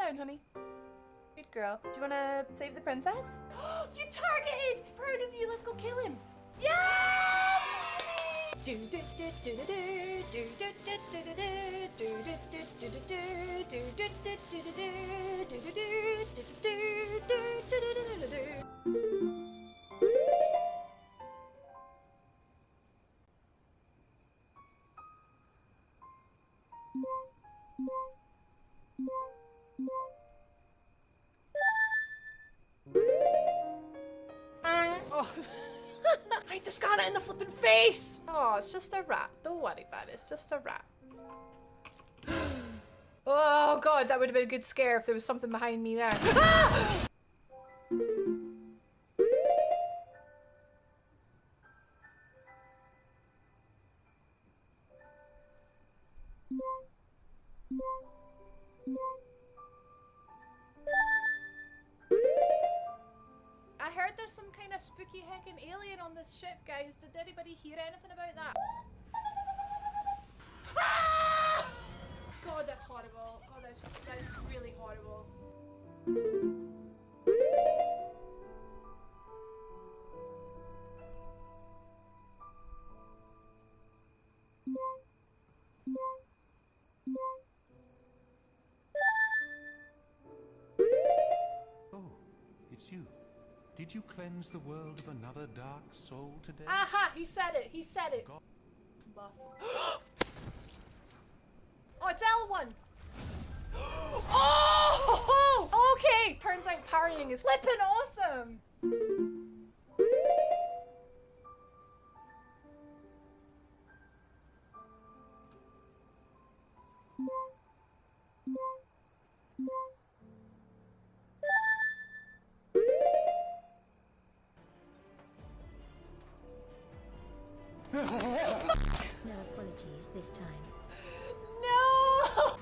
down, honey. Good girl. Do you want to save the princess? You targeted! Proud of you, let's go kill him. Yeah! Oh. I just got it in the flipping face! Oh, it's just a rat. Don't worry about it, it's just a rat. Oh god, that would have been a good scare if there was something behind me there. I heard there's some kind of spooky heckin' alien on this ship, guys. Did anybody hear anything about that? Ah! God, that's horrible. God, that is really horrible. Oh, it's you. Did you cleanse the world of another dark soul today? Aha! He said it! He said it! God. Boss. Oh, it's L1! Oh! Okay! Turns out parrying is flippin' awesome! No apologies this time. No!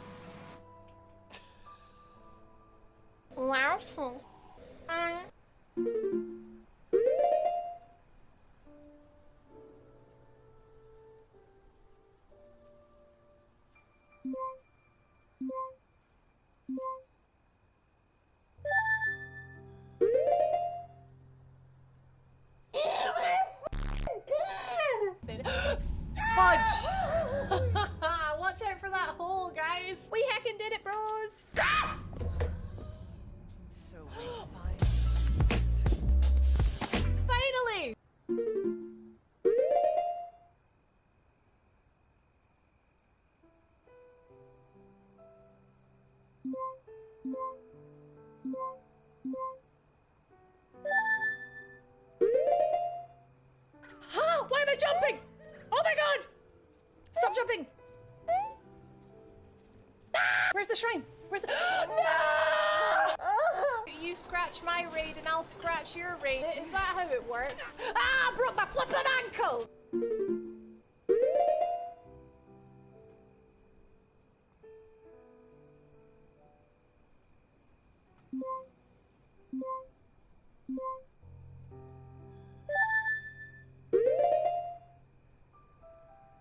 Larson. Fudge! Watch out for that hole, guys! We heckin' did it, bros! So Finally! Huh? Why am I jumping? Oh my god! Stop jumping! Where's the shrine? Where's the— No! You scratch my raid and I'll scratch your raid. Is that how it works? Ah! I broke my flippin' ankle!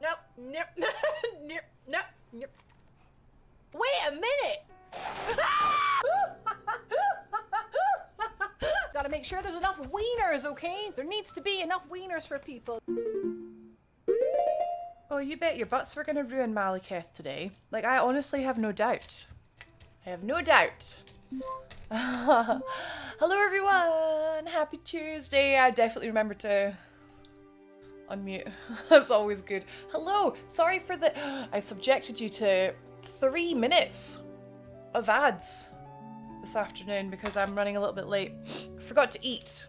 Nope. Nope. Nope. Nope. Nope. Wait a minute! Gotta make sure there's enough wieners, okay? There needs to be enough wieners for people. Oh, you bet your butts we're gonna ruin Malekith today. Like, I honestly have no doubt. I have no doubt. Hello everyone! Happy Tuesday! I definitely remember to unmute. That's always good. Hello! Sorry for the— I subjected you to 3 minutes of ads this afternoon because I'm running a little bit late. I forgot to eat.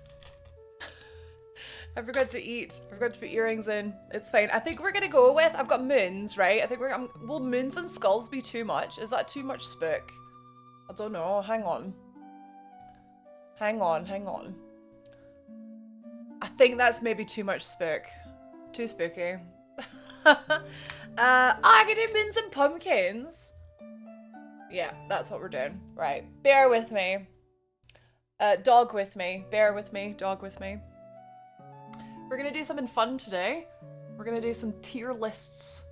I forgot to eat. I forgot to put earrings in. It's fine. I think we're gonna go with— I've got moons, right? I think will moons and skulls be too much? Is that too much spook? I don't know. Hang on. Hang on. Hang on. I think that's maybe too much spook. Too spooky. I can do moons and pumpkins. Yeah, that's what we're doing. Right. Bear with me. Dog with me. Bear with me. Dog with me. We're gonna do something fun today. We're gonna do some tier lists.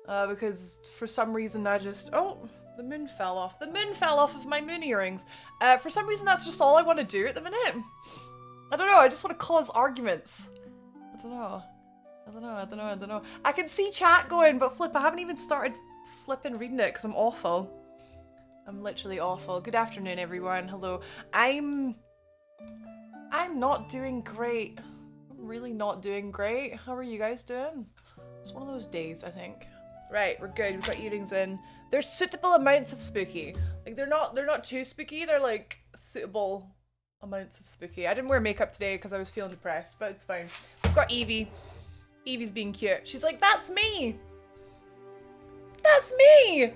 Because for some reason I just— oh, The moon fell off. The moon fell off of my moon earrings. For some reason, that's just all I want to do at the minute. I don't know. I just want to cause arguments. I don't know. I don't know. I can see chat going, but Flip, I haven't even started flipping reading it because I'm awful. I'm literally awful. Good afternoon, everyone. Hello. I'm not doing great. I'm really not doing great. How are you guys doing? It's one of those days, I think. Right, we're good. We've got earrings in. They're suitable amounts of spooky. Like they're not too spooky. They're like suitable amounts of spooky. I didn't wear makeup today because I was feeling depressed, but it's fine. We've got Evie. Evie's being cute. She's like, that's me. That's me.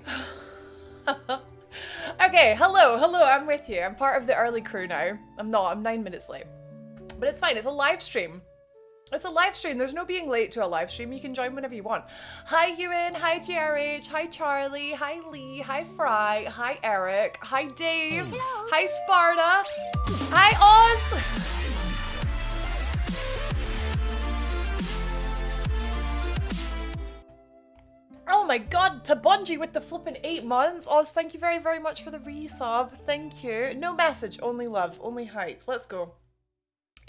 Okay, hello, I'm with you. I'm part of the early crew now. I'm 9 minutes late. But it's fine, it's a live stream. It's a live stream, there's no being late to a live stream. You can join whenever you want. Hi Ewan, hi GRH, hi Charlie, hi Lee, hi Fry, hi Eric, hi Dave, hello. Hi Sparta, hi Oz. Oh my god, to Bungie with the flippin' 8 months. Oz, thank you very, very much for the resub. Thank you. No message, only love, only hype. Let's go.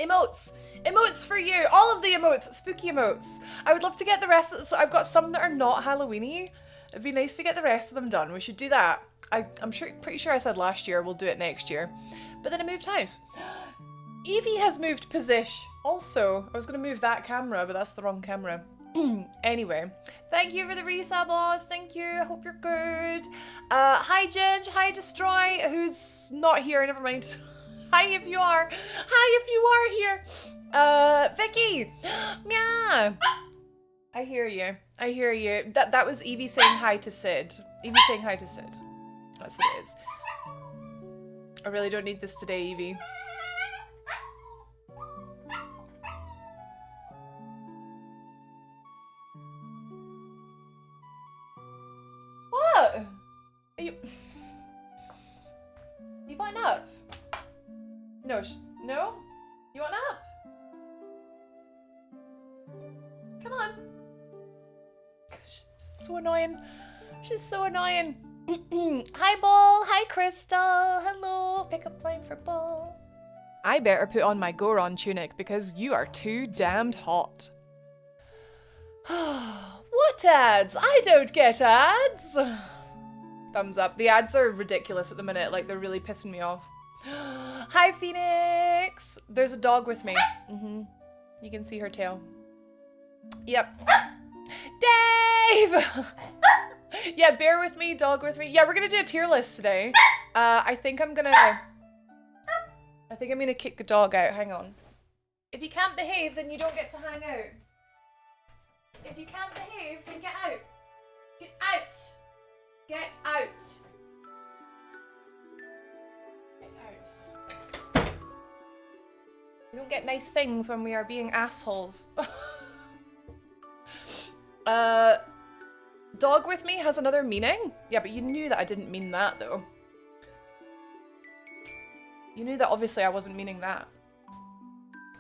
Emotes. Emotes for you. All of the emotes. Spooky emotes. I would love to get the rest of so I've got some that are not Halloween-y. It'd be nice to get the rest of them done. We should do that. I'm pretty sure I said last year we'll do it next year. But then I moved house. Evie has moved position. Also, I was going to move that camera, but that's the wrong camera. Anyway, thank you for the resub, Oz. Thank you. I hope you're good. Hi, Ginge. Hi, Destroy, who's not here. Never mind. Hi, if you are. Hi, if you are here. Vicky. Meow. I hear you. I hear you. That was Evie saying hi to Sid. Evie saying hi to Sid. That's what it is. I really don't need this today, Evie. What? Are you button up? No, no? You want up? Come on. She's so annoying. She's so annoying. Hi, Ball. Hi, Crystal. Hello. Pickup line for Ball. I better put on my Goron tunic because you are too damned hot. What ads? I don't get ads. Thumbs up. The ads are ridiculous at the minute. Like, they're really pissing me off. Hi, Phoenix. There's a dog with me. You can see her tail. Yep. Dave! Yeah, bear with me, dog with me. Yeah, we're gonna do a tier list today. I think I'm gonna kick the dog out. Hang on. If you can't behave, then you don't get to hang out. If you can't behave, then get out. Get out. Get out. Get out. We don't get nice things when we are being assholes. Dog with me has another meaning? Yeah, but you knew that I didn't mean that, though. You knew that obviously I wasn't meaning that.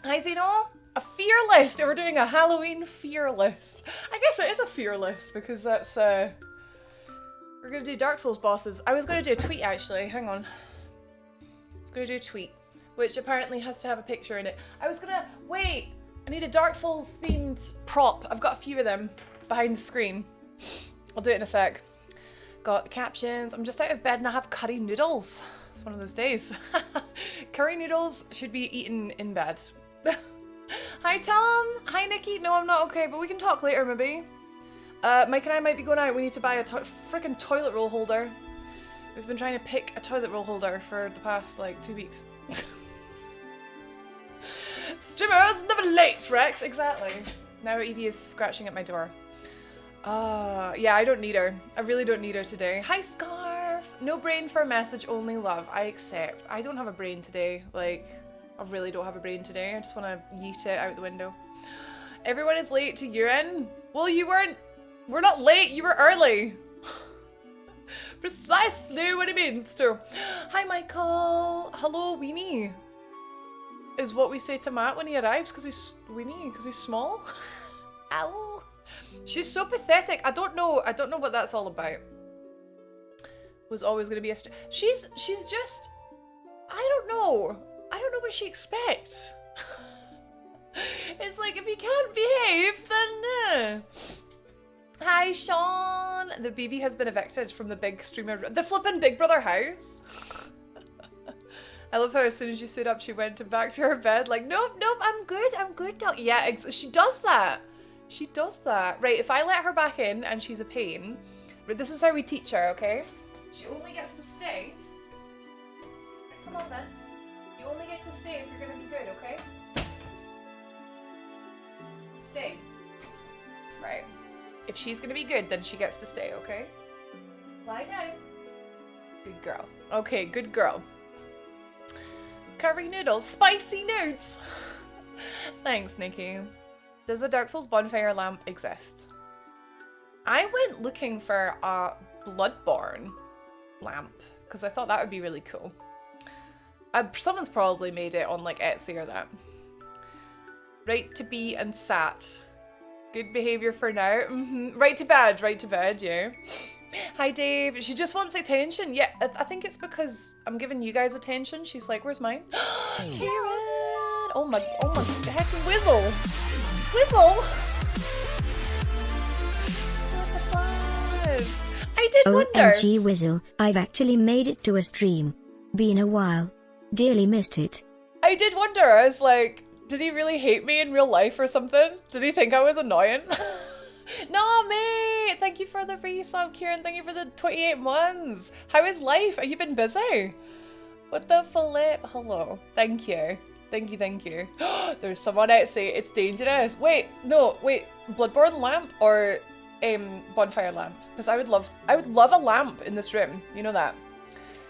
Hi, Zeno. A fear list! We're doing a Halloween fear list. I guess it is a fear list because that's, we're gonna do Dark Souls bosses. I was gonna do a tweet, actually. Hang on. I was gonna do a tweet, which apparently has to have a picture in it. I was gonna... Wait! I need a Dark Souls themed prop. I've got a few of them behind the screen. I'll do it in a sec. Got the captions. I'm just out of bed and I have curry noodles. It's one of those days. Curry noodles should be eaten in bed. Hi, Tom. Hi, Nikki. No, I'm not okay, but we can talk later, maybe. Mike and I might be going out. We need to buy a freaking toilet roll holder. We've been trying to pick a toilet roll holder for the past, like, 2 weeks. Streamers never late, Rex. Exactly. Now Evie is scratching at my door. Yeah, I don't need her. I really don't need her today. Hi, Scarf. No brain for a message, only love. I accept. I don't have a brain today. Like, I really don't have a brain today. I just want to yeet it out the window. Everyone is late to urine. Well, you weren't. We're not late. You were early. Precisely what it means to. Hi, Michael. Hello, Weenie. Is what we say to Matt when he arrives because he's Weenie, because he's small. Ow. She's so pathetic. I don't know what that's all about. was always going to be a she's just, I don't know what she expects. It's like, if you can't behave, then Hi Sean, the BB has been evicted from the big streamer, the flippin' Big Brother house. I love how as soon as you stood up, she went back to her bed like, nope, I'm good, dog. Yeah, she does that. She does that. Right, if I let her back in and she's a pain, this is how we teach her, okay? She only gets to stay. Come on then. You only get to stay if you're gonna be good, okay? Stay. Right. If she's gonna be good, then she gets to stay, okay? Lie down. Good girl. Okay, good girl. Curry noodles. Spicy nudes! Thanks, Nikki. Does a Dark Souls bonfire lamp exist? I went looking for a Bloodborne lamp, because I thought that would be really cool. Someone's probably made it on like Etsy or that. Right to be and sat. Good behavior for now. Right to bed, yeah. Hi Dave. She just wants attention. Yeah, I think it's because I'm giving you guys attention. She's like, where's mine? Kieran! Oh my heckin' Whizzle! Whizzle! What the fun? I did wonder. OMG Whizzle, I've actually made it to a stream. Been a while. Dearly missed it. I did wonder. I was like, did he really hate me in real life or something? Did he think I was annoying? No, mate! Thank you for the resub, Kieran. Thank you for the 28 months. How is life? Have you been busy? What the flip? Hello. Thank you. Thank you. There's someone Etsy. It's dangerous. Wait. Bloodborne lamp or bonfire lamp? Because I would love a lamp in this room. You know that.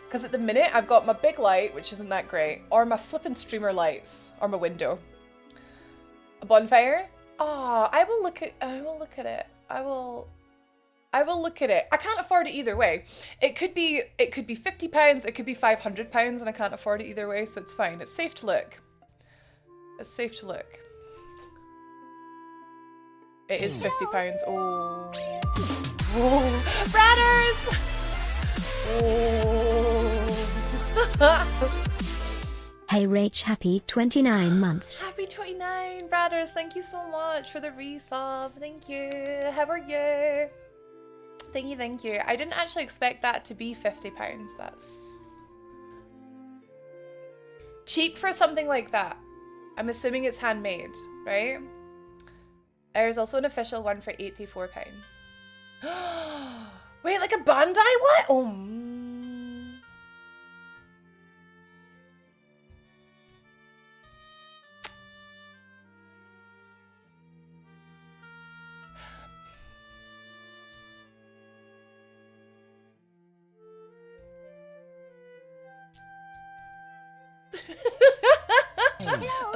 Because at the minute I've got my big light, which isn't that great, or my flippin' streamer lights, or my window. A bonfire? Oh, I will look at it. I will look at it. I can't afford it either way. It could be £50, it could be £500, and I can't afford it either way, so it's fine. It's safe to look. It's safe to look. It is £50. Oh. Oh. Bratters! Oh. Hey Rach, happy 29 months. Happy 29, Bratters. Thank you so much for the resub. Thank you. How are you? Thank you. I didn't actually expect that to be £50. That's cheap for something like that. I'm assuming it's handmade, right? There's also an official one for £84. Wait, like a Bandai what? Oh.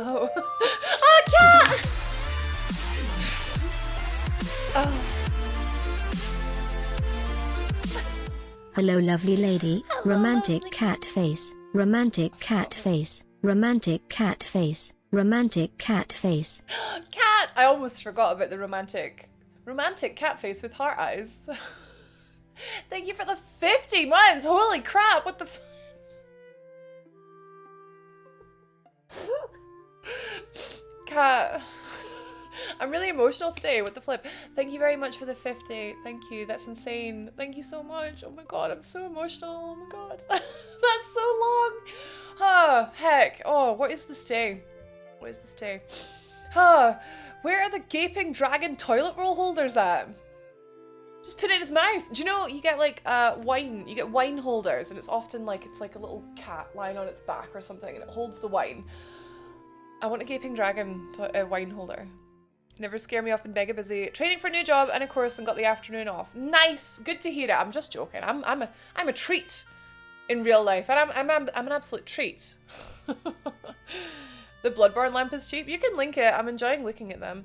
Oh. Oh, cat! Oh. Hello lovely lady. Hello, Romantic lovely. cat face. Romantic cat face. Romantic cat face. Romantic cat face. Cat! I almost forgot about the romantic cat face with heart eyes. Thank you for the 50 months! Holy crap, what the f- Cat. I'm really emotional today. What the flip? Thank you very much for the 50. Thank you. That's insane. Thank you so much. Oh my god, I'm so emotional. Oh my god. That's so long. Ah, heck. Oh, what is this day? What is this day? Ah, where are the gaping dragon toilet roll holders at? Just put it in his mouth. Do you know you get like wine? You get wine holders, and it's often like it's like a little cat lying on its back or something, and it holds the wine. I want a gaping dragon wine holder. Never scare me off and mega busy. Training for a new job and a course and got the afternoon off. Nice, good to hear it. I'm just joking. I'm a treat in real life, and I'm an absolute treat. The Bloodborne lamp is cheap. You can link it. I'm enjoying looking at them.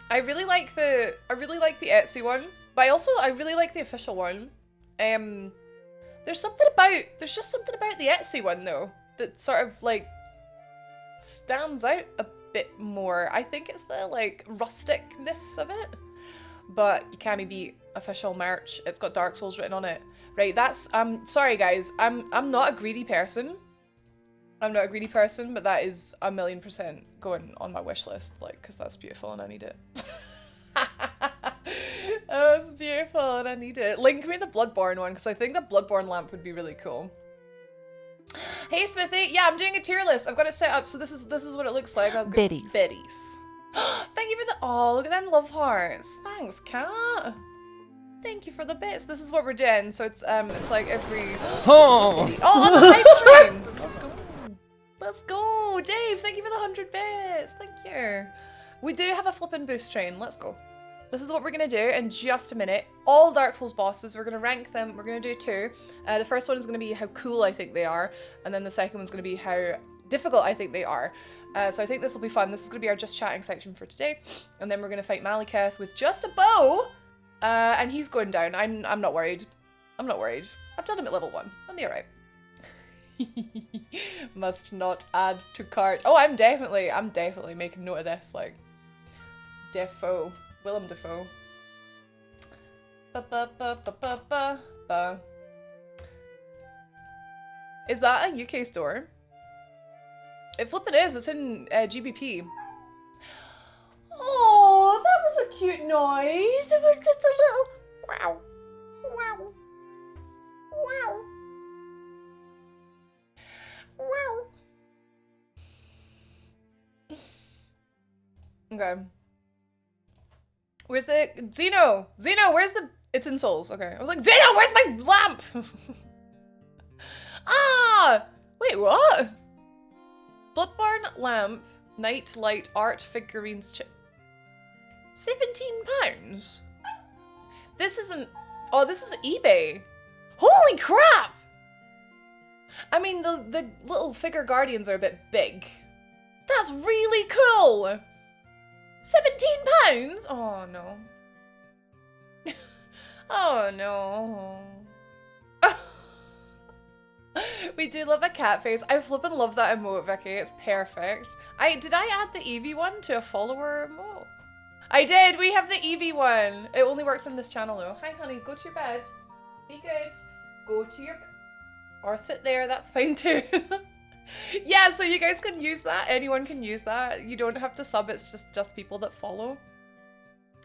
I really like the Etsy one, but I really like the official one. There's just something about the Etsy one though that sort of like stands out a bit more. I think it's the like rusticness of it. but you can't beat official merch. It's got Dark Souls written on it. Right, that's, sorry guys, I'm not a greedy person. I'm not a greedy person, but that is 1,000,000% going on my wish list, like, because that's beautiful and I need it. Oh, it's beautiful and I need it. Link me the Bloodborne one, because I think the Bloodborne lamp would be really cool. Hey Smithy, yeah, I'm doing a tier list. I've got it set up, so this is what it looks like. Biddies. Biddies. Thank you for the, oh, look at them love hearts. Thanks, cat. Thank you for the bits. This is what we're doing, so it's like every... Oh, on the hype train. Let's go. Let's go. Dave, thank you for the 100 bits. Thank you. We do have a flippin' boost train. Let's go. This is what we're going to do in just a minute. All Dark Souls bosses, we're going to rank them. We're going to do 2. The first one is going to be how cool I think they are. And then the second one's going to be how difficult I think they are. So I think this will be fun. This is going to be our just chatting section for today. And then we're going to fight Malekith with just a bow. And he's going down. I'm not worried. I'm not worried. I've done him at level 1. I'll be alright. Must not add to cart. Oh, I'm definitely making note of this. Like, Defoe. Willem Dafoe. Is that a UK store? It flippin' is. It's in GBP. Oh, that was a cute noise. It was just a little wow, wow, wow, wow. Okay. Where's the Zeno? Zeno, where's the? It's in Souls. Okay. I was like, Zeno, where's my lamp? Ah! Wait, what? Bloodborne lamp, night light art figurines. £17? This isn't. Oh, this is eBay. Holy crap! I mean, the little figure guardians are a bit big. That's really cool. £17? Oh no. Oh no. We do love a cat face. I flippin' love that emote, Vicky. It's perfect. Did I add the Eevee one to a follower emote? I did. We have the Eevee one. It only works on this channel though. Hi honey, go to your bed. Be good. Go to your or sit there, that's fine too. Yeah, so you guys can use that. Anyone can use that. You don't have to sub, it's just people that follow.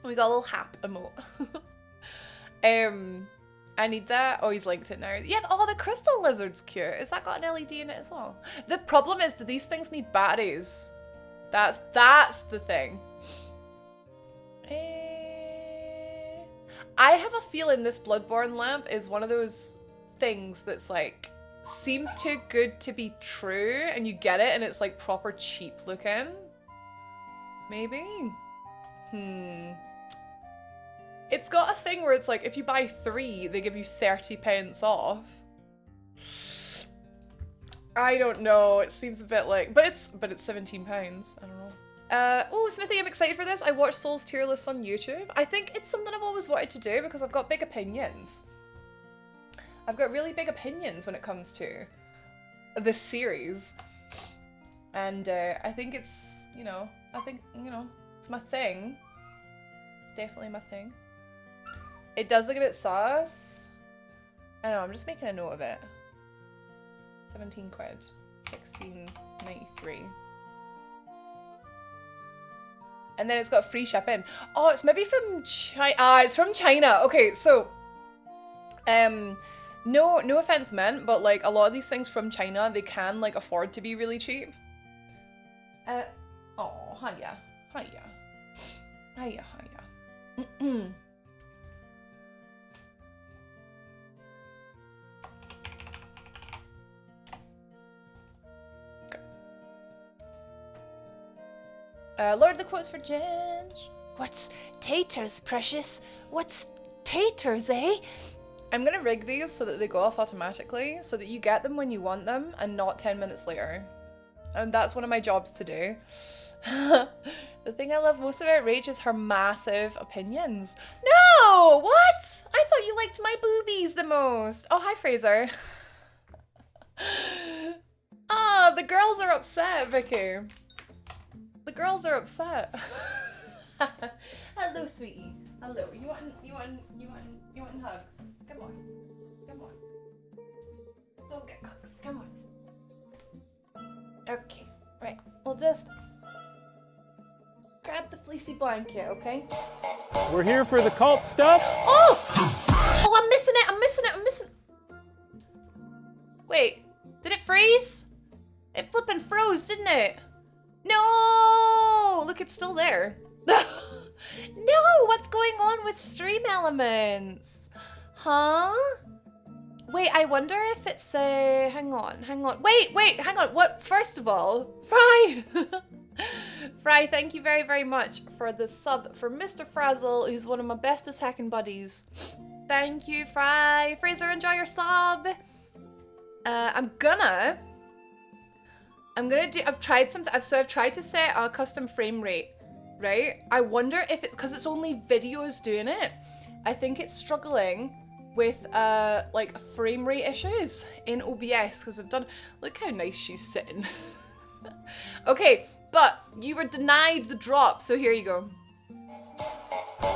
We got a little hap emote. I need that. Oh, he's linked it now. Yeah, oh, the crystal lizard's cute. Has that got an LED in it as well? The problem is, do these things need batteries? That's the thing. I have a feeling this Bloodborne lamp is one of those things that's like, seems too good to be true, and you get it and it's like proper cheap looking. Maybe? It's got a thing where it's like, if you buy 3, they give you 30p off. I don't know, it seems a bit like, but it's £17, I don't know. Oh, Smithy, I'm excited for this. I watched Souls tier lists on YouTube. I think it's something I've always wanted to do because I've got big opinions. I've got really big opinions when it comes to this series. And I think it's, it's my thing. It's definitely my thing. It does look a bit sus. I know, I'm just making a note of it. 17 quid. 16.93. And then it's got free shipping. Oh, it's maybe from China. Ah, it's from China. Okay, so no offense meant, but like a lot of these things from China, they can like afford to be really cheap. Oh, hiya. Hiya. Hiya, hiya. Lord the quotes for Ginge. What's taters, precious? What's taters, eh? I'm gonna rig these so that they go off automatically, so that you get them when you want them and not 10 minutes later. And that's one of my jobs to do. The thing I love most about Rach is her massive opinions. No! What? I thought you liked my boobies the most. Oh, hi, Fraser. Ah, the girls are upset, Vicky. The girls are upset. Hello, sweetie. Hello. You want hugs? Come on. Come on. Go get hugs. Come on. Okay. Right. We'll just grab the fleecy blanket, okay? We're here for the cult stuff. Oh! Oh, I'm missing it. I'm missing it. I'm missing. Wait. Did it freeze? It flippin' froze, didn't it? No! Look, it's still there. No! What's going on with stream elements? Huh? Wait, I wonder if it's hang on. Wait, hang on. What? First of all, Fry! Fry, thank you very, very much for the sub for Mr. Frazzle, who's one of my bestest hacking buddies. Thank you, Fry. Fraser, enjoy your sub. I've tried something. I've tried to set a custom frame rate, right? I wonder if it's because it's only videos doing it. I think it's struggling with like frame rate issues in OBS because I've done. Look how nice she's sitting. Okay, but you were denied the drop, so here you go.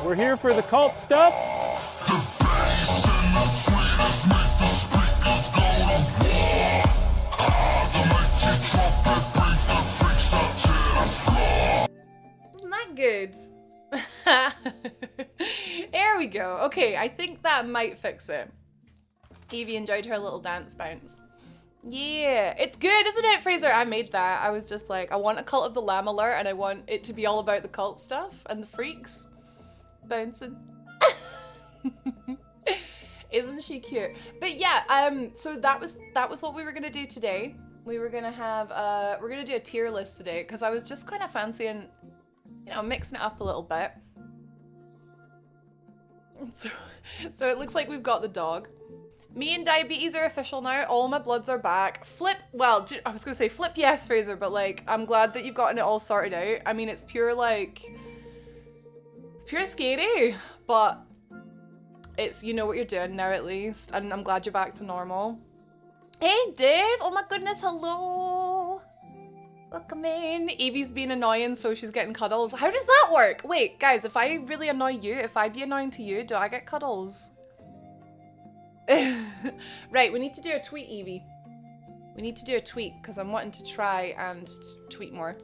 We're here for the cult stuff. Isn't that good? There we go. Okay, I think that might fix it. Evie enjoyed her little dance bounce. Yeah, it's good, isn't it, Fraser? I made that. I was just like, I want a Cult of the Lamb alert and I want it to be all about the cult stuff and the freaks bouncing. Isn't she cute? But yeah, so that was what we were gonna do today. We were gonna have we're gonna do a tier list today because I was just kind of fancying, you know, mixing it up a little bit. So it looks like we've got the dog. Me and diabetes are official now. All my bloods are back. Flip, well, I was gonna say flip yes, Fraser, but like, I'm glad that you've gotten it all sorted out. I mean, it's pure like, it's pure scary, but it's, you know what you're doing now at least. And I'm glad you're back to normal. Hey, Dave. Oh my goodness, hello. Welcome in. Evie's being annoying, so she's getting cuddles. How does that work? Wait, guys, if I really annoy you, if I be annoying to you, do I get cuddles? Right, we need to do a tweet, Evie. We need to do a tweet because I'm wanting to try and tweet more.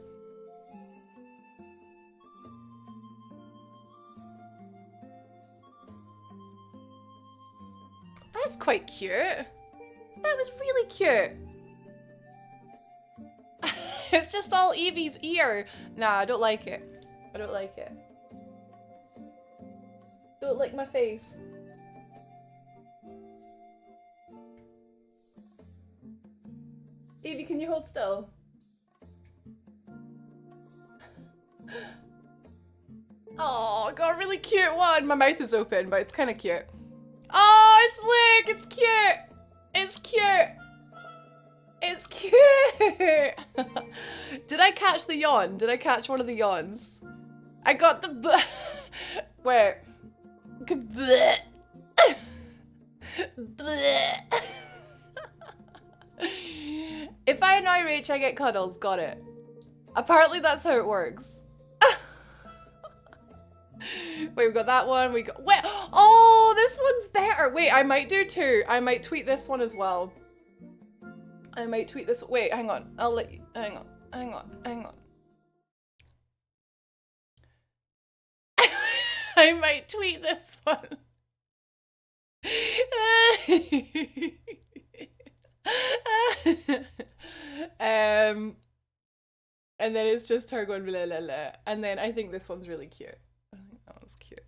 That's quite cute. That was really cute. It's just all Evie's ear. Nah, I don't like it. I don't like it. Don't lick my face. Evie, can you hold still? Oh, I got a really cute one. My mouth is open, but it's kind of cute. Oh, it's lick. It's cute. It's cute. It's cute. Did I catch the yawn? Did I catch one of the yawns? I got the wait. Bleh. Bleh. If I annoy Rach, I get cuddles. Got it. Apparently that's how it works. Wait, we got that one. We got. Wait. Oh, this one's better. Wait, I might do two. I might tweet this one as well. I might tweet this. Wait, hang on. I'll let you. Hang on. Hang on. Hang on. I might tweet this one. And then it's just her going blah, blah, blah. And then I think this one's really cute. I think that one's cute.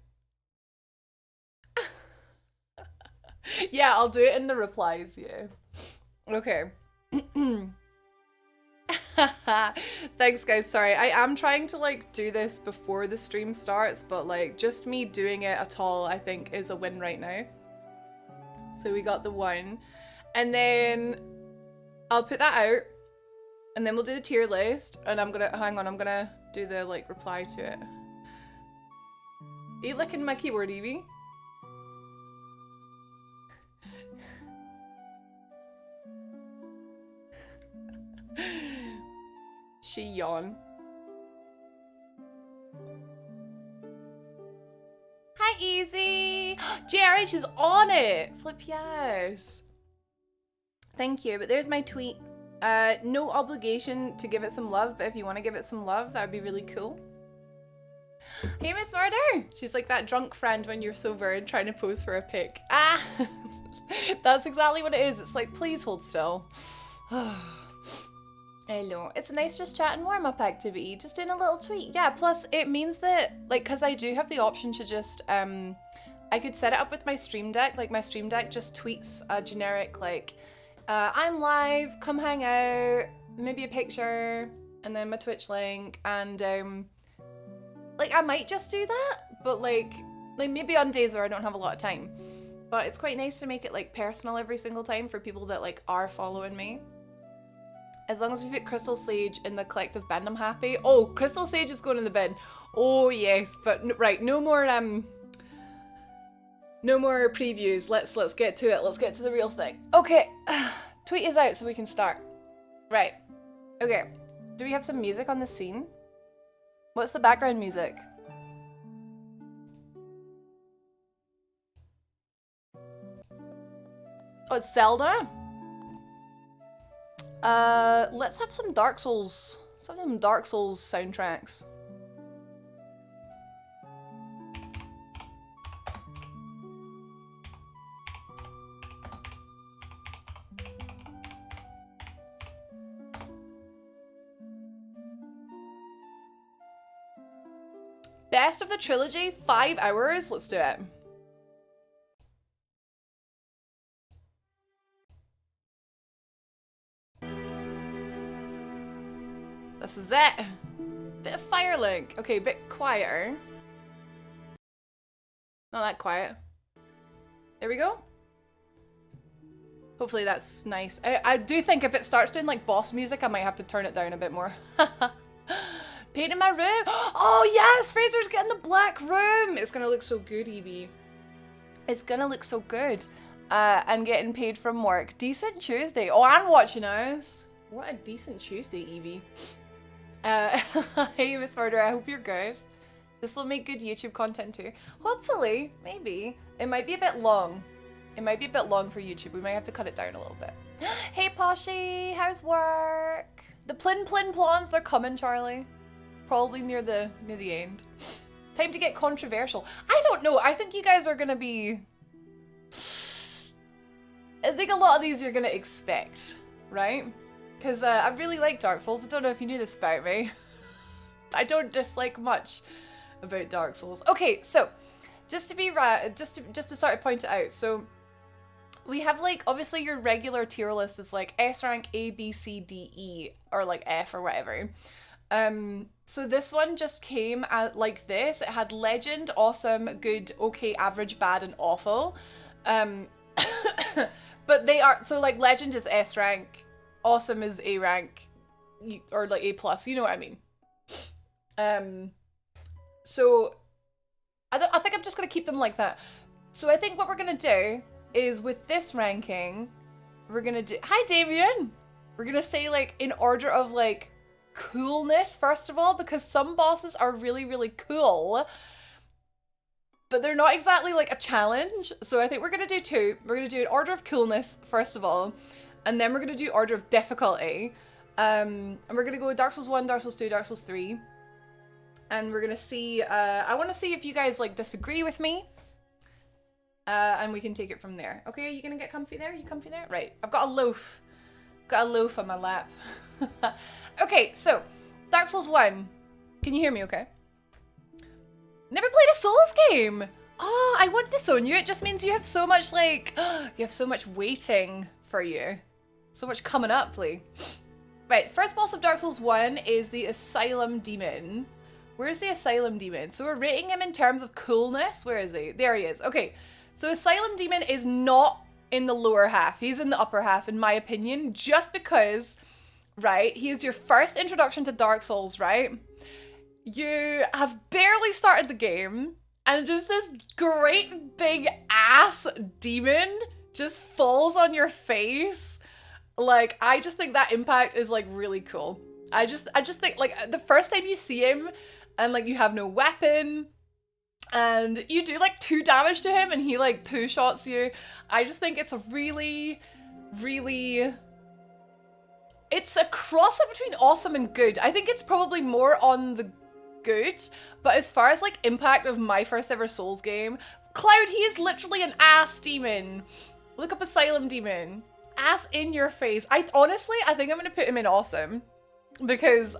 Yeah, I'll do it in the replies, yeah. Okay. Thanks, guys. Sorry, I am trying to like do this before the stream starts, but like just me doing it at all, I think is a win right now. So we got the one, and then I'll put that out, and then we'll do the tier list, and I'm gonna do the like reply to it. Are you licking my keyboard, Evie? She yawn. Hi JRH is on it. Flip yes. Thank you, but there's my tweet. No obligation to give it some love, but if you want to give it some love, that would be really cool. Hey, Miss Murder! She's like that drunk friend when you're sober and trying to pose for a pic. Ah! That's exactly what it is. It's like, please hold still. Hello. It's a nice just chat and warm-up activity. Just doing a little tweet. Yeah, plus it means that, like, because I do have the option to just, I could set it up with my Stream Deck. Like, my Stream Deck just tweets a generic, like, I'm live, come hang out, maybe a picture, and then my Twitch link, and, like, I might just do that, but, like, maybe on days where I don't have a lot of time. But it's quite nice to make it, like, personal every single time for people that, like, are following me. As long as we put Crystal Sage in the collective bin, I'm happy. Oh, Crystal Sage is going in the bin. Oh, yes, but, right, no more previews. Let's get to it. Let's get to the real thing. Okay, tweet is out so we can start. Right, okay. Do we have some music on the scene? What's the background music? Oh, it's Zelda? Let's have some Dark Souls. Some Dark Souls soundtracks. Best of the trilogy, 5 hours. Let's do it. This is it. Bit of Firelink. Okay, a bit quieter. Not that quiet. There we go. Hopefully that's nice. I do think if it starts doing like boss music, I might have to turn it down a bit more. Painting my room. Oh yes, Fraser's getting the black room. It's gonna look so good, Evie. It's gonna look so good. And getting paid from work. Decent Tuesday. Oh, and watching us. What a decent Tuesday, Evie. Hey, Miss Murder, I hope you're good. This will make good YouTube content too. Hopefully, maybe. It might be a bit long. It might be a bit long for YouTube. We might have to cut it down a little bit. Hey, Poshy, how's work? The plin plons, they're coming, Charlie. Probably near the end. Time to get controversial. I don't know. I think you guys are gonna be... I think a lot of these you're gonna expect, right? Because I really like Dark Souls. I don't know if you knew this about me. I don't dislike much about Dark Souls. Okay, so just to be just to sort of point it out. So we have like obviously your regular tier list is like S rank A, B, C, D, E, or like F or whatever. So this one just came at like this. It had legend, awesome, good, okay, average, bad, and awful. But they are so like legend is S rank. Awesome is A rank, or like A plus, you know what I mean. So I think I'm just gonna keep them like that. So I think what we're gonna do is with this ranking, we're gonna do, hi Damien! We're gonna say like in order of like coolness first of all, because some bosses are really, really cool, but they're not exactly like a challenge. So I think we're gonna do two. We're gonna do an order of coolness first of all, and then we're going to do order of difficulty. And we're going to go with Dark Souls 1, Dark Souls 2, Dark Souls 3. And we're going to see, I want to see if you guys like disagree with me. And we can take it from there. Okay, are you going to get comfy there? Are you comfy there? Right, I've got a loaf. Got a loaf on my lap. Okay, so Dark Souls 1. Can you hear me okay? Never played a Souls game. Oh, I won't disown you. It just means you have so much like, you have so much waiting for you. So much coming up, Lee. Right, first boss of Dark Souls 1 is the Asylum Demon. Where's the Asylum Demon? So we're rating him in terms of coolness. Where is he? There he is. Okay, so Asylum Demon is not in the lower half. He's in the upper half, in my opinion, just because, right, he is your first introduction to Dark Souls, right? You have barely started the game, and just this great big ass demon just falls on your face. Like, I just think that impact is like really cool. I just think like the first time you see him and like you have no weapon and you do like 2 damage to him and he like 2-shots you. I just think it's a really, really... It's a cross-up between awesome and good. I think it's probably more on the good, but as far as like impact of my first ever Souls game, Cloud, he is literally an ass demon. Look up Asylum Demon. Ass in your face. Honestly, I think I'm gonna put him in awesome. Because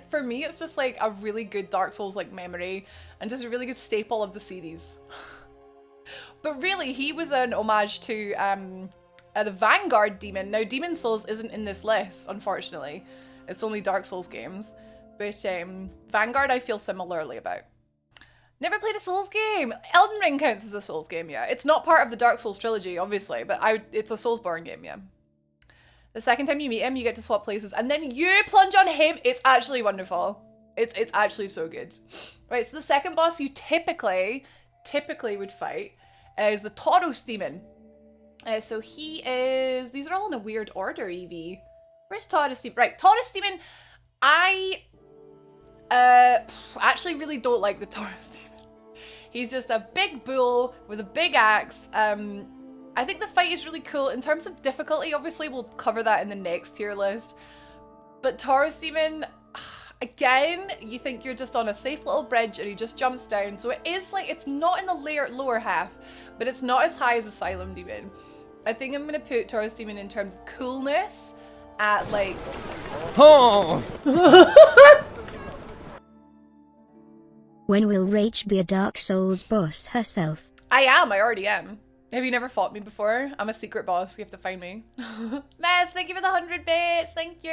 for me, it's just like a really good Dark Souls like memory and just a really good staple of the series. But really, he was an homage to the Vanguard demon. Now, Demon Souls isn't in this list, unfortunately. It's only Dark Souls games. But Vanguard I feel similarly about. Never played a Souls game. Elden Ring counts as a Souls game, yeah. It's not part of the Dark Souls trilogy, obviously, but it's a Soulsborne game, yeah. The second time you meet him, you get to swap places, and then you plunge on him. It's actually wonderful. It's actually so good. Right, so the second boss you typically would fight is the Tauros Demon. So he is... These are all in a weird order, Evie. Where's Tauros Demon? Right, Tauros Demon. I actually really don't like the Tauros Demon. He's just a big bull with a big axe. I think the fight is really cool. In terms of difficulty, obviously we'll cover that in the next tier list. But Tauros Demon, again, you think you're just on a safe little bridge and he just jumps down. So it is like, it's not in the lower half, but it's not as high as Asylum Demon. I think I'm gonna put Tauros Demon in terms of coolness at like... Oh! When will Rach be a Dark Souls boss herself? I already am. Have you never fought me before? I'm a secret boss, you have to find me. Mess, thank you for the 100 bits, thank you.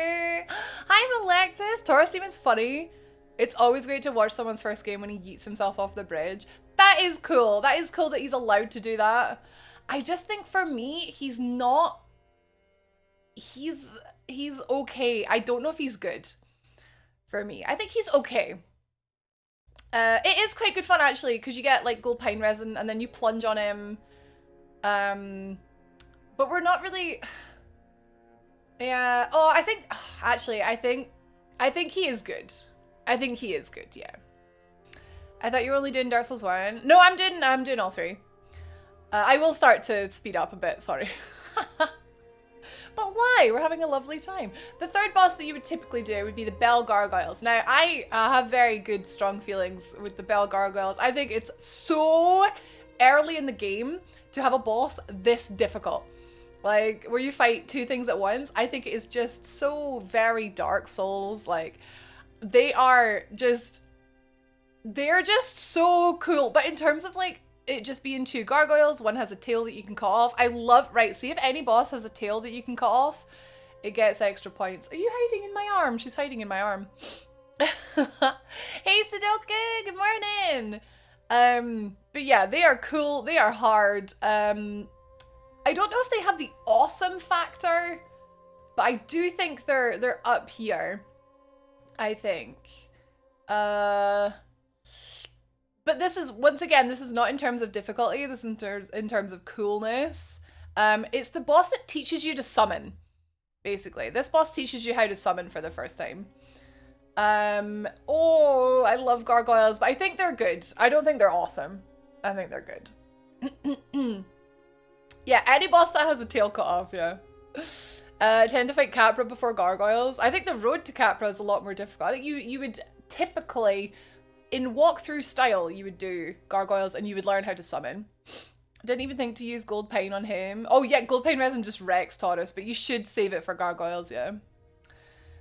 I'm Alexis. Tauros Demon's funny. It's always great to watch someone's first game when he yeets himself off the bridge. That is cool. That is cool that he's allowed to do that. I just think for me, he's not... He's okay. I don't know if he's good for me. I think he's okay. It is quite good fun actually, because you get like gold pine resin and then you plunge on him. But we're not really... Yeah. Oh, I think... Actually, I think he is good. I think he is good, yeah. I thought you were only doing Dark Souls 1. No, I'm doing all 3. I will start to speed up a bit, sorry. But why? We're having a lovely time. The third boss that you would typically do would be the Bell Gargoyles. Now, I have very good, strong feelings with the Bell Gargoyles. I think it's so early in the game to have a boss this difficult. Like, where you fight 2 things at once. I think it is just so very Dark Souls. Like, they're just so cool. But in terms of, like, it just being 2 gargoyles, one has a tail that you can cut off. I love, right, see if any boss has a tail that you can cut off, it gets extra points. Are you hiding in my arm? She's hiding in my arm. Hey Sudoku, good morning. But yeah, they are cool, they are hard. I don't know if they have the awesome factor, but I do think they're up here, I think. But this is, once again, this is not in terms of difficulty, this is in terms of coolness. It's the boss that teaches you to summon, basically. This boss teaches you how to summon for the first time. Oh, I love gargoyles, but I think they're good. I don't think they're awesome. I think they're good. Yeah, any boss that has a tail cut off, yeah. I tend to fight Capra before gargoyles. I think the road to Capra is a lot more difficult. I think you would typically... In walkthrough style, you would do gargoyles and you would learn how to summon. Didn't even think to use gold pine on him. Oh yeah, gold pine resin just wrecks Tauros, but you should save it for gargoyles, yeah.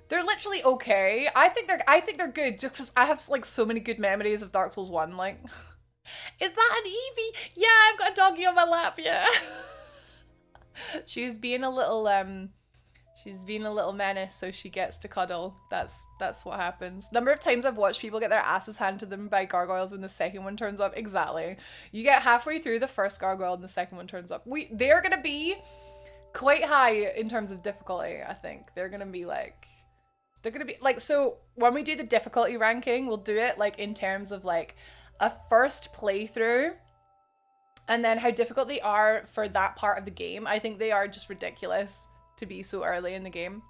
They're literally okay. I think they're good just because I have like so many good memories of Dark Souls 1. Like, is that an Eevee? Yeah, I've got a doggy on my lap, yeah. She's being a little menace, so she gets to cuddle. That's what happens. Number of times I've watched people get their asses handed to them by gargoyles when the second one turns up. Exactly. You get halfway through the first gargoyle and the second one turns up. They're gonna be quite high in terms of difficulty, I think. They're gonna be like, so when we do the difficulty ranking, we'll do it like in terms of like a first playthrough and then how difficult they are for that part of the game. I think they are just ridiculous to be so early in the game.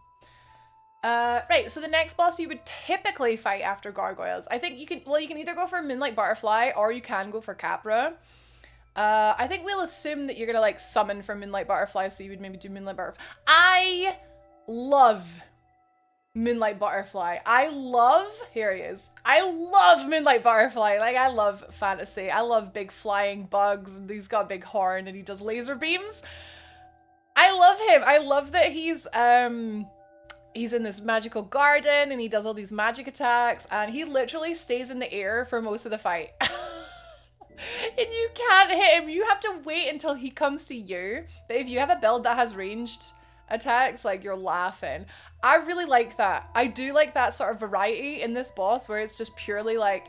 Right, so the next boss you would typically fight after gargoyles. I think you can either go for Moonlight Butterfly or you can go for Capra. I think we'll assume that you're gonna like summon for Moonlight Butterfly, so you would maybe do Moonlight Butterfly. I love Moonlight Butterfly. Here he is. I love Moonlight Butterfly. Like, I love fantasy. I love big flying bugs, and he's got a big horn and he does laser beams. I love him. I love that he's in this magical garden and he does all these magic attacks and he literally stays in the air for most of the fight. And you can't hit him. You have to wait until he comes to you. But if you have a build that has ranged attacks, like, you're laughing. I really like that. I do like that sort of variety in this boss where it's just purely like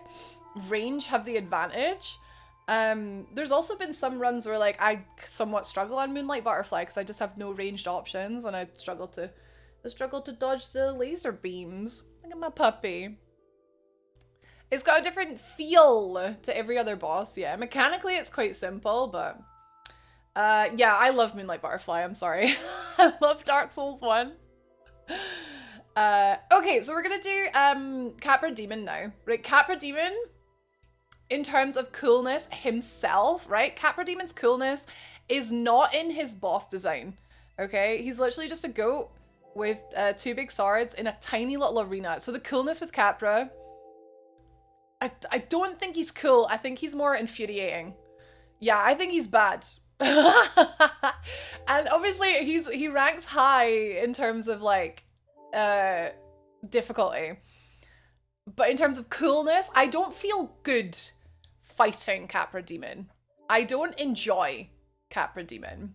range have the advantage. There's also been some runs where like I somewhat struggle on Moonlight Butterfly because I just have no ranged options and I struggle to dodge the laser beams. Look at my puppy. It's got a different feel to every other boss, yeah. Mechanically, it's quite simple, but... yeah, I love Moonlight Butterfly, I'm sorry. I love Dark Souls 1. Okay, so we're gonna do Capra Demon now. Right, Capra Demon, in terms of coolness himself, right? Capra Demon's coolness is not in his boss design, okay? He's literally just a goat with two big swords in a tiny little arena. So the coolness with Capra... I don't think he's cool. I think he's more infuriating. Yeah, I think he's bad. And obviously he ranks high in terms of like difficulty. But in terms of coolness, I don't feel good fighting Capra Demon. I don't enjoy Capra Demon.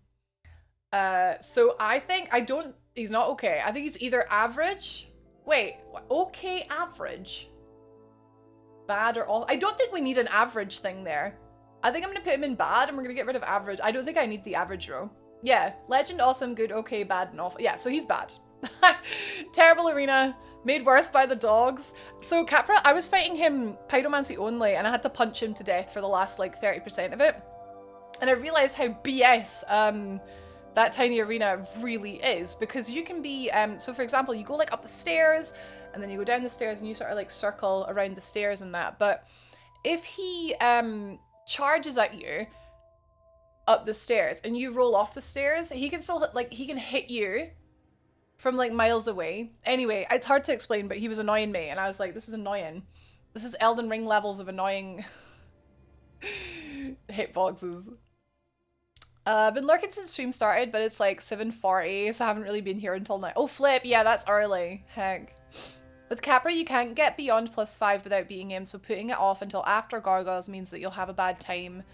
So I think he's not okay. I think he's either average. Wait, okay, average. Bad or all. I don't think we need an average thing there. I think I'm gonna put him in bad and we're gonna get rid of average. I don't think I need the average row. Yeah, legend, awesome, good, okay, bad, and awful. Yeah, so he's bad. Terrible arena, made worse by the dogs. So Capra, I was fighting him pyromancy only and I had to punch him to death for the last like 30% of it. And I realized how BS that tiny arena really is, because you can be, so for example, you go like up the stairs and then you go down the stairs and you sort of like circle around the stairs and that. But if he charges at you up the stairs and you roll off the stairs, he can still like, he can hit you from like miles away. Anyway, it's hard to explain, but he was annoying me and I was like, this is annoying. This is Elden Ring levels of annoying hitboxes. Been lurking since stream started, but it's like 7:40, so I haven't really been here until now. Oh, flip, yeah, that's early. Heck. With Capra, you can't get beyond +5 without beating him, so putting it off until after Gargoyles means that you'll have a bad time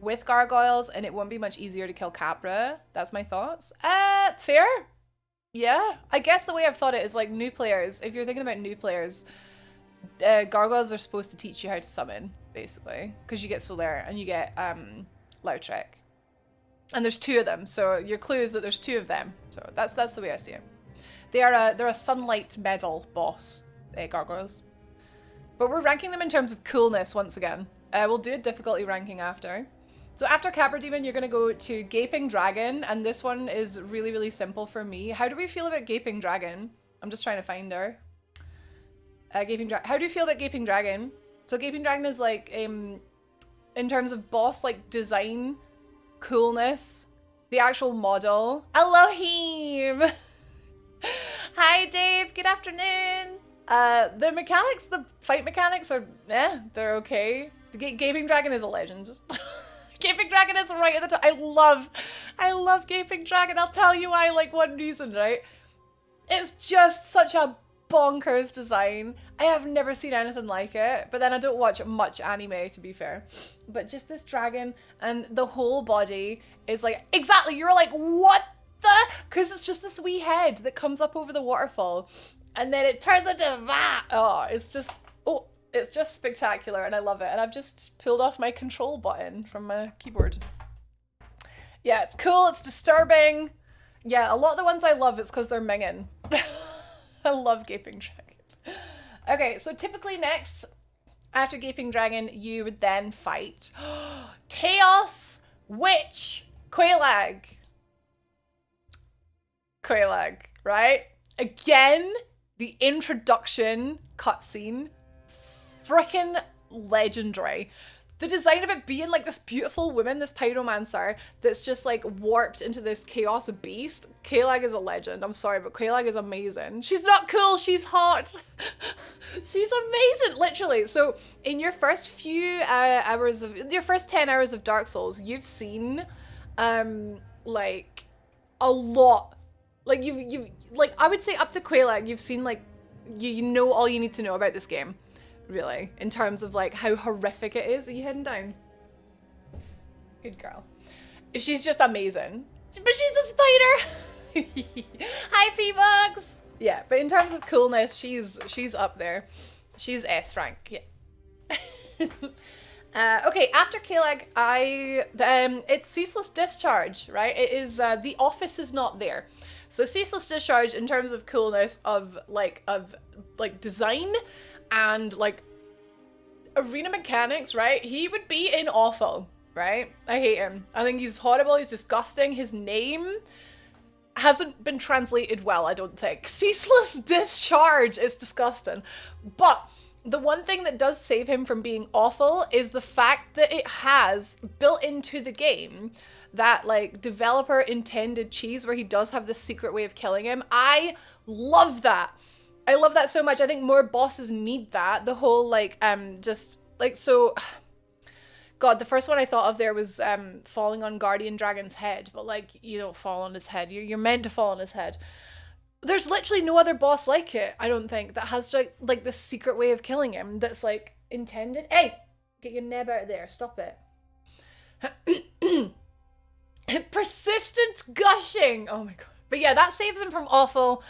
with Gargoyles, and it won't be much easier to kill Capra. That's my thoughts. Fair? Yeah. I guess the way I've thought it is like new players. If you're thinking about new players, Gargoyles are supposed to teach you how to summon, basically, because you get Solaire and you get Lautrec. And there's two of them, so your clue is that there's two of them. So that's the way I see it. They're a sunlight medal boss, Gargoyles. But we're ranking them in terms of coolness once again. We'll do a difficulty ranking after. So after Capra Demon, you're going to go to Gaping Dragon, and this one is really, really simple for me. How do we feel about Gaping Dragon? I'm just trying to find her. How do you feel about Gaping Dragon? So Gaping Dragon is like, in terms of boss like design, coolness, the actual model. Elohim! Hi Dave, good afternoon. The mechanics, the fight mechanics are, they're okay. Gaping Dragon is a legend. Gaping Dragon is right at the top. I love Gaping Dragon. I'll tell you why, like one reason, right? It's just such a bonkers design. I have never seen anything like it, but then I don't watch much anime, to be fair. But just this dragon and the whole body is like, exactly, you're like, what the? Because it's just this wee head that comes up over the waterfall and then it turns into that. Oh, it's just spectacular and I love it. And I've just pulled off my control button from my keyboard. Yeah, it's cool, it's disturbing. Yeah, a lot of the ones I love is because they're minging. I love Gaping Dragon. Okay, so typically next, after Gaping Dragon, you would then fight Chaos Witch Quelaag. Quelaag, right? Again, the introduction cutscene, freaking legendary. The design of it being like this beautiful woman, this pyromancer, that's just like warped into this chaos beast. Kalag is a legend. I'm sorry, but Kalag is amazing. She's not cool, she's hot. She's amazing, literally. So in your first few hours of, your first 10 hours of Dark Souls, you've seen like a lot. Like you like, I would say up to Kalag, you've seen like, you know all you need to know about this game. Really, in terms of like how horrific it is. Are you heading down? Good girl. She's just amazing. But she's a spider. Hi, P-Bugs. Yeah, but in terms of coolness, she's up there. She's S rank. Yeah. Okay, after Kalag, it's Ceaseless Discharge, right? It is the office is not there. So Ceaseless Discharge, in terms of coolness of design and like arena mechanics, right? He would be in awful, right? I hate him. I think he's horrible. He's disgusting. His name hasn't been translated well, I don't think. Ceaseless Discharge is disgusting. But the one thing that does save him from being awful is the fact that it has built into the game that like developer intended cheese where he does have this secret way of killing him. I love that. I love that so much. I think more bosses need that. The whole like just like, so God, the first one I thought of there was falling on Guardian Dragon's head, but like you don't fall on his head. You're meant to fall on his head. There's literally no other boss like it, I don't think, that has like this secret way of killing him that's like intended. Hey, get your neb out of there. Stop it. Persistent gushing. Oh my God. But yeah, that saves him from awful.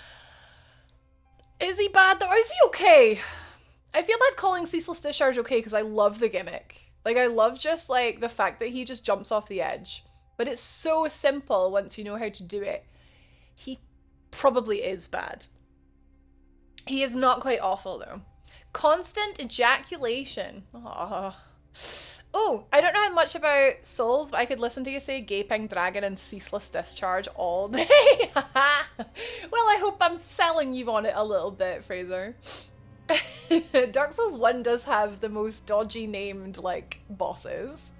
Is he bad though, or is he okay? I feel bad calling Ceaseless Discharge okay because I love the gimmick. Like I love just like the fact that he just jumps off the edge. But it's so simple once you know how to do it. He probably is bad. He is not quite awful though. Constant ejaculation. Aww. Oh, I don't know how much about Souls, but I could listen to you say Gaping Dragon and Ceaseless Discharge all day. Well, I hope I'm selling you on it a little bit, Fraser. Dark Souls 1 does have the most dodgy named, like, bosses.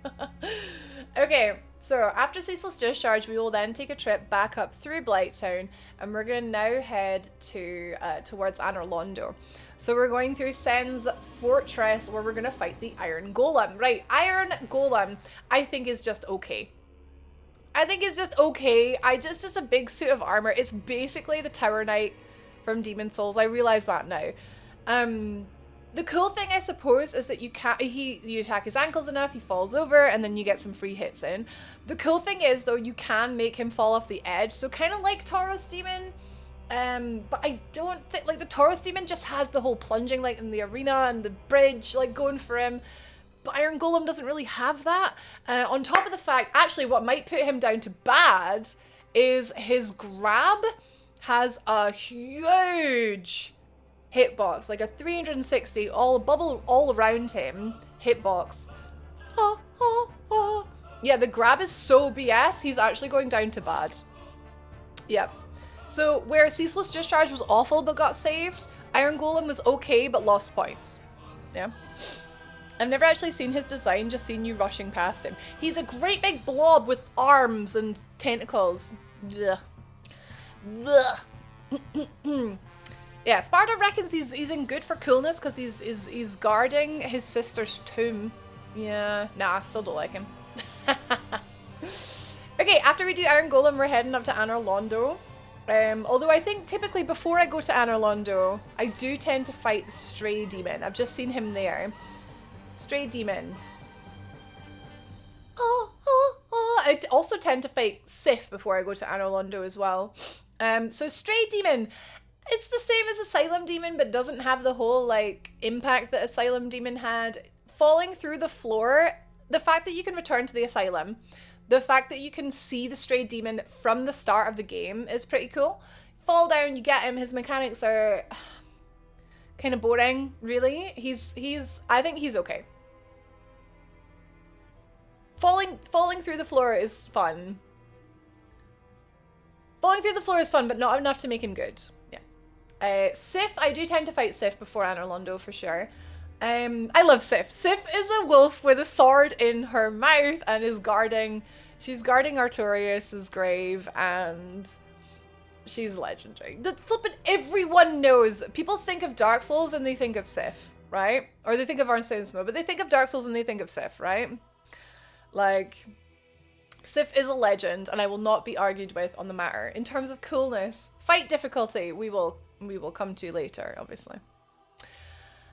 Okay, so after Ceaseless Discharge, we will then take a trip back up through Blighttown, and we're going to now head to towards Anor Londo. So we're going through Sen's fortress where we're going to fight the Iron Golem. Right, Iron Golem, I think is just okay. I think it's just okay. It's just a big suit of armor. It's basically the Tower Knight from Demon Souls. I realize that now. The cool thing, I suppose, is that you attack his ankles enough, he falls over, and then you get some free hits in. The cool thing is, though, you can make him fall off the edge. So kind of like Tauros Demon. But I don't think, like, the Tauros Demon just has the whole plunging, like, in the arena and the bridge, like, going for him. But Iron Golem doesn't really have that. On top of the fact, actually, what might put him down to bad is his grab has a huge hitbox, like a 360, all bubble all around him, hitbox. Yeah, the grab is so BS, he's actually going down to bad. Yep. So, where Ceaseless Discharge was awful but got saved, Iron Golem was okay but lost points. Yeah. I've never actually seen his design, just seen you rushing past him. He's a great big blob with arms and tentacles. Blech. Blech. Yeah, Sparta reckons he's in good for coolness because he's guarding his sister's tomb. Yeah, nah, I still don't like him. Okay, after we do Iron Golem, we're heading up to Anor Londo. Although I think typically before I go to Anor Londo, I do tend to fight the Stray Demon. I've just seen him there. Stray Demon. I also tend to fight Sif before I go to Anor Londo as well. So Stray Demon, it's the same as Asylum Demon, but doesn't have the whole, like, impact that Asylum Demon had. Falling through the floor, the fact that you can return to the Asylum, the fact that you can see the Stray Demon from the start of the game is pretty cool. Fall down, you get him, his mechanics are kind of boring, really. I think he's okay. Falling through the floor is fun. Falling through the floor is fun, but not enough to make him good. Yeah. Sif, I do tend to fight Sif before Anor Londo for sure. I love Sif. Sif is a wolf with a sword in her mouth and is guarding. She's guarding Artorias' grave, and she's legendary. The flippin' everyone knows. People think of Dark Souls and they think of Sif, right? Or they think of Ornstein and Smough, but they think of Dark Souls and they think of Sif, right? Like, Sif is a legend, and I will not be argued with on the matter. In terms of coolness, fight difficulty, we will come to later, obviously.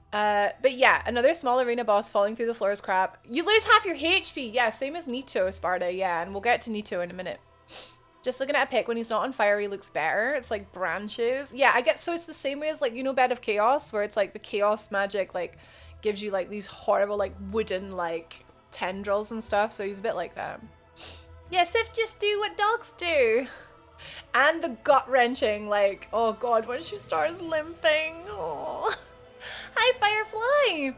But yeah, another small arena boss falling through the floor is crap. You lose half your HP. Yeah, same as Nito, Sparta. Yeah, and we'll get to Nito in a minute. Just looking at a pic, when he's not on fire, he looks better. It's like branches. Yeah, I get, so it's the same way as, like, you know, Bed of Chaos, where it's like the chaos magic, like, gives you like these horrible, like, wooden, like, tendrils and stuff. So he's a bit like that. Yeah, Sif just do what dogs do. And the gut-wrenching, like, oh god, when she starts limping. Oh. Hi, Firefly!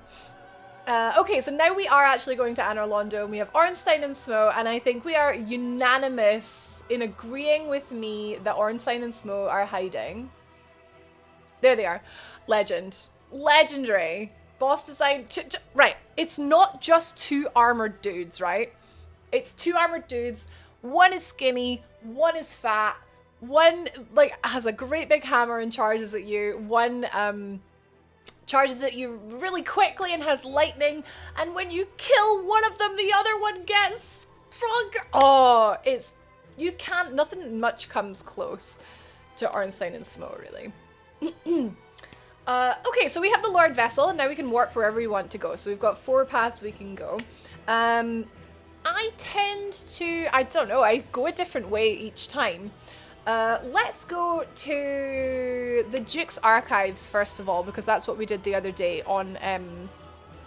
Okay, so now we are actually going to Anor Londo, and we have Ornstein and Smough, and I think we are unanimous in agreeing with me that Ornstein and Smough are hiding. There they are. Legend. Legendary. Boss design. Right, it's not just two armored dudes, right? It's two armored dudes. One is skinny, one is fat, one, like, has a great big hammer and charges at you. One, charges at you really quickly and has lightning, and when you kill one of them, the other one gets stronger. Oh, it's, you can't, nothing much comes close to Ornstein and Smough, really. Okay, so we have the Lord Vessel, and now we can warp wherever we want to go. So we've got 4 paths we can go. I tend to, I don't know, I go a different way each time. Let's go to the Duke's Archives first of all, because that's what we did the other day on,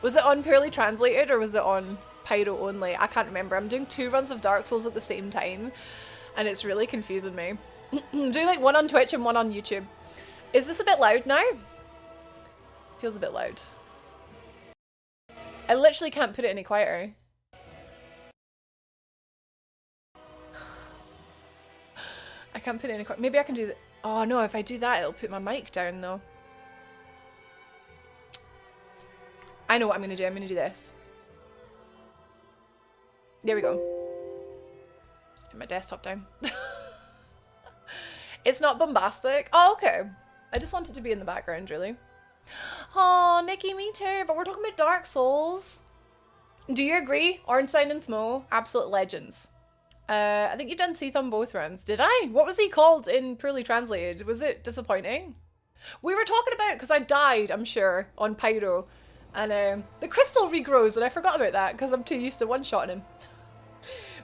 was it on Purely Translated or was it on Pyro only? I can't remember. I'm doing 2 runs of Dark Souls at the same time, and it's really confusing me. I'm doing like one on Twitch and one on YouTube. Is this a bit loud now? Feels a bit loud. I literally can't put it any quieter. I can't put it in a... Maybe I can do that. Oh no, if I do that, it'll put my mic down though. I know what I'm going to do. I'm going to do this. There we go. Just put my desktop down. It's not bombastic. Oh, okay. I just want it to be in the background, really. Oh, Nikki, me too. But we're talking about Dark Souls. Do you agree? Ornstein and Smough, absolute legends. I think you've done Seath on both runs. Did I? What was he called in Purely Translated? Was it disappointing? We were talking about, because I died, I'm sure, on Pyro. And the crystal regrows, and I forgot about that, because I'm too used to one-shotting him.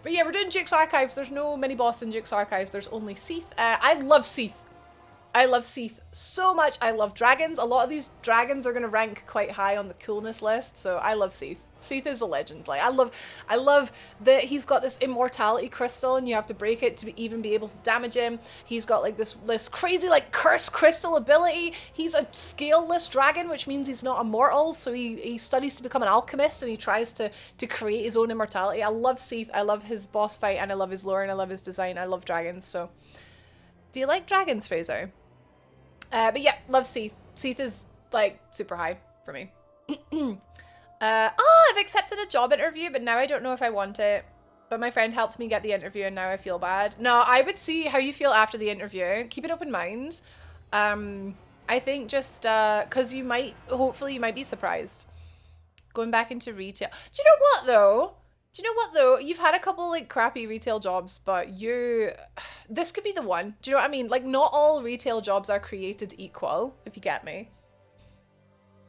But yeah, we're doing Duke's Archives. There's no mini-boss in Duke's Archives. There's only Seath. I love Seath. I love Seath so much. I love dragons. A lot of these dragons are going to rank quite high on the coolness list, so I love Seath. Seath is a legend. Like, I love that he's got this immortality crystal and you have to break it to even be able to damage him. He's got like this crazy like curse crystal ability. He's a scaleless dragon, which means he's not immortal, so he studies to become an alchemist and he tries to create his own immortality. I love Seath. I love his boss fight and I love his lore and I love his design. I love dragons. So do you like dragons, Fraser? But yeah, love Seath. Seath is like super high for me. I've accepted a job interview, but now I don't know if I want it. But my friend helped me get the interview and now I feel bad. No, I would see how you feel after the interview. Keep an open mind. I think just, cause you might, hopefully you might be surprised. Going back into retail. Do you know what though? You've had a couple like crappy retail jobs, but this could be the one. Do you know what I mean? Like not all retail jobs are created equal, if you get me.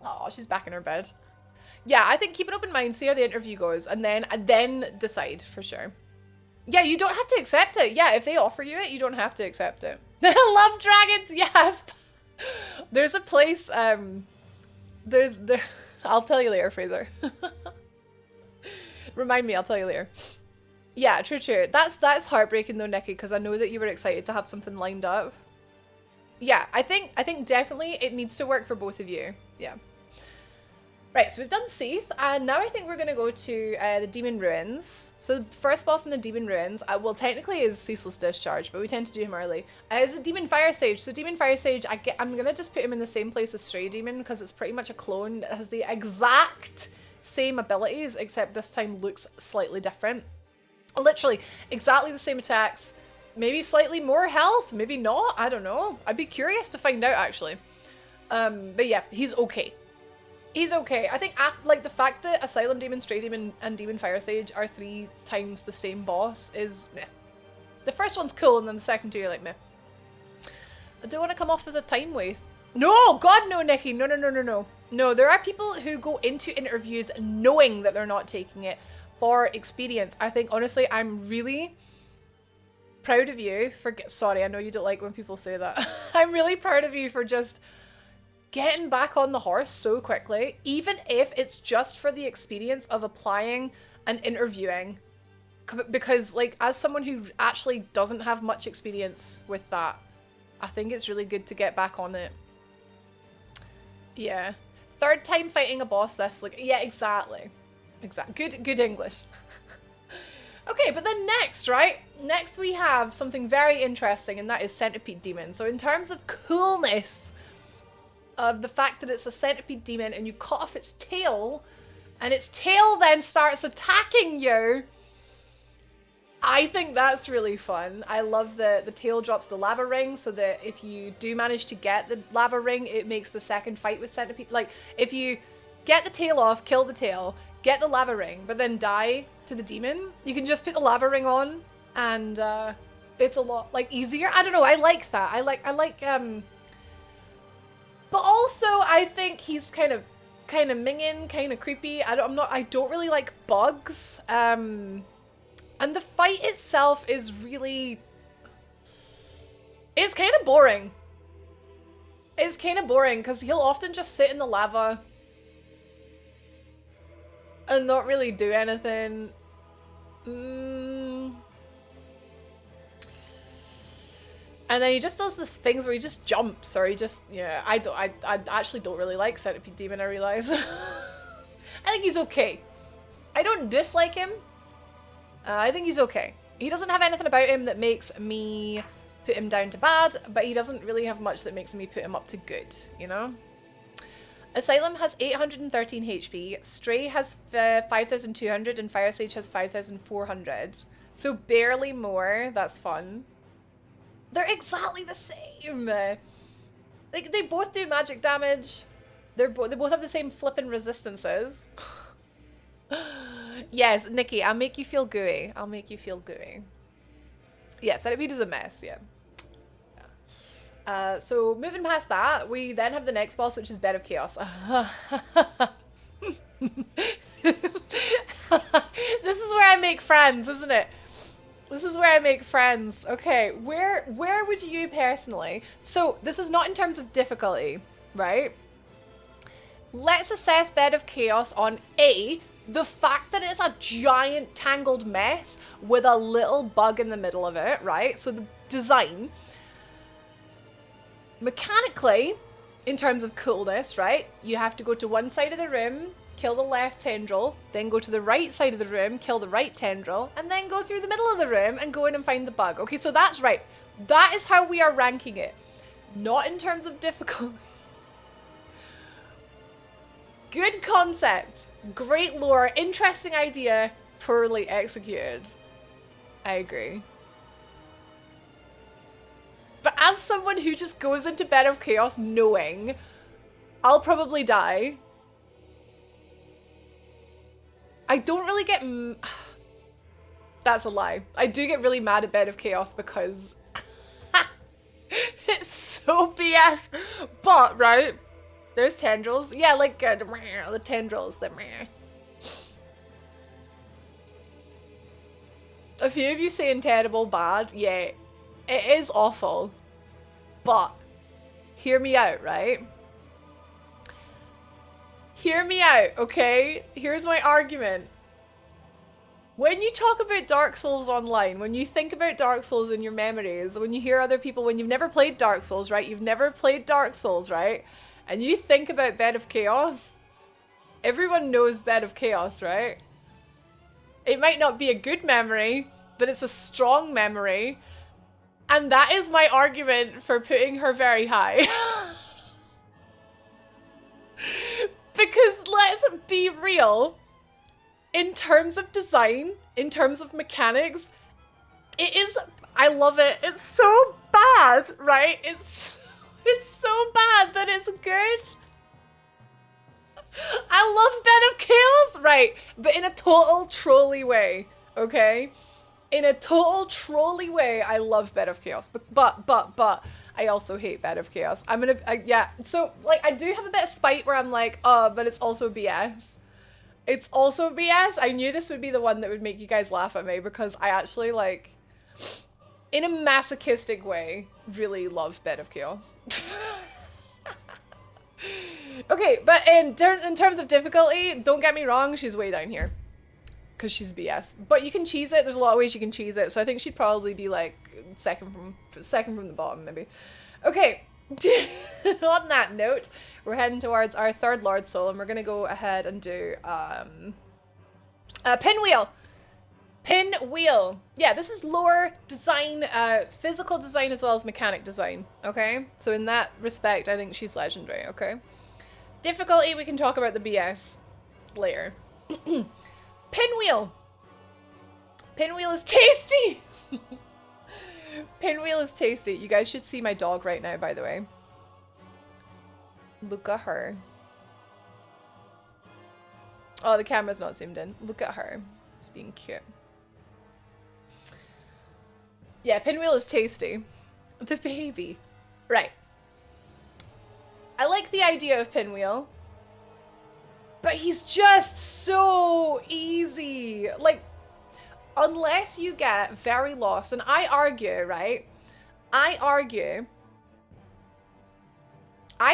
Oh, she's back in her bed. Yeah, I think keep an open mind, see how the interview goes, and then decide for sure. Yeah, you don't have to accept it. Yeah, if they offer you it, you don't have to accept it. I love dragons, yes. There's a place, I'll tell you later, Fraser. Remind me, I'll tell you later. Yeah, true. That's heartbreaking though, Nikki, because I know that you were excited to have something lined up. Yeah, I think definitely it needs to work for both of you. Yeah. Right, so we've done Seath, and now I think we're going to go to the Demon Ruins. So first boss in the Demon Ruins, well, technically is Ceaseless Discharge, but we tend to do him early. Is a Demon Fire Sage. So Demon Fire Sage, I'm going to just put him in the same place as Stray Demon, because it's pretty much a clone. It has the exact same abilities, except this time looks slightly different. Literally, exactly the same attacks. Maybe slightly more health, maybe not, I don't know. I'd be curious to find out, actually. But yeah, he's okay. He's okay. I think like the fact that Asylum Demon, Stray Demon, and Demon Fire Sage are 3 times the same boss is meh. The first one's cool, and then the second 2 are like meh. I don't want to come off as a time waste. No! God no, Nikki! No, no, no, no, no. No, there are people who go into interviews knowing that they're not taking it for experience. I think, honestly, I'm really proud of you for... Sorry, I know you don't like when people say that. I'm really proud of you for just... getting back on the horse so quickly, even if it's just for the experience of applying and interviewing. Because, like, as someone who actually doesn't have much experience with that, I think it's really good to get back on it. Yeah. 3rd time fighting a boss this, like, yeah, exactly. Good English. Okay, but then next, right? Next we have something very interesting, and that is Centipede Demon. So in terms of coolness... of the fact that it's a centipede demon and you cut off its tail and its tail then starts attacking you. I think that's really fun. I love the tail drops the lava ring, so that if you do manage to get the lava ring, it makes the second fight with centipede. Like, if you get the tail off, kill the tail, get the lava ring, but then die to the demon, you can just put the lava ring on and it's a lot like easier. I don't know, I like that. I like but also, I think he's kind of minging, kind of creepy. I don't really like bugs. And the fight itself is really... It's kind of boring. It's kind of boring, because he'll often just sit in the lava and not really do anything. And then he just does the things where he just jumps, or he just, yeah, I actually don't really like Centipede Demon, I realise. I think he's okay. I don't dislike him. I think he's okay. He doesn't have anything about him that makes me put him down to bad, but he doesn't really have much that makes me put him up to good, you know? Asylum has 813 HP, Stray has 5,200, and Fire Sage has 5,400. So barely more, that's fun. They're exactly the same. Like, they both do magic damage. They both have the same flippin' resistances. Yes, Nikki, I'll make you feel gooey. I'll make you feel gooey. Yeah, Centipede is a mess, yeah. So moving past that, we then have the next boss, which is Bed of Chaos. This is where I make friends, isn't it? This is where I make friends. Okay, where would you personally... So, this is not in terms of difficulty, right? Let's assess Bed of Chaos on A, the fact that it's a giant tangled mess with a little bug in the middle of it, right? So the design. Mechanically, in terms of coolness, right? You have to go to one side of the room, kill the left tendril, then go to the right side of the room, kill the right tendril, and then go through the middle of the room and go in and find the bug. Okay, so that's right. That is how we are ranking it. Not in terms of difficulty. Good concept. Great lore. Interesting idea. Poorly executed. I agree. But as someone who just goes into Bed of Chaos knowing I'll probably die, I don't really get... That's a lie. I do get really mad at Bed of Chaos because it's so BS. But, right, there's tendrils. Yeah, like the tendrils. A few of you saying terrible, bad. Yeah, it is awful. But, hear me out, right? Hear me out, okay? Here's my argument. When you talk about Dark Souls online, when you think about Dark Souls in your memories, when you hear other people, when you've never played Dark Souls, right? You've never played Dark Souls, right? And you think about Bed of Chaos, Everyone knows Bed of Chaos, right? It might not be a good memory, but it's a strong memory. And that is my argument for putting her very high. Because let's be real, in terms of design, in terms of mechanics, it is, I love it. It's so bad, right? It's so bad that it's good. I love Bed of Chaos, right? But in a total trolly way, okay? In a total trolly way, I love Bed of Chaos. But I also hate Bed of Chaos. I'm gonna, yeah. So, like, I do have a bit of spite where I'm like, oh, but it's also BS. It's also BS. I knew this would be the one that would make you guys laugh at me because I actually, like, in a masochistic way, really love Bed of Chaos. Okay, but in terms of difficulty, don't get me wrong, she's way down here. Because she's BS. But you can cheese it. There's a lot of ways you can cheese it. So I think she'd probably be like second from the bottom, maybe. Okay. On that note, we're heading towards our third Lord Soul, and we're going to go ahead and do Pinwheel. Pinwheel. Yeah, this is lore design, physical design as well as mechanic design. Okay? So in that respect, I think she's legendary. Okay? Difficulty, we can talk about the BS later. Pinwheel. Pinwheel is tasty. Pinwheel is tasty. You guys should see my dog right now, by the way. Look at her. Oh, the camera's not zoomed in. Look at her. She's being cute. Yeah, Pinwheel is tasty. The baby. Right. I like the idea of Pinwheel. But he's just so easy. Like, unless you get very lost, and I argue, right? I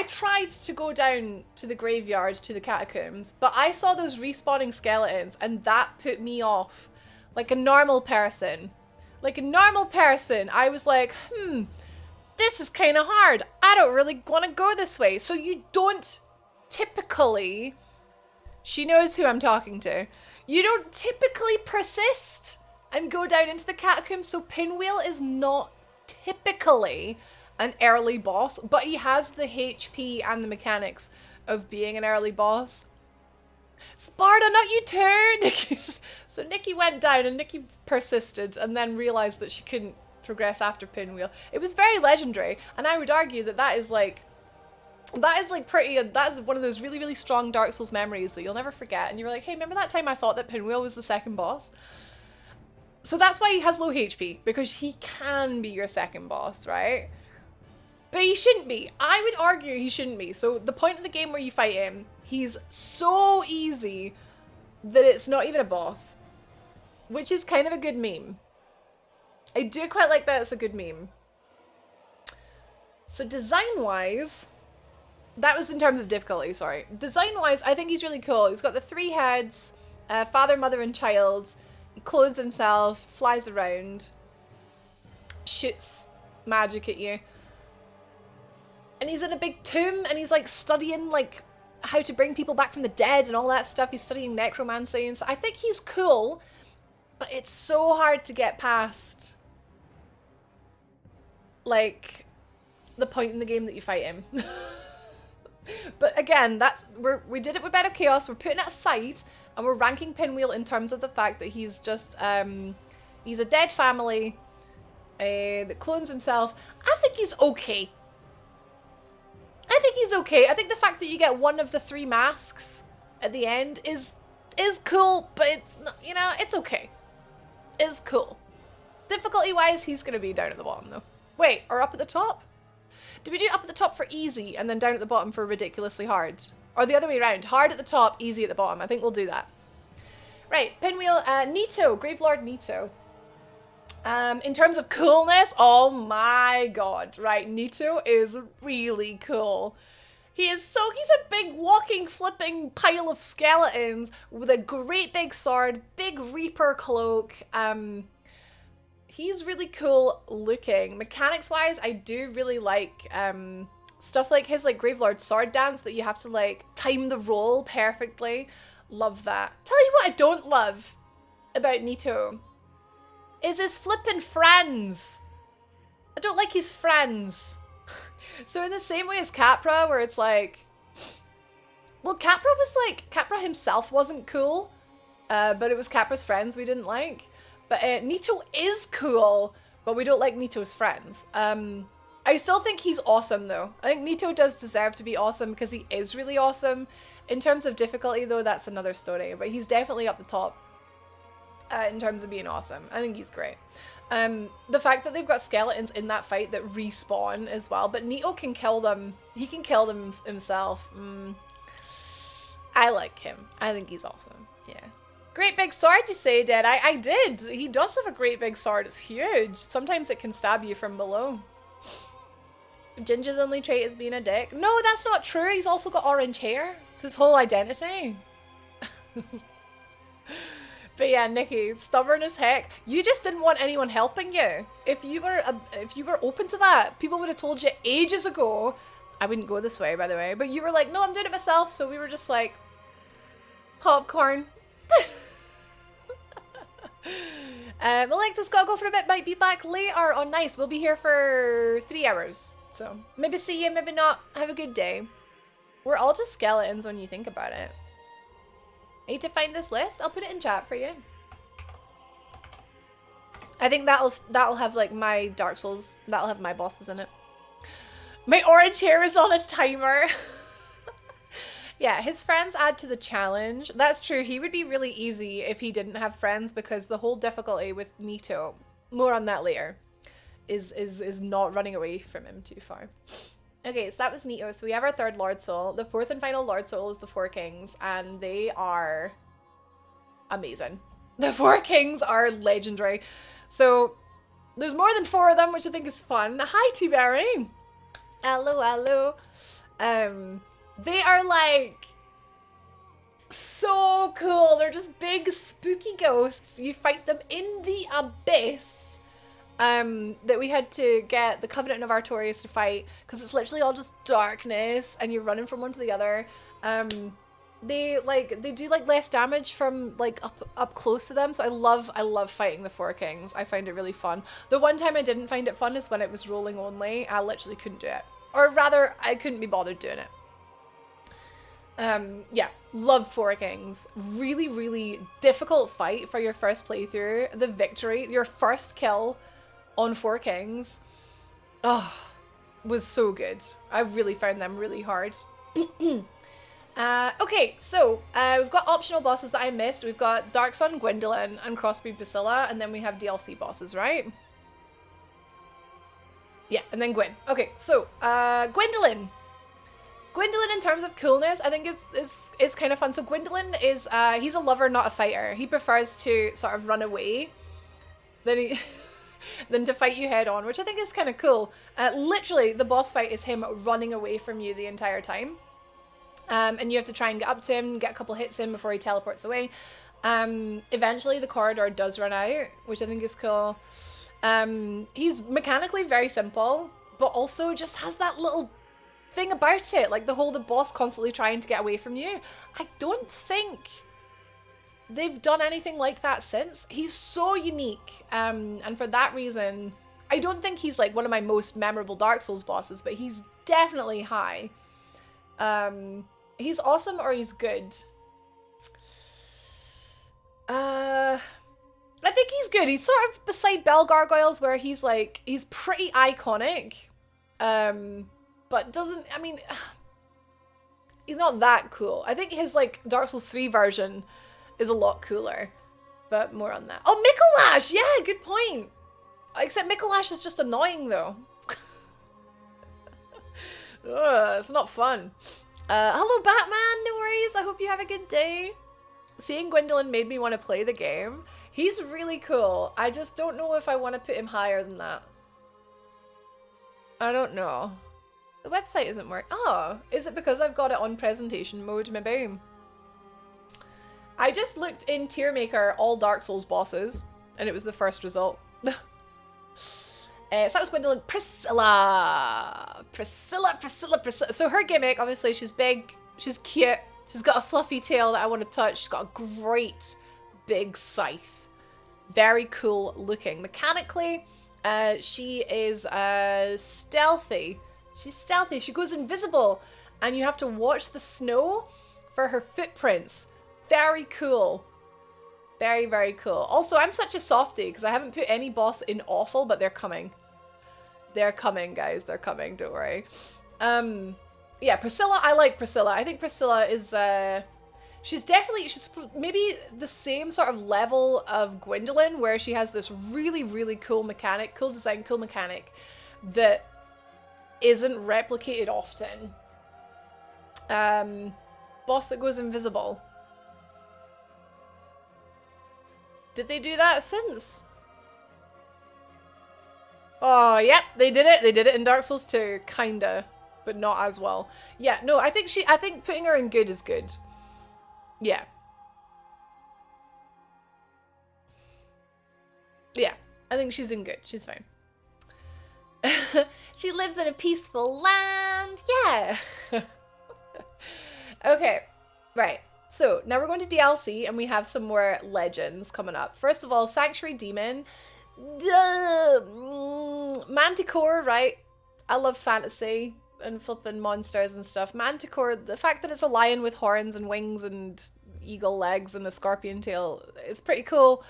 tried to go down to the graveyard, to the catacombs, but I saw those respawning skeletons, and that put me off. Like a normal person. Like a normal person, I was like, this is kind of hard. I don't really want to go this way. So you don't typically... She knows who I'm talking to. You don't typically persist and go down into the catacombs, so Pinwheel is not typically an early boss, but he has the HP and the mechanics of being an early boss. Sparta, not you too! So Nikki went down and Nikki persisted and then realized that she couldn't progress after Pinwheel. It was very legendary, and I would argue that that is like pretty, that is one of those really, really strong Dark Souls memories that you'll never forget. And you were like, hey, remember that time I thought that Pinwheel was the second boss? So that's why he has low HP, because he can be your second boss, right? But he shouldn't be. I would argue he shouldn't be. So the point of the game where you fight him, he's so easy that it's not even a boss, which is kind of a good meme. I do quite like that it's a good meme. So design-wise... That was in terms of difficulty, sorry. Design-wise, I think he's really cool. He's got the 3 heads, father, mother, and child. He clothes himself, flies around, shoots magic at you. And he's in a big tomb, and he's, like, studying, like, how to bring people back from the dead and all that stuff. He's studying necromancy, and so I think he's cool, but it's so hard to get past, like, the point in the game that you fight him. But again, we did it with Bed of Chaos. We're putting it aside and we're ranking Pinwheel in terms of the fact that he's just he's a dead family that clones himself. I think he's okay. I think the fact that you get one of the 3 masks at the end is cool, but it's not, you know, it's okay. It's cool. Difficulty wise, he's gonna be down at the bottom though. Wait, or up at the top? Did we do up at the top for easy and then down at the bottom for ridiculously hard? Or the other way around, hard at the top, easy at the bottom. I think we'll do that. Right, Pinwheel, Nito, Gravelord Nito. In terms of coolness, oh my god, right, Nito is really cool. He's a big walking, flipping pile of skeletons with a great big sword, big Reaper cloak. He's really cool looking. Mechanics-wise, I do really like Stuff like his like Gravelord sword dance that you have to like time the roll perfectly. Love that. Tell you what I don't love about Nito is his flippin' friends. I don't like his friends. So in the same way as Capra, where it's like, well, Capra himself wasn't cool, but it was Capra's friends we didn't like. But Nito is cool, but we don't like Nito's friends. I still think he's awesome though. I think Nito does deserve to be awesome because he is really awesome. In terms of difficulty though, that's another story, but he's definitely up the top in terms of being awesome. I think he's great. The fact that they've got skeletons in that fight that respawn as well, but Nito can kill them. He can kill them himself. I like him. I think he's awesome. Yeah. Great big sword, you say, Dead? I did. He does have a great big sword. It's huge. Sometimes it can stab you from below. Ginger's only trait is being a dick. No, that's not true. He's also got orange hair. It's his whole identity. But yeah, Nikki, stubborn as heck. You just didn't want anyone helping you. If you were open to that, people would have told you ages ago. I wouldn't go this way, by the way. But you were like, no, I'm doing it myself. So we were just like, popcorn. Alexa's gotta go for a bit. Might be back later on. Nice. We'll be here for 3 hours. So maybe see you, maybe not. Have a good day. We're all just skeletons when you think about it. I need to find this list. I'll put it in chat for you. I think that'll have like my Dark Souls. That'll have my bosses in it. My orange hair is on a timer. Yeah, his friends add to the challenge. That's true. He would be really easy if he didn't have friends because the whole difficulty with Nito, more on that later, is not running away from him too far. Okay, so that was Nito. So we have our third Lord Soul. The fourth and final Lord Soul is the Four Kings, and they are amazing. The Four Kings are legendary. So there's more than 4 of them, which I think is fun. Hi, T-Berry. Hello, hello. They are like so cool. They're just big spooky ghosts. You fight them in the abyss. That we had to get the Covenant of Artorias to fight because it's literally all just darkness and you're running from one to the other. They do like less damage from like up close to them, so I love fighting the Four Kings. I find it really fun. The one time I didn't find it fun is when it was rolling only. I literally couldn't do it, or rather I couldn't be bothered doing it. Yeah, love Four Kings. Really, really difficult fight for your first playthrough. The victory, your first kill on Four Kings, was so good. I really found them really hard. Okay, so we've got optional bosses that I missed. We've got Dark Sun Gwendolyn and Crossbreed Basila, and then we have DLC bosses, right? Yeah, and then Gwen. Okay, so Gwendolyn. Gwendolyn, in terms of coolness, I think is kind of fun. So Gwendolyn is he's a lover, not a fighter. He prefers to sort of run away than to fight you head on, which I think is kind of cool. Literally, the boss fight is him running away from you the entire time. And you have to try and get up to him, get a couple hits in before he teleports away. Eventually, the corridor does run out, which I think is cool. He's mechanically very simple, but also just has that little thing about it, like the boss constantly trying to get away from you. I don't think they've done anything like that since. He's so unique, and for that reason, I don't think he's like one of my most memorable Dark Souls bosses, but he's definitely high. He's awesome or he's good. I think he's good. He's sort of beside Bell Gargoyles, where he's pretty iconic. But doesn't, I mean, he's not that cool. I think his like Dark Souls 3 version is a lot cooler, but more on that. Oh, Mikolash! Yeah, good point. Except Mikolash is just annoying though. Ugh, it's not fun. Hello Batman, no worries. I hope you have a good day. Seeing Gwendolyn made me want to play the game. He's really cool. I just don't know if I want to put him higher than that. I don't know. The website isn't working. Oh, is it because I've got it on presentation mode, maybe? I just looked in Tier Maker all Dark Souls bosses, and it was the first result. So that was Gwendolyn. Priscilla. So her gimmick, obviously, she's big, she's cute, she's got a fluffy tail that I want to touch, she's got a great big scythe. Very cool looking. Mechanically, she is stealthy. She's stealthy. She goes invisible, and you have to watch the snow for her footprints. Very cool. Very, very cool. Also, I'm such a softie because I haven't put any boss in awful, but they're coming. They're coming, guys. They're coming. Don't worry. Yeah, Priscilla. I like Priscilla. I think Priscilla is, she's maybe the same sort of level of Gwendolyn, where she has this really, really cool mechanic, cool design, cool mechanic that isn't replicated often. Boss that goes invisible. Did they do that since? Oh, yep, they did it. They did it in Dark Souls 2, kinda, but not as well. Yeah, no, I think putting her in good is good. Yeah. Yeah, I think she's in good. She's fine. She lives in a peaceful land. Yeah. Okay, right. So now we're going to DLC and we have some more legends coming up. First of all, Sanctuary Demon. Manticore, right? I love fantasy and flipping monsters and stuff. Manticore, the fact that it's a lion with horns and wings and eagle legs and a scorpion tail is pretty cool.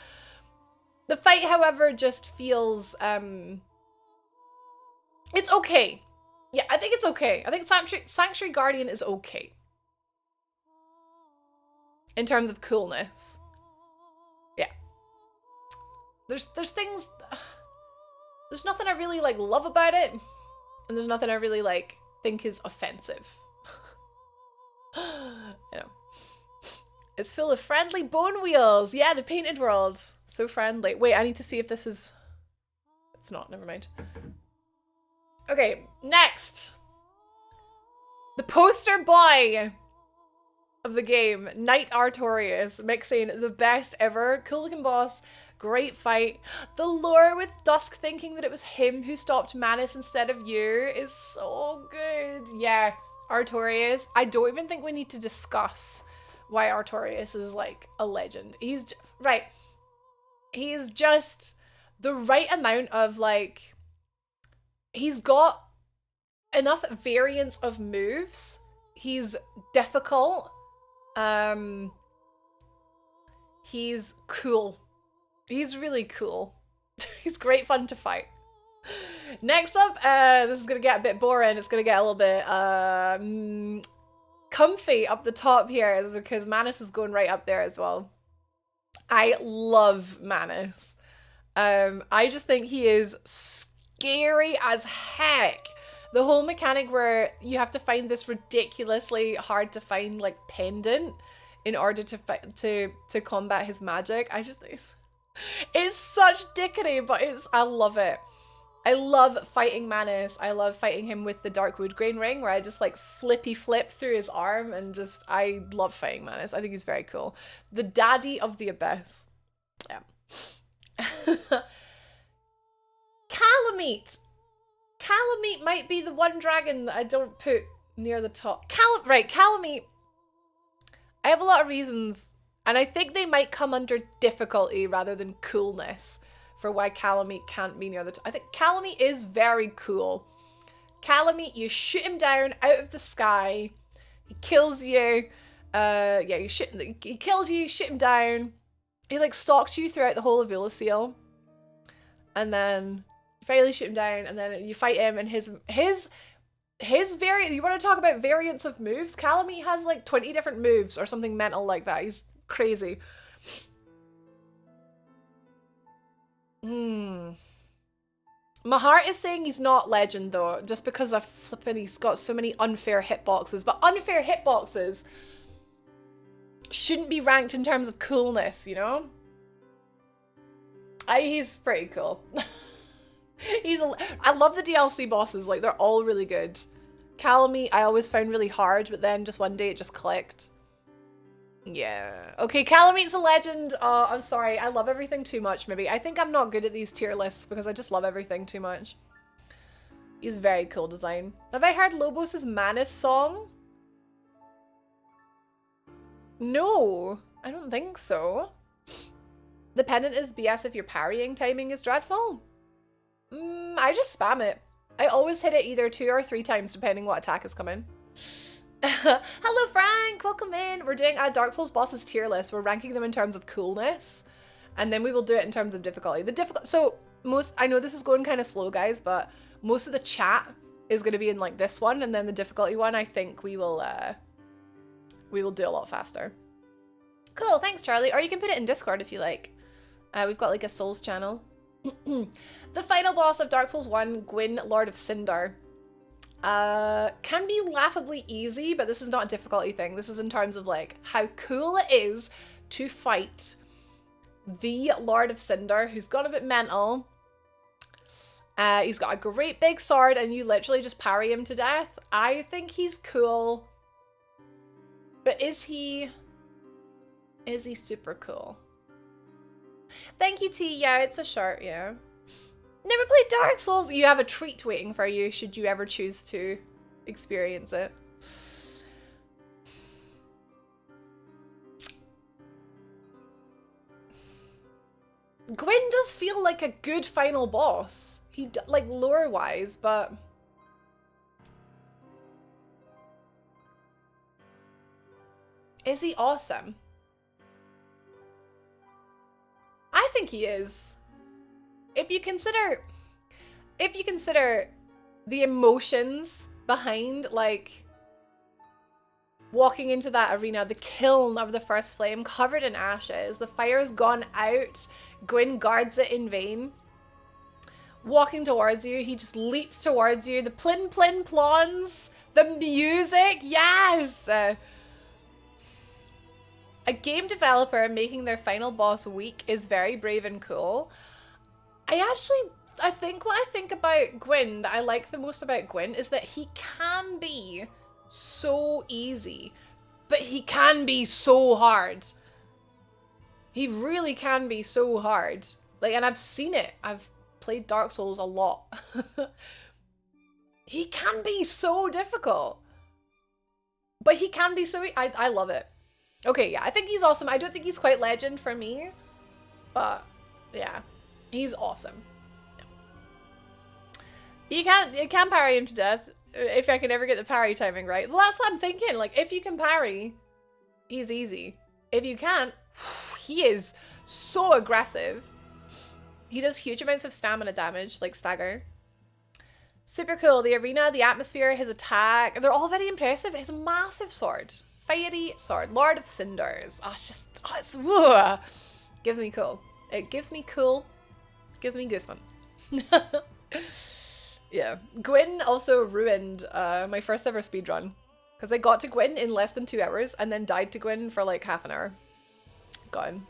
The fight, however, just feels, it's okay. Yeah, I think it's okay. I think Sanctuary Guardian is okay. In terms of coolness. Yeah. There's things, there's nothing I really like love about it, and there's nothing I really like think is offensive. You know. It's full of friendly bone wheels. Yeah, the painted world. So friendly. Wait, I need to see if this is, it's not, never mind. Okay, next. The poster boy of the game, Knight Artorias, mixing the best ever. Cool looking boss, great fight. The lore with Dusk thinking that it was him who stopped Manus instead of you is so good. Yeah, Artorias. I don't even think we need to discuss why Artorias is like a legend. He's just the right amount of like, he's got enough variants of moves. He's difficult. He's cool. He's really cool. He's great fun to fight. Next up, this is gonna get a bit boring. It's gonna get a little bit comfy up the top here, is because Manus is going right up there as well. I love Manus. I just think he is scary as heck. The whole mechanic where you have to find this ridiculously hard to find like pendant in order to combat his magic. I just think it's such dickery, but I love it. I love fighting Manus. I love fighting him with the Darkwood Grain Ring, where I just like flip through his arm, and just, I love fighting Manus. I think he's very cool. The daddy of the abyss. Yeah. Calamite. Calamite might be the one dragon that I don't put near the top. Calamite. I have a lot of reasons, and I think they might come under difficulty rather than coolness for why Calamite can't be near the top. I think Calamite is very cool. Calamite, you shoot him down out of the sky. He kills you. He kills you, you shoot him down. He like stalks you throughout the whole of Ulysseal. And then you finally shoot him down, and then you fight him, and his variant, you want to talk about variants of moves? Calamite has like 20 different moves or something mental like that. He's crazy. My heart is saying he's not legend though, just because he's got so many unfair hitboxes. But unfair hitboxes shouldn't be ranked in terms of coolness, you know? He's pretty cool. I love the DLC bosses, like they're all really good. Calamite I always found really hard, but then just one day it just clicked. Yeah. Okay, Calamete's a legend. Oh, I'm sorry. I love everything too much, maybe. I think I'm not good at these tier lists because I just love everything too much. He's very cool design. Have I heard Lobos' Manus song? No, I don't think so. The pendant is BS if your parrying timing is dreadful. I just spam it. I always hit it either 2 or 3 times depending what attack is coming. Hello Frank, welcome in. We're doing a Dark Souls bosses tier list. We're ranking them in terms of coolness, and then we will do it in terms of difficulty. So I know this is going kind of slow, guys, but most of the chat is going to be in like this one, and then the difficulty one, I think we will do a lot faster. Cool, thanks Charlie. Or you can put it in Discord if you like. We've got like a Souls channel. The final boss of Dark Souls 1, Gwyn, Lord of Cinder. Can be laughably easy, but this is not a difficulty thing. This is in terms of like how cool it is to fight the Lord of Cinder, who's gone a bit mental. He's got a great big sword and you literally just parry him to death. I think he's cool. But is he super cool? Thank you, T. Yeah, it's a shirt, yeah. Never played Dark Souls. You have a treat waiting for you should you ever choose to experience it. Gwyn does feel like a good final boss. Like lore-wise, but is he awesome? I think he is. If you consider the emotions behind like walking into that arena, the kiln of the first flame covered in ashes, the fire's gone out, Gwyn guards it in vain. Walking towards you, he just leaps towards you, the plin plin plons, the music, yes! A game developer making their final boss weak is very brave and cool. I think what I think about Gwyn that I like the most about Gwyn is that he can be so easy, but he can be so hard. He really can be so hard. Like, and I've seen it. I've played Dark Souls a lot. He can be so difficult, but he can be so, I love it. Okay, yeah, I think he's awesome. I don't think he's quite legend for me, but yeah, he's awesome. You can parry him to death if I can ever get the parry timing right. Well, that's what I'm thinking. Like, if you can parry, he's easy. If you can't, he is so aggressive. He does huge amounts of stamina damage, like stagger. Super cool. The arena, the atmosphere, his attack, they're all very impressive. His massive sword. Fiery sword. Lord of Cinders. Oh, it's whoa. Gives me cool. It gives me cool. Gives me goosebumps. Yeah. Gwyn also ruined my first ever speedrun. Because I got to Gwyn in less than 2 hours and then died to Gwyn for like half an hour. Got him.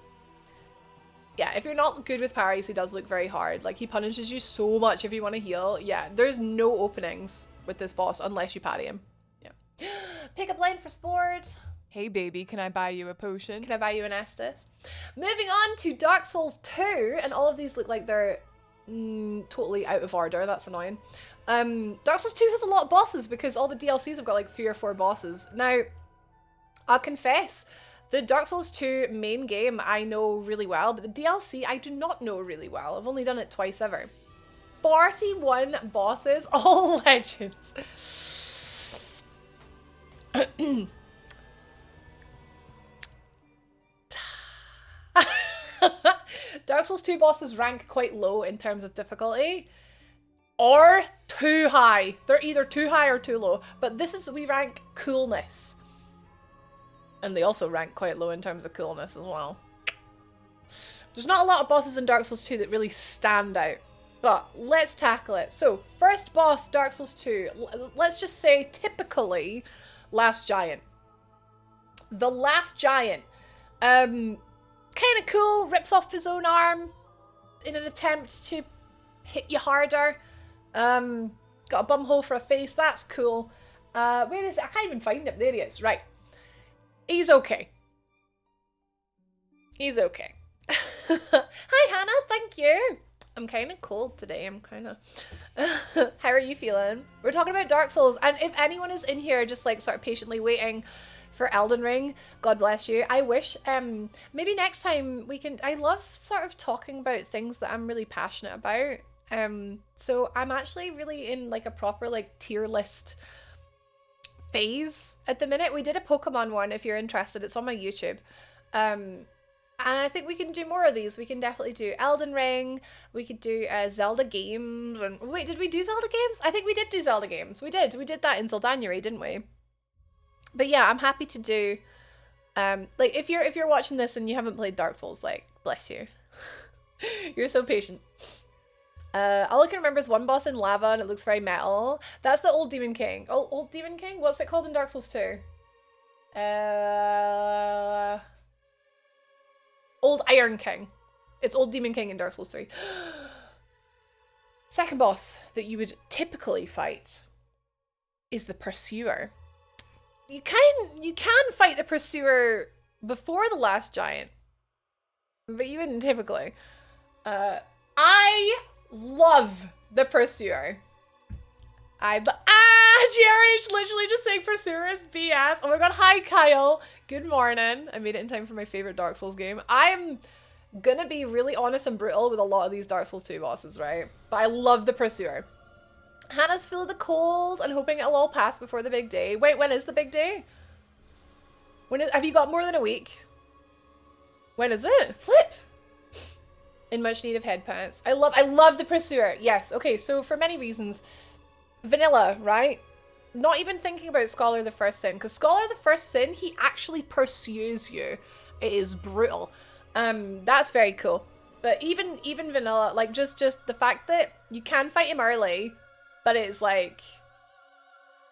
Yeah, if you're not good with parries, he does look very hard. Like, he punishes you so much if you want to heal. Yeah, there's no openings with this boss unless you parry him. Yeah. Pick up line for sport. Hey baby, can I buy you a potion? Can I buy you an Estus? Moving on to Dark Souls 2, and all of these look like they're totally out of order. That's annoying. Dark Souls 2 has a lot of bosses because all the DLCs have got like 3 or 4 bosses. Now, I'll confess, the Dark Souls 2 main game I know really well, but the DLC I do not know really well. I've only done it twice ever. 41 bosses, all legends. Dark Souls 2 bosses rank quite low in terms of difficulty, or too high. They're either too high or too low, but we rank coolness. And they also rank quite low in terms of coolness as well. There's not a lot of bosses in Dark Souls 2 that really stand out, but let's tackle it. So, first boss, Dark Souls 2. Let's just say, typically, Last Giant. The Last Giant. Kind of cool, rips off his own arm in an attempt to hit you harder. Got a bum hole for a face, that's cool. Where is it? I can't even find him. There he is. Right. He's okay. He's okay. Hi, Hannah. Thank you. I'm kind of cold today. I'm kind of... How are you feeling? We're talking about Dark Souls. And if anyone is in here just like sort of patiently waiting for Elden Ring, God bless you. I wish maybe next time we can... I love sort of talking about things that I'm really passionate about. So I'm actually really in like a proper like tier list phase at the minute. We did a Pokemon one if you're interested. It's on my YouTube. And I think we can do more of these. We can definitely do Elden Ring. We could do Zelda games. And wait, did we do Zelda games? I think we did do Zelda games. We did. We did that in Zeldanuary, didn't we? But yeah, I'm happy to do. Like if you're watching this and you haven't played Dark Souls, like bless you. You're so patient. All I can remember is one boss in lava and it looks very metal. That's the Old Demon King. Oh, Old Demon King? What's it called in Dark Souls 2? Old Iron King. It's Old Demon King in Dark Souls 3. Second boss that you would typically fight is the Pursuer. You can fight the Pursuer before the last giant, but you wouldn't typically. I love the Pursuer. GRH literally just saying Pursuer is BS. Oh my god, hi Kyle. Good morning. I made it in time for my favorite Dark Souls game. I'm gonna be really honest and brutal with a lot of these Dark Souls 2 bosses, right? But I love the Pursuer. Hannah's full of the cold and hoping it'll all pass before the big day. Wait, when is the big day? Have you got more than a week? When is it? Flip! In much need of head pants. I love the Pursuer. Yes, okay, so for many reasons. Vanilla, right? Not even thinking about Scholar the First Sin, because Scholar the First Sin, he actually pursues you. It is brutal. That's very cool. But even vanilla, like just the fact that you can fight him early, but it's like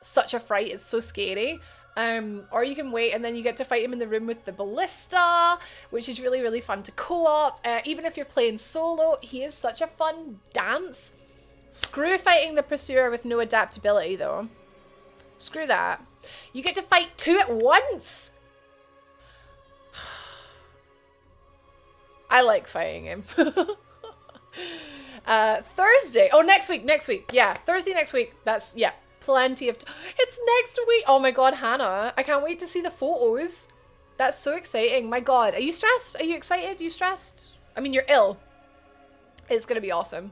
such a fright, it's so scary. Or you can wait and then you get to fight him in the room with the ballista, which is really, really fun to co-op. Even if you're playing solo, he is such a fun dance. Screw fighting the Pursuer with no adaptability though. Screw that. You get to fight two at once. I like fighting him. Thursday. Oh, next week. Yeah, Thursday next week. That's, yeah, plenty of it's next week. Oh my god, Hannah. I can't wait to see the photos. That's so exciting. My god. Are you stressed? Are you excited? Are you stressed? I mean, you're ill. It's going to be awesome.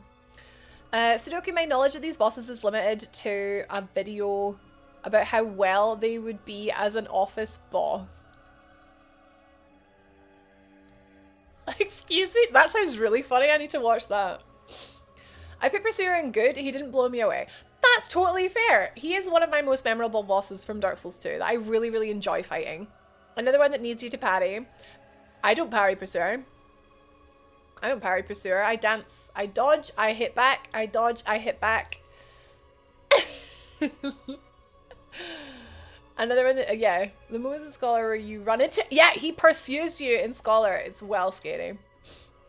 Sudoku, my knowledge of these bosses is limited to a video about how well they would be as an office boss. Excuse me? That sounds really funny. I need to watch that. I put Pursuer in good. He didn't blow me away. That's totally fair. He is one of my most memorable bosses from Dark Souls 2 that I really, really enjoy fighting. Another one that needs you to parry. I don't parry Pursuer. I don't parry Pursuer. I dance. I dodge. I hit back. I dodge. I hit back. Another one that, yeah, the moments in Scholar where you run into, yeah, he pursues you in Scholar. It's well scary.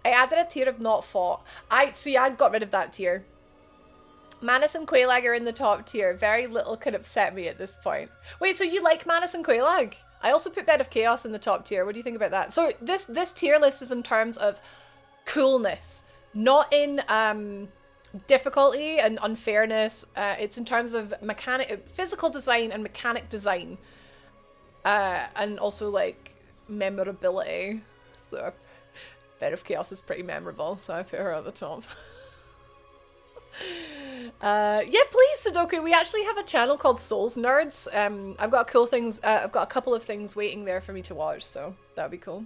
I added a tier of not fought. I got rid of that tier. Manus and Quelaag are in the top tier. Very little could upset me at this point. Wait, so you like Manus and Quelaag? I also put Bed of Chaos in the top tier. What do you think about that? So this tier list is in terms of coolness, not in difficulty and unfairness. It's in terms of physical design and mechanic design, and also like memorability. So Bed of Chaos is pretty memorable, so I put her at the top. Yeah, please, Sudoku. We actually have a channel called Souls Nerds. I've got I've got a couple of things waiting there for me to watch, so that would be cool.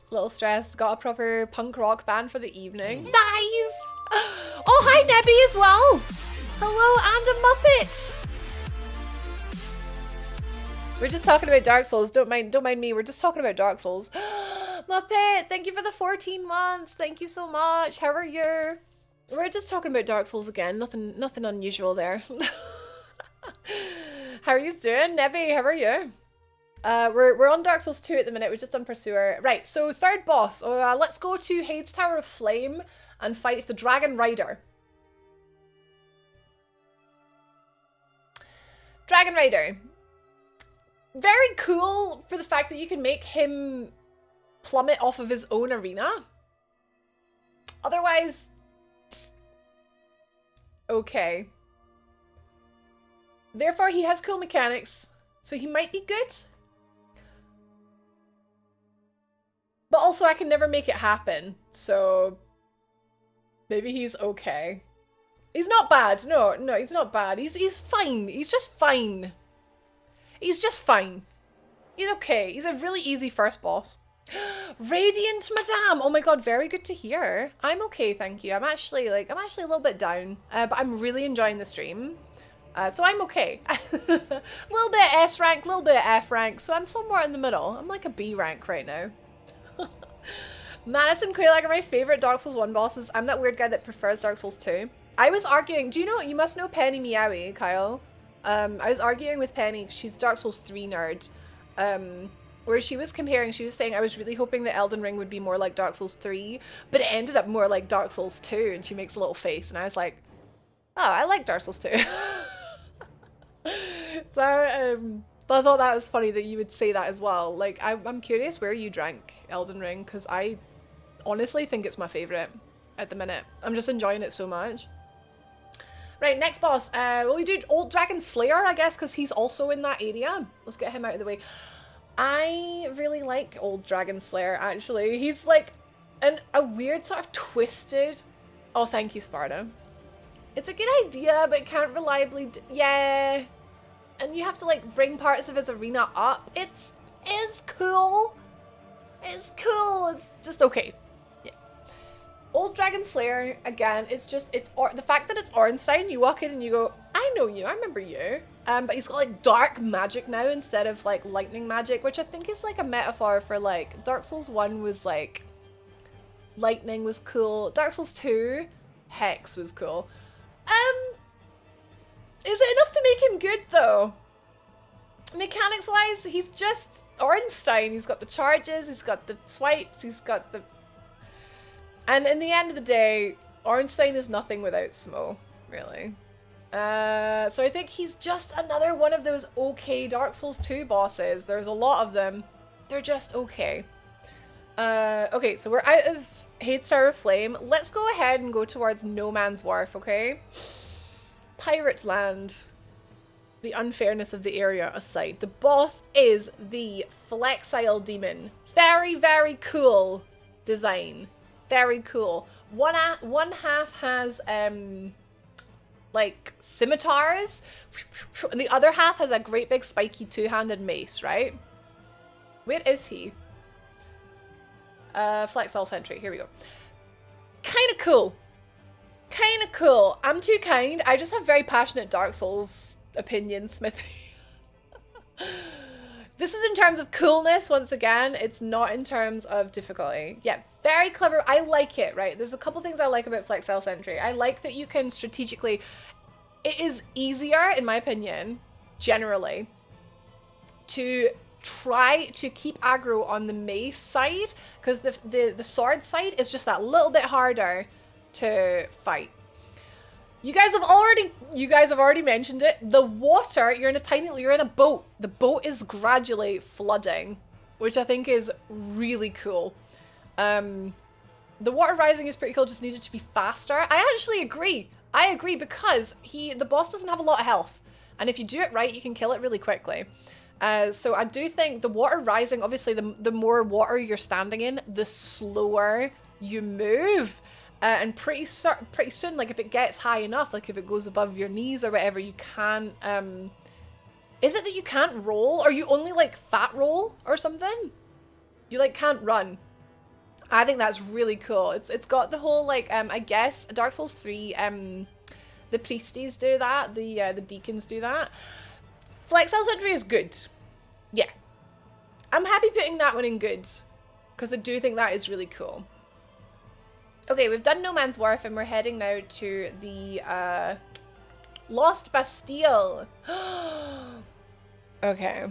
Little stressed. Got a proper punk rock band for the evening. Nice! Oh, hi, Nebby as well. Hello, and a Muppet. We're just talking about Dark Souls. Don't mind me. We're just talking about Dark Souls. Muppet, thank you for the 14 months. Thank you so much. How are you? We're just talking about Dark Souls again. Nothing unusual there. How are you doing, Nebby? How are you? We're on Dark Souls 2 at the minute. We've just done Pursuer. Right, so third boss. Let's go to Hades Tower of Flame and fight the Dragon Rider. Dragon Rider. Very cool for the fact that you can make him plummet off of his own arena. Otherwise, okay. Therefore, he has cool mechanics, so he might be good. But also, I can never make it happen, so maybe he's okay. He's not bad. No, he's not bad. He's fine. He's just fine. He's just fine. He's okay. He's a really easy first boss. Radiant Madame! Oh my god, very good to hear. I'm okay, thank you. I'm actually a little bit down, but I'm really enjoying the stream. So I'm okay. A little bit S rank, a little bit F rank, so I'm somewhere in the middle. I'm like a B rank right now. Manus and Quelaag are my favorite Dark Souls 1 bosses. I'm that weird guy that prefers Dark Souls 2. I was arguing, do you know, you must know Penny Meowie, Kyle. I was arguing with Penny, she's Dark Souls 3 nerd. Where she was comparing, she was saying, I was really hoping that Elden Ring would be more like Dark Souls 3, but it ended up more like Dark Souls 2, and she makes a little face, and I was like, oh, I like Dark Souls 2. So, I thought that was funny that you would say that as well. Like, I'm curious where you drank Elden Ring, because I honestly think it's my favourite at the minute. I'm just enjoying it so much. Right, next boss. Well, we do Old Dragon Slayer, I guess, because he's also in that area. Let's get him out of the way. I really like Old Dragon Slayer, actually. He's like a weird sort of twisted... Oh, thank you, Sparta. It's a good idea, but it can't reliably... Yeah. And you have to, like, bring parts of his arena up. It's cool. It's cool. It's just okay. Yeah. Old Dragon Slayer, again, it's just... the fact that it's Ornstein, you walk in and you go, I know you, I remember you. But he's got like dark magic now instead of like lightning magic, which I think is like a metaphor for like Dark Souls 1 was like lightning was cool. Dark Souls 2, Hex was cool. Is it enough to make him good though? Mechanics wise, he's just Ornstein. He's got the charges, he's got the swipes, he's got the... And in the end of the day, Ornstein is nothing without Smo, really. So I think he's just another one of those okay Dark Souls 2 bosses. There's a lot of them. They're just okay. Okay, so we're out of Hadestar of Flame. Let's go ahead and go towards No Man's Wharf, okay? Pirate Land. The unfairness of the area aside. The boss is the Flexile Demon. Very, very cool design. Very cool. One half has, like scimitars, and the other half has a great big spiky two-handed mace, right? Where is he? Flexile Sentry, here we go. Kind of cool. Kind of cool. I'm too kind. I just have very passionate Dark Souls opinions, Smithy. This is in terms of coolness, once again. It's not in terms of difficulty. Yeah, very clever. I like it, right? There's a couple things I like about Flexile Sentry. I like that you can strategically... It is easier, in my opinion, generally, to try to keep aggro on the mace side, because the sword side is just that little bit harder to fight. You guys have already mentioned it. The water, you're in a boat. The boat is gradually flooding, which I think is really cool. The water rising is pretty cool, just needed to be faster. I actually agree. I agree, because the boss doesn't have a lot of health. And if you do it right, you can kill it really quickly. So I do think the water rising, obviously the more water you're standing in, the slower you move. And pretty soon, like if it gets high enough, like if it goes above your knees or whatever, you can, is it that you can't roll? Or you only like fat roll or something? You like can't run. I think that's really cool. It's got the whole like, I guess Dark Souls 3, the priesties do that, the deacons do that. Flexile Sentry is good. Yeah. I'm happy putting that one in good, because I do think that is really cool. Okay, we've done No Man's Wharf, and we're heading now to the Lost Bastille. Okay.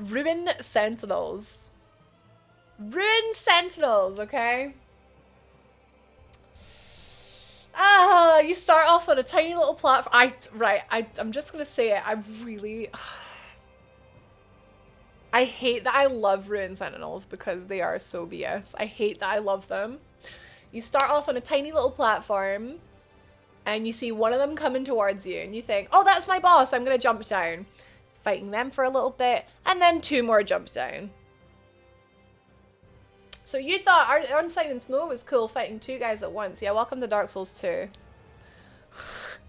Ruin Sentinels. Ruin Sentinels, okay? Ah, you start off on a tiny little platform. I'm just gonna say it. I hate that I love Ruin Sentinels because they are so BS. I hate that I love them. You start off on a tiny little platform and you see one of them coming towards you and you think, oh, that's my boss, I'm gonna jump down. Fighting them for a little bit and then 2 more jumps down. So you thought Unsigned and Snow was cool fighting 2 guys at once. Yeah, welcome to Dark Souls 2. It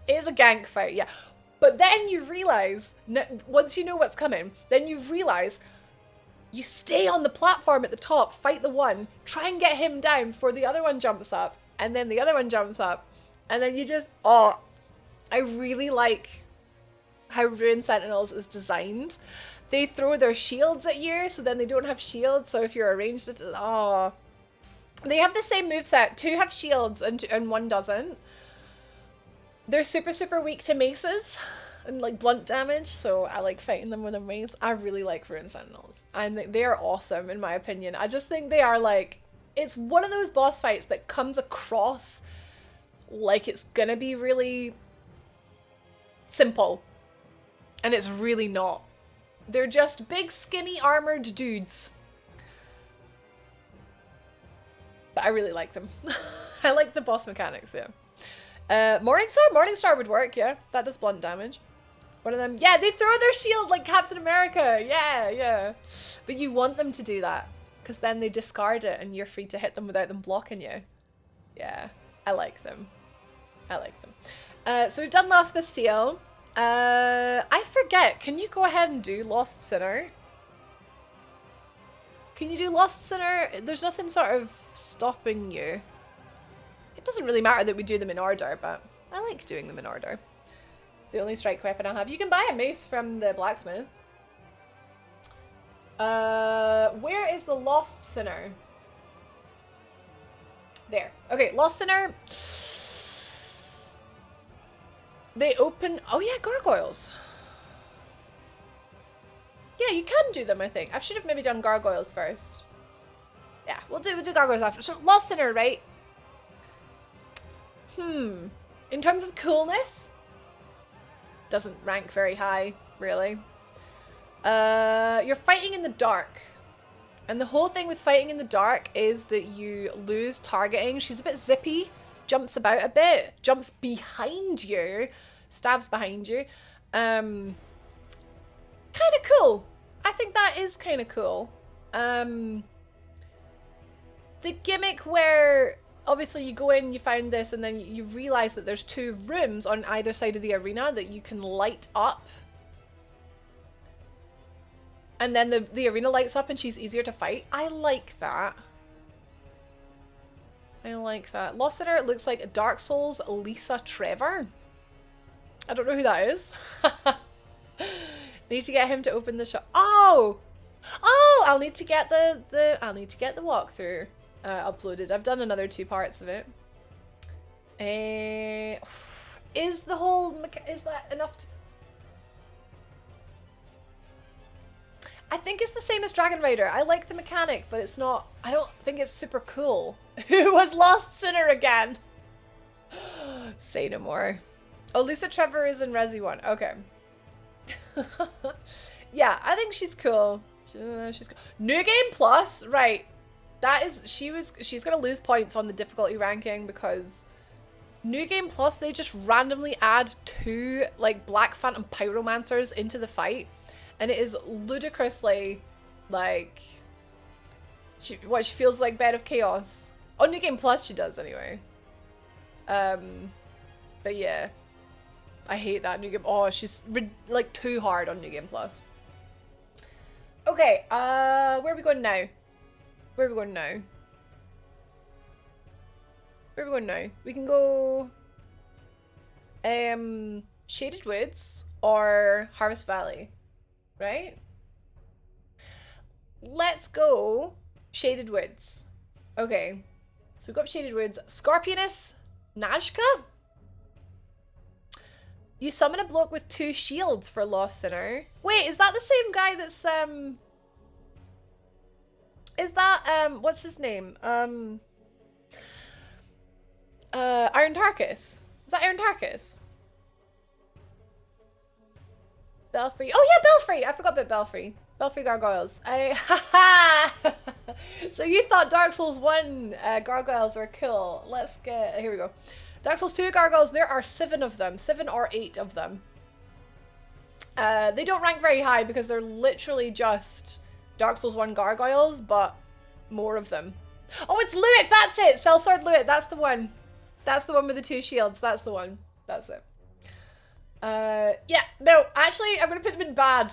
is a gank fight, yeah. But then you realize, once you know what's coming, then you realize you stay on the platform at the top, fight the one, try and get him down before the other one jumps up, and then the other one jumps up, and then you just, oh, I really like how Ruin Sentinels is designed. They throw their shields at you, so then they don't have shields, so if you're arranged, oh. They have the same moveset. 2 have shields and 1 doesn't. They're super, super weak to maces and like blunt damage, so I like fighting them with a mace. I really like Ruin Sentinels. And they are awesome in my opinion. I just think they are like, it's one of those boss fights that comes across like it's gonna be really simple. And it's really not. They're just big, skinny, armored dudes. But I really like them. I like the boss mechanics, yeah. Morningstar? Morningstar would work, yeah. That does blunt damage. One of them, yeah, they throw their shield like Captain America. Yeah, yeah. But you want them to do that, because then they discard it and you're free to hit them without them blocking you. Yeah, I like them. I like them. So we've done Lost Bastille. I forget, can you go ahead and do Lost Sinner? Can you do Lost Sinner? There's nothing sort of stopping you. It doesn't really matter that we do them in order, but I like doing them in order. It's the only strike weapon I'll have. You can buy a mace from the blacksmith. Where is the Lost Sinner? There. Okay, Lost Sinner. They open... Oh yeah, gargoyles. Yeah, you can do them, I think. I should have maybe done gargoyles first. Yeah, we'll do gargoyles after. So, Lost Sinner, right? In terms of coolness, doesn't rank very high, really. You're fighting in the dark. And the whole thing with fighting in the dark is that you lose targeting. She's a bit zippy, jumps about a bit, jumps behind you, stabs behind you. Kind of cool. I think that is kind of cool. The gimmick where obviously you go in, you find this, and then you realize that there's 2 rooms on either side of the arena that you can light up. And then the arena lights up and she's easier to fight. I like that. I like that. Lost Sinner looks like Dark Souls Lisa Trevor. I don't know who that is. Need to get him to open the shop. Oh! Oh! I'll need to get the walkthrough uploaded. I've done another 2 parts of it. Is that enough to... I think it's the same as Dragon Rider. I like the mechanic, but it's not... I don't think it's super cool. Who was Lost Sinner again? Say no more. Oh, Lisa Trevor is in Resi 1. Okay. Yeah, I think she's cool. She's cool. New Game Plus, right. That is... She's gonna lose points on the difficulty ranking because... New Game Plus, they just randomly add 2, like, Black Phantom Pyromancers into the fight. And it is ludicrously, like, she feels like Bed of Chaos. On New Game Plus, she does anyway. But yeah, I hate that New Game. Oh, she's like too hard on New Game Plus. Okay, where are we going now? Where are we going now? Where are we going now? We can go, Shaded Woods or Harvest Valley. Right? Let's go Shaded Woods. Okay. So we've got Shaded Woods. Scorpionus Najka? You summon a bloke with 2 shields for Lost Sinner. Wait, is that the same guy that's is that what's his name? Iron Tarkus. Is that Iron Tarkus? Belfry. Oh yeah, Belfry! I forgot about Belfry. Belfry Gargoyles. So you thought Dark Souls 1 gargoyles are cool. Let's get... Here we go. Dark Souls 2 gargoyles, there are 7 of them. 7 or 8 of them. They don't rank very high because they're literally just Dark Souls 1 gargoyles, but more of them. Oh, it's Luit! That's it! Sellsword Luit, that's the one. That's the one with the 2 shields. That's the one. That's it. Yeah, no, actually, I'm going to put them in bad.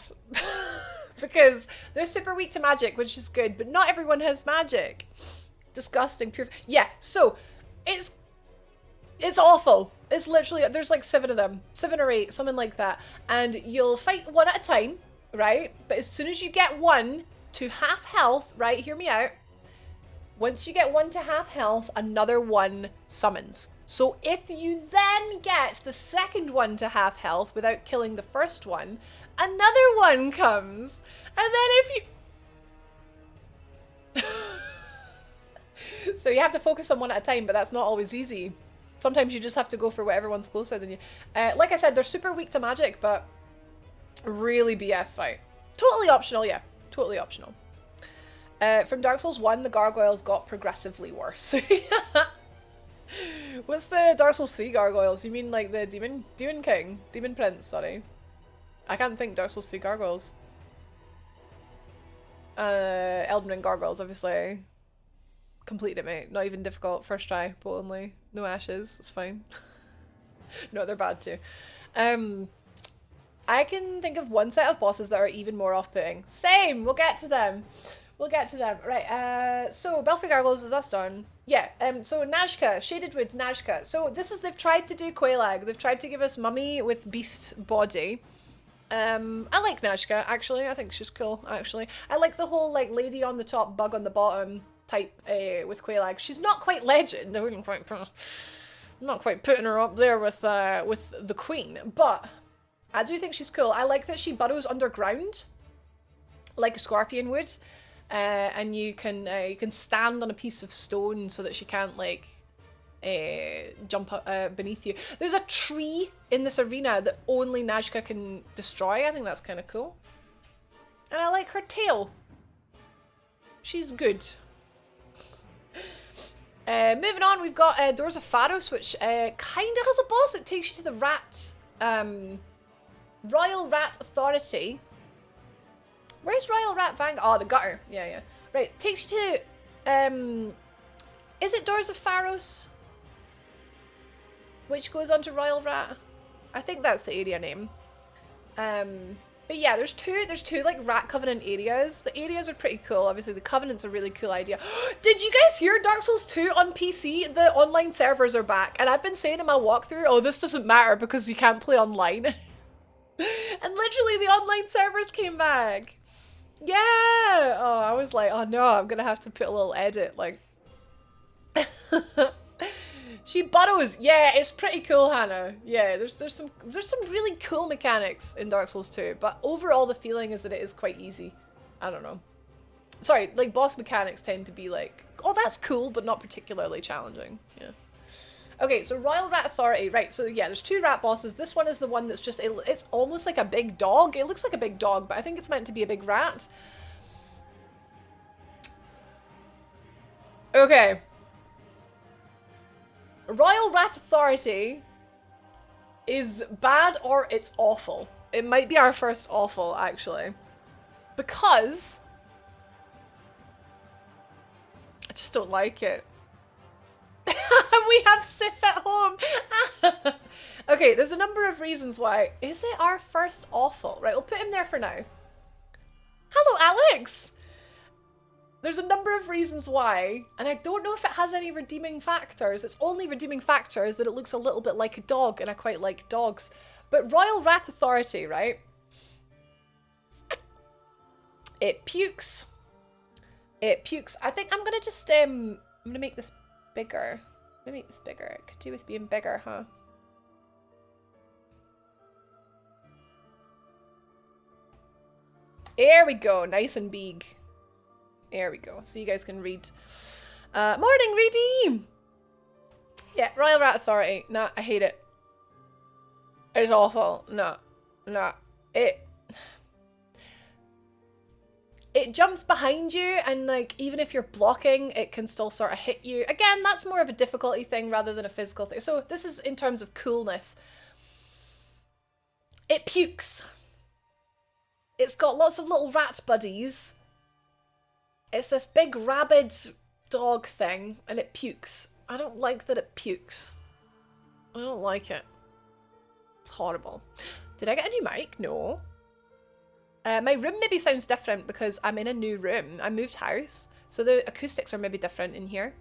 Because they're super weak to magic, which is good, but not everyone has magic. Disgusting. Pure. Yeah, so it's awful. It's literally, there's like 7 of them. 7 or 8, something like that. And you'll fight one at a time, right? But as soon as you get one to half health, right, hear me out. Once you get one to half health, another one summons. So if you then get the second one to half health without killing the first one, another one comes. And then if you... So you have to focus on one at a time, but that's not always easy. Sometimes you just have to go for whatever one's closer than you. Like I said, they're super weak to magic, but really BS fight. Totally optional, yeah. Totally optional. From Dark Souls 1, the gargoyles got progressively worse. What's the Dark Souls 3 gargoyles? You mean like the Demon King? Demon Prince, sorry. I can't think Dark Souls 3 gargoyles. Elden Ring gargoyles, obviously. Completed it, mate. Not even difficult. First try, bow only. No ashes. It's fine. No, they're bad too. I can think of one set of bosses that are even more off-putting. Same! We'll get to them. We'll get to them. Right, so Belfry Gargoyles, is that done? Yeah, so Nazca, Shaded Woods, Nazca. So this is, they've tried to do Quelaag. They've tried to give us Mummy with beast body. I like Nazca, actually. I think she's cool, actually. I like the whole, like, lady on the top, bug on the bottom type with Quelaag. She's not quite legend. I wouldn't quite... I'm not quite putting her up there with the queen, but I do think she's cool. I like that she burrows underground, like a scorpion would. And you can stand on a piece of stone so that she can't like jump beneath you. There's a tree in this arena that only Nazca can destroy. I think that's kind of cool. And I like her tail. She's good. Moving on, we've got Doors of Pharos, which kind of has a boss that takes you to the rat, Royal Rat Authority. Where's Royal Rat Vanguard? Oh, the gutter. Yeah, yeah. Right, takes you to, is it Doors of Pharos? Which goes on to Royal Rat? I think that's the area name. But yeah, there's two like Rat Covenant areas. The areas are pretty cool. Obviously, the Covenant's a really cool idea. Did you guys hear Dark Souls 2 on PC? The online servers are back. And I've been saying in my walkthrough, oh, this doesn't matter because you can't play online. And literally, the online servers came back. Yeah! Oh, I was like, oh no, I'm gonna have to put a little edit, like... She burrows! Yeah, it's pretty cool, Hannah. Yeah, there's some really cool mechanics in Dark Souls 2, but overall the feeling is that it is quite easy. I don't know. Sorry, like, boss mechanics tend to be like, oh, that's cool, but not particularly challenging. Yeah. Okay, so Royal Rat Authority. Right, so yeah, there's 2 rat bosses. This one is the one that's just, it's almost like a big dog. It looks like a big dog, but I think it's meant to be a big rat. Okay. Royal Rat Authority is bad or it's awful. It might be our first awful, actually. Because I just don't like it. We have Sif at home. Okay, there's a number of reasons why. Is it our first awful? Right, we'll put him there for now. Hello, Alex! There's a number of reasons why, and I don't know if it has any redeeming factors. Its only redeeming factor is that it looks a little bit like a dog, and I quite like dogs. But Royal Rat Authority, right? It pukes. It pukes. I think I'm gonna just, I'm gonna make this bigger. I'm gonna make this bigger. It could do with being bigger, huh? There we go, nice and big. There we go, so you guys can read. Morning, Redeem! Yeah, Royal Rat Authority. Nah, I hate it. It's awful. No, no. it jumps behind you, and like even if you're blocking, it can still sort of hit you. Again, that's more of a difficulty thing rather than a physical thing. So this is in terms of coolness. It pukes. It's got lots of little rat buddies. It's this big rabid dog thing, and it pukes. I don't like that it pukes. I don't like it. It's horrible. Did I get a new mic? No. My room maybe sounds different because I'm in a new room. I moved house, so the acoustics are maybe different in here.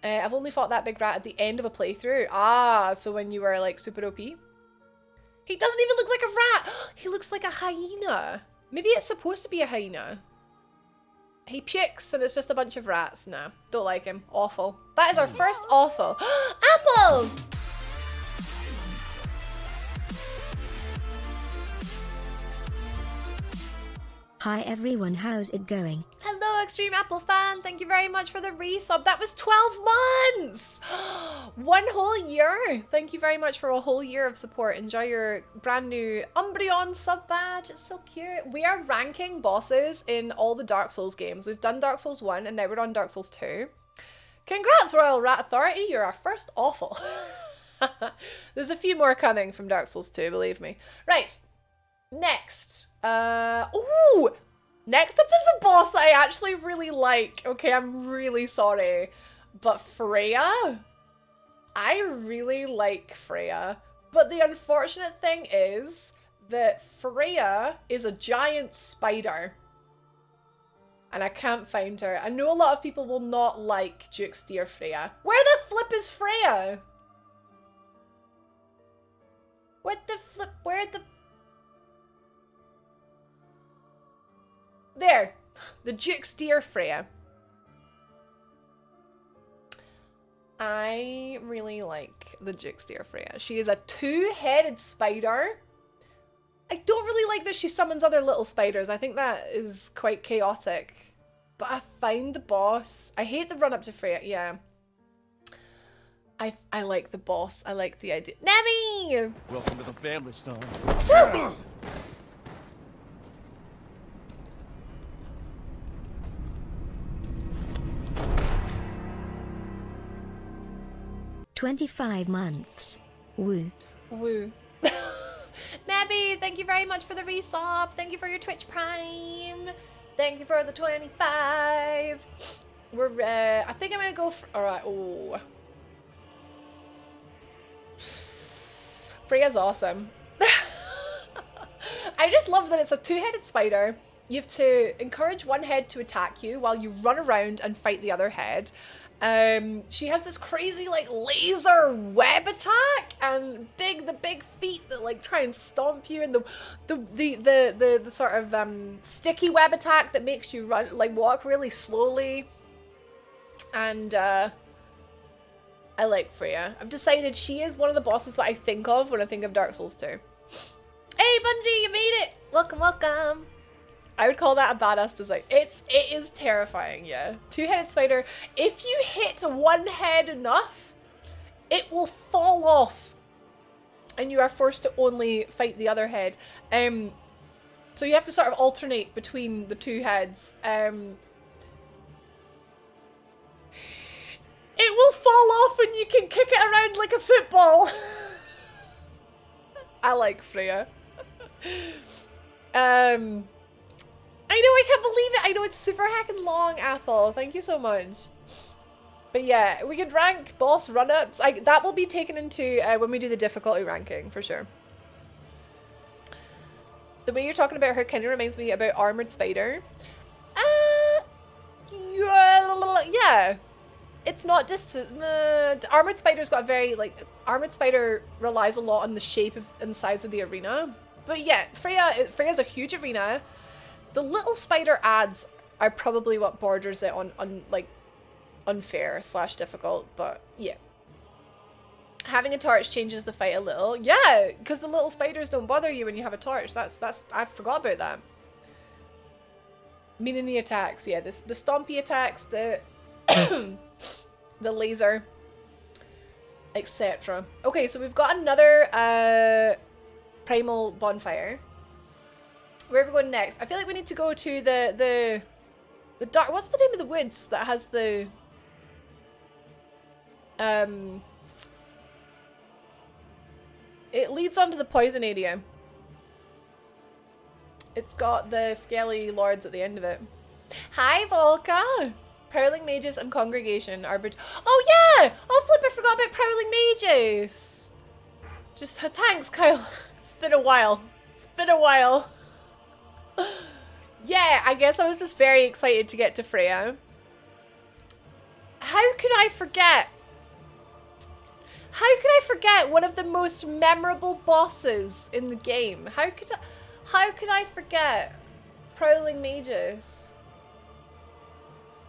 I've only fought that big rat at the end of a playthrough. Ah, so when you were like super OP. He doesn't even look like a rat. He looks like a hyena. Maybe it's supposed to be a hyena. He pukes and it's just a bunch of rats. Nah, don't like him. Awful. That is our first awful. Apple! Hi everyone, how's it going? Hello, Extreme Apple fan. Thank you very much for the resub. That was 12 months! 1 whole year. Thank you very much for a whole year of support. Enjoy your brand new Umbreon sub badge. It's so cute. We are ranking bosses in all the Dark Souls games. We've done Dark Souls 1 and now we're on Dark Souls 2. Congrats, Royal Rat Authority. You're our first awful. There's a few more coming from Dark Souls 2, believe me. Right. Next. Ooh! Next up is a boss that I actually really like. Okay, I'm really sorry. But Freya? I really like Freya. But the unfortunate thing is that Freya is a giant spider. And I can't find her. I know a lot of people will not like Duke's dear Freya. Where the flip is Freya? What the flip? Where the... There, the Duke's dear Freya. I really like the Duke's dear Freya. She is a 2-headed spider. I don't really like that she summons other little spiders. I think that is quite chaotic. But I find the boss. I hate the run up to Freya. Yeah. I like the boss. I like the idea. Nemi! Welcome to the family, son. Woo! 25 months. Woo. Woo. Nabby, thank you very much for the resub. Thank you for your Twitch Prime. Thank you for the 25. We're, I think I'm gonna go for, alright, oh. Freya's awesome. I just love that it's a 2-headed spider. You have to encourage one head to attack you while you run around and fight the other head. She has this crazy like laser web attack and the big feet that like try and stomp you, and the sort of sticky web attack that makes you run like walk really slowly. And I like Freya. I've decided she is one of the bosses that I think of when I think of Dark Souls 2. Hey Bungie, you made it! Welcome, welcome. I would call that a badass design. It is terrifying, yeah. 2-headed spider. If you hit one head enough, it will fall off. And you are forced to only fight the other head. So you have to sort of alternate between the 2 heads. It will fall off and you can kick it around like a football. I like Freya. I know, I can't believe it. I know it's super heckin' long, Apple. Thank you so much. But yeah, we could rank boss run-ups. That will be taken into when we do the difficulty ranking, for sure. The way you're talking about her kind of reminds me about Armored Spider. Yeah. It's not just... Armored Spider's got a very, like... Armored Spider relies a lot on the shape and the size of the arena. But yeah, Freya's a huge arena. The little spider ads are probably what borders it on like unfair / difficult, but yeah. Having a torch changes the fight a little. Yeah, because the little spiders don't bother you when you have a torch. That's I forgot about that. Meaning the attacks, yeah, the stompy attacks, the the laser, etc. Okay, so we've got another primal bonfire. Where are we going next? I feel like we need to go to the dark. What's the name of the woods that has the It leads onto the poison area. It's got the scaly lords at the end of it. Hi, Volka! Prowling mages and congregation are... Oh, yeah! Oh, flip, I forgot about prowling mages! Just thanks, Kyle. It's been a while. It's been a while. Yeah, I guess I was just very excited to get to Freya. How could I forget? How could I forget one of the most memorable bosses in the game? How could I forget prowling mages?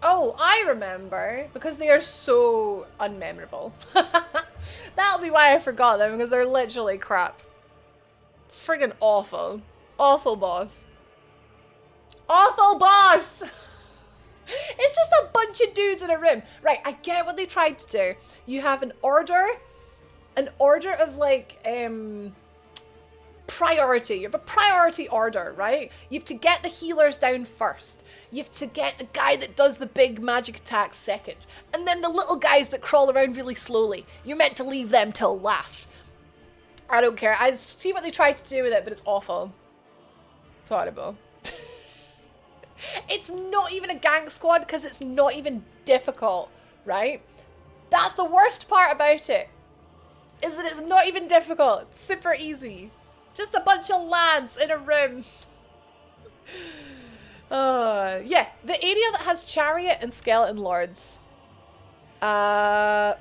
Oh, I remember, because they are so unmemorable. That'll be why I forgot them, because they're literally crap. Friggin' awful. Awful boss. Awful boss! It's just a bunch of dudes in a room. Right, I get what they tried to do. You have an order of like, priority. You have a priority order, right? You have to get the healers down first. You have to get the guy that does the big magic attacks second. And then the little guys that crawl around really slowly. You're meant to leave them till last. I don't care. I see what they tried to do with it, but it's awful. It's horrible. It's not even a gank squad because it's not even difficult, right? That's the worst part about it. Is that it's not even difficult. It's super easy. Just a bunch of lads in a room. Yeah, the area that has chariot and skeleton lords. And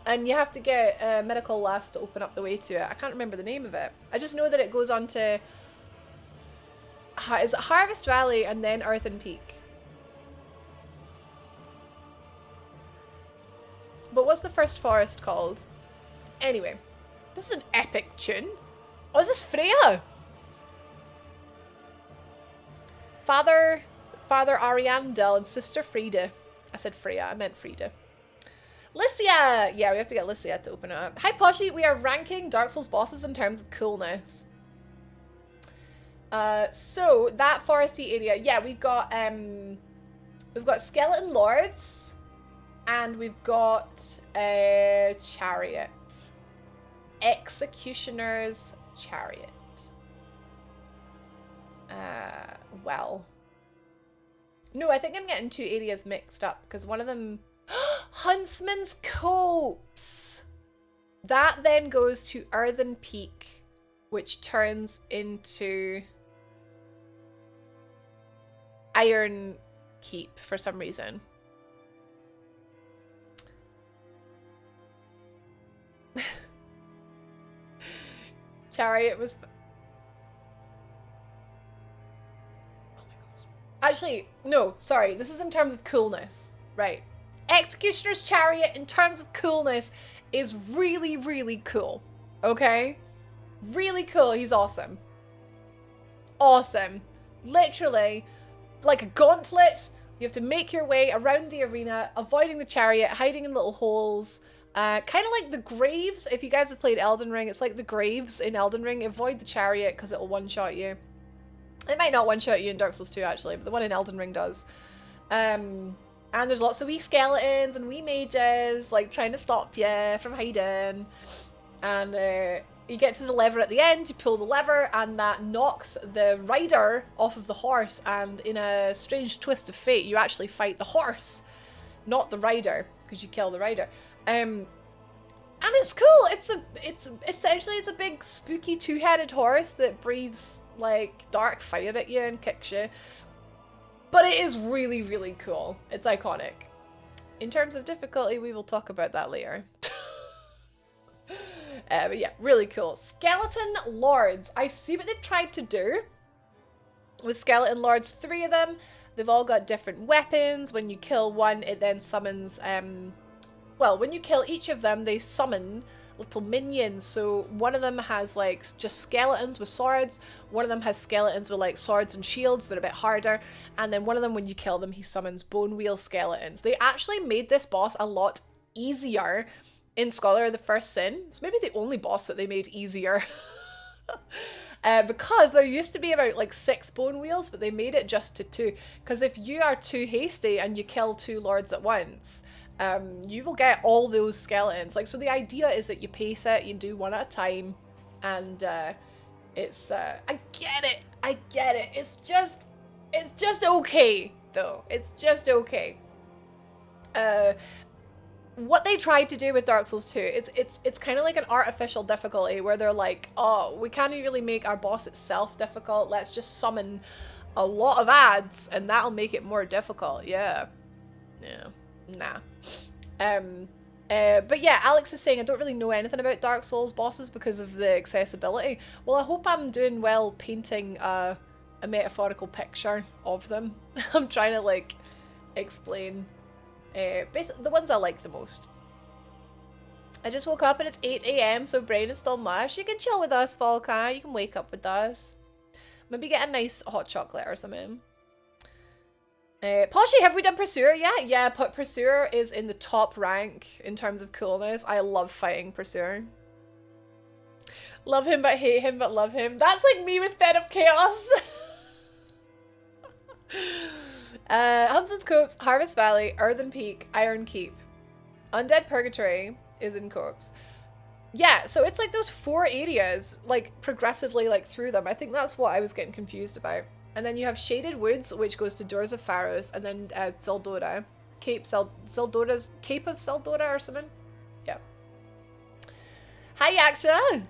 you have to get a medical last to open up the way to it. I can't remember the name of it. I just know that it goes on to... Is it Harvest Valley and then Earthen Peak? But what's the first forest called? Anyway, this is an epic tune. Oh, is this Freya? Father Ariandel and Sister Frida. I said Freya, I meant Frida. Lycia! Yeah, we have to get Lycia to open it up. Hi Poshy, we are ranking Dark Souls bosses in terms of coolness. So that foresty area, yeah, we've got skeleton lords, and we've got a chariot, executioner's chariot. Well, no, I think I'm getting two areas mixed up because one of them, Huntsman's Copse. That then goes to Earthen Peak, which turns into Iron Keep for some reason. Chariot was... Oh my gosh. Actually, no, sorry. This is in terms of coolness. Right. Executioner's Chariot in terms of coolness is really, really cool. Okay? Really cool. He's awesome. Awesome. Literally, like a gauntlet. You have to make your way around the arena, avoiding the chariot, hiding in little holes. Kind of like the graves. If you guys have played Elden Ring, it's like the graves in Elden Ring. Avoid the chariot because it'll one-shot you. It might not one-shot you in Dark Souls 2 actually, but the one in Elden Ring does. And there's lots of wee skeletons and wee mages like trying to stop you from hiding. And you get to the lever at the end, you pull the lever, and that knocks the rider off of the horse. And in a strange twist of fate, you actually fight the horse, not the rider, because you kill the rider. And it's cool. It's essentially a big spooky two-headed horse that breathes like dark fire at you and kicks you. But it is really, really cool. It's iconic. In terms of difficulty, we will talk about that later. But yeah, really cool. Skeleton Lords. I see what they've tried to do with Skeleton Lords. 3 of them. They've all got different weapons. When you kill one, it then summons... well, when you kill each of them, they summon little minions. So one of them has like just skeletons with swords. One of them has skeletons with like swords and shields. They're a bit harder. And then one of them, when you kill them, he summons bone wheel skeletons. They actually made this boss a lot easier in Scholar of the First Sin. It's maybe the only boss that they made easier. Because there used to be about like 6 bone wheels, but they made it just to 2. Because if you are too hasty and you kill 2 lords at once, you will get all those skeletons. Like, so the idea is that you pace it, you do one at a time, and it's I get it. It's just okay though. It's just okay. What they tried to do with Dark Souls 2, it's kind of like an artificial difficulty where they're like, oh, we can't really make our boss itself difficult. Let's just summon a lot of ads and that'll make it more difficult. Yeah. Nah. But yeah, Alex is saying I don't really know anything about Dark Souls bosses because of the accessibility. Well, I hope I'm doing well painting a metaphorical picture of them. I'm trying to like explain basically the ones I like the most. I just woke up and it's 8 AM, so brain is still mush. You can chill with us, Volka. You can wake up with us. Maybe get a nice hot chocolate or something. Poshy, have we done Pursuer yet? Yeah, Pursuer is in the top rank in terms of coolness. I love fighting Pursuer. Love him but hate him but love him. That's like me with Bed of Chaos. Huntsman's Copse, Harvest Valley, Earthen Peak, Iron Keep. Undead Purgatory is in Copse. Yeah, so it's like those 4 areas, like progressively like through them. I think that's what I was getting confused about. And then you have Shaded Woods, which goes to Doors of Pharos, and then Zeldora. Cape of Zeldora or something? Yeah. Hi, Yaksha!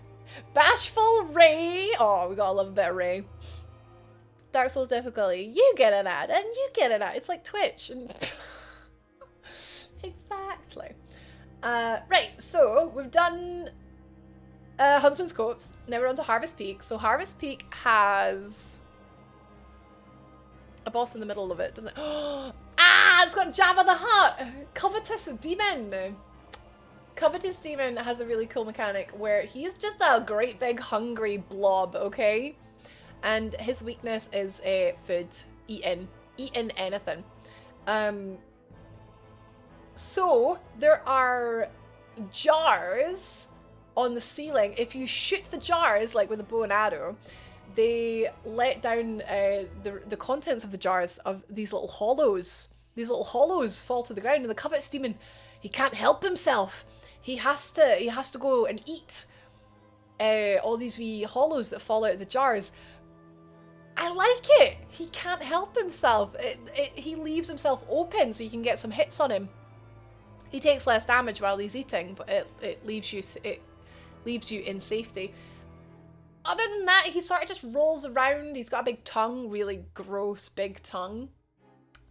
Bashful Ray! Oh, we gotta love a bit of Ray. Dark Souls difficulty. You get an ad, and you get an ad. It's like Twitch. Exactly. Right, so we've done Huntsman's Copse. Now we're on to Harvest Peak. So Harvest Peak has a boss in the middle of it, doesn't it? Ah, it's got Jabba the Hutt! Covetous Demon! Covetous Demon has a really cool mechanic where he's just a great big hungry blob, okay? And his weakness is food, eating anything. So there are jars on the ceiling. If you shoot the jars like with a bow and arrow, they let down the contents of the jars of these little hollows. These little hollows fall to the ground, and the Covetous Demon, he can't help himself. He has to go and eat all these wee hollows that fall out of the jars. I like it. He can't help himself. He leaves himself open so you can get some hits on him. He takes less damage while he's eating, but it leaves you in safety. Other than that, he sort of just rolls around. He's got a big tongue, really gross big tongue.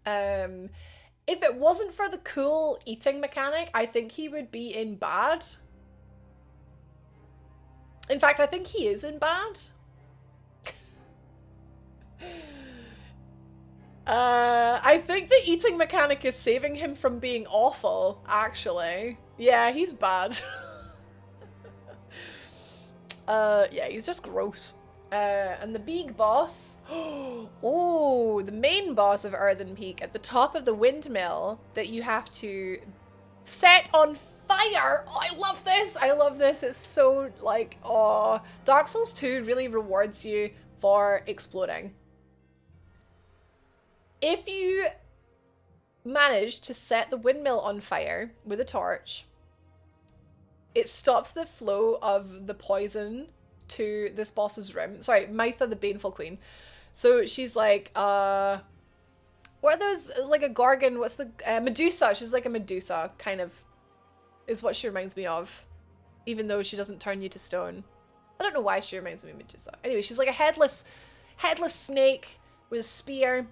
If it wasn't for the cool eating mechanic, I think he would be in bad. In fact, I think he is in bad. I think the eating mechanic is saving him from being awful, actually. Yeah, he's bad. Yeah, he's just gross. And the big boss, oh, the main boss of Earthen Peak at the top of the windmill that you have to set on fire. Oh, I love this. I love this. It's so like, oh, Dark Souls 2 really rewards you for exploding. If you manage to set the windmill on fire with a torch, it stops the flow of the poison to this boss's room. Sorry, Mytha, the Baneful Queen. So she's like, what are those, like a Gorgon, what's the, Medusa. She's like a Medusa, kind of, is what she reminds me of. Even though she doesn't turn you to stone. I don't know why she reminds me of Medusa. Anyway, she's like a headless snake with a spear.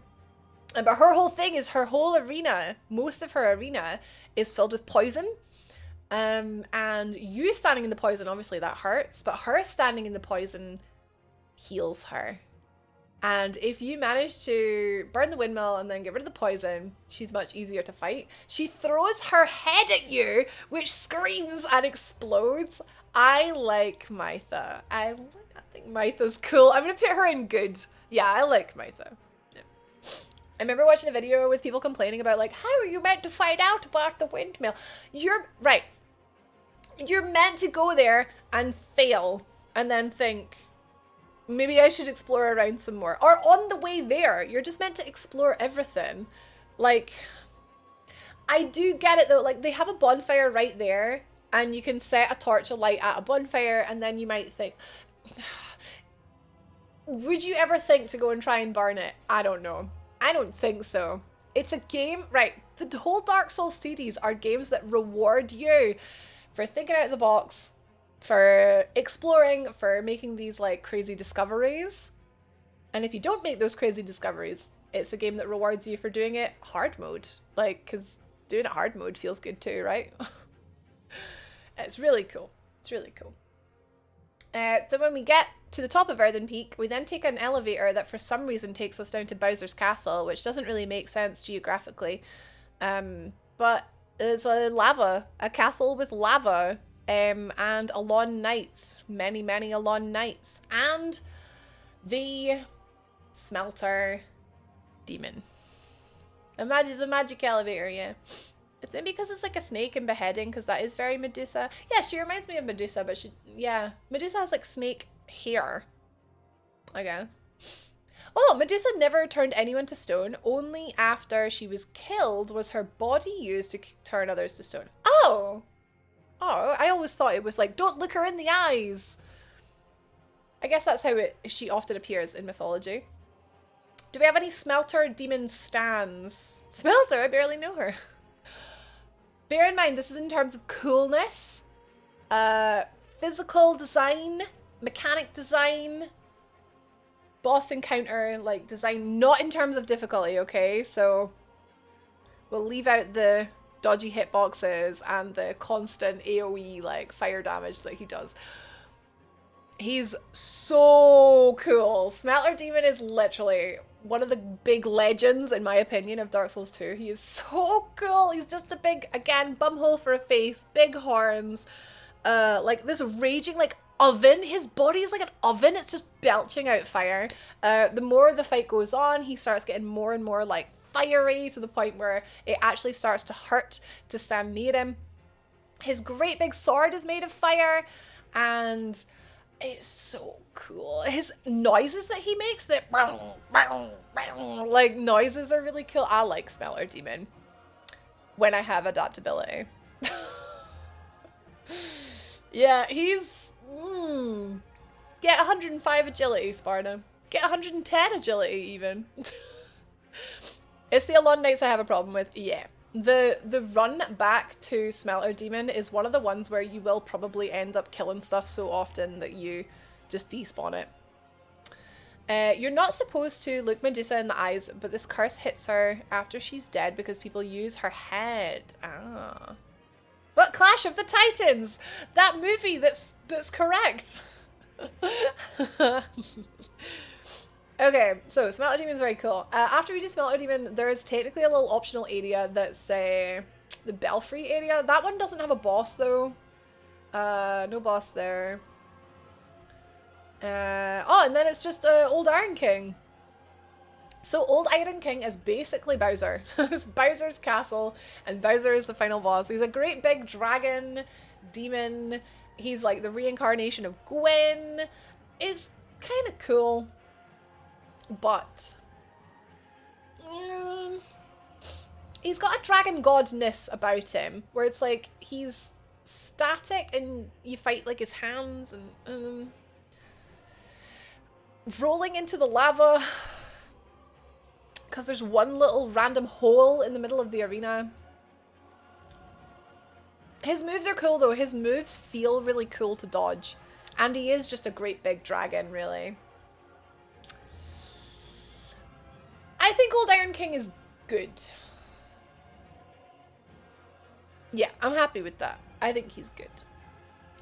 But her whole thing is her whole arena, most of her arena, is filled with poison. And you standing in the poison, obviously that hurts, but her standing in the poison heals her. And if you manage to burn the windmill and then get rid of the poison, she's much easier to fight. She throws her head at you, which screams and explodes. I like Mytha. I think Mytha's cool. I'm going to put her in good. Yeah, I like Mytha. I remember watching a video with people complaining about, like, how are you meant to find out about the windmill? You're, right. You're meant to go there and fail and then think, Maybe I should explore around some more. Or on the way there, you're just meant to explore everything. Like, I do get it though. Like, they have a bonfire right there, and you can set a torch of light at a bonfire, and then you might think, would you ever think to go and try and burn it? I don't know. I don't think so. It's a game, right? The whole Dark Souls series are games that reward you for thinking out of the box, for exploring, for making these like crazy discoveries. And if you don't make those crazy discoveries, it's a game that rewards you for doing it hard mode. Like, because doing it hard mode feels good too, right? It's really cool. It's really cool. So when we get to the top of Earthen Peak, we then take an elevator that for some reason takes us down to Bowser's Castle, which doesn't really make sense geographically. But it's a castle with lava, and Alon Knights, many Alon Knights, and the Smelter Demon. It's a magic elevator, yeah. It's maybe because it's like a snake and beheading, because that is very Medusa. Yeah, she reminds me of Medusa, but Medusa has like snake hair, I guess. Oh, Medusa never turned anyone to stone. Only after she was killed was her body used to turn others to stone. Oh, I always thought it was like, don't look her in the eyes. I guess that's how she often appears in mythology. Do we have any Smelter Demon stans? Smelter? I barely know her. Bear in mind, this is in terms of coolness, physical design, mechanic design, boss encounter, like, design, not in terms of difficulty, okay? So we'll leave out the dodgy hitboxes and the constant AoE, like, fire damage that he does. He's so cool. Smelter Demon is literally one of the big legends, in my opinion, of Dark Souls 2. He is so cool. He's just a big, again, bumhole for a face, big horns, like this raging, like, oven. His body is like an oven. It's just belching out fire. The more the fight goes on, he starts getting more and more, like, fiery, to the point where it actually starts to hurt to stand near him. His great big sword is made of fire, and it's so cool. His noises that he makes, that like noises, are really cool. I like Smelter Demon when I have adaptability. Yeah, he's get 105 agility, Sparta. Get 110 agility even. It's the Alon Knights I have a problem with. Yeah. The run back to Smelter Demon is one of the ones where you will probably end up killing stuff so often that you just despawn it. You're not supposed to look Medusa in the eyes, but this curse hits her after she's dead because people use her head. Ah. But Clash of the Titans! That movie that's correct! Okay, so Smelter Demon is very cool. After we do Smelter Demon, there is technically a little optional area that's the Belfry area. That one doesn't have a boss though. No boss there. Oh, and then it's just Old Iron King. So Old Iron King is basically Bowser. It's Bowser's castle, and Bowser is the final boss. He's a great big dragon, demon. He's like the reincarnation of Gwen. It's kind of cool. But he's got a dragon godness about him, where it's like he's static and you fight like his hands, and rolling into the lava because there's one little random hole in the middle of the arena. His moves are cool though. His moves feel really cool to dodge, and he is just a great big dragon, really. I think Old Iron King is good. Yeah, I'm happy with that. I think he's good.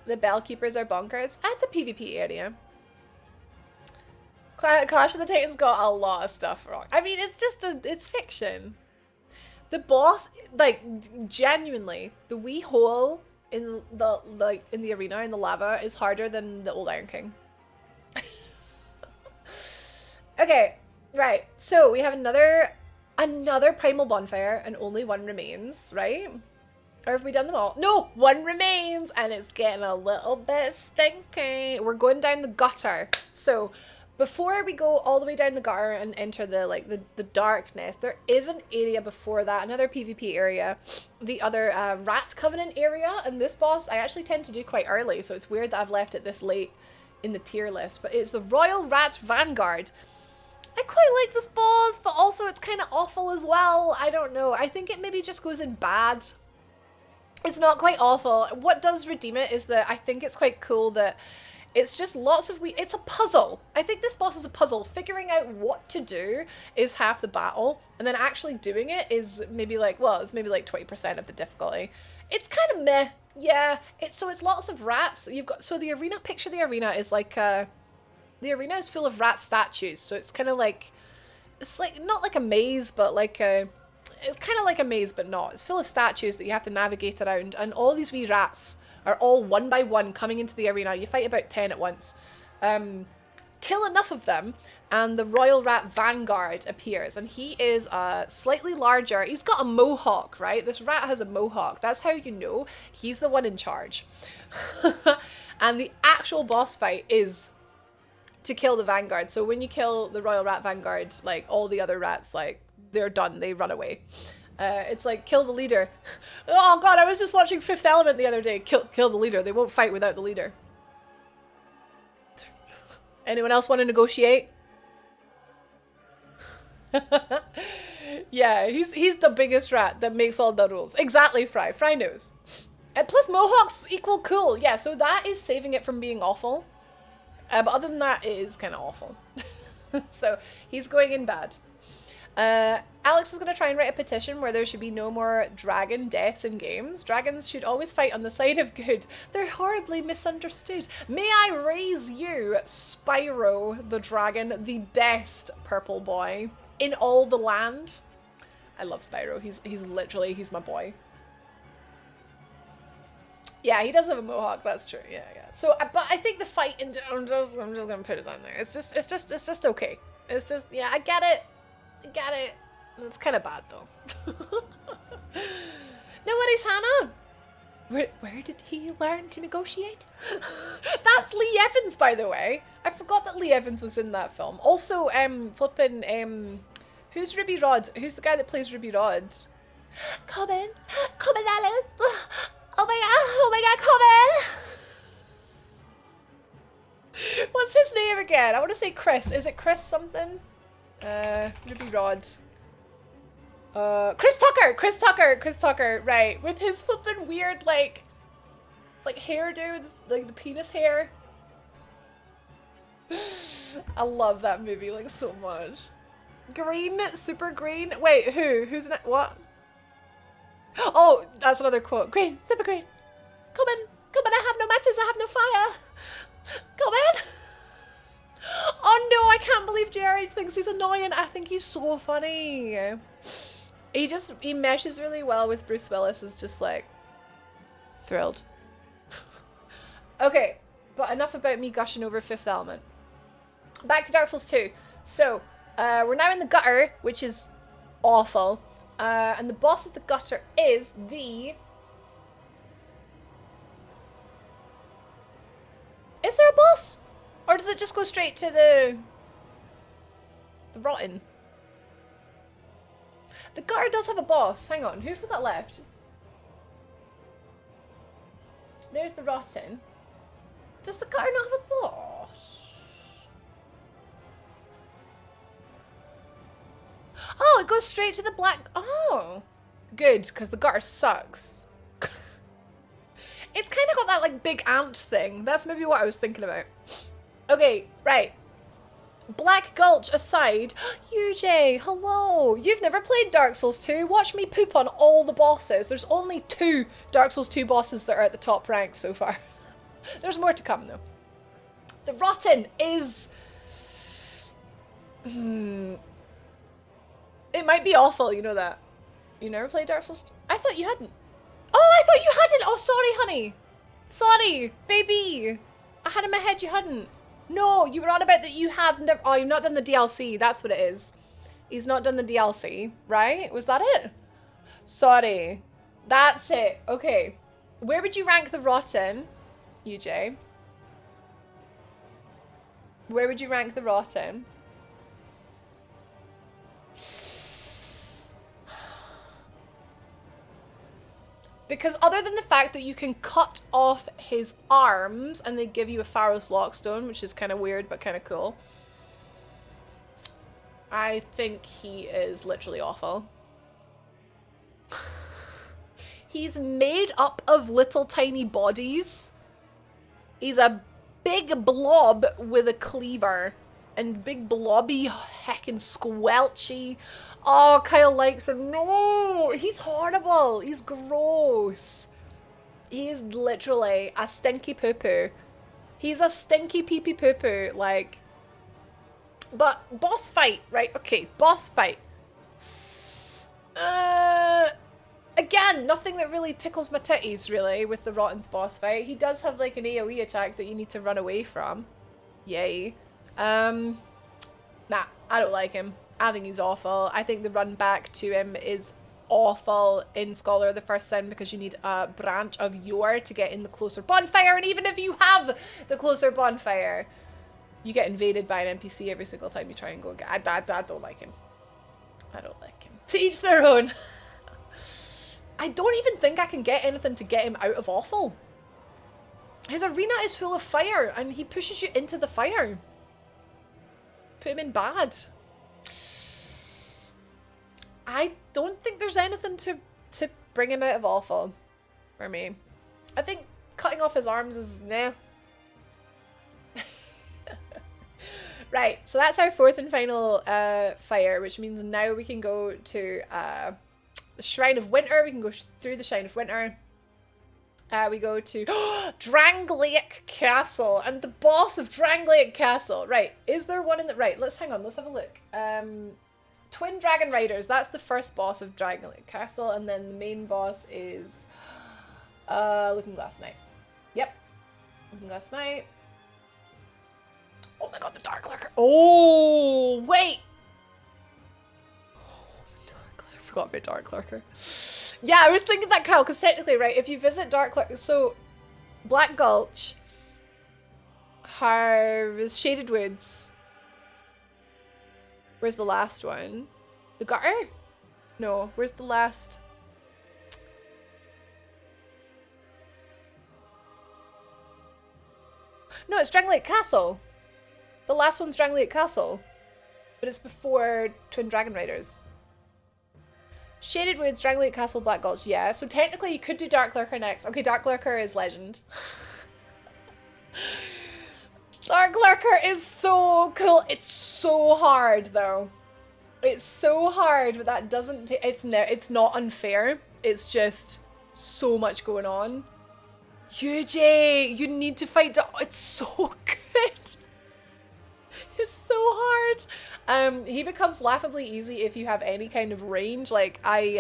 The Bellkeepers are bonkers. That's a PvP area. Clash of the Titans got a lot of stuff wrong. I mean, it's just it's fiction. The boss, like, genuinely, the wee hole in the arena in the lava is harder than the Old Iron King. Okay. Right, so we have another primal bonfire, and only one remains, right? Or have we done them all? No, one remains, and it's getting a little bit stinky. We're going down the gutter. So before we go all the way down the gutter and enter the darkness, there is an area before that, another PvP area, the other Rat Covenant area. And this boss I actually tend to do quite early, so it's weird that I've left it this late in the tier list. But it's the Royal Rat Vanguard. I quite like this boss, but also it's kind of awful as well. I don't know. I think it maybe just goes in bad. It's not quite awful. What does redeem it is that I think it's quite cool that it's just lots of it's a puzzle. I think this boss is a puzzle. Figuring out what to do is half the battle, and then actually doing it is maybe like, well, it's maybe like 20% of the difficulty. It's kind of meh. Yeah, it's lots of rats. You've got, so the arena, picture the arena is like the arena is full of rat statues. So it's kind of like, it's like not like a maze, but like a, it's kind of like a maze, but not. It's full of statues that you have to navigate around, and all these wee rats are all one by one coming into the arena. You fight about 10 at once. Kill enough of them, and the Royal Rat Vanguard appears, and he is slightly larger. He's got a mohawk, right? This rat has a mohawk. That's how you know he's the one in charge. And the actual boss fight is to kill the Vanguard. So when you kill the Royal Rat Vanguard, like all the other rats, like, they're done. They run away. It's like, kill the leader. Oh god, I was just watching Fifth Element the other day. Kill the leader. They won't fight without the leader. Anyone else want to negotiate? Yeah, he's the biggest rat that makes all the rules. Exactly, Fry. Fry knows. And plus mohawks equal cool. Yeah, so that is saving it from being awful. But other than that, it is kind of awful. So he's going in bad. Alex is going to try and write a petition where there should be no more dragon deaths in games. Dragons should always fight on the side of good. They're horribly misunderstood. May I raise you, Spyro the dragon, the best purple boy in all the land. I love Spyro. He's literally, he's my boy. Yeah, he does have a mohawk. That's true. Yeah. So, but I think the fight in, I'm just gonna put it on there. It's just okay. It's just, yeah, I get it. It's kind of bad though. No worries, Hannah. Where did he learn to negotiate? That's Lee Evans, by the way. I forgot that Lee Evans was in that film. Also, who's Ruby Rod? Who's the guy that plays Ruby Rod? Come in, Alice. Oh my god, come in. What's his name again? I want to say Chris. Is it Chris something? Ruby Rod. Chris Tucker, right. With his flippin' weird, like hairdo, like the penis hair. I love that movie, like, so much. Green, super green. Wait, who? Who's in it? What? Oh, that's another quote. Green, super green. Come in, I have no matches, I have no fire. Come in. Oh no, I can't believe Jerry thinks he's annoying. I think he's so funny. He meshes really well with Bruce Willis. Is just like thrilled. Okay, but enough about me gushing over Fifth Element. Back to Dark Souls 2. So, we're now in the gutter, which is awful. And the boss of the gutter is the... Is there a boss? Or does it just go straight to the rotten? The gutter does have a boss. Hang on, who've we got left? There's the rotten. Does the gutter not have a boss? Oh, it goes straight to the black... Oh. Good, because the gutter sucks. It's kind of got that, like, big ant thing. That's maybe what I was thinking about. Okay, right. Black Gulch aside, UJ, hello. You've never played Dark Souls 2. Watch me poop on all the bosses. There's only 2 Dark Souls 2 bosses that are at the top rank so far. There's more to come, though. The Rotten is... It might be awful, you know that. You never played Dark Souls 2? I thought you hadn't. Oh, I thought you hadn't! Oh, sorry, honey. Sorry, baby. I had in my head you hadn't. No, you were on about that you have never... Oh, you've not done the DLC. That's what it is. He's not done the DLC, right? Was that it? Sorry. That's it. Okay. Where would you rank the Rotten, UJ? Where would you rank the Rotten? Because other than the fact that you can cut off his arms and they give you a Pharos Lockstone, which is kind of weird but kind of cool, I think he is literally awful. He's made up of little tiny bodies. He's a big blob with a cleaver. And big blobby, heckin' squelchy. Oh, Kyle likes him. No! He's horrible. He's gross. He is literally a stinky poo-poo. He's a stinky pee-pee poo-poo. Like... But, boss fight, right? Okay, boss fight. Again, nothing that really tickles my titties, really, with the Rotten's boss fight. He does have, like, an AoE attack that you need to run away from. Yay. Nah, I don't like him. I think he's awful. I think the run back to him is awful in Scholar of the First Sin because you need a branch of Yore to get in the closer bonfire, and even if you have the closer bonfire, you get invaded by an NPC every single time you try and go get. I don't like him. I don't like him. To each their own. I don't even think I can get anything to get him out of awful. His arena is full of fire, and he pushes you into the fire. Put him in bad. I don't think there's anything to bring him out of awful for me. I think cutting off his arms is nah. Right, so that's our fourth and final fire, which means now we can go to the Shrine of Winter. We can go through the Shrine of Winter. We go to Dranglake Castle, and the boss of Dranglake Castle. Right, is there one in the... Right, let's hang on, let's have a look. Twin Dragon Riders, that's the first boss of Dranglake Castle, and then the main boss is Looking Glass Knight. Yep, Looking Glass Knight. Oh my god, the Dark Lurker. Oh, wait! I forgot about Dark Lurker. Yeah, I was thinking that, Kyle, because technically, right, if you visit Dark Lurker, so Black Gulch has Shaded Woods. Where's the last one? The Gutter? No, where's the last? No, it's Dranglake Castle. The last one's Dranglake Castle. But it's before Twin Dragon Riders. Shaded Woods, Dranglake Castle, Black Gulch, yeah. So technically you could do Dark Lurker next. Okay, Dark Lurker is legend. Dark Lurker is so cool. It's so hard though. It's so hard, but that doesn't... It's not unfair. It's just so much going on. UJ, you need to fight... It's so good. It's so hard. He becomes laughably easy if you have any kind of range. Like, I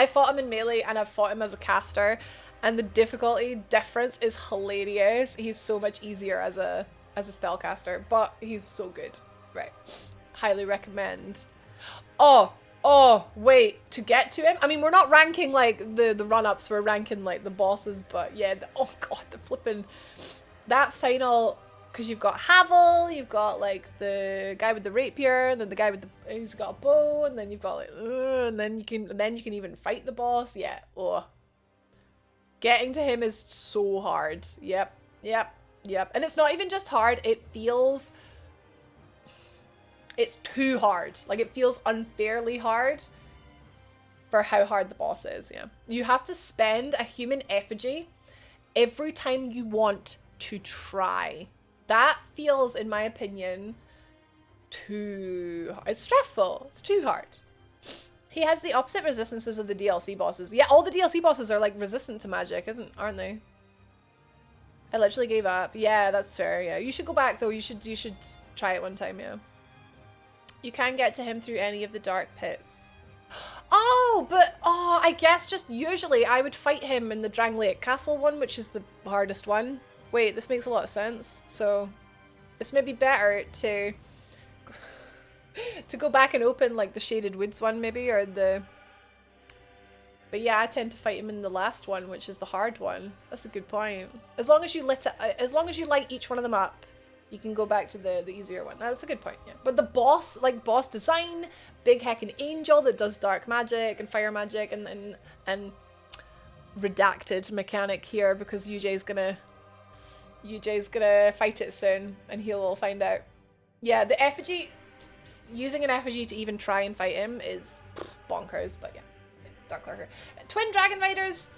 fought him in melee and I've fought him as a caster, and the difficulty difference is hilarious. He's so much easier as a spellcaster, but he's so good. Right. Highly recommend. Oh, wait, to get to him? I mean, we're not ranking, like, the run-ups, we're ranking, like, the bosses, but yeah, oh god, the flipping... That final... Because you've got Havel, you've got, like, the guy with the rapier, and then the guy with the... He's got a bow, and then you've got, like... and then you can even fight the boss. Yeah, Getting to him is so hard. Yep. And it's not even just hard, it feels... It's too hard. Like, it feels unfairly hard for how hard the boss is, yeah. You have to spend a human effigy every time you want to try. That feels, in my opinion, too... It's stressful. It's too hard. He has the opposite resistances of the DLC bosses. Yeah, all the DLC bosses are, like, resistant to magic, aren't they? I literally gave up. Yeah, that's fair, yeah. You should go back, though. You should try it one time, yeah. You can get to him through any of the dark pits. Oh, but, I guess just usually I would fight him in the Dranglake Castle one, which is the hardest one. Wait, this makes a lot of sense. So, it's maybe better to go back and open, like, the Shaded Woods one, maybe, or the... But yeah, I tend to fight him in the last one, which is the hard one. That's a good point. As long as you light each one of them up, you can go back to the easier one. That's a good point, yeah. But the boss, like boss design, big heckin' angel that does dark magic and fire magic and redacted mechanic here because UJ's gonna fight it soon and he'll find out. Yeah, the effigy, using an effigy to even try and fight him is bonkers, but yeah. Dark Lurker. Twin Dragon Riders.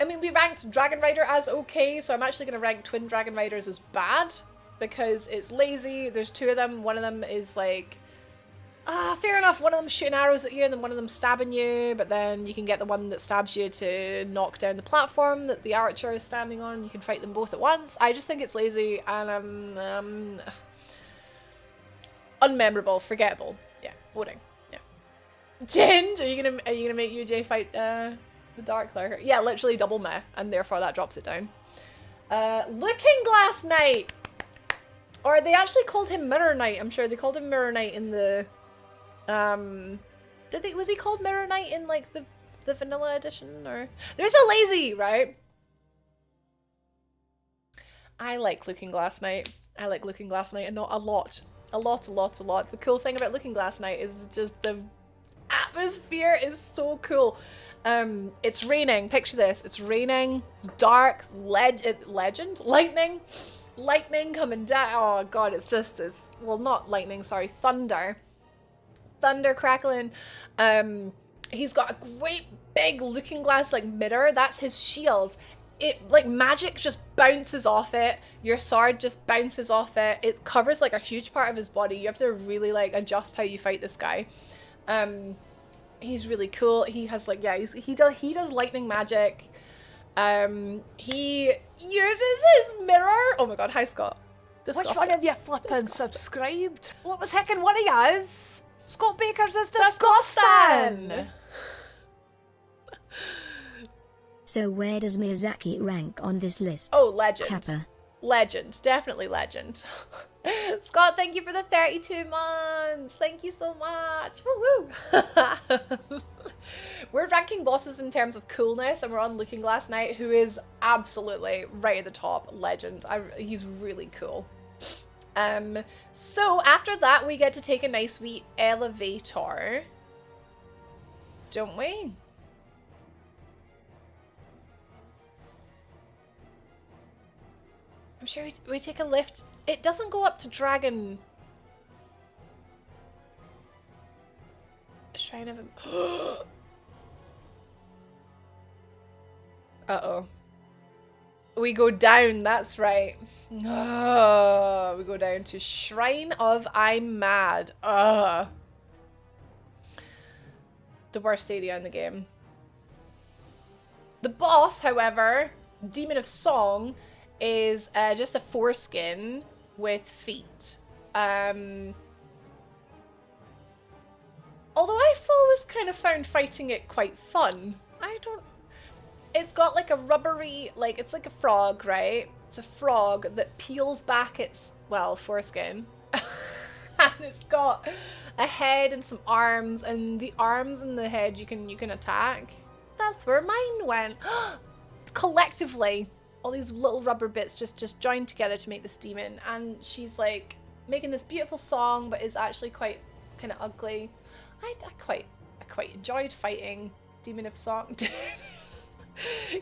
I mean, we ranked Dragon Rider as okay, so I'm actually going to rank Twin Dragon Riders as bad because it's lazy. There's two of them. One of them is like, fair enough. One of them shooting arrows at you and then one of them stabbing you, but then you can get the one that stabs you to knock down the platform that the archer is standing on. You can fight them both at once. I just think it's lazy and unmemorable, forgettable. Yeah, voting. Ginge, are you gonna make UJ fight the Dark Lurker? Yeah, literally double meh, and therefore that drops it down. Looking Glass Knight, or they actually called him Mirror Knight. I'm sure they called him Mirror Knight in the was he called Mirror Knight in like the vanilla edition? Or there's a lazy, right? I like Looking Glass Knight. I like Looking Glass Knight, and not a lot. The cool thing about Looking Glass Knight is just the atmosphere is so cool. It's raining. Picture this. It's raining. It's dark. Legend. Lightning coming down. Oh god, it's well, not lightning. Sorry, thunder. Thunder crackling. He's got a great big looking glass like mirror. That's his shield. It like magic just bounces off it. Your sword just bounces off it. It covers like a huge part of his body. You have to really like adjust how you fight this guy. He's really cool. He has like, yeah, he does lightning magic. He uses his mirror. Oh my god, hi Scott. Disgusting. Which one of you flippin' subscribed? What was heckin' one of you is? Scott Baker's is disgusting. So where does Miyazaki rank on this list? Oh, legend. Kappa. Legend. Definitely legend. Scott, thank you for the 32 months. Thank you so much. Woo woo. We're ranking bosses in terms of coolness, and we're on Looking Glass Knight, who is absolutely right at the top. Legend. He's really cool. So after that, we get to take a nice wee elevator. Don't we? I'm sure we take a lift. It doesn't go up to Dragon. Shrine of him. Uh-oh. We go down, that's right. Oh, we go down to Shrine of I'm Mad. The worst area in the game. The boss, however, Demon of Song, is just a foreskin with feet. Although I've always kind of found fighting it quite fun. It's got like a rubbery, like it's like a frog, right? It's a frog that peels back its, well, foreskin. And it's got a head and some arms, and the arms and the head you can attack. That's where mine went. Collectively, all these little rubber bits just joined together to make this demon, and she's like making this beautiful song, but is actually quite kind of ugly. I quite enjoyed fighting Demon of Song.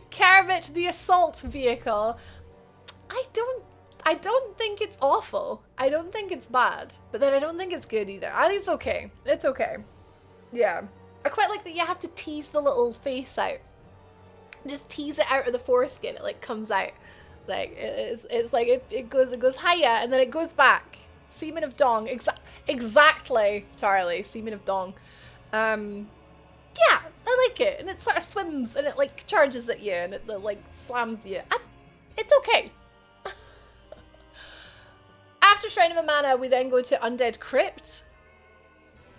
Kermit the assault vehicle. I don't think it's awful. I don't think it's bad, but then I don't think it's good either. I think it's okay. It's okay. Yeah. I quite like that you have to tease the little face out. Just tease it out of the foreskin. It like comes out. Like it's like it goes higher and then it goes back. Semen of Dong. Exactly, Charlie. Semen of Dong. Yeah, I like it, and it sort of swims and it like charges at you and it like slams you. It's okay. After Shrine of Amana, we then go to Undead Crypt.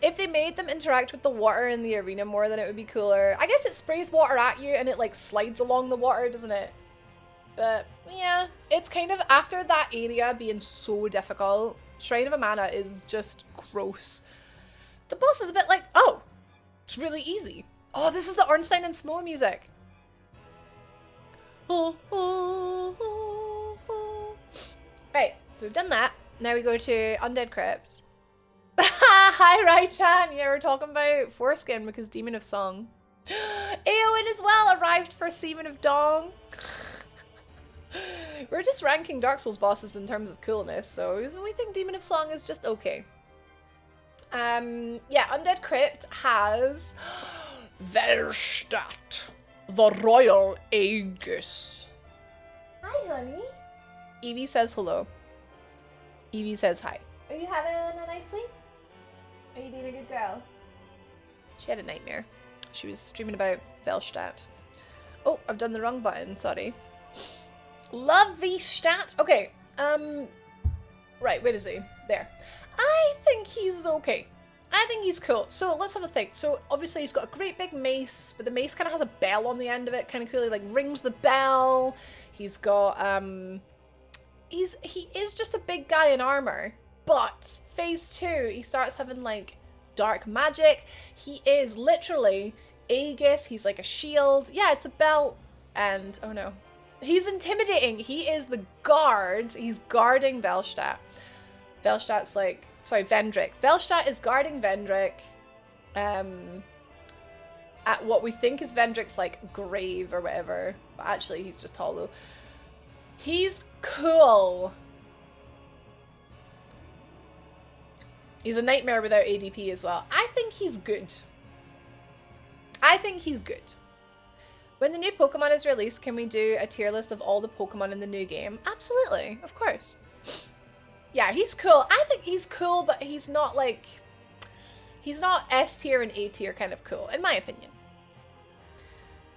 If they made them interact with the water in the arena more, then it would be cooler. I guess it sprays water at you and it like slides along the water, doesn't it? But yeah, it's kind of, after that area being so difficult, Shrine of Amana is just gross. The boss is a bit like, oh, it's really easy. Oh, this is the Ornstein and Smough music. Right, so we've done that. Now we go to Undead Crypt. Hi, Raitan. Yeah, we're talking about foreskin because Demon of Song. Eowyn as well arrived for Seaman of Dong. We're just ranking Dark Souls bosses in terms of coolness, so we think Demon of Song is just okay. Yeah, Undead Crypt has Velstadt, the Royal Aegis. Hi, honey. Evie says hello. Evie says hi. Are you having a nice sleep? Are you being a good girl? She had a nightmare. She was dreaming about Velstadt. Oh, I've done the wrong button, sorry. Love Velstadt. Okay, right, where is he? There. I think he's okay. I think he's cool. So let's have a think. So obviously he's got a great big mace, but the mace kind of has a bell on the end of it, kind of coolly, like rings the bell. He's got, he is just a big guy in armor, but phase 2, he starts having like dark magic. He is literally Aegis. He's like a shield. Yeah, it's a belt. And, oh no. He's intimidating. He is the guard. He's guarding Velstadt. Velstadt's like, sorry, Vendrick. Velstadt is guarding Vendrick at what we think is Vendrick's like grave or whatever. But actually he's just hollow. He's cool. He's a nightmare without ADP as well. I think he's good. I think he's good. When the new Pokemon is released, can we do a tier list of all the Pokemon in the new game? Absolutely, of course. Yeah, he's cool. I think he's cool, but he's not like... He's not S tier and A tier kind of cool, in my opinion.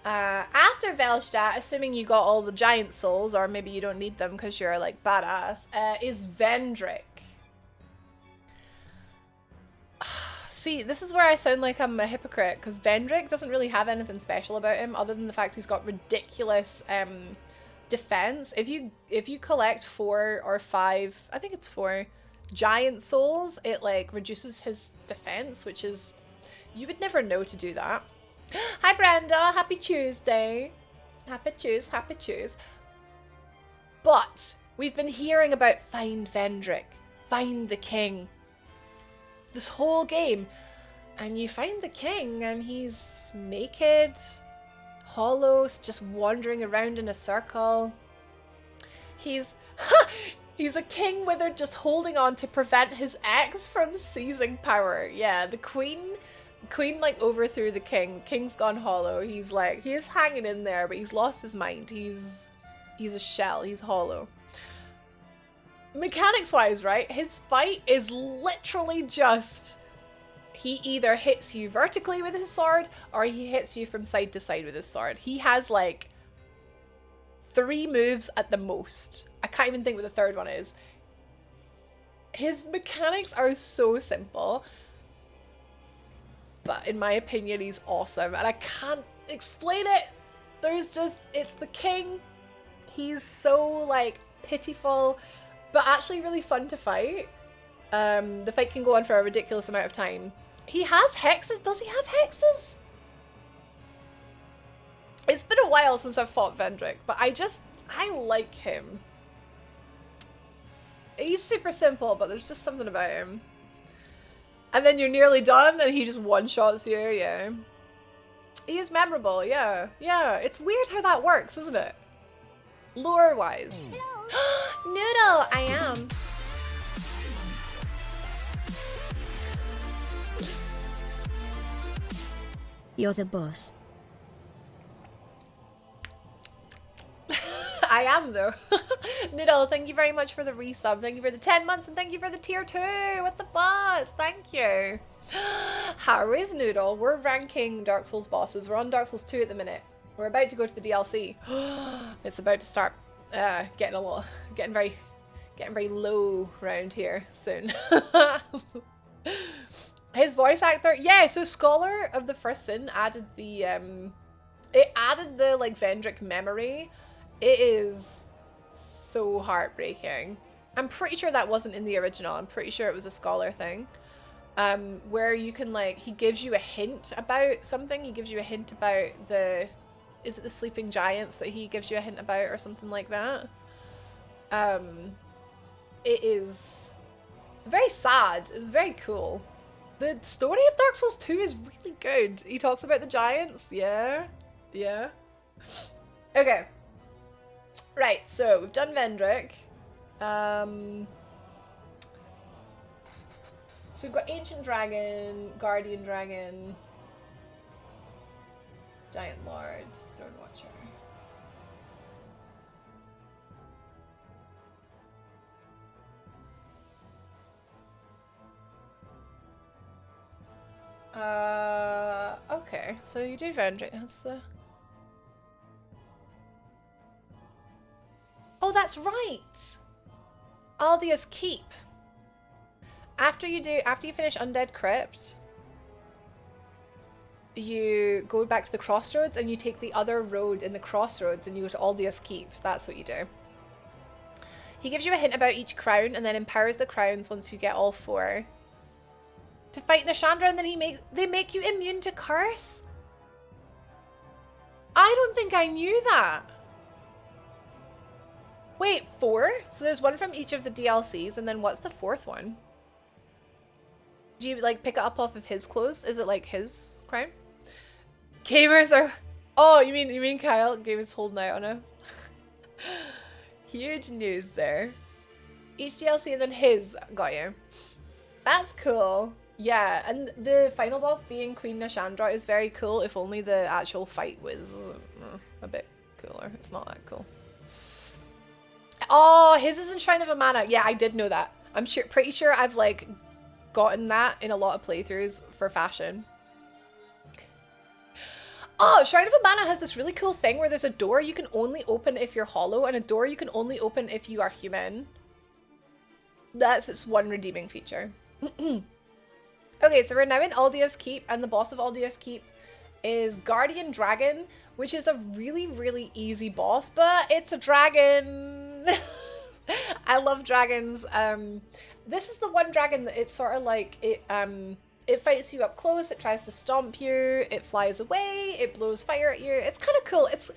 After Velstadt, assuming you got all the giant souls, or maybe you don't need them because you're like badass, is Vendrick. See, this is where I sound like I'm a hypocrite, because Vendrick doesn't really have anything special about him other than the fact he's got ridiculous defense. If you collect 4 or 5, I think it's 4 giant souls, it like reduces his defense, which is, you would never know to do that. Hi Brenda, happy Tuesday. Happy Tuesday. But we've been hearing about find Vendrick, find the king, this whole game, and you find the king and he's naked, hollow, just wandering around in a circle. He's a king withered, just holding on to prevent his ex from seizing power. Yeah, the queen like overthrew the king. The king's gone hollow. He's like, he is hanging in there, but he's lost his mind. He's a shell. He's hollow. Mechanics wise, right, his fight is literally just, he either hits you vertically with his sword or he hits you from side to side with his sword. He has like 3 moves at the most. I can't even think what the third one is. His mechanics are so simple, but in my opinion he's awesome and I can't explain it. There's just, it's the king. He's so like pitiful, but actually really fun to fight. The fight can go on for a ridiculous amount of time. He has hexes. Does he have hexes? It's been a while since I've fought Vendrick, but I like him. He's super simple, but there's just something about him. And then you're nearly done and he just one-shots you, yeah. He is memorable, yeah. Yeah, it's weird how that works, isn't it? Lore-wise. Noodle, I am. You're the boss. I am though. Noodle, thank you very much for the resub. Thank you for the 10 months and thank you for the tier 2 with the boss. Thank you. How is Noodle? We're ranking Dark Souls bosses. We're on Dark Souls 2 at the minute. We're about to go to the DLC. It's about to start getting very low around here soon. His voice actor, yeah, so Scholar of the First Sin added the it added the like Vendrick memory. It is so heartbreaking. I'm pretty sure that wasn't in the original. I'm pretty sure it was a Scholar thing. where you can like, he gives you a hint about something. He gives you a hint about is it the sleeping giants that he gives you a hint about or something like that? It is very sad. It's very cool. The story of Dark Souls 2 is really good. He talks about the giants. Yeah. Yeah. Okay. Right, so we've done Vendrick. So we've got Ancient Dragon, Guardian Dragon, Giant Lords, Throne Watcher. Okay, so you do Vendrick, that's the... Oh, that's right! Aldia's Keep. After you finish Undead Crypt, you go back to the crossroads and you take the other road in the crossroads and you go to Aldia's Keep. That's what you do. He gives you a hint about each crown and then empowers the crowns once you get all 4. To fight Nashandra, and then they make you immune to curse? I don't think I knew that. Wait, 4? So there's one from each of the DLCs, and then what's the 4th one? Do you like pick it up off of his clothes? Is it like his crown? Gamers are... Oh, you mean Kyle? Gamers holding out on us. Huge news there. Each DLC and then his. Got you. That's cool. Yeah, and the final boss being Queen Nashandra is very cool, if only the actual fight was a bit cooler. It's not that cool. Oh, his is in Shrine of Amana. Yeah, I did know that. I'm pretty sure I've like gotten that in a lot of playthroughs for fashion. Oh, Shrine of Amana has this really cool thing where there's a door you can only open if you're hollow and a door you can only open if you are human. That's its one redeeming feature. Okay, so we're now in Aldia's Keep, and the boss of Aldia's Keep is Guardian Dragon, which is a really, really easy boss, but it's a dragon. I love dragons. This is the one dragon that it's sort of like, it fights you up close, it tries to stomp you, it flies away, it blows fire at you. It's kind of cool. It's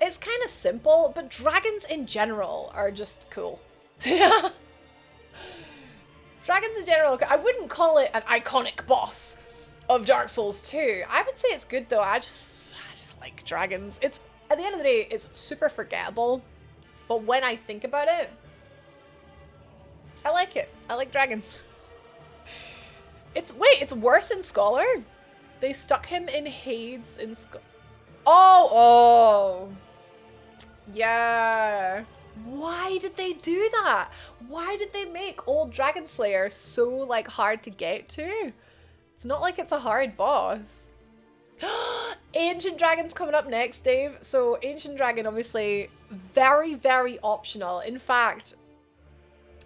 kind of simple, but dragons in general are just cool. Yeah. Dragons in general, I wouldn't call it an iconic boss of Dark Souls 2. I would say it's good though. I just like dragons. It's, at the end of the day, it's super forgettable. But when I think about it, I like it. I like dragons. It's worse in Scholar. They stuck him in Hades in Oh! Yeah. Why did they do that? Why did they make old Dragon Slayer so like hard to get to? It's not like it's a hard boss. Ancient Dragon's coming up next, Dave. So Ancient Dragon, obviously very, very optional. In fact,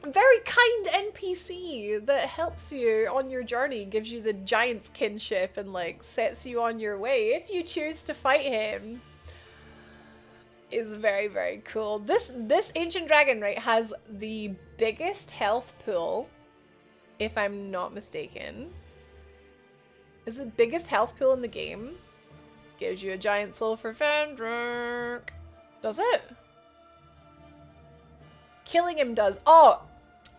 a very kind NPC that helps you on your journey, gives you the giant's kinship and like sets you on your way if you choose to fight him. Is very, very cool. This Ancient Dragon, right, has the biggest health pool, if I'm not mistaken. Is the biggest health pool in the game. Gives you a giant soul for Vendrick. Does it? Killing him does. Oh,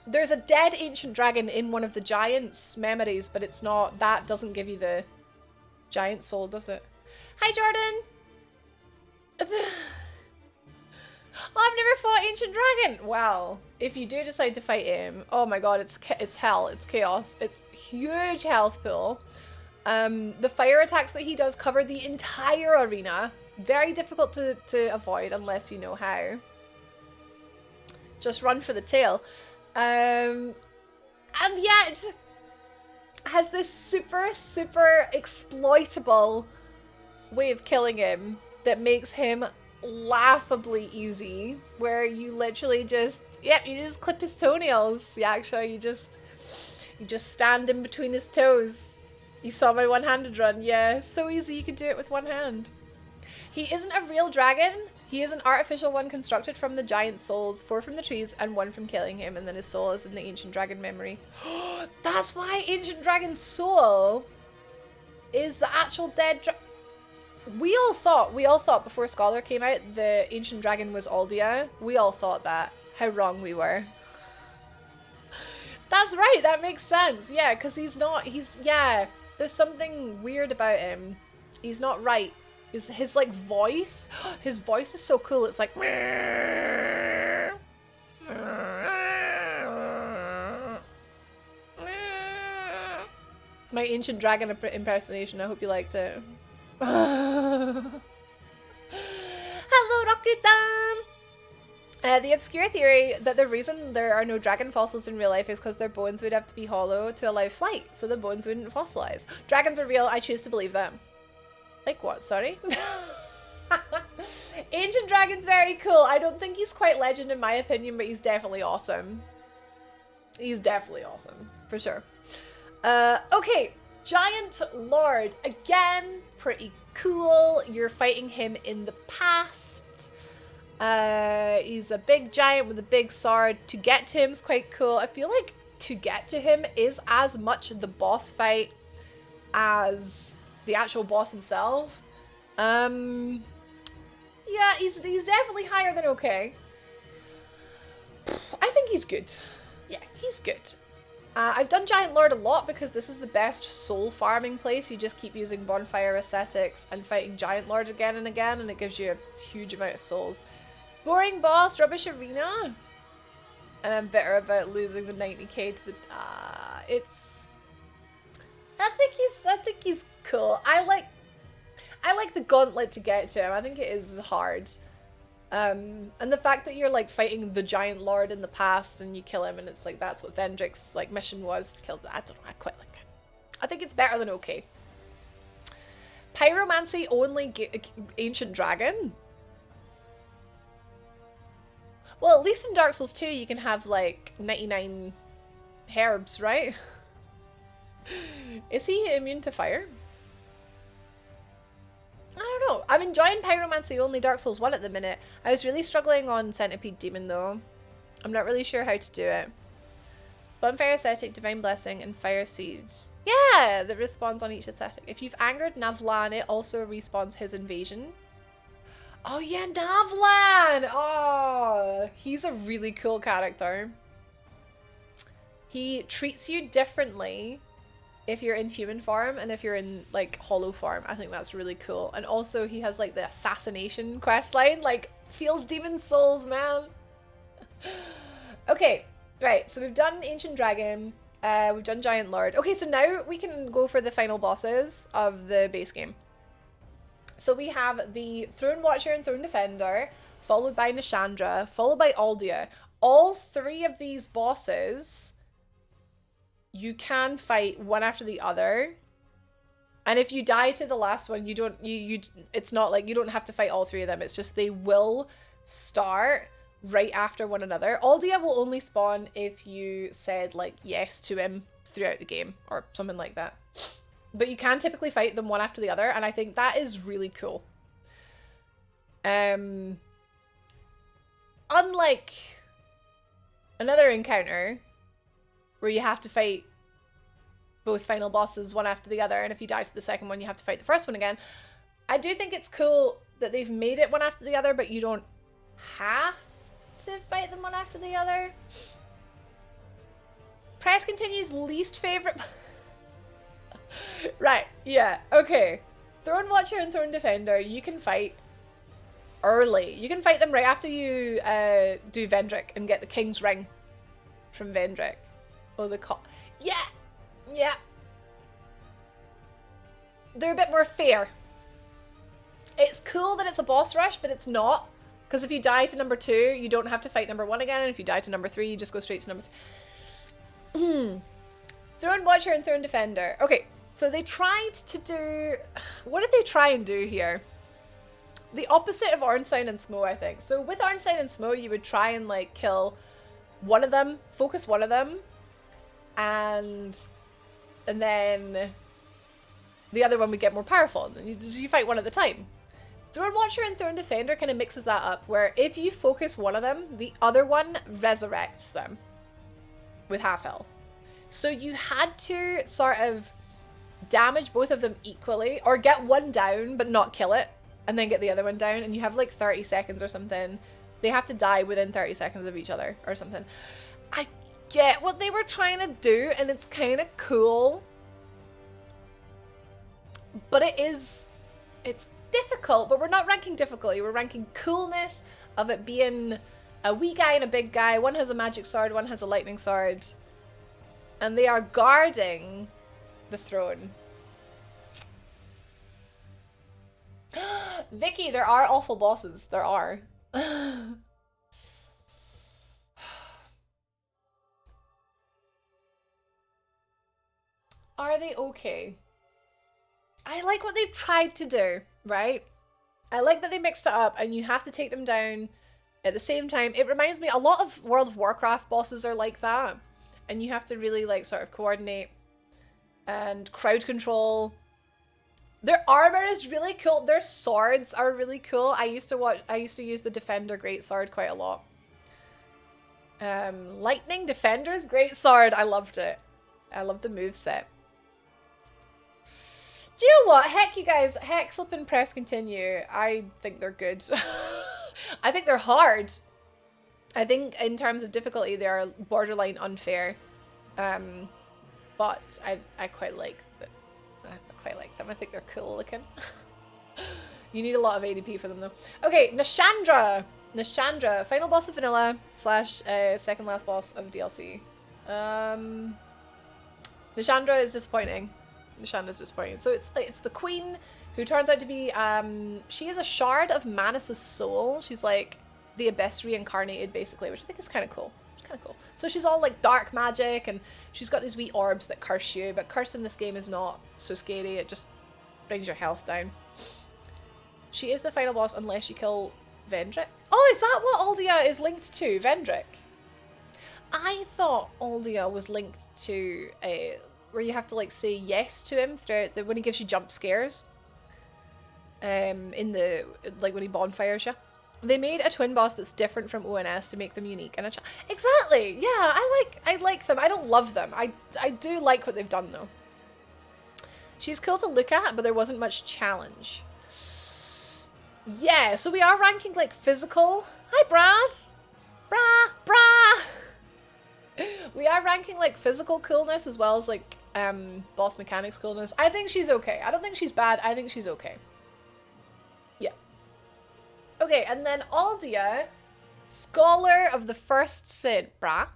there's a dead Ancient Dragon in one of the giant's memories, but it's not, that doesn't give you the giant soul, does it? Hi, Jordan! Oh, I've never fought Ancient Dragon! Well, if you do decide to fight him, oh my god, it's hell, it's chaos. It's huge health pool. The fire attacks that he does cover the entire arena. Very difficult to avoid unless you know how. Just run for the tail. And yet has this super, super exploitable way of killing him that makes him laughably easy, where you literally just, yeah, you just clip his toenails. Yeah, actually, you just stand in between his toes. You saw my one-handed run. Yeah, so easy, you can do it with one hand. He isn't a real dragon. He is an artificial one constructed from the giant souls, 4 from the trees and 1 from killing him, and then his soul is in the ancient dragon memory. That's why ancient dragon's soul is the actual dead we all thought before Scholar came out the ancient dragon was Aldia. We all thought that. How wrong we were. That's right, that makes sense. Yeah, because there's something weird about him. He's not right. His like voice, his voice is so cool. It's like it's my ancient dragon impersonation. I hope you liked it. Hello, Rokutan! The obscure theory that the reason there are no dragon fossils in real life is because their bones would have to be hollow to allow flight, so the bones wouldn't fossilize. Dragons are real, I choose to believe them. Like what, sorry? Ancient dragon's very cool. I don't think he's quite legend in my opinion, but he's definitely awesome. He's definitely awesome, for sure. Okay, Giant Lord. Again, pretty cool. You're fighting him in the past. He's a big giant with a big sword. To get to him is quite cool. I feel like to get to him is as much the boss fight as the actual boss himself. Yeah, he's definitely higher than okay. I think he's good. Yeah, he's good. I've done Giant Lord a lot because this is the best soul farming place. You just keep using bonfire ascetics and fighting Giant Lord again and again, and it gives you a huge amount of souls. Boring boss, rubbish arena. And I'm bitter about losing the 90k to the... I think he's cool. I like the gauntlet to get to him. I think it is hard. And the fact that you're like fighting the Giant Lord in the past and you kill him and it's like that's what Vendrick's like mission was to kill. I don't know, I quite like it. I think it's better than okay. Pyromancy only ancient dragon. Well, at least in Dark Souls 2 you can have like 99 herbs, right? Is he immune to fire? I don't know. I'm enjoying Pyromancy only Dark Souls 1 at the minute. I was really struggling on Centipede Demon though. I'm not really sure how to do it. Bonfire Ascetic, Divine Blessing, and Fire Seeds. Yeah, that respawns on each ascetic. If you've angered Navlan, it also respawns his invasion. Oh yeah, Navlan! Oh, he's a really cool character. He treats you differently if you're in human form and if you're in like hollow form. I think that's really cool. And also he has like the assassination quest line, like feels demon souls, man. Okay, right, so we've done Ancient Dragon, we've done Giant Lord. Okay, so now we can go for the final bosses of the base game. So we have the Throne Watcher and Throne Defender, followed by Nishandra, followed by Aldia. All three of these bosses you can fight one after the other, and if you die to the last one, you don't it's not like you don't have to fight all three of them. It's just they will start right after one another. Aldia will only spawn if you said like yes to him throughout the game or something like that, but you can typically fight them one after the other, and I think that is really cool. Unlike another encounter where you have to fight both final bosses one after the other, and if you die to the second one, you have to fight the first one again. I do think it's cool that they've made it one after the other, but you don't have to fight them one after the other. Press continues least favorite. Right, yeah, okay. Throne Watcher and Throne Defender, you can fight early. You can fight them right after you do Vendrick and get the King's Ring from Vendrick. Oh, yeah! Yeah! They're a bit more fair. It's cool that it's a boss rush, but it's not. Because if you die to number 2, you don't have to fight number 1 again, and if you die to number 3, you just go straight to number 3. Throne Watcher and Throne Defender. Okay, so they tried to do... What did they try and do here? The opposite of Ornstein and Smo, I think. So with Ornstein and Smo, you would try and like kill one of them, focus one of them, and then the other one would get more powerful. And you fight one at a time. Throne Watcher and Throne Defender kind of mixes that up, where if you focus one of them, the other one resurrects them with half health. So you had to sort of damage both of them equally, or get one down but not kill it, and then get the other one down, and you have like 30 seconds or something. They have to die within 30 seconds of each other or something. I get what they were trying to do, and it's kind of cool. But it's difficult, but we're not ranking difficulty. We're ranking coolness of it being a wee guy and a big guy. One has a magic sword, one has a lightning sword. And they are guarding the throne. Vicky, there are awful bosses. There are. Are they okay? I like what they've tried to do, right? I like that they mixed it up and you have to take them down at the same time. It reminds me, a lot of World of Warcraft bosses are like that. And you have to really like sort of coordinate and crowd control. Their armor is really cool. Their swords are really cool. I used to use the Defender Greatsword quite a lot. Lightning Defender's Greatsword. I loved it. I love the moveset. Do you know what? Heck, you guys. Heck, flipping press continue. I think they're good. I think they're hard. I think in terms of difficulty, they are borderline unfair. But I quite like them. I quite like them. I think they're cool looking. You need a lot of ADP for them though. Okay, Nashandra. Nashandra, final boss of vanilla / second last boss of DLC. Nashandra is disappointing. Nashandra's disappointing. So it's the queen who turns out to be she is a shard of Manus' soul. She's like the abyss reincarnated basically, which I think is kind of cool. It's kind of cool. So she's all like dark magic and she's got these wee orbs that curse you, but curse in this game is not so scary. It just brings your health down. She is the final boss unless you kill Vendrick. Oh, is that what Aldia is linked to? Vendrick? I thought Aldia was linked to where you have to like say yes to him throughout when he gives you jump scares. In the like when he bonfires you. They made a twin boss that's different from ONS to make them unique and exactly. Yeah, I like them. I don't love them. I do like what they've done though. She's cool to look at, but there wasn't much challenge. Yeah, so we are ranking like physical. Hi, Brad. Brah. We are ranking like physical coolness as well as like boss mechanics coolness. I think she's okay. I don't think she's bad. I think she's okay. Yeah. Okay, and then Aldia, Scholar of the First Sin. Brah.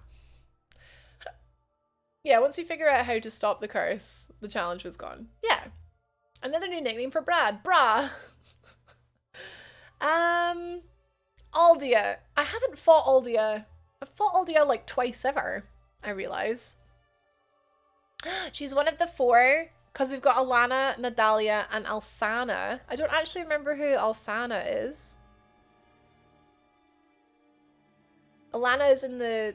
Yeah, once you figure out how to stop the curse, the challenge was gone. Yeah. Another new nickname for Brad. Brah. Aldia. I haven't fought Aldia. I've fought Aldia like twice ever, I realise. She's one of the 4, because we've got Alana, Nadalia, and Alsana. I don't actually remember who Alsana is. Alana is in the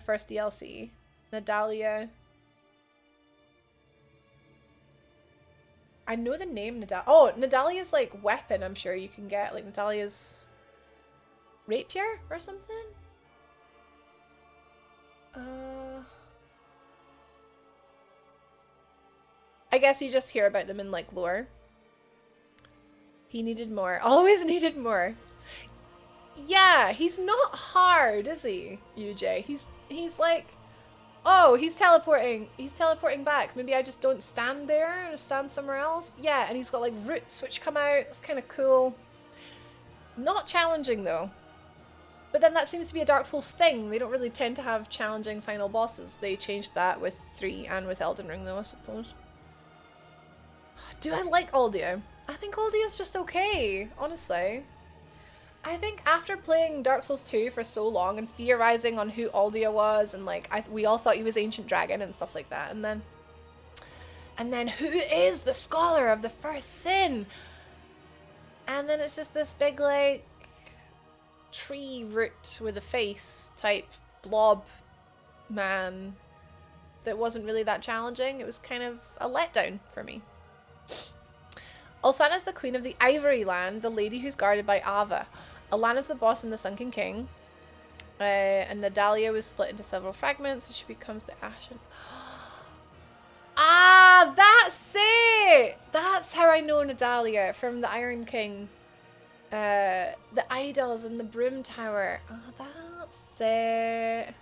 first DLC. Nadalia. I know the name Nadalia. Oh, Nadalia's like weapon, I'm sure you can get. Like Nadalia's rapier or something? I guess you just hear about them in like lore. He needed more. Always needed more. Yeah, he's not hard, is he, UJ? He's like, oh, he's teleporting. He's teleporting back. Maybe I just don't stand there or stand somewhere else. Yeah, and he's got like roots which come out. That's kind of cool. Not challenging though. But then that seems to be a Dark Souls thing. They don't really tend to have challenging final bosses. They changed that with 3 and with Elden Ring though, I suppose. Do I like Aldia? I think Aldia's just okay, honestly. I think after playing Dark Souls 2 for so long and theorizing on who Aldia was and like we all thought he was Ancient Dragon and stuff like that, and then who is the Scholar of the First Sin? And then it's just this big like tree root with a face type blob man that wasn't really that challenging. It was kind of a letdown for me. Alsana's the queen of the Ivory Land, the lady who's guarded by Ava. Alana's the boss in the Sunken King. And Nadalia was split into several fragments, and she becomes the Ashen. Ah, that's it! That's how I know Nadalia from the Iron King. The idols in the Broom Tower. Oh, that's it.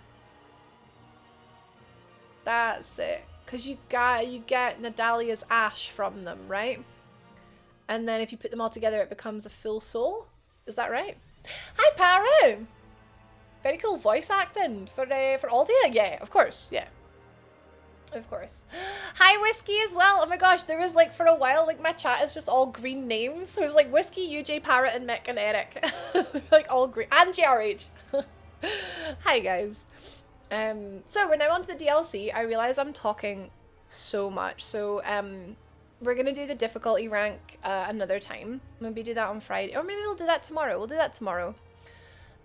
That's it. Because you get Nadalia's ash from them, right? And then if you put them all together, it becomes a full soul. Is that right? Hi, Para! Very cool voice acting for Aldia. Yeah, of course. Yeah. Of course. Hi, Whiskey as well. Oh my gosh, there was like for a while, like my chat is just all green names. So it was like Whiskey, UJ, Parrot, and Mick and Eric. Like all green. And JRH. Hi, guys. So we're now on to the DLC. I realize I'm talking so much. So we're going to do the difficulty rank another time. Maybe do that on Friday. Or maybe we'll do that tomorrow. We'll do that tomorrow.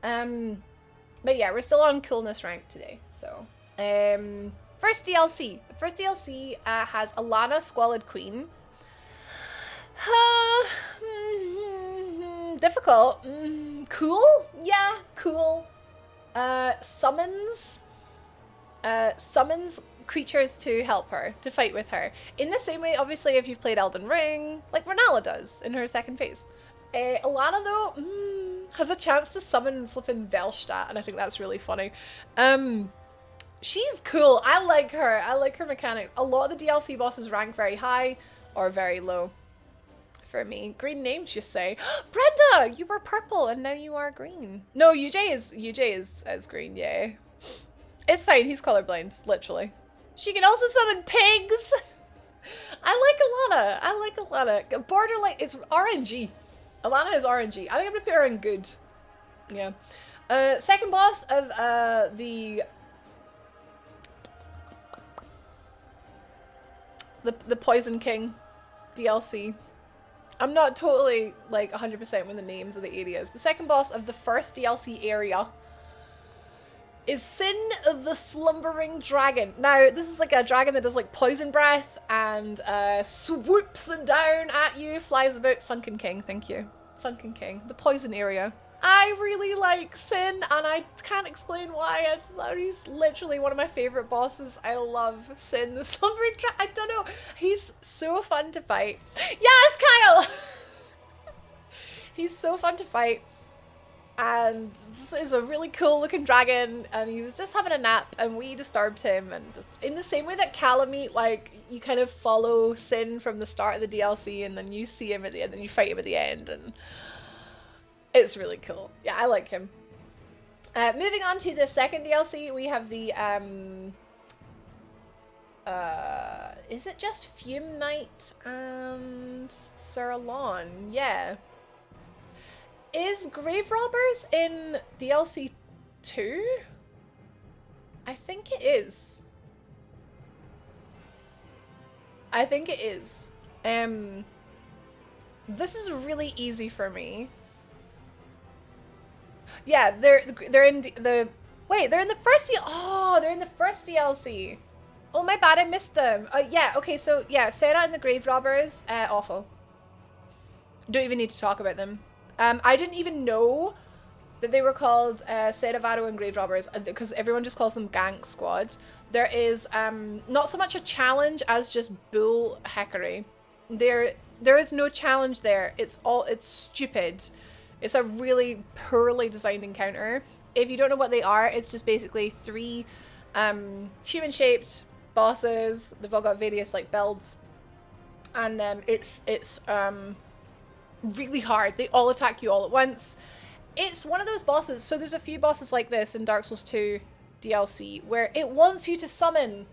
But yeah, we're still on coolness rank today. So, first DLC. The first DLC has Alana, Squalid Queen. Difficult. Cool? Yeah, cool. Summons creatures to help her, to fight with her. In the same way, obviously, if you've played Elden Ring, like Renala does in her second phase. Alana, though, has a chance to summon flippin' Velstadt, and I think that's really funny. She's cool. I like her. I like her mechanics. A lot of the DLC bosses rank very high or very low for me. Green names, you say. Brenda, you were purple and now you are green. No, UJ is green, yeah. It's fine. He's colorblind, literally. She can also summon pigs. I like Alana. Borderline, it's RNG. Alana is RNG. I think I'm gonna put her in good. Yeah. Second boss of the Poison King DLC. I'm not totally like 100% with the names of the areas. The second boss of the first DLC area is Sin the Slumbering Dragon. Now, this is like a dragon that does like poison breath and swoops them down at you, flies about. Sunken King, thank you. Sunken King, the poison area. I really like Sin, and I can't explain why. He's literally one of my favorite bosses. I love Sin the Slumbering Dragon. I don't know. He's so fun to fight. Yes, Kyle! He's so fun to fight. And just is a really cool looking dragon, and he was just having a nap and we disturbed him, and just in the same way that Calamite, like you kind of follow Sin from the start of the DLC and then you see him at the end and you fight him at the end, and it's really cool. Yeah, I like him. Moving on to the second DLC, we have the is it just Fume Knight and Sir Alon? Yeah. Is Grave Robbers in DLC 2? I think it is. I think it is. This is really easy for me. Yeah, they're in the wait, they're in the first they're in the first DLC. Oh my bad, I missed them. Yeah, okay, so yeah, Sarah and the Grave Robbers, awful. Don't even need to talk about them. I didn't even know that they were called Sarah, Varo, and Grave Robbers because everyone just calls them Gank Squad. There is not so much a challenge as just bull hackery. There is no challenge there. It's stupid. It's a really poorly designed encounter. If you don't know what they are, it's just basically 3 human-shaped bosses. They've all got various like builds, and it's really hard. They all attack you all at once. It's one of those bosses. So there's a few bosses like this in Dark Souls 2 DLC where it wants you to summon.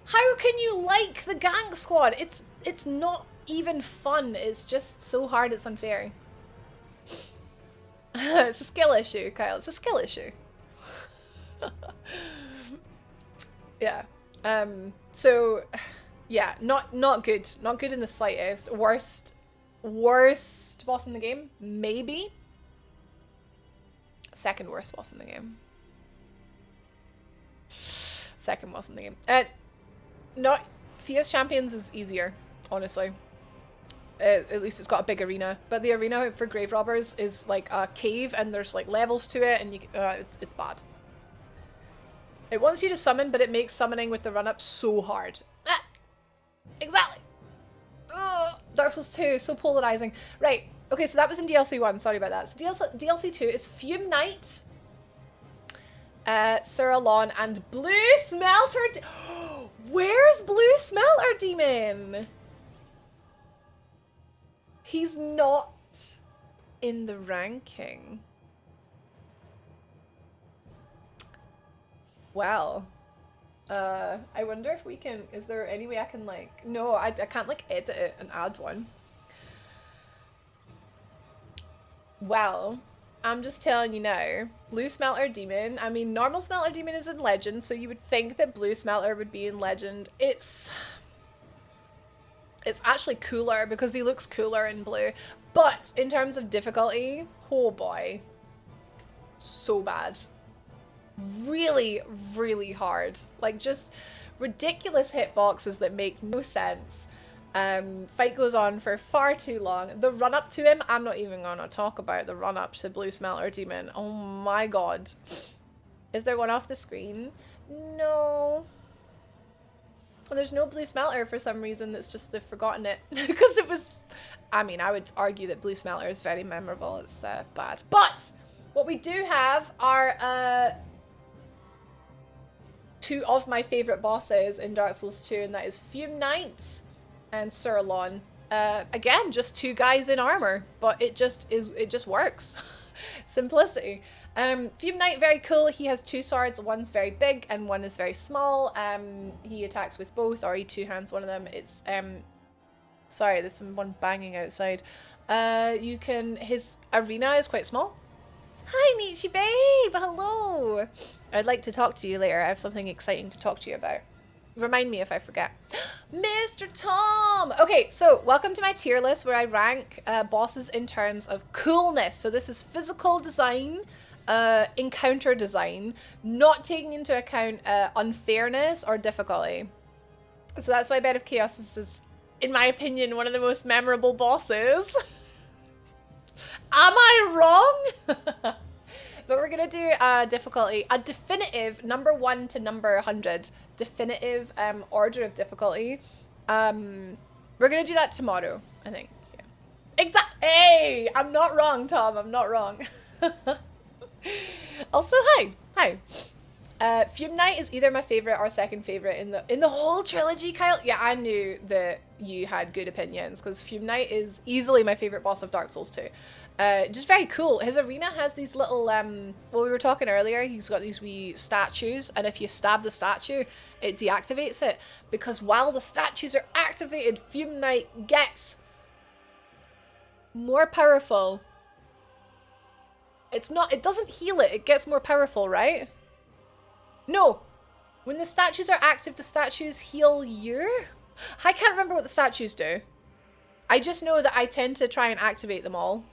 How can you like the Gank Squad? It's not even fun. It's just so hard. It's unfair. It's a skill issue, Kyle. It's a skill issue. Yeah. So yeah, not good. Not good in the slightest. Worst boss in the game? Maybe. Second worst boss in the game. Second boss in the game. Not Fia's Champions is easier, honestly. at least it's got a big arena. But the arena for grave robbers is like a cave, and there's like levels to it, and it's bad. It wants you to summon, but it makes summoning with the run-up so hard. Ah, exactly. Ugh, Dark Souls 2 is so polarizing. Right. Okay, so that was in DLC 1. Sorry about that. So DLC 2 is Fume Knight, Suralon, and Blue Smelter. Where's Blue Smelter Demon? He's not in the ranking. Well, I wonder if we can, is there any way I can like, no, I can't like edit it and add one. Well, I'm just telling you now, Blue Smelter Demon, I mean, normal Smelter Demon is in Legend, so you would think that Blue Smelter would be in Legend. It's actually cooler because he looks cooler in blue. But in terms of difficulty, oh boy, so bad. Really, really hard. Like just ridiculous hitboxes that make no sense. Fight goes on for far too long. The run up to him, I'm not even gonna talk about the run up to Blue Smelter Demon. Oh my god. Is there one off the screen? No. Well, there's no Blue Smelter for some reason. It's just they've forgotten it. Because it was, I mean, I would argue that Blue Smelter is very memorable. It's bad. But what we do have are two of my favorite bosses in Dark Souls 2, and that is Fume Knight and Suralon. Again, just two guys in armor, but it just works. Simplicity. Fume Knight, very cool. He has two swords. One's very big and one is very small. He attacks with both, or he two-hands one of them. It's sorry, there's someone banging outside. His arena is quite small. Hi, Nietzsche babe! Hello! I'd like to talk to you later. I have something exciting to talk to you about. Remind me if I forget. Mr. Tom! Okay, so welcome to my tier list where I rank bosses in terms of coolness. So this is physical design, encounter design, not taking into account unfairness or difficulty. So that's why Bed of Chaos is, in my opinion, one of the most memorable bosses. Am I wrong? But we're gonna do difficulty, a definitive number 1 to number 100, definitive order of difficulty. We're gonna do that tomorrow, I think. Yeah. Hey, I'm not wrong, Tom. I'm not wrong. Also, hi. Fume Knight is either my favorite or second favorite in the whole trilogy, Kyle. Yeah, I knew that you had good opinions because Fume Knight is easily my favorite boss of Dark Souls 2. Just very cool. His arena has these little, well, we were talking earlier, he's got these wee statues, and if you stab the statue, it deactivates it, because while the statues are activated, Fume Knight gets more powerful. It doesn't heal it, it gets more powerful, right? No! When the statues are active, the statues heal you? I can't remember what the statues do. I just know that I tend to try and activate them all.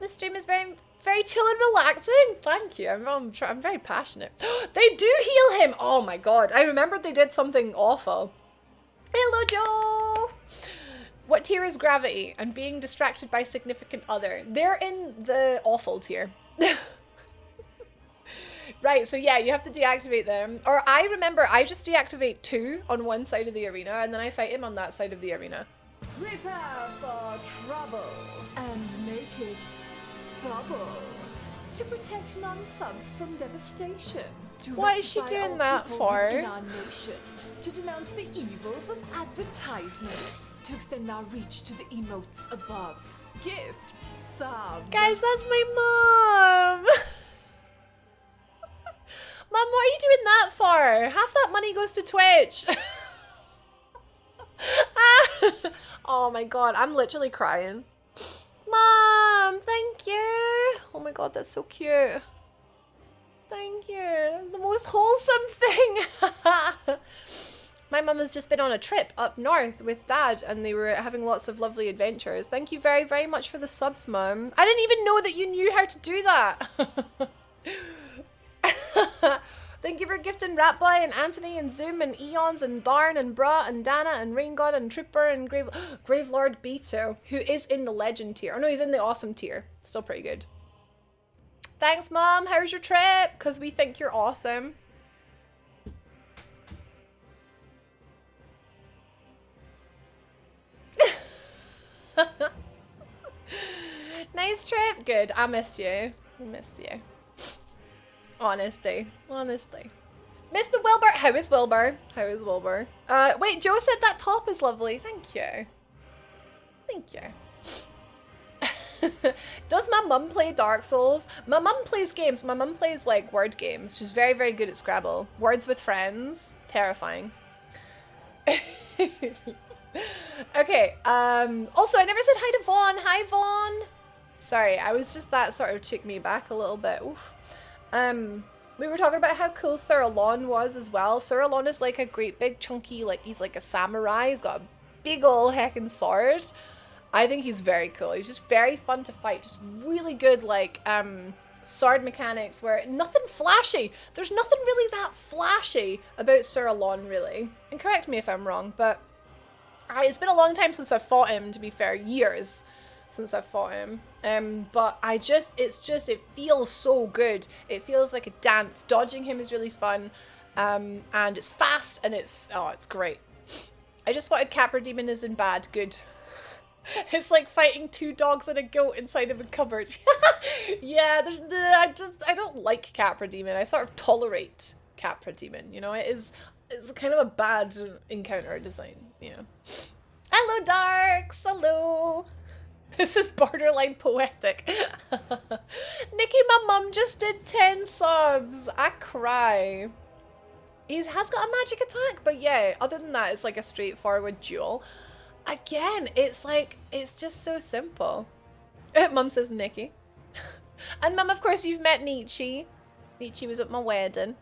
This stream is very, very chill and relaxing. Thank you. I'm very passionate. They do heal him. Oh my god. I remembered they did something awful. Hello, Joe. What tier is Gravity? I'm being distracted by significant other. They're in the awful tier. Right, so yeah, you have to deactivate them. Or I remember I just deactivate 2 on one side of the arena, and then I fight him on that side of the arena. Prepare for trouble and make it subtle to protect non-subs from devastation. What is she doing that for? In our nation, to denounce the evils of advertisements, to extend our reach to the emotes above. Gift sub. Guys, that's my mom. Mom, what are you doing that for? Half that money goes to Twitch. Oh my god, I'm literally crying. Mom, thank you. Oh my god, that's so cute. Thank you. The most wholesome thing. My mum has just been on a trip up north with Dad, and they were having lots of lovely adventures. Thank you very, very much for the subs, Mum. I didn't even know that you knew how to do that. Thank you for gifting Ratboy and Anthony and Zoom and Eons and Darn and Bra and Dana and Rain God and Trooper and Gravelord B2, who is in the Legend tier. Oh no, he's in the Awesome tier. Still pretty good. Thanks, Mom. How's your trip? Because we think you're awesome. Nice trip. Good. I missed you. I missed you. Honestly. Mr. Wilbur. How is Wilbur? Wait, Joe said that top is lovely. Thank you. Does my mum play Dark Souls? My mum plays games. My mum plays like word games. She's very, very good at Scrabble. Words with friends. Terrifying. Okay. Also, I never said hi to Vaughn. Hi, Vaughn. Sorry, I was just, that sort of took me back a little bit. Oof. We were talking about how cool Sir Alon was as well. Sir Alon is like a great big chunky, like he's like a samurai. He's got a big ol' heckin' sword. I think he's very cool. He's just very fun to fight. Just really good like sword mechanics where nothing flashy. There's nothing really that flashy about Sir Alon really. And correct me if I'm wrong, but it's been a long time since I've fought him, to be fair. Years since I've fought him. But it feels so good. It feels like a dance. Dodging him is really fun. And it's fast and it's great. I just wanted Capra Demon isn't bad. Good. It's like fighting two dogs and a goat inside of a cupboard. Yeah, I don't like Capra Demon. I sort of tolerate Capra Demon, you know? It's kind of a bad encounter design, you know. Hello, Darks! Hello! This is borderline poetic. Nikki, my mum just did 10 subs. I cry. He has got a magic attack, but yeah, other than that, it's like a straightforward duel. Again, it's like, it's just so simple. Mum says Nikki. And Mum, of course, you've met Nietzsche. Nietzsche was at my wedding.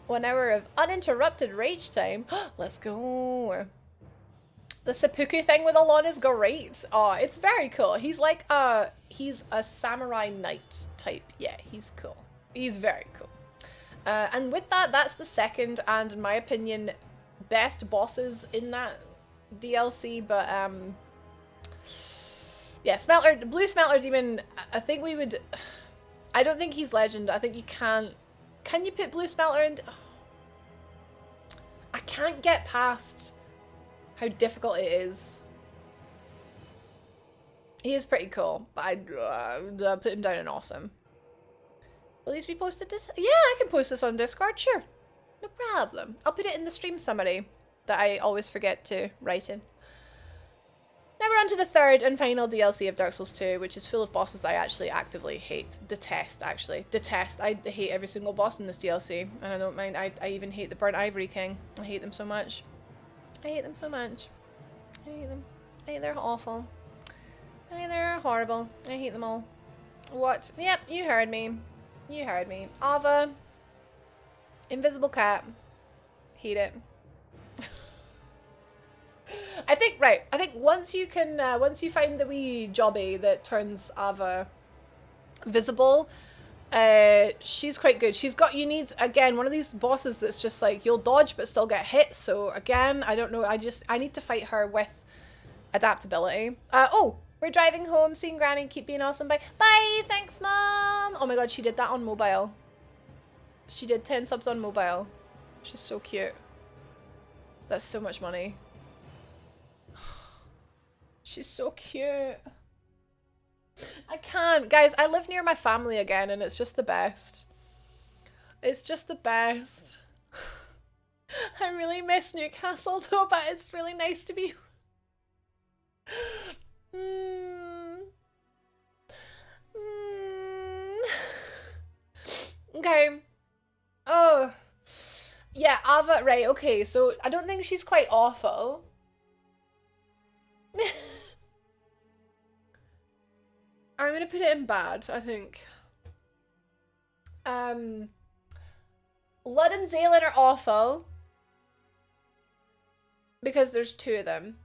1 hour of uninterrupted rage time. Let's go. The seppuku thing with Alon is great. Oh, it's very cool. He's like he's a samurai knight type. Yeah, he's cool. He's very cool. And with that, that's the second and, in my opinion, best bosses in that DLC. But yeah, Blue Smelter Demon. I think we would. I don't think he's legend. I think you can't. Can you put Blue Smelter in? I can't get past how difficult it is. He is pretty cool, but I'd put him down in awesome. Will these be posted this? Yeah, I can post this on Discord, sure. No problem. I'll put it in the stream summary that I always forget to write in. Now we're on to the third and final DLC of Dark Souls 2, which is full of bosses I actually actively hate. Detest, actually. Detest. I hate every single boss in this DLC, and I don't mind. I even hate the Burnt Ivory King. I hate them so much. I hate them so much. I hate them. They're awful. They're horrible. I hate them all. What? Yep, you heard me. You heard me. Ava. Invisible Cat. Hate it. I think once you can, once you find the wee jobby that turns Ava visible, she's quite good. You need, again, one of these bosses that's just like, you'll dodge but still get hit. So again, I don't know, I need to fight her with adaptability. Oh, we're driving home, seeing Granny, keep being awesome, bye. Bye, thanks Mom. Oh my god, she did that on mobile. She did 10 subs on mobile. She's so cute. That's so much money. She's so cute. I can't. Guys, I live near my family again and it's just the best. It's just the best. I really miss Newcastle though, but it's really nice to be... Okay. Oh. Yeah, Ava, right, okay, so I don't think she's quite awful. I'm gonna put it in bad, I think. Lud and Zaylin are awful. Because there's two of them.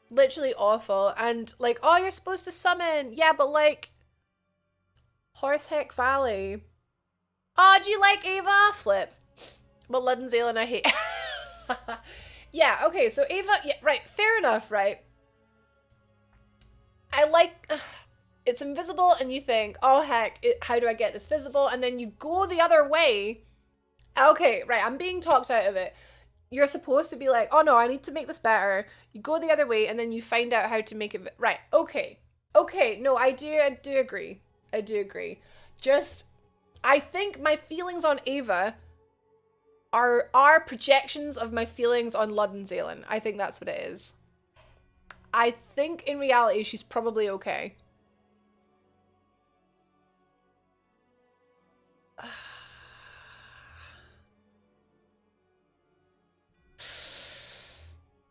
Literally awful. And like, oh, you're supposed to summon. Yeah, but like... Horseheck Valley. Oh, do you like Ava? Flip. But Lud and Zaylen I hate. Yeah, okay, so Ava, yeah, right, fair enough, right? I like, it's invisible and you think, oh heck, how do I get this visible? And then you go the other way. Okay, right, I'm being talked out of it. You're supposed to be like, oh no, I need to make this better. You go the other way and then you find out how to make it, right, okay. Okay, no, I do agree. I do agree. Just, I think my feelings on Ava are projections of my feelings on Lud and Zaylen. I think that's what it is. I think in reality she's probably okay.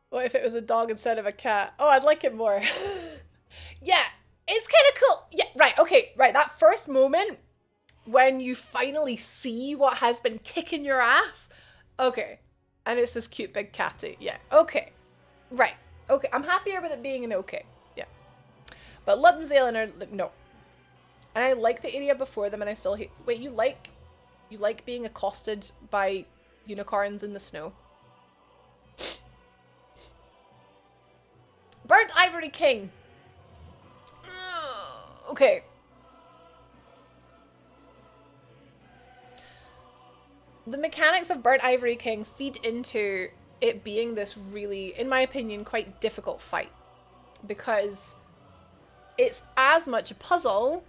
What if it was a dog instead of a cat? Oh, I'd like it more. Yeah, it's kind of cool. Yeah, right, okay, right. That first moment when you finally see what has been kicking your ass. Okay. And it's this cute big catty. Yeah, okay. Right. Okay, I'm happier with it being an okay. Yeah. But Lud and Zaylen are, like, no. And I like the area before them and I still hate... Wait, you like being accosted by unicorns in the snow? Burnt Ivory King. Okay. The mechanics of Burnt Ivory King feed into it being this really, in my opinion, quite difficult fight. Because it's as much a puzzle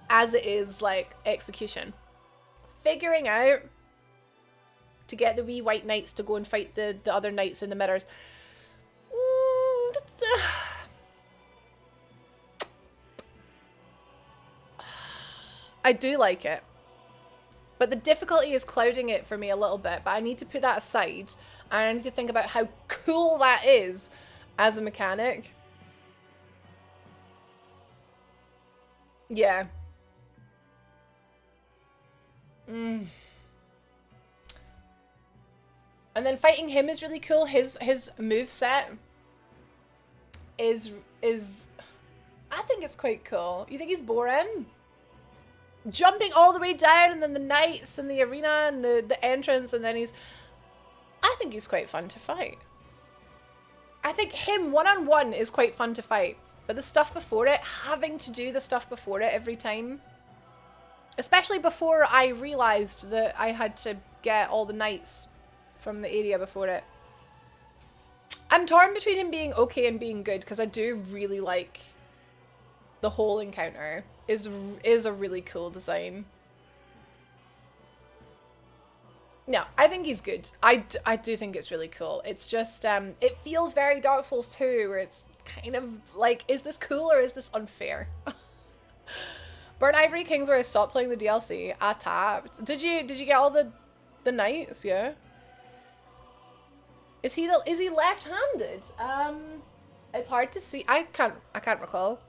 as it is, like, execution. Figuring out to get the wee white knights to go and fight the other knights in the mirrors. I do like it. But the difficulty is clouding it for me a little bit. But I need to put that aside. And I need to think about how cool that is as a mechanic. Yeah. And then fighting him is really cool. His moveset is I think it's quite cool. You think he's boring? Jumping all the way down and then the knights and the arena and the entrance and then I think he's quite fun to fight. I think him one-on-one is quite fun to fight. But the stuff before it, having to do the stuff before it every time. Especially before I realised that I had to get all the knights from the area before it. I'm torn between him being okay and being good because I do really like the whole encounter. Is a really cool design. No, I think he's good. I do think it's really cool. It's just, it feels very Dark Souls 2, where it's kind of like, is this cool or is this unfair? Burnt Ivory King's where I stopped playing the DLC. I tapped. Did you get all the knights? Yeah. Is he left-handed? It's hard to see. I can't recall.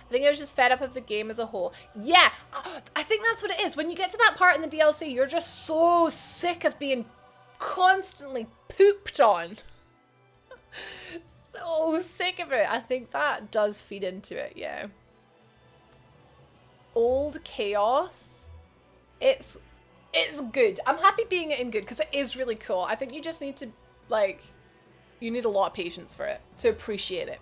I think I was just fed up of the game as a whole. Yeah, I think that's what it is. When you get to that part in the DLC, you're just so sick of being constantly pooped on. So sick of it. I think that does feed into it, yeah. Old Chaos. It's good. I'm happy being in good because it is really cool. I think you just need to, like, you need a lot of patience for it to appreciate it.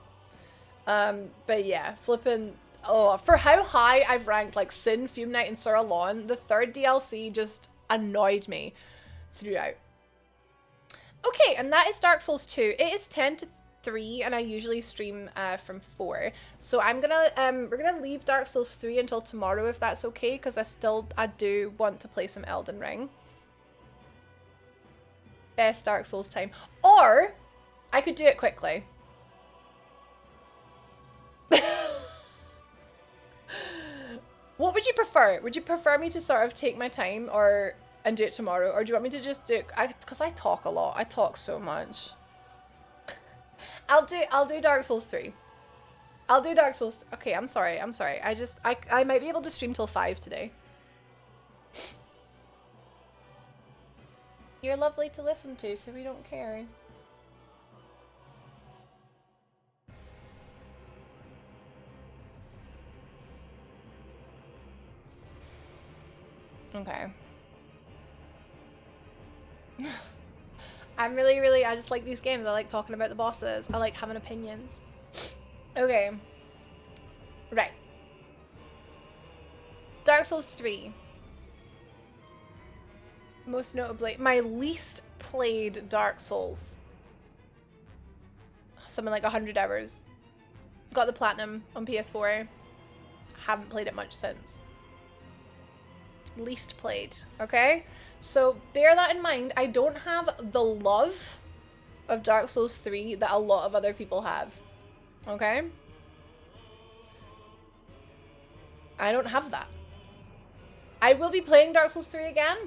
But yeah, flipping, oh, for how high I've ranked like Sin, Fume Knight, and Sir Lawn, the third DLC just annoyed me throughout. Okay, and that is Dark Souls 2. It is 10 to 3, and I usually stream from 4. So I'm gonna we're gonna leave Dark Souls 3 until tomorrow if that's okay, because I do want to play some Elden Ring. Best Dark Souls time. Or I could do it quickly. What would you prefer? Would you prefer me to sort of take my time and do it tomorrow, or do you want me to just do it? Because I talk a lot. I talk so much. I'll do Dark Souls 3. I'll do Dark Souls. Okay, I'm sorry. I might be able to stream till 5 today. You're lovely to listen to, so we don't care. Okay. I'm really, I just like these games. I like talking about the bosses. I like having opinions. Okay. Right. Dark Souls 3. Most notably, my least played Dark Souls. Something like 100 hours. Got the platinum on PS4. Haven't played it much since. Least played, okay? So bear that in mind. I don't have the love of Dark Souls 3 that a lot of other people have, okay? I don't have that. I will be playing Dark Souls 3 again.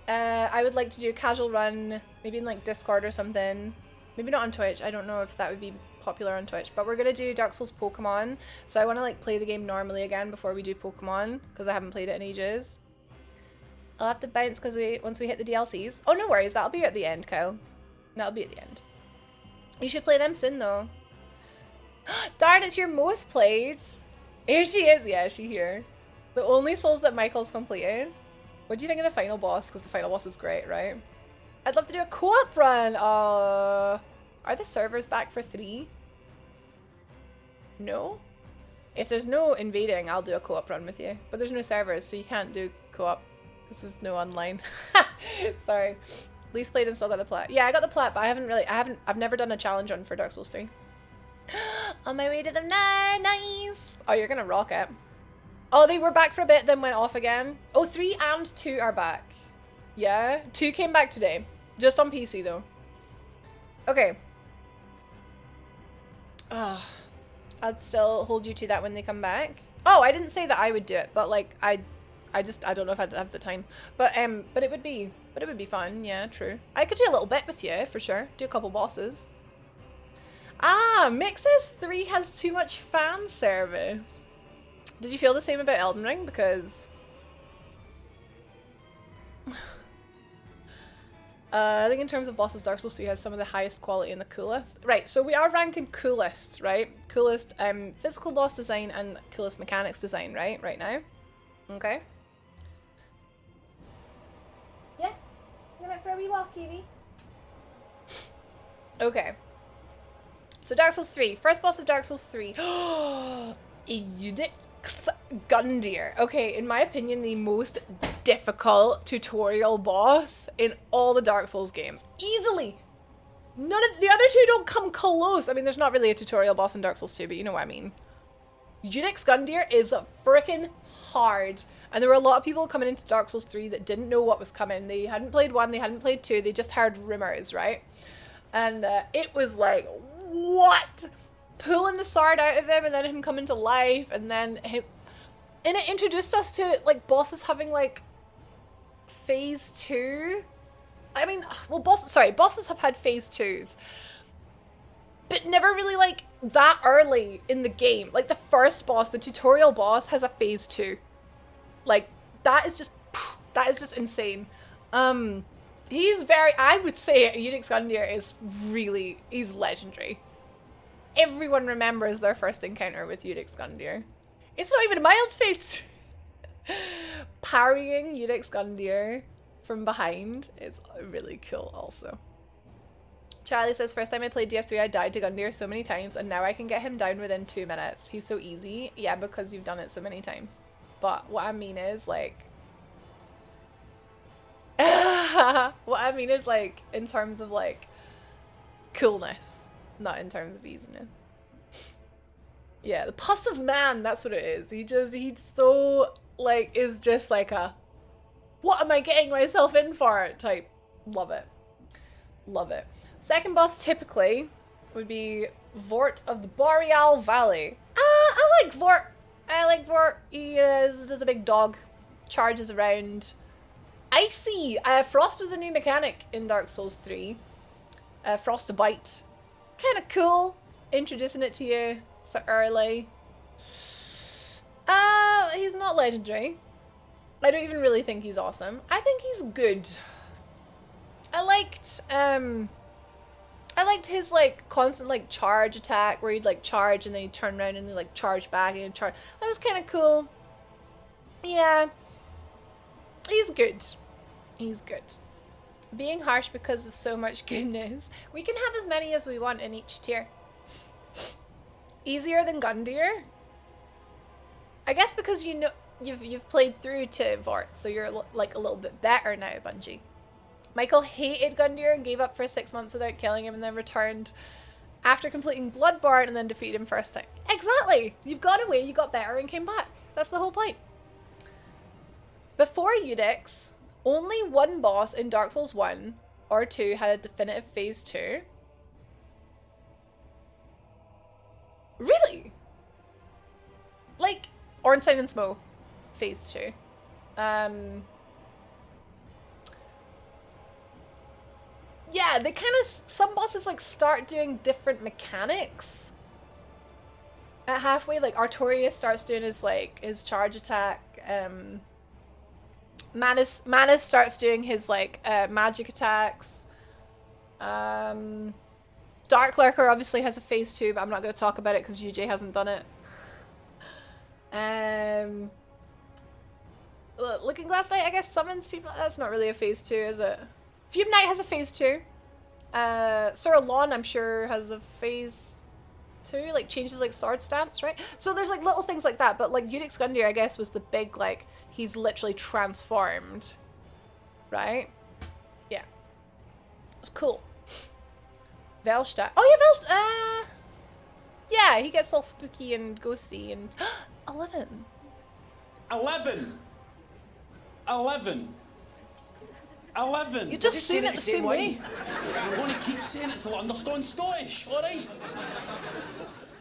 I would like to do a casual run, maybe in like Discord or something. Maybe not on Twitch. I don't know if that would be popular on Twitch, but we're gonna do Dark Souls Pokemon. So I want to like play the game normally again before we do Pokemon because I haven't played it in ages. I'll have to bounce because once we hit the DLCs. Oh, no worries. That'll be at the end, Kyle. That'll be at the end. You should play them soon though. Darn, it's your most played. Here she is. Yeah, she here. The only souls that Michael's completed. What do you think of the final boss? Because the final boss is great, right? I'd love to do a co-op run. Are the servers back for 3? No? If there's no invading, I'll do a co-op run with you. But there's no servers, so you can't do co-op. This is no online. Sorry. Least played and still got the plat. Yeah, I got the plat, but I've never done a challenge run for Dark Souls 3. On my way to them now. Nice. Oh, you're gonna rock it. Oh, they were back for a bit, then went off again. Oh, 3 and 2 are back. Yeah, 2 came back today. Just on PC, though. Okay. I'd still hold you to that when they come back. Oh, I didn't say that I would do it, but, like, I don't know if I'd have the time. But it would be fun. Yeah, true. I could do a little bit with you, for sure. Do a couple bosses. Ah, Mixes 3 has too much fan service. Did you feel the same about Elden Ring? Because I think in terms of bosses, Dark Souls 3 has some of the highest quality and the coolest. Right, so we are ranking coolest, right? Coolest physical boss design and coolest mechanics design, right? Right now. Okay. Yeah. Going out for a wee walk, Evie. Okay. So Dark Souls 3. First boss of Dark Souls 3. Eudix Gundyr. Okay, in my opinion, the most difficult tutorial boss in all the Dark Souls games. Easily. None of the other two don't come close. I mean, there's not really a tutorial boss in Dark Souls 2, but you know what I mean. Eudix Gundyr is freaking hard. And there were a lot of people coming into Dark Souls 3 that didn't know what was coming. They hadn't played 1, they hadn't played 2, they just heard rumors, right? And it was like, what? Pulling the sword out of him and then him coming to life and then him... And it introduced us to, like, bosses having, like, phase 2. I mean, well, bosses have had phase 2s. But never really, like, that early in the game. Like, the first boss, the tutorial boss, has a phase 2. Like, that is just insane. He's very, I would say Eudix Gundyr is really, he's legendary. Everyone remembers their first encounter with Eudix Gundyr. It's not even a mild phase. Parrying Eudix Gundyr from behind is really cool also. Charlie says, first time I played DS3, I died to Gundyr so many times, and now I can get him down within 2 minutes. He's so easy. Yeah, because you've done it so many times. But what I mean is, like... what I mean is, like, in terms of, like, coolness. Not in terms of easiness. Yeah, the pus of man, that's what it is. He's so, like, is just like a, what am I getting myself in for type. Love it. Love it. Second boss typically would be Vort of the Boreal Valley. I like Vort. He is a big dog. Charges around. Icy. Frost was a new mechanic in Dark Souls 3. Frost to Bite. Kind of cool. Introducing it to you so early. He's not legendary. I don't even really think he's awesome. I think he's good. I liked his, like, constant, like, charge attack where he'd, like, charge and then he'd turn around and he'd, like, charge back and he'd charge. That was kind of cool. Yeah. He's good. He's good. Being harsh because of so much goodness. We can have as many as we want in each tier. Easier than Gundyr? I guess because you know you've played through to Vort, so you're like a little bit better now, Bungie. Michael hated Gundyr and gave up for 6 months without killing him and then returned after completing Bloodborne and then defeated him first time. Exactly! You've got away, you got better and came back. That's the whole point. Before Eudix, only one boss in Dark Souls 1 or 2 had a definitive phase 2. Really? Like, Ornstein and Smough, phase 2. Yeah, they kind of, some bosses like start doing different mechanics at halfway. Like Artorias starts doing his like his charge attack. Manus starts doing his like magic attacks. Dark Lurker obviously has a phase 2, but I'm not going to talk about it because UJ hasn't done it. Looking Glass Knight, I guess, summons people. That's not really a phase 2, is it? Fume Knight has a phase 2. Sir Alon, I'm sure, has a phase 2. Like, changes, like, sword stance, right? So there's, like, little things like that. But, like, Eudix Gundyr, I guess, was the big, like, he's literally transformed. Right? Yeah. It's cool. Velstadt. Oh, yeah, Velstadt. Yeah, he gets all spooky and ghosty and... 11. 11. 11. 11. You just saying it the same way. I'm going to keep saying it till I understand Scottish, alright?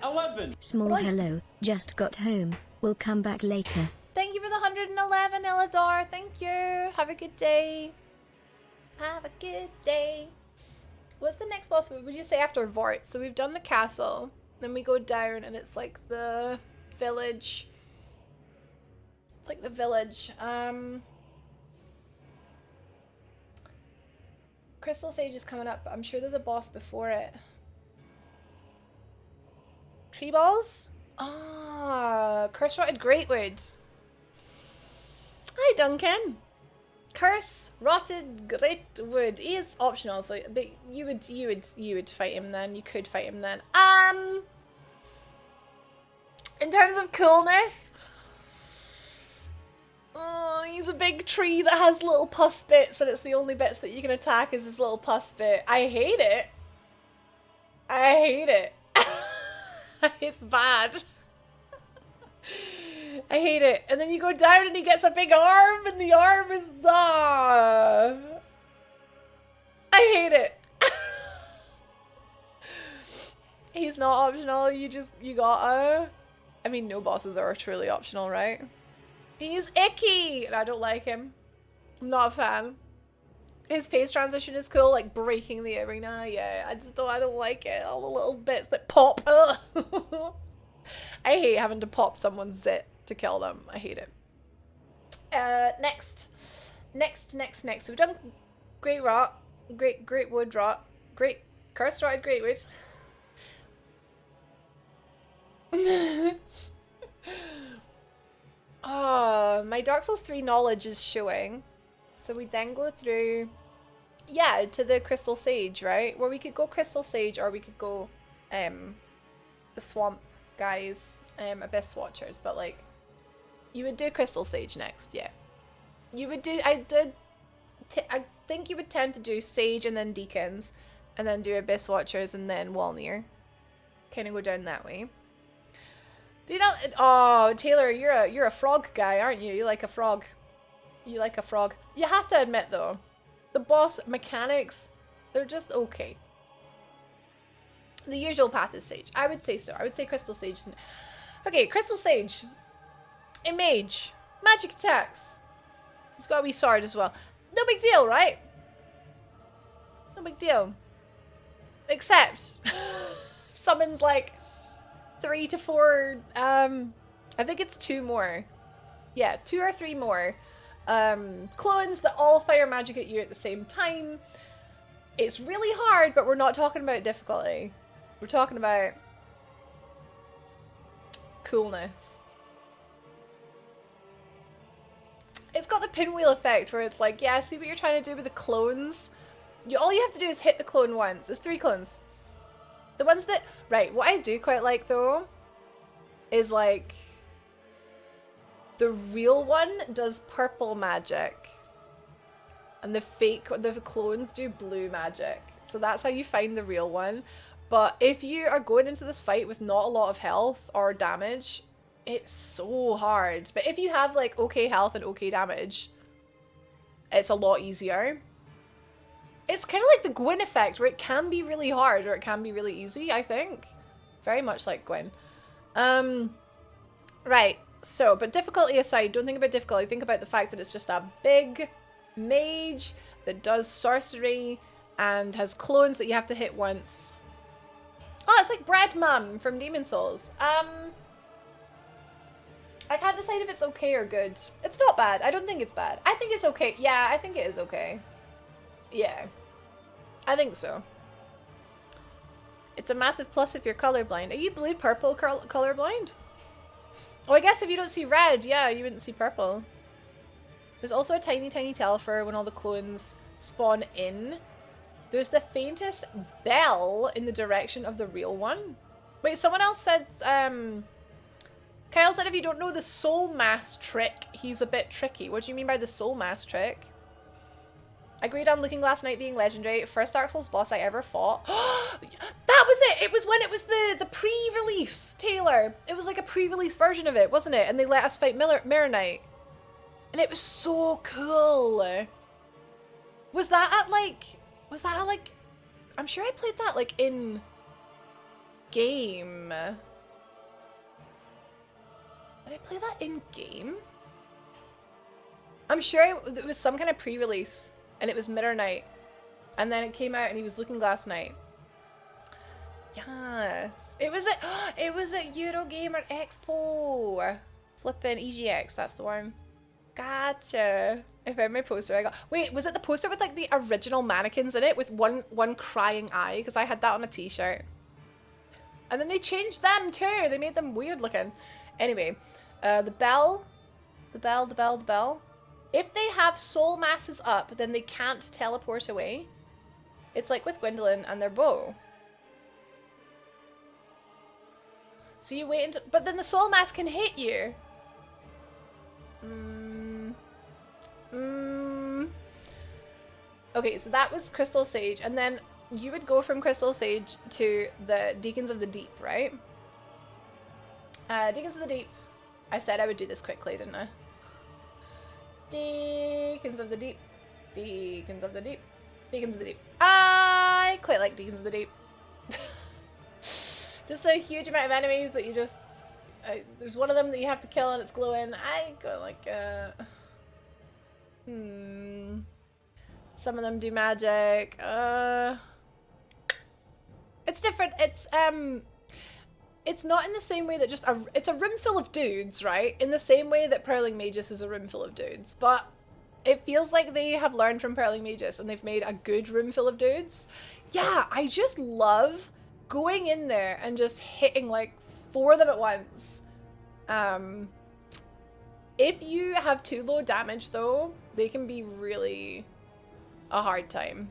11. Small hello, just got home. We'll come back later. Thank you for the 111, Elidor. Thank you. Have a good day. Have a good day. What's the next boss? Would you say after Vort? So we've done the castle. Then we go down and it's like the village. It's like the village. Crystal Sage is coming up, but I'm sure there's a boss before it. Tree balls? Ah, Curse Rotted Greatwood. Hi, Duncan. Curse Rotted Greatwood is optional, so you would fight him then. You could fight him then. In terms of coolness, oh, he's a big tree that has little pus bits, and it's the only bits that you can attack is his little pus bit. I hate it. I hate it. It's bad. I hate it. And then you go down and he gets a big arm, and the arm is... I hate it. He's not optional, you gotta... I mean, no bosses are truly optional, right? He's icky! And I don't like him. I'm not a fan. His face transition is cool, like breaking the arena. Yeah, I don't like it. All the little bits that pop. Ugh. I hate having to pop someone's zit to kill them. I hate it. Next. So we've done Great Rot, Great Wood Rot, Great Curse Rotted Greatwood. Oh, my Dark Souls 3 knowledge is showing. So we then go through, yeah, to the Crystal Sage, right? Where we could go Crystal Sage, or we could go the Swamp guys, Abyss Watchers. But like, you would do Crystal Sage next, yeah. You would do, I think you would tend to do Sage and then Deacons, and then do Abyss Watchers and then Walnir. Kind of go down that way. Do you know? Oh, Taylor, you're a frog guy, aren't you? You like a frog. You like a frog. You have to admit though, the boss mechanics, they're just okay. The usual path is Sage. I would say so. I would say Crystal Sage. Okay, Crystal Sage. A mage. Magic attacks. He's got a wee sword as well. No big deal, right? No big deal. Except summons like 3 to 4, I think it's 2 more. Yeah, 2 or 3 more. Clones that all fire magic at you at the same time. It's really hard, but we're not talking about difficulty. We're talking about coolness. it's got the pinwheel effect where it's like, yeah, see what you're trying to do with the clones? All you have to do is hit the clone once. It's 3 clones. The ones that... Right, what I do quite like, though, is, like... The real one does purple magic. And the clones do blue magic. So that's how you find the real one. But if you are going into this fight with not a lot of health or damage, it's so hard. But if you have, like, okay health and okay damage, it's a lot easier. It's kind of like the Gwyn effect, where it can be really hard or it can be really easy, I think. Very much like Gwyn. Right, so, but difficulty aside, don't think about difficulty. Think about the fact that it's just a big mage that does sorcery and has clones that you have to hit once. Oh, it's like Bread Mum from Demon Souls. I can't decide if it's okay or good. It's not bad. I don't think it's bad. I think it's okay. Yeah, I think it is okay. Yeah, I think so. It's a massive plus if you're colorblind. Are you blue-purple colorblind? Oh, I guess if you don't see red, yeah, you wouldn't see purple. There's also a tiny, tiny telfer when all the clones spawn in. There's the faintest bell in the direction of the real one. Wait, someone else said, Kyle said if you don't know the soul mass trick, he's a bit tricky. What do you mean by the soul mass trick? Agreed on Looking Glass Knight being legendary. First Dark Souls boss I ever fought. That was it! It was when it was the pre-release, Taylor. It was like a pre-release version of it, wasn't it? And they let us fight Mirror Knight. And it was so cool. Was that at like... I'm sure I played that like in... game. Did I play that in game? I'm sure it was some kind of pre-release. And it was Mirror Knight. And then it came out and he was Looking Glass Knight. Yes. It was at Eurogamer Expo. Flippin' EGX, that's the one. Gotcha. I found my poster I got. Wait, was it the poster with like the original mannequins in it with one crying eye? Because I had that on a t-shirt. And then they changed them too. They made them weird looking. Anyway, the bell. If they have soul masses up, then they can't teleport away. It's like with Gwendolyn and their bow. So you wait until... But then the soul mass can hit you. Okay, so that was Crystal Sage. And then you would go from Crystal Sage to the Deacons of the Deep, right? Deacons of the Deep. I said I would do this quickly, didn't I? Deacons of the Deep. Deacons of the Deep. Deacons of the Deep. I quite like Deacons of the Deep. Just a huge amount of enemies that you just... there's one of them that you have to kill and it's glowing. I go like... Some of them do magic. It's different. It's not in the same way that just it's a room full of dudes, right? In the same way that Pearling Magus is a room full of dudes, but it feels like they have learned from Pearling Magus and they've made a good room full of dudes. Yeah, I just love going in there and just hitting like 4 of them at once. If you have too low damage though, they can be really a hard time.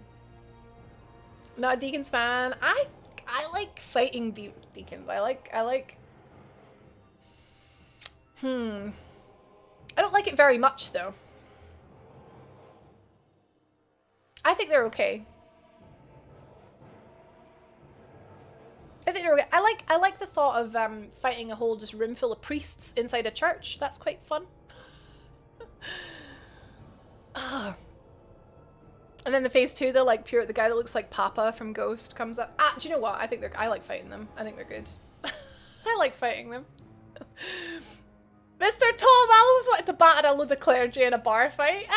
Not a Deacons fan. I like fighting Deacons. I like I don't like it very much though. I think they're okay. I think they're okay. I like the thought of fighting a whole just room full of priests inside a church. That's quite fun. And then the phase 2, the like the guy that looks like Papa from Ghost comes up. Do you know what? I like fighting them. I think they're good. I like fighting them. Mr. Tom, I always wanted to batter a load of clergy in a bar fight.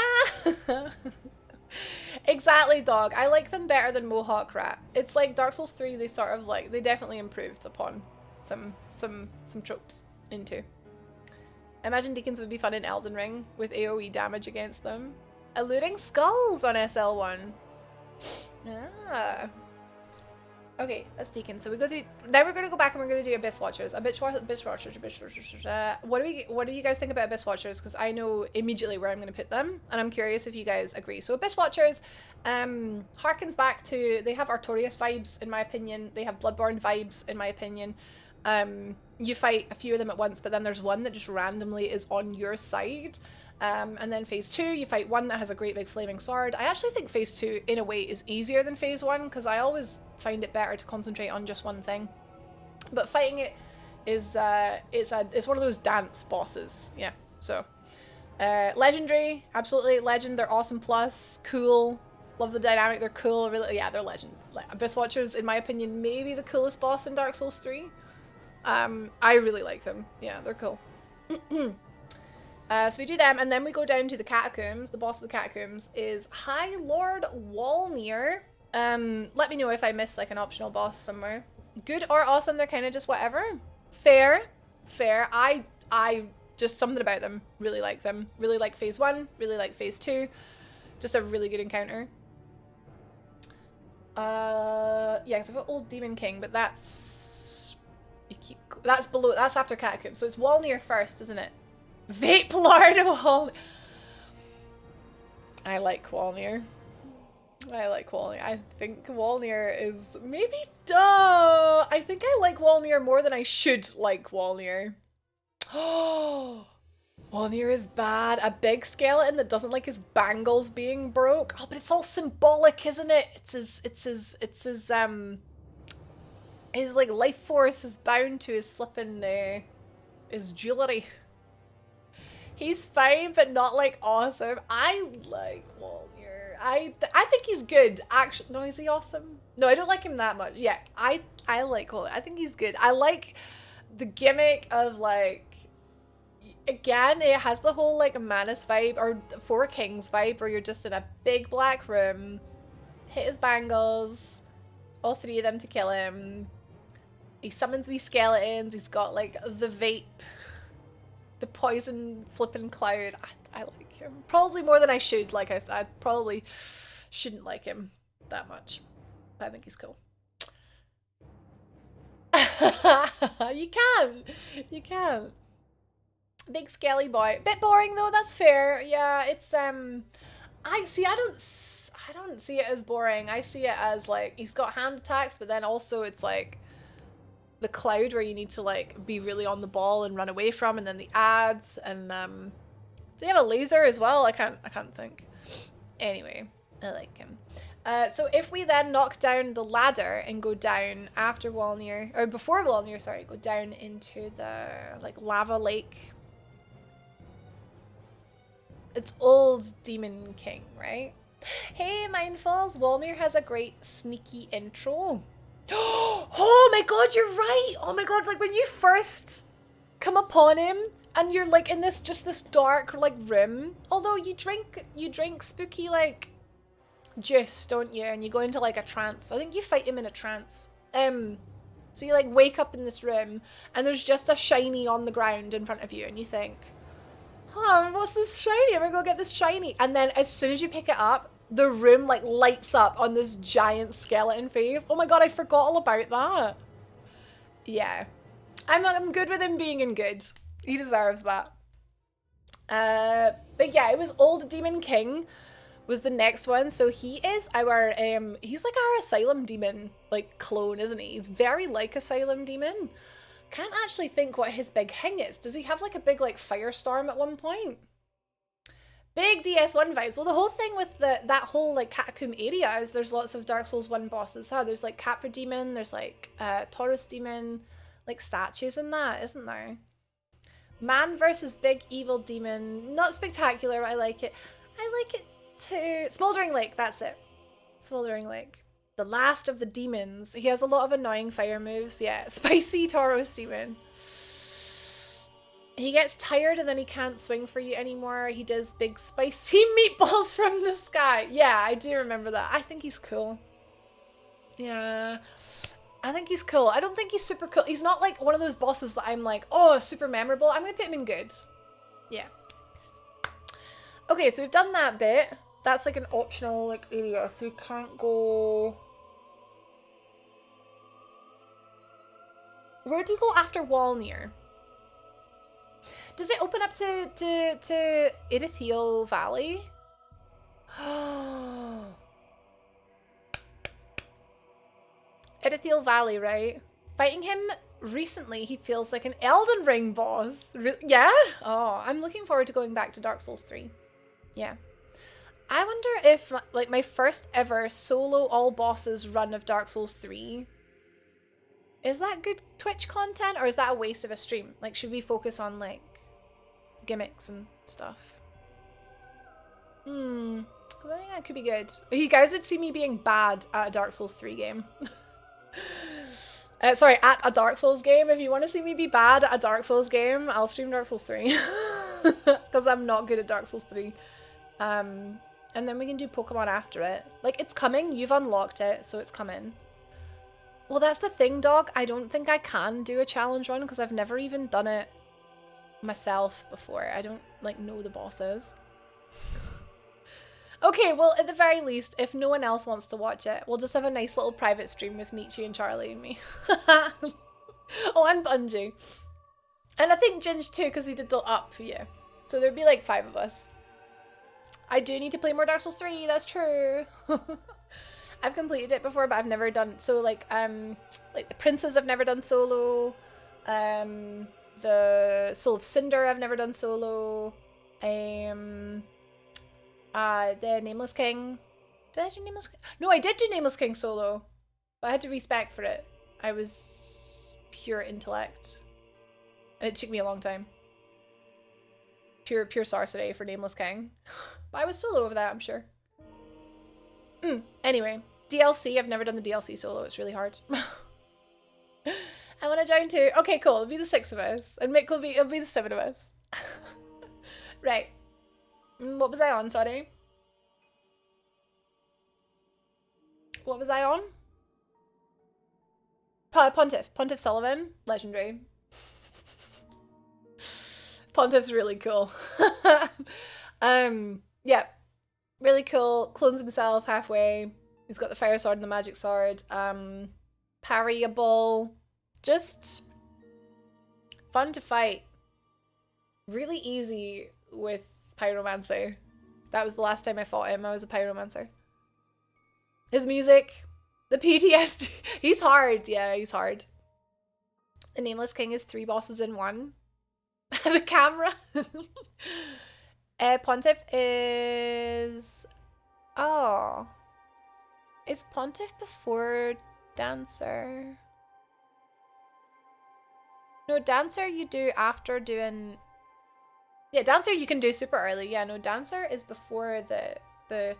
Exactly, dog. I like them better than Mohawk Rat. It's like Dark Souls 3, they sort of like, they definitely improved upon some tropes into. I imagine Deacons would be fun in Elden Ring with AoE damage against them. Eluding skulls on SL1. Ah. Okay, that's Deacon. So we go through. Then we're gonna go back and we're gonna do Abyss Watchers. Abyss Watchers. What do you guys think about Abyss Watchers? Because I know immediately where I'm gonna put them, and I'm curious if you guys agree. So Abyss Watchers, harkens back to, they have Artorias vibes in my opinion. They have Bloodborne vibes in my opinion. You fight a few of them at once, but then there's one that just randomly is on your side. And then phase 2, you fight one that has a great big flaming sword. I actually think phase 2 in a way is easier than phase 1 because I always find it better to concentrate on just one thing. But fighting it is it's one of those dance bosses. Yeah. So legendary, absolutely legend. They're awesome plus, cool. Love the dynamic. They're cool. Really, yeah, they're legend. Abyss Watchers, in my opinion, maybe the coolest boss in Dark Souls 3. I really like them. Yeah, they're cool. So we do them, and then we go down to the catacombs. The boss of the catacombs is High Lord Walnir. Let me know if I miss like an optional boss somewhere. Good or awesome, they're kind of just whatever. Fair. I just something about them. Really like them. Really like phase 1. Really like phase 2. Just a really good encounter. Yeah, because I've got Old Demon King, but that's below. That's after catacombs. So it's Walnir first, isn't it? Vape Lord Walnir. I like Walnir. I think Walnir is maybe duh. I think I like Walnir more than I should like Walnir. Oh, Walnir is bad. A big skeleton that doesn't like his bangles being broke. Oh, but it's all symbolic, isn't it? His like life force is bound to his flippin' his jewelry. He's fine, but not like awesome. I like Walnir. I think he's good. Actually, no, is he awesome? No, I don't like him that much. Yeah, I like Walnir. I think he's good. I like the gimmick of like, again, it has the whole like Manus vibe or Four Kings vibe where you're just in a big black room, hit his bangles, all three of them to kill him. He summons wee skeletons. He's got like the vape. The poison flipping cloud. I like him. Probably more than I should, like I said. Probably shouldn't like him that much. But I think he's cool. You can. Big skelly boy. Bit boring though, that's fair. Yeah, it's I don't see it as boring. I see it as like he's got hand attacks, but then also it's like the cloud where you need to like be really on the ball and run away from, and then the ads, and do they have a laser as well? I can't think. Anyway, I like him. So if we then knock down the ladder and go down after Walnir, or before Walnir, sorry, go down into the like lava lake. It's Old Demon King, right? Hey, Mindfuls, Walnir has a great sneaky intro. Oh my god, you're right! Oh my god, like when you first come upon him and you're like in this dark like room. Although you drink spooky like juice, don't you? And you go into like a trance. I think you fight him in a trance. So you like wake up in this room and there's just a shiny on the ground in front of you and you think, huh, what's this shiny? I'm gonna go get this shiny. And then as soon as you pick it up, the room like lights up on this giant skeleton face. Oh my god, I forgot all about that. Yeah. I'm good with him being in good. He deserves that. But yeah, it was Old Demon King was the next one. So he is our he's like our Asylum Demon like clone, isn't he? He's very like Asylum Demon. Can't actually think what his big thing is. Does he have like a big like firestorm at one point? Big DS1 vibes. Well, the whole thing with that whole like catacomb area is there's lots of Dark Souls 1 bosses. Huh? There's like Capra Demon, there's like Taurus Demon, like statues in that, isn't there? Man versus Big Evil Demon. Not spectacular, but I like it. I like it too. Smoldering Lake, that's it. Smoldering Lake. The last of the demons. He has a lot of annoying fire moves. Yeah, Spicy Taurus Demon. He gets tired and then he can't swing for you anymore. He does big spicy meatballs from the sky. Yeah, I do remember that. I think he's cool. Yeah, I think he's cool. I don't think he's super cool. He's not like one of those bosses that I'm like, oh, super memorable. I'm going to put him in good. Yeah. Okay, so we've done that bit. That's like an optional like area, so we can't go... Where do you go after Walnir? Does it open up to Irithiel Valley? Irithiel Valley, right? Fighting him recently, he feels like an Elden Ring boss. Yeah? Oh, I'm looking forward to going back to Dark Souls 3. Yeah. I wonder if, like, my first ever solo all bosses run of Dark Souls 3, is that good Twitch content or is that a waste of a stream? Like, should we focus on, like, gimmicks and stuff? I think that could be good. You guys would see me being bad at a Dark Souls 3 game. Sorry, at a Dark Souls game. If you want to see me be bad at a Dark Souls game, I'll stream Dark Souls 3. Because I'm not good at Dark Souls 3. And then we can do Pokemon after it. Like, it's coming. You've unlocked it, so it's coming. Well, that's the thing, dog. I don't think I can do a challenge run because I've never even done it myself before. I don't, like, know the bosses. Okay, well, at the very least, if no one else wants to watch it, we'll just have a nice little private stream with Nietzsche and Charlie and me. Oh, and Bungie. And I think Ginge too, because he did the up, yeah. So there'd be like 5 of us. I do need to play more Dark Souls 3, that's true. I've completed it before, but I've never done, so like the Princes I've never done solo. The Soul of Cinder I've never done solo. The Nameless King. Did I do Nameless King? No, I did do Nameless King solo. But I had to respec for it. I was pure intellect. And it took me a long time. Pure sorcery for Nameless King. But I was solo over that, I'm sure. Anyway, DLC. I've never done the DLC solo. It's really hard. I want to join too. Okay, cool. It'll be the 6 of us. And Mick it'll be the 7 of us. Right. What was I on? Sorry. What was I on? Pontiff. Pontiff Sullivan. Legendary. Pontiff's really cool. Yeah. Really cool. Clones himself halfway. He's got the fire sword and the magic sword. Parryable. Just fun to fight. Really easy with pyromancer. That was the last time I fought him. I was a pyromancer. His music, the PTSD. He's hard. Yeah, he's hard. The Nameless King is 3 bosses in 1. The camera. Pontiff is... Oh. Is Pontiff before Dancer? No, Dancer you do after doing... Yeah, Dancer you can do super early. Yeah, no, Dancer is before the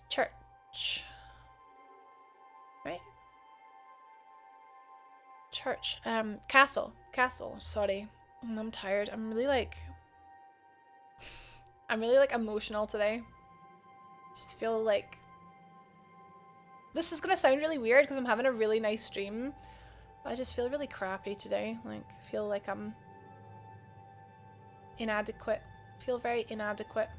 church. Right? Church. Castle. Castle, sorry. I'm tired. I'm really like emotional today. Just feel like this is gonna sound really weird because I'm having a really nice stream. But I just feel really crappy today. Like, feel like I'm inadequate. Feel very inadequate.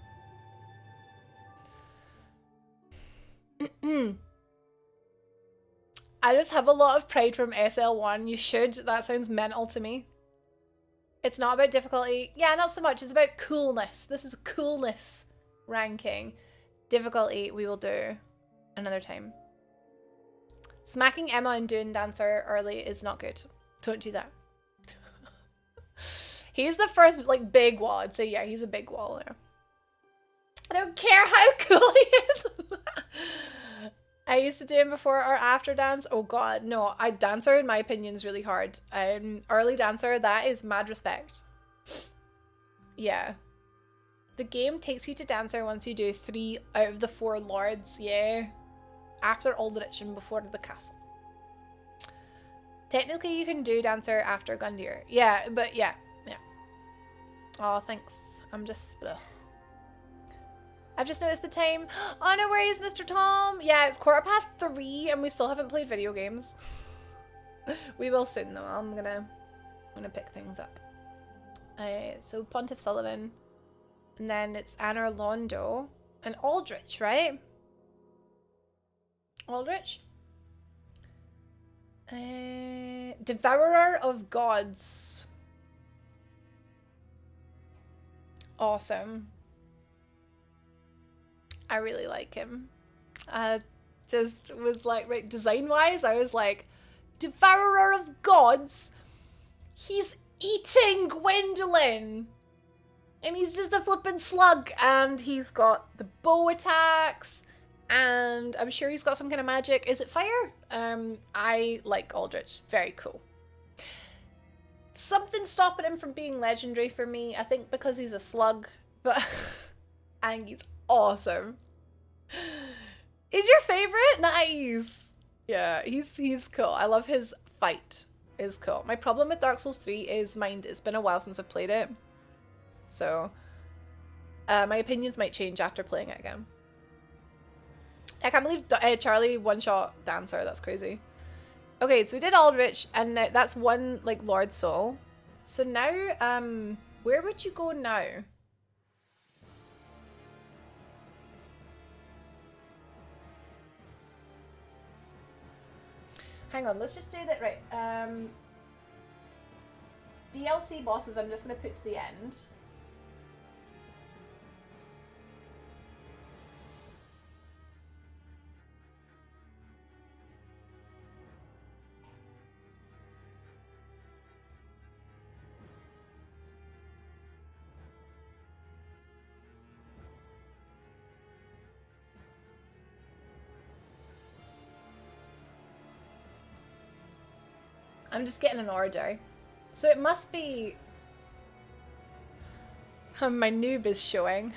I just have a lot of pride from SL1. You should. That sounds mental to me. It's not about difficulty. Yeah, not so much. It's about coolness. This is a coolness ranking. Difficulty we will do another time. Smacking Emma and doing Dancer early is not good. Don't do that. He's the first, like, big wall. I'd say, yeah, he's a big wall. Yeah. I don't care how cool he is. I used to do him before or after dance. Oh god, no. Dancer, in my opinion, is really hard. Early Dancer, that is mad respect. Yeah. The game takes you to Dancer once you do 3 out of the 4 lords, yeah. After Aldrich and before the castle. Technically, you can do Dancer after Gundyr. Yeah, but yeah. Oh, thanks. I'm just... Ugh. I've just noticed the time. Oh, no worries, Mr. Tom. Yeah, it's 3:15 and we still haven't played video games. We will soon, though. I'm gonna pick things up. So Pontiff Sullivan. And then it's Anna Londo. And Aldrich, right? Aldrich? Devourer of Gods. Awesome. I really like him. Just was like, right, design-wise, I was like, Devourer of Gods? He's eating Gwendolyn! And he's just a flippin' slug, and he's got the bow attacks, and I'm sure he's got some kind of magic. Is it fire? I like Aldrich. Very cool. Something stopping him from being legendary for me, I think because he's a slug, but I think he's awesome. He's your favorite? Nice. Yeah, he's cool. I love his fight. Is cool. My problem with Dark Souls 3 is it's been a while since I've played it. So my opinions might change after playing it again. I can't believe Charlie one-shot Dancer. That's crazy. Okay, so we did Aldrich, and that's one, like, Lord Soul. So now, where would you go now? Hang on, let's just do that, right. DLC bosses I'm just going to put to the end. I'm just getting an order. So it must be... my noob is showing.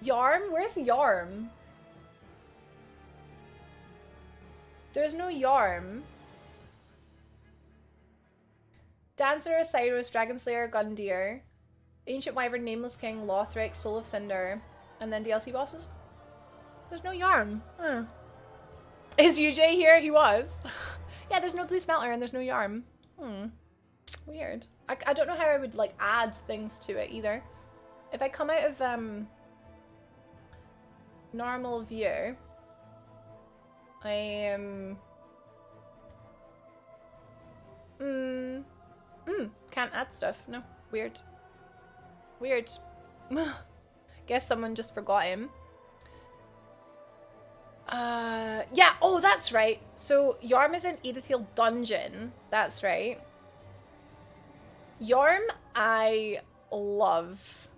Yarm? Where's Yarm? There's no Yarm. Dancer, Cyrus, Dragonslayer, Gundyr, Ancient Wyvern, Nameless King, Lothric, Soul of Cinder, and then DLC bosses? There's no Yarm. Huh. Is UJ here? He was. Yeah, there's no Blue Smelter and there's no Yarm. Weird. I don't know how I would, like, add things to it either. If I come out of normal view, I am... can't add stuff. No. Weird. Weird. Guess someone just forgot him. Yeah, oh, that's right. So, Yarm is in Edithiel Dungeon. That's right. Yarm, I love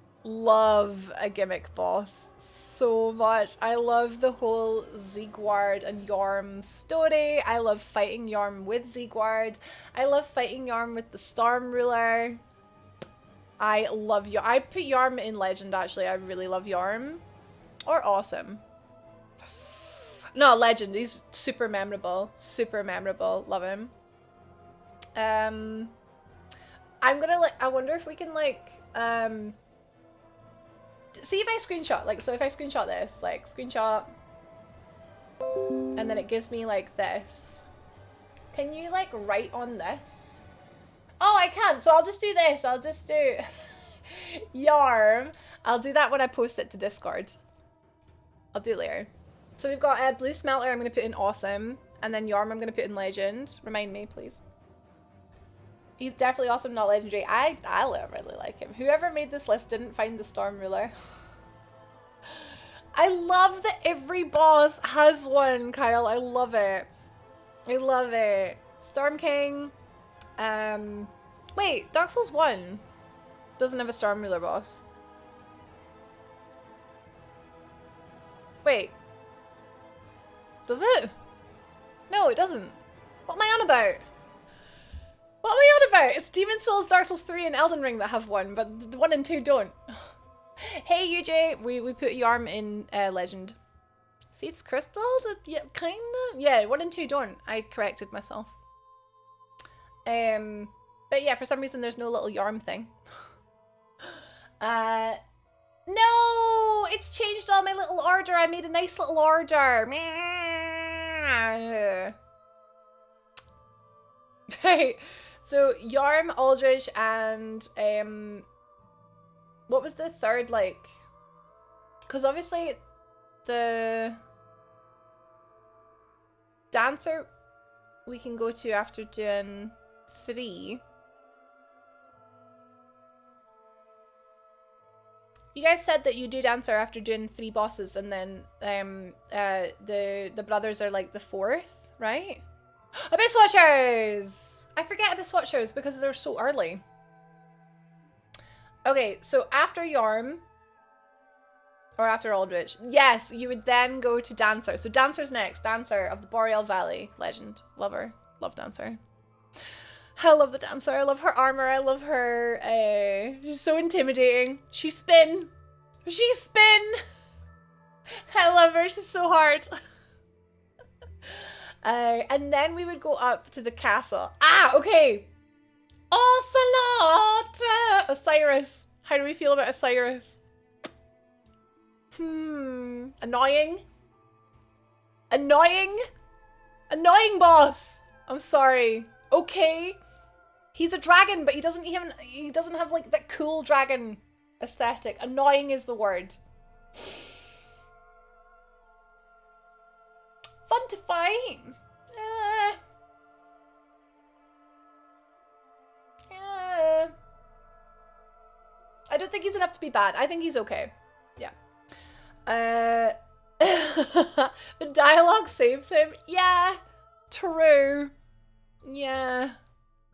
a gimmick boss so much. I love the whole Siegward and Yarm story. I love fighting Yarm with Siegward. I love fighting Yarm with the Storm Ruler. I love Yarm. I put Yarm in Legend, actually. I really love Yarm. Or Awesome. No, Legend. He's super memorable. Super memorable. Love him. I'm gonna, like, I wonder if we can, like, see if I screenshot, like, so if I screenshot this, like, screenshot, and then it gives me, like, this. Can you, like, write on this? Oh, I can. So I'll just do this. I'll just do Yarm. I'll do that when I post it to Discord. I'll do it later. So we've got Blue Smelter, I'm going to put in Awesome, and then Yarm I'm going to put in Legend. Remind me, please. He's definitely awesome, not legendary. I really like him. Whoever made this list didn't find the Storm Ruler. I love that every boss has one, Kyle. I love it. I love it. Storm King. Wait, Dark Souls 1 doesn't have a Storm Ruler boss. Wait. Does it? No, it doesn't. What am I on about? What am I on about? It's Demon Souls, Dark Souls 3, and Elden Ring that have one, but the 1 and 2 don't. Hey, UJ, we put Yarm in Legend. See, it's Crystal? Yeah, kinda? Yeah, 1 and 2 don't. I corrected myself. But yeah, for some reason there's no little Yarm thing. No! It's changed all my little order. I made a nice little order. Right. So, Yarm, Aldrich, and, what was the third, like? Because obviously, the Dancer we can go to after doing 3. You guys said that you do Dancer after doing 3 bosses, and then the brothers are like the 4th, right? Abyss Watchers! I forget Abyss Watchers because they're so early. Okay, so after Yarm, or after Aldrich, yes, you would then go to Dancer. So Dancer's next. Dancer of the Boreal Valley. Legend. Love her. Love Dancer. I love the Dancer. I love her armor. I love her. She's so intimidating. She spin. She spin. I love her. She's so hard. And then we would go up to the castle. Ah, okay. Ocelot! Osiris. How do we feel about Osiris? Annoying. Annoying. Annoying boss. I'm sorry. Okay. He's a dragon, but he doesn't have like that cool dragon aesthetic. Annoying is the word. Fun to fight. I don't think he's enough to be bad. I think he's okay. Yeah. The dialogue saves him. Yeah. True. Yeah.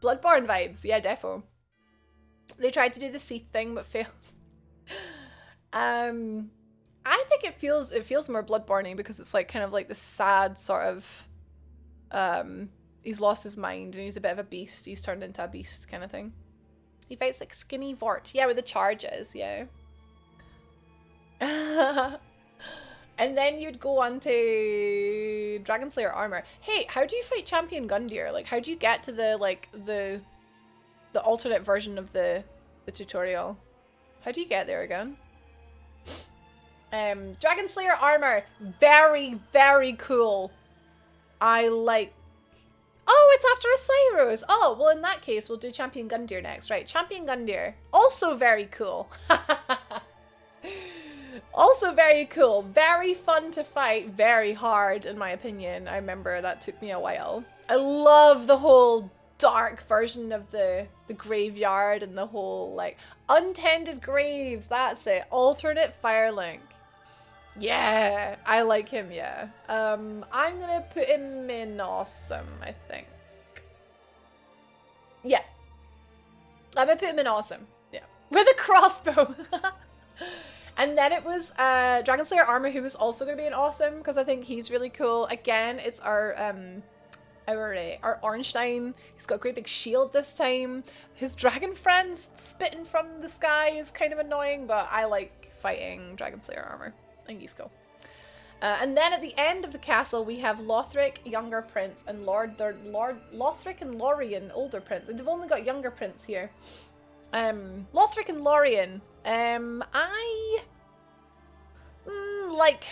Bloodborne vibes. Yeah, defo. They tried to do the Seath thing but failed. I think it feels more Bloodborne-y because it's like kind of like the sad sort of he's lost his mind and he's a bit of a beast. He's turned into a beast kind of thing. He fights like skinny Vort. Yeah, with the charges, yeah. And then you'd go on to Dragon Slayer armor. Hey, how do you fight Champion Gundyr? Like, how do you get to the alternate version of the tutorial? How do you get there again? Dragon Slayer armor, very, very cool. I like. Oh, it's after Osiris. Oh, well, in that case, we'll do Champion Gundyr next, right? Champion Gundyr, also very cool. Also very cool. Very fun to fight. Very hard, in my opinion. I remember that took me a while. I love the whole dark version of the graveyard and the whole, like, untended graves. That's it. Alternate Firelink. Yeah, I like him, yeah. I'm gonna put him in awesome, I think. Yeah. I'm gonna put him in awesome. Yeah. With a crossbow. And then it was Dragon Slayer armor, who was also gonna be an awesome, because I think he's really cool. Again, it's our Ornstein. He's got a great big shield this time. His dragon friends spitting from the sky is kind of annoying, but I like fighting Dragon Slayer armor. I think he's cool. And then at the end of the castle, we have Lothric, younger prince, and Lothric and Lorien, older prince. And they've only got younger prince here. Lothric and Lorien. I like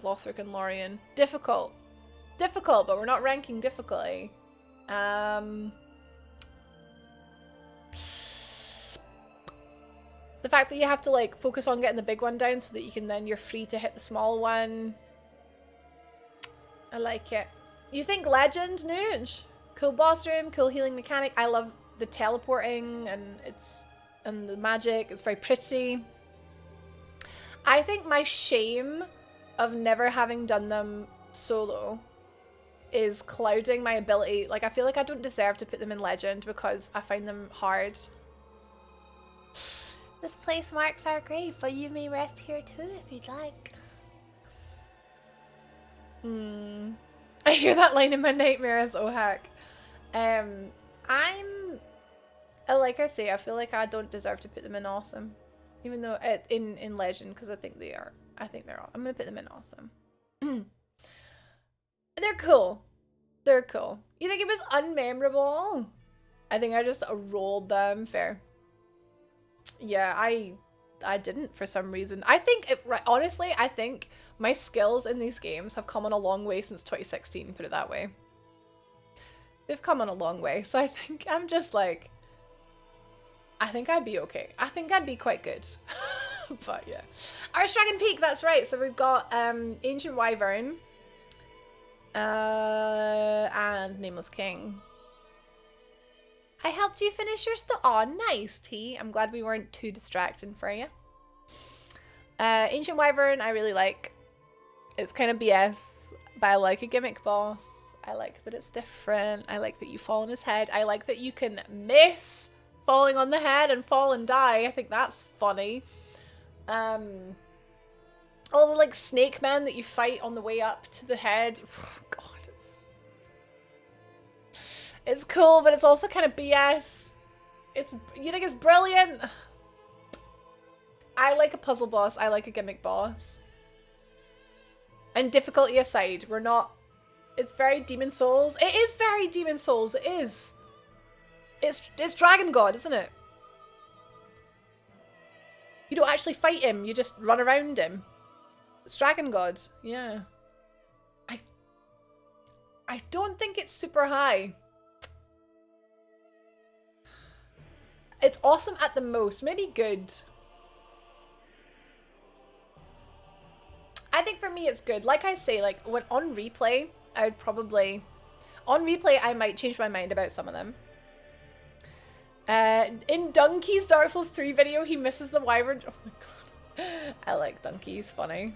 Lothric and Lorien. Difficult, but we're not ranking difficulty. The fact that you have to like focus on getting the big one down so that you can then you're free to hit the small one. I like it. You think Legend, Nuge? Cool boss room, cool healing mechanic. I love the teleporting and the magic. It's very pretty. I think my shame of never having done them solo is clouding my ability. Like, I feel like I don't deserve to put them in Legend because I find them hard. This place marks our grave, but you may rest here too if you'd like. I hear that line in my nightmares, oh heck. Like I say, I feel like I don't deserve to put them in awesome. Even though, in Legend, because I think they are. I'm gonna put them in awesome. They're cool. They're cool. You think it was unmemorable? I think I just rolled them. Fair. Yeah, I didn't for some reason. I think, honestly, I think my skills in these games have come on a long way since 2016, put it that way. They've come on a long way, so I think I'm just like, I think I'd be okay. I think I'd be quite good. But yeah. Archdragon Peak, that's right. So we've got Ancient Wyvern. And Nameless King. I helped you finish your stuff. Oh, nice, T. I'm glad we weren't too distracting for you. Ancient Wyvern, I really like. It's kind of BS, but I like a gimmick boss. I like that it's different. I like that you fall on his head. I like that you can miss falling on the head and fall and die. I think that's funny. All the like snake men that you fight on the way up to the head. Oh, God, it's cool, but it's also kind of BS. You think it's brilliant? I like a puzzle boss. I like a gimmick boss. And difficulty aside, we're not. It's very Demon Souls. It is very Demon Souls. It is. It's Dragon God, isn't it? You don't actually fight him. You just run around him. It's Dragon God. Yeah. I don't think it's super high. It's awesome at the most. Maybe good. I think for me it's good. Like I say, like when on replay, I would probably... On replay, I might change my mind about some of them. In Donkey's Dark Souls 3 video, he misses the wyvern. Oh my god. I like Donkey, he's funny.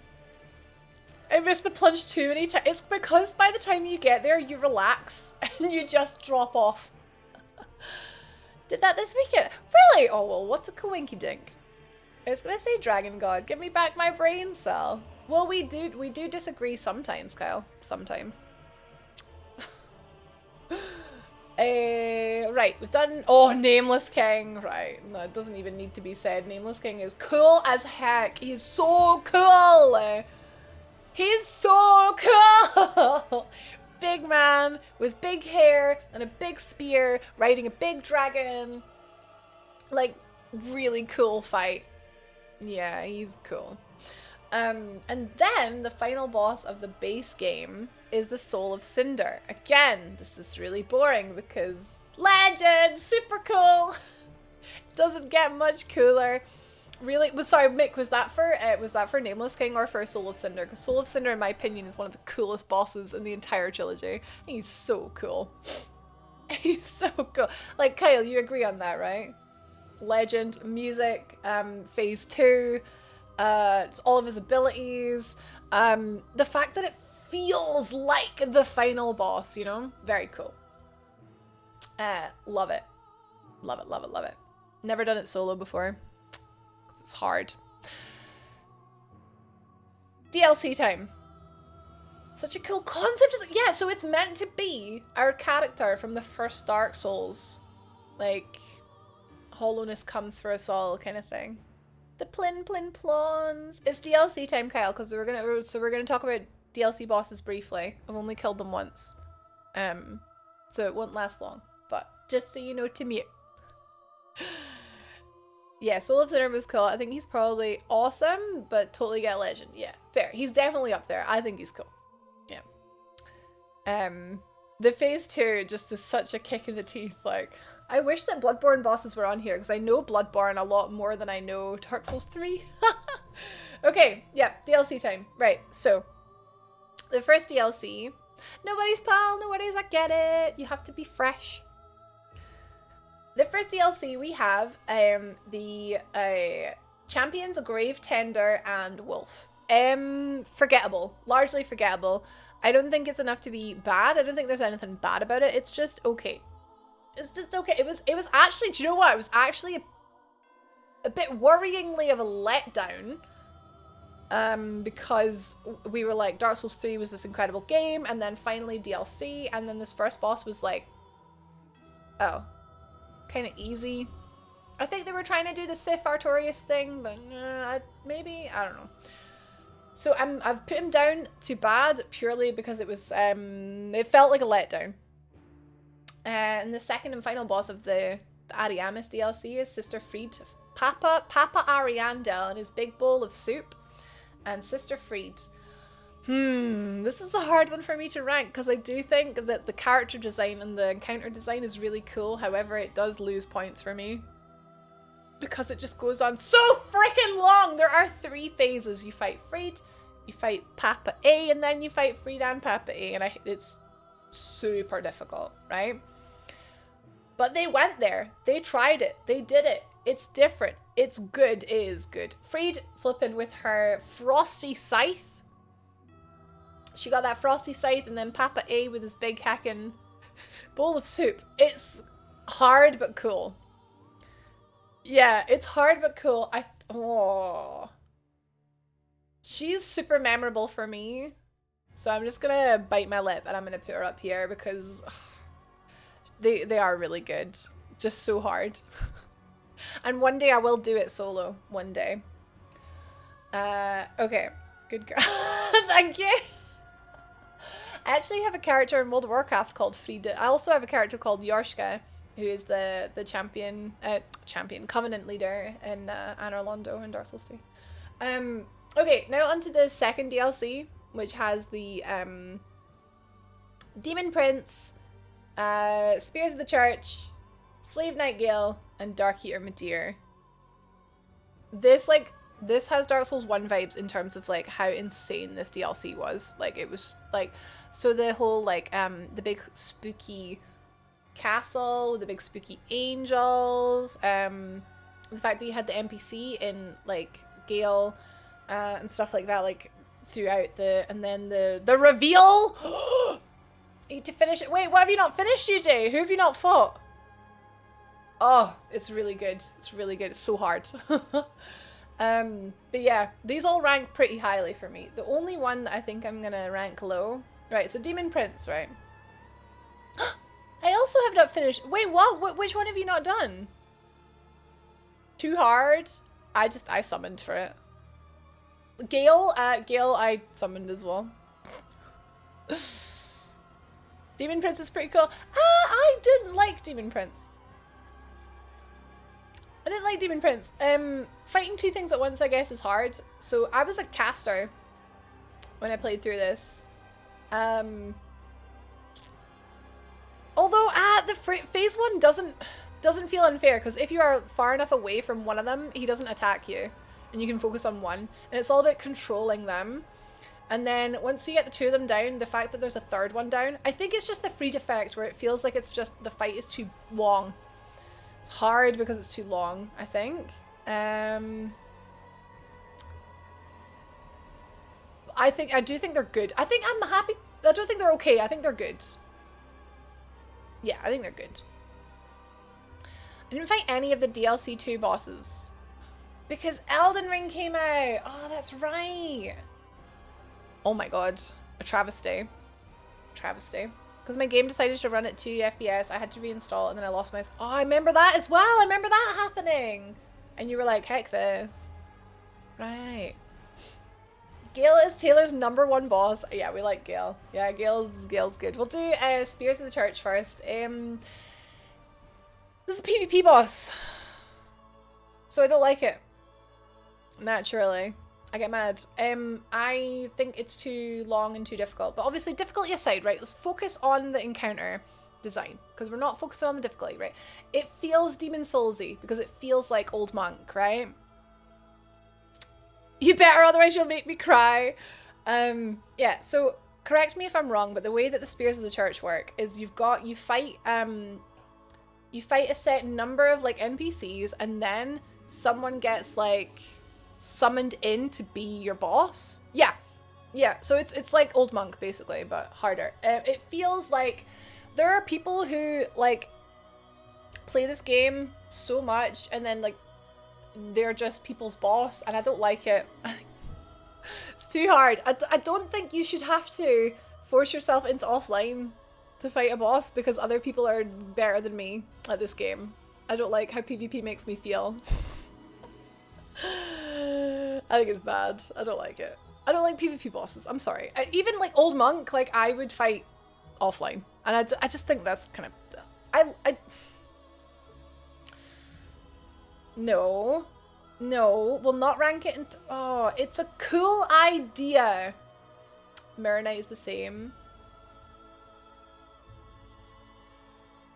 I missed the plunge too many times. It's because by the time you get there, you relax and you just drop off. Did that this weekend? Really? Oh well, what's a coinky dink? I was gonna say Dragon God. Give me back my brain cell. Well, we do disagree sometimes, Kyle. Sometimes. Right, we've done... Oh, Nameless King. Right, no, it doesn't even need to be said. Nameless King is cool as heck. He's so cool. He's so cool. Big man with big hair and a big spear riding a big dragon. Like, really cool fight. Yeah, he's cool. And then the final boss of the base game is the Soul of Cinder. Again, this is really boring because legend, super cool. Doesn't get much cooler. Really, sorry, Mick, was that for Nameless King or for Soul of Cinder? Because Soul of Cinder, in my opinion, is one of the coolest bosses in the entire trilogy. He's so cool. He's so cool. Like, Kyle, you agree on that, right? Legend, music, phase 2, all of his abilities, the fact that it feels like the final boss, you know? Very cool. Love it. Love it, love it, love it. Never done it solo before. It's hard. DLC time. Such a cool concept. Yeah, so it's meant to be our character from the first Dark Souls. Like, hollowness comes for us all kind of thing. The plin plons. It's DLC time, Kyle, because we're gonna talk about DLC bosses briefly. I've only killed them once. So it won't last long. But just so you know to mute. Yeah, Soul of Cinder was cool. I think he's probably awesome, but totally get legend. Yeah, fair. He's definitely up there. I think he's cool. Yeah. The phase 2 just is such a kick in the teeth. Like, I wish that Bloodborne bosses were on here because I know Bloodborne a lot more than I know Dark Souls 3. Okay, yeah, DLC time. Right, so the first DLC. Nobody's pal, nobody's I get it. You have to be fresh. The first DLC we have the Champions, Grave Tender, and Wolf. Forgettable. Largely forgettable. I don't think it's enough to be bad. I don't think there's anything bad about it. It's just okay. It's just okay. It was actually, do you know what? It was actually a bit worryingly of a letdown. Because we were like, Dark Souls 3 was this incredible game, and then finally DLC, and then this first boss was like, oh, kind of easy. I think they were trying to do the Sif Artorias thing, but maybe, I don't know. So I've put him down to bad purely because it was, it felt like a letdown. And the second and final boss of the Ariamis DLC is Sister Fried. Papa Ariandel and his big bowl of soup. And Sister Fried. This is a hard one for me to rank because I do think that the character design and the encounter design is really cool. However, it does lose points for me because it just goes on so freaking long. There are 3 phases. You fight Fried, You fight Papa A and then you fight Friedan Papa A, and it's super difficult, right? But they went there. They tried it. They did it. It's different. It's good. It is good. Fried flipping with her frosty scythe. She got that frosty scythe, and then Papa A with his big hacking bowl of soup. It's hard but cool. Yeah, it's hard but cool. Oh. She's super memorable for me. So I'm just gonna bite my lip and I'm gonna put her up here because they are really good. Just so hard. And one day I will do it solo. One day. Okay. Good girl. Thank you. I actually have a character in World of Warcraft called Frida. I also have a character called Yorshka, who is the champion Covenant leader in Anor Londo in Dark Souls 2. Okay, now onto the second DLC, which has the Demon Prince, Spears of the Church, Slave Nightingale, and Dark Eater Midir. This has Dark Souls 1 vibes in terms of like how insane this DLC was. Like it was like, so the whole like the big spooky castle, the big spooky angels, the fact that you had the NPC in like Gale and stuff like that, like throughout and then the reveal. You need to finish it. Wait, what have you not finished, UJ? Who have you not fought? Oh, it's really good. It's really good. It's so hard. But yeah, these all rank pretty highly for me. The only one that I think I'm gonna rank low. Right, so Demon Prince, right? I also have not finished. Wait, what? Which one have you not done? Too hard? I summoned for it. Gale I summoned as well. Demon Prince is pretty cool. I didn't like Demon Prince. I didn't like Demon Prince. Fighting two things at once, I guess, is hard. So I was a caster when I played through this. Although the phase one doesn't feel unfair, because if you are far enough away from one of them, he doesn't attack you, and you can focus on one. And it's all about controlling them. And then once you get the two of them down, the fact that there's a third one down, I think it's just the Freed effect where it feels like it's just the fight is too long. It's hard because it's too long, I think. I do think they're good. I think I'm happy. I don't think they're okay. I think they're good. Yeah, I think they're good. I didn't fight any of the DLC 2 bosses because Elden Ring came out. Oh, that's right. Oh my god, a travesty. Travesty. Because my game decided to run at 2 FPS, I had to reinstall it, and then I lost my... Oh, I remember that as well! I remember that happening! And you were like, heck this. Right. Gale is Taylor's #1 boss. Yeah, we like Gale. Yeah, Gale's good. We'll do Spears of the Church first. This is a PvP boss. So I don't like it. Naturally. I get mad. I think it's too long and too difficult. But obviously, difficulty aside, right? Let's focus on the encounter design. Because we're not focusing on the difficulty, right? It feels Demon Soulsy because it feels like Old Monk, right? You better, otherwise you'll make me cry. Yeah, so correct me if I'm wrong, but the way that the Spears of the Church work is you fight a set number of like NPCs, and then someone gets like summoned in to be your boss. Yeah, so it's like Old Monk basically, but harder. It feels like there are people who like play this game so much and then like they're just people's boss, and I don't like it. It's too hard. I don't think you should have to force yourself into offline to fight a boss because other people are better than me at this game. I don't like how PvP makes me feel. I think it's bad. I don't like it. I don't like PvP bosses. I'm sorry. Even like Old Monk, like I would fight offline, and I just think that's kind of No, we'll not rank it into... Oh, it's a cool idea. Mirror Knight is the same.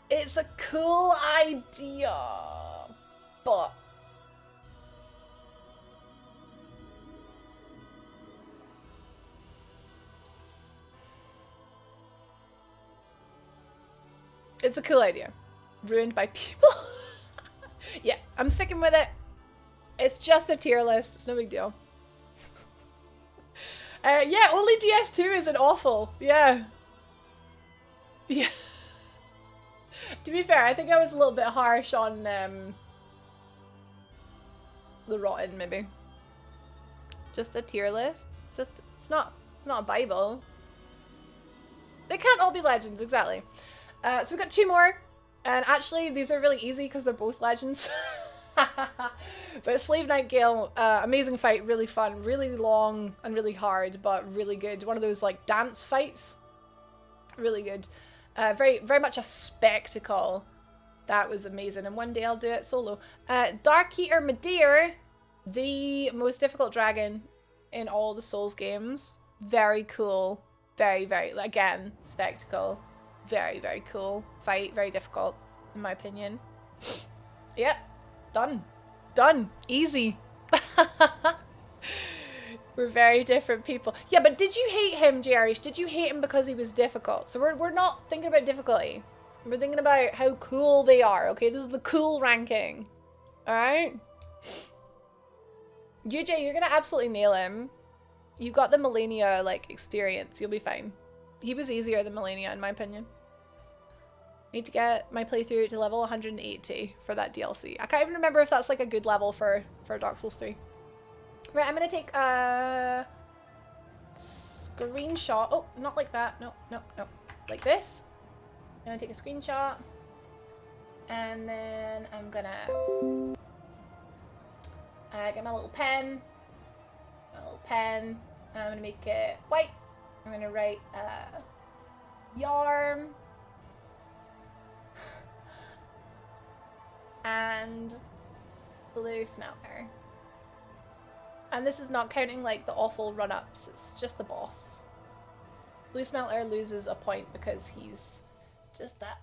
It's a cool idea, but... It's a cool idea. Ruined by people. Yeah, I'm sticking with it. It's just a tier list. It's no big deal. Yeah, only DS2 isn't awful. Yeah. Yeah. To be fair, I think I was a little bit harsh on the Rotten, maybe. Just a tier list. Just it's not a Bible. They can't all be legends, exactly. So we've got 2 more. And actually, these are really easy because they're both legends. But Slave Nightingale, amazing fight, really fun, really long and really hard, but really good. One of those like dance fights. Really good. Very, very much a spectacle. That was amazing. And one day I'll do it solo. Dark Eater Madeir, the most difficult dragon in all the Souls games. Very cool. Very, very, again, spectacle. Very, very cool fight. Very difficult, in my opinion. Yep. Done. Done. Easy. We're very different people. Yeah, but did you hate him, JRH? Did you hate him because he was difficult? So we're not thinking about difficulty. We're thinking about how cool they are, okay? This is the cool ranking. Alright? UJ, you're gonna absolutely nail him. You got the Millennia, like, experience. You'll be fine. He was easier than Millennia, in my opinion. Need to get my playthrough to level 180 for that DLC. I can't even remember if that's, like, a good level for Dark Souls 3. Right, I'm gonna take a screenshot. Oh, not like that. No, no, no. Like this. I'm gonna take a screenshot. And then I'm gonna get my little pen. And I'm gonna make it white. I'm gonna write yarn. And blue smelter. And this is not counting like the awful run-ups, it's just the boss. Blue Smelter loses a point because he's just that.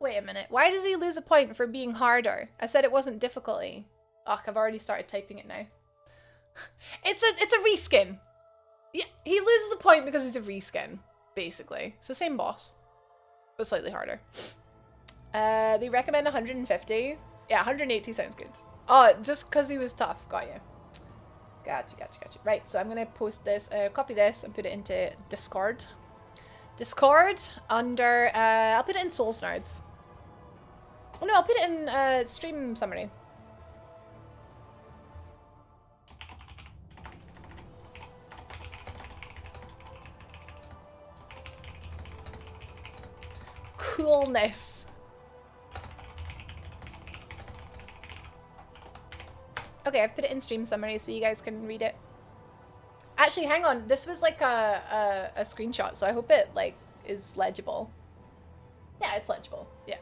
Wait a minute, why does he lose a point for being harder? I said it wasn't difficulty. Ugh, I've already started typing it now. It's a reskin. Yeah, he loses a point because he's a reskin, basically. It's the same boss, but slightly harder. They recommend 150. Yeah, 180 sounds good. Oh, just because he was tough, got you. Gotcha. Right, so I'm gonna post this, copy this, and put it into Discord. Discord under, I'll put it in Souls Nerds. Oh no, I'll put it in stream summary. Coolness. Okay, I've put it in stream summary so you guys can read it. Actually, hang on. This was like a screenshot, so I hope it like is legible. Yeah, it's legible. Yeah.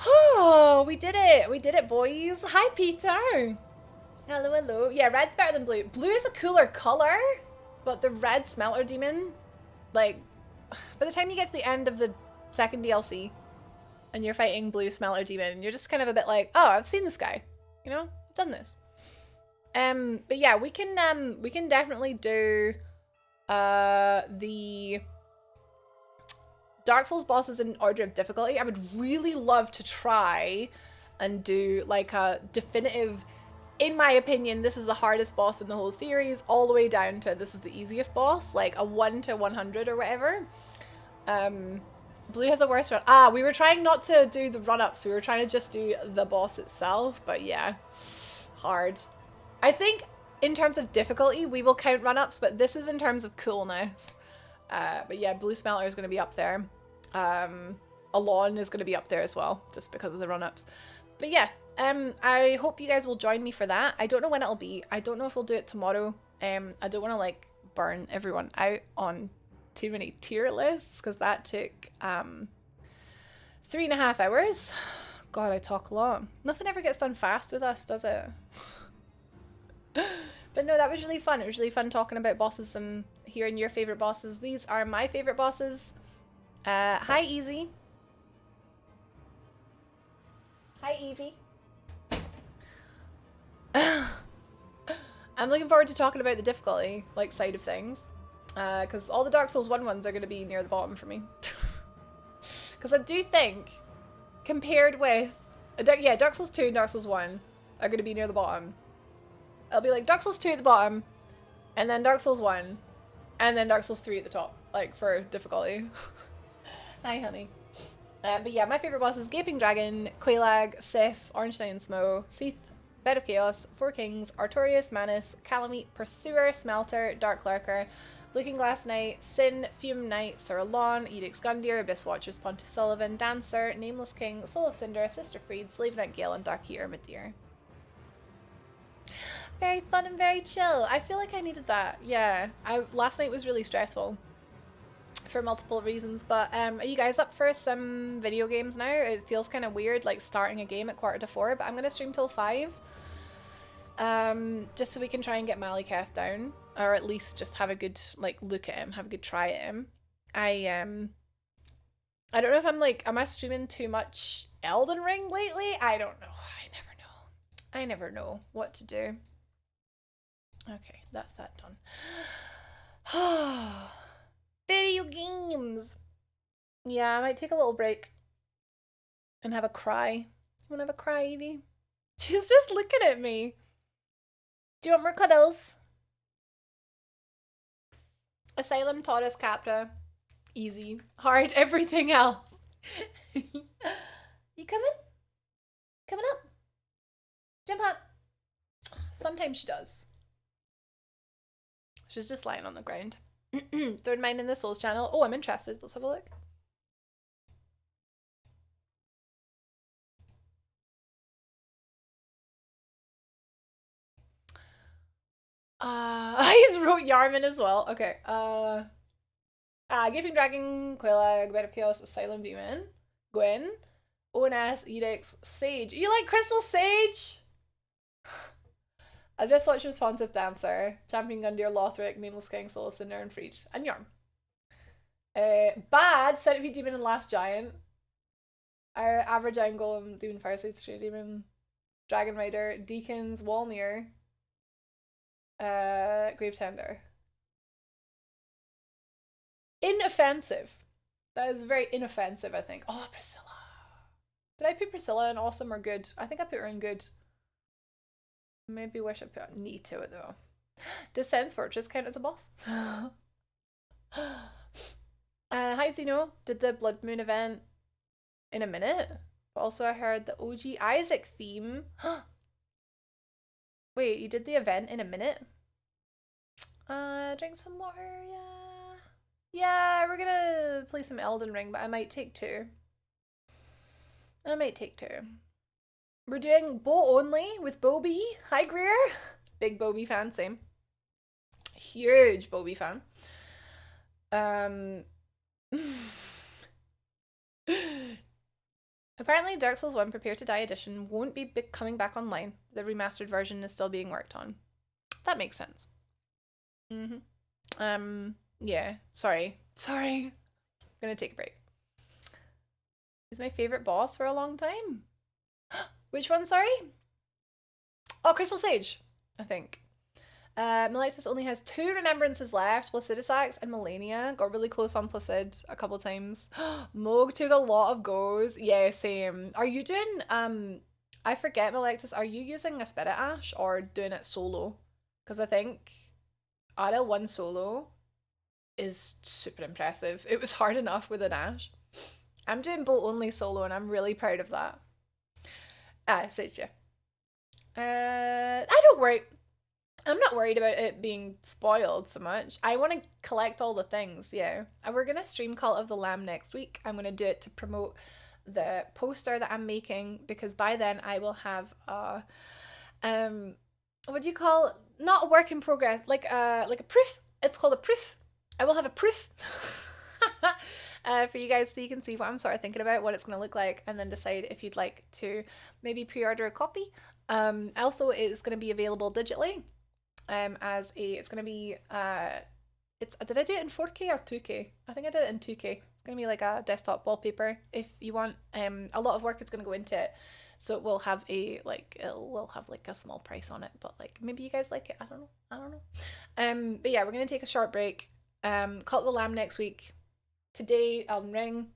Oh, we did it. We did it, boys. Hi, Peter. Hello, hello. Yeah, red's better than blue. Blue is a cooler color, but the red smelter demon, like, by the time you get to the end of the second DLC and you're fighting blue smelter demon, you're just kind of a bit like, oh, I've seen this guy. You know, I've done this. But yeah, we can definitely do the Dark Souls bosses in order of difficulty. I would really love to try and do like a definitive, in my opinion, this is the hardest boss in the whole series, all the way down to this is the easiest boss, like a 1 to 100 or whatever. Blue has a worse run. Ah, we were trying not to do the run-ups. We were trying to just do the boss itself. But yeah, hard. I think in terms of difficulty, we will count run-ups, but this is in terms of coolness. But yeah, Blue Smelter is going to be up there. Alon is going to be up there as well, just because of the run-ups. But yeah, I hope you guys will join me for that. I don't know when it'll be. I don't know if we'll do it tomorrow. I don't want to like burn everyone out on too many tier lists because that took 3.5 hours. God, I talk a lot. Nothing ever gets done fast with us, does it? But no, that was really fun. It was really fun talking about bosses and hearing your favorite bosses. These are my favorite bosses. Hi, Easy. Hi, Evie. I'm looking forward to talking about the difficulty, like, side of things. Because all the Dark Souls 1 ones are going to be near the bottom for me. Because I do think, compared with, yeah, Dark Souls 2 and Dark Souls 1 are going to be near the bottom. It'll be like Dark Souls 2 at the bottom, and then Dark Souls 1, and then Dark Souls 3 at the top, like for difficulty. Hi, honey. But yeah, my favourite bosses: Gaping Dragon, Quelaag, Sif, Orange Knight and Smo, Seath, Bed of Chaos, Four Kings, Artorias, Manus, Calamite, Pursuer, Smelter, Dark Lurker, Looking Glass Knight, Sin, Fume Knight, Sir Alon, Edict's Gundyr, Abyss Watchers, Pontus Sullivan, Dancer, Nameless King, Soul of Cinder, Sister Freed, Slave Knight Gale, and Dark Eater Madir. Very fun and very chill. I feel like I needed that. Yeah, last night was really stressful for multiple reasons, but are you guys up for some video games now? It feels kind of weird like starting a game at 3:45, but I'm gonna stream till 5, just so we can try and get Malekith down, or at least just have a good like look at him, have a good try at him. I don't know if I'm like, am I streaming too much Elden Ring lately? I don't know. I never know what to do. Okay, that's that done. Video games. Yeah, I might take a little break and have a cry. You wanna have a cry, Evie? She's just looking at me. Do you want more cuddles? Asylum, Taurus, Capta. Easy. Hard, everything else. You coming? Coming up? Jump up. Sometimes she does. She's just lying on the ground. Third Mind in the Souls channel. Oh, I'm interested. Let's have a look. I just wrote Yarman as well. Okay. Gaping Dragon, Quelaag, Bed of Chaos, Asylum Demon, Gwen, ONS, Edicts, Sage. You like Crystal Sage? Abyss Watch Responsive Dancer, Champion Gundyr, Lothric, Nameless King, Soul of Cinder, and Freed. And Yarm. Bad, Centipede Demon and Last Giant. Our Average Giant Golem, Demon Fireside, Stray Demon, Dragon Rider, Deacons, Walnir, Grave Tender. Inoffensive. That is very inoffensive, I think. Oh, Priscilla. Did I put Priscilla in awesome or good? I think I put her in good. Maybe wish I put neat to it though. Does Sense Fortress count as a boss? Hi Zeno. Did the Blood Moon event in a minute. But also I heard the OG Isaac theme. Wait, you did the event in a minute? Drink some water, yeah. Yeah, we're gonna play some Elden Ring, but I might take 2. I might take 2. We're doing Bow Only with Bobby. Hi Greer. Big Bobby fan, same. Huge Bobby fan. Apparently Dark Souls 1 Prepare to Die edition won't be coming back online. The remastered version is still being worked on. That makes sense. Yeah, sorry. I'm gonna take a break. He's my favorite boss for a long time. Which one, sorry? Oh, Crystal Sage, I think. Malekith only has 2 remembrances left. Placidusax and Melania. Got really close on Placid a couple times. Moog took a lot of goes. Yeah, same. Are you doing, I forget, Malekith, are you using a Spirit Ash or doing it solo? Because I think RL1 solo is super impressive. It was hard enough with an Ash. I'm doing Bow Only solo and I'm really proud of that. Sage, yeah. I don't worry. I'm not worried about it being spoiled so much. I want to collect all the things, yeah. And we're going to stream Cult of the Lamb next week. I'm going to do it to promote the poster that I'm making, because by then I will have a, what do you call it? Not a work in progress, like a proof. It's called a proof. I will have a proof for you guys so you can see what I'm sort of thinking about, what it's going to look like, and then decide if you'd like to maybe pre-order a copy. Also, it's going to be available digitally. It's going to be, did I do it in 4K or 2K? I think I did it in 2K. It's going to be like a desktop wallpaper. If you want, a lot of work is going to go into it. So it will have a small price on it, but like, maybe you guys like it. I don't know. But yeah, we're going to take a short break. Cult of the Lamb next week. Today, Elden Ring.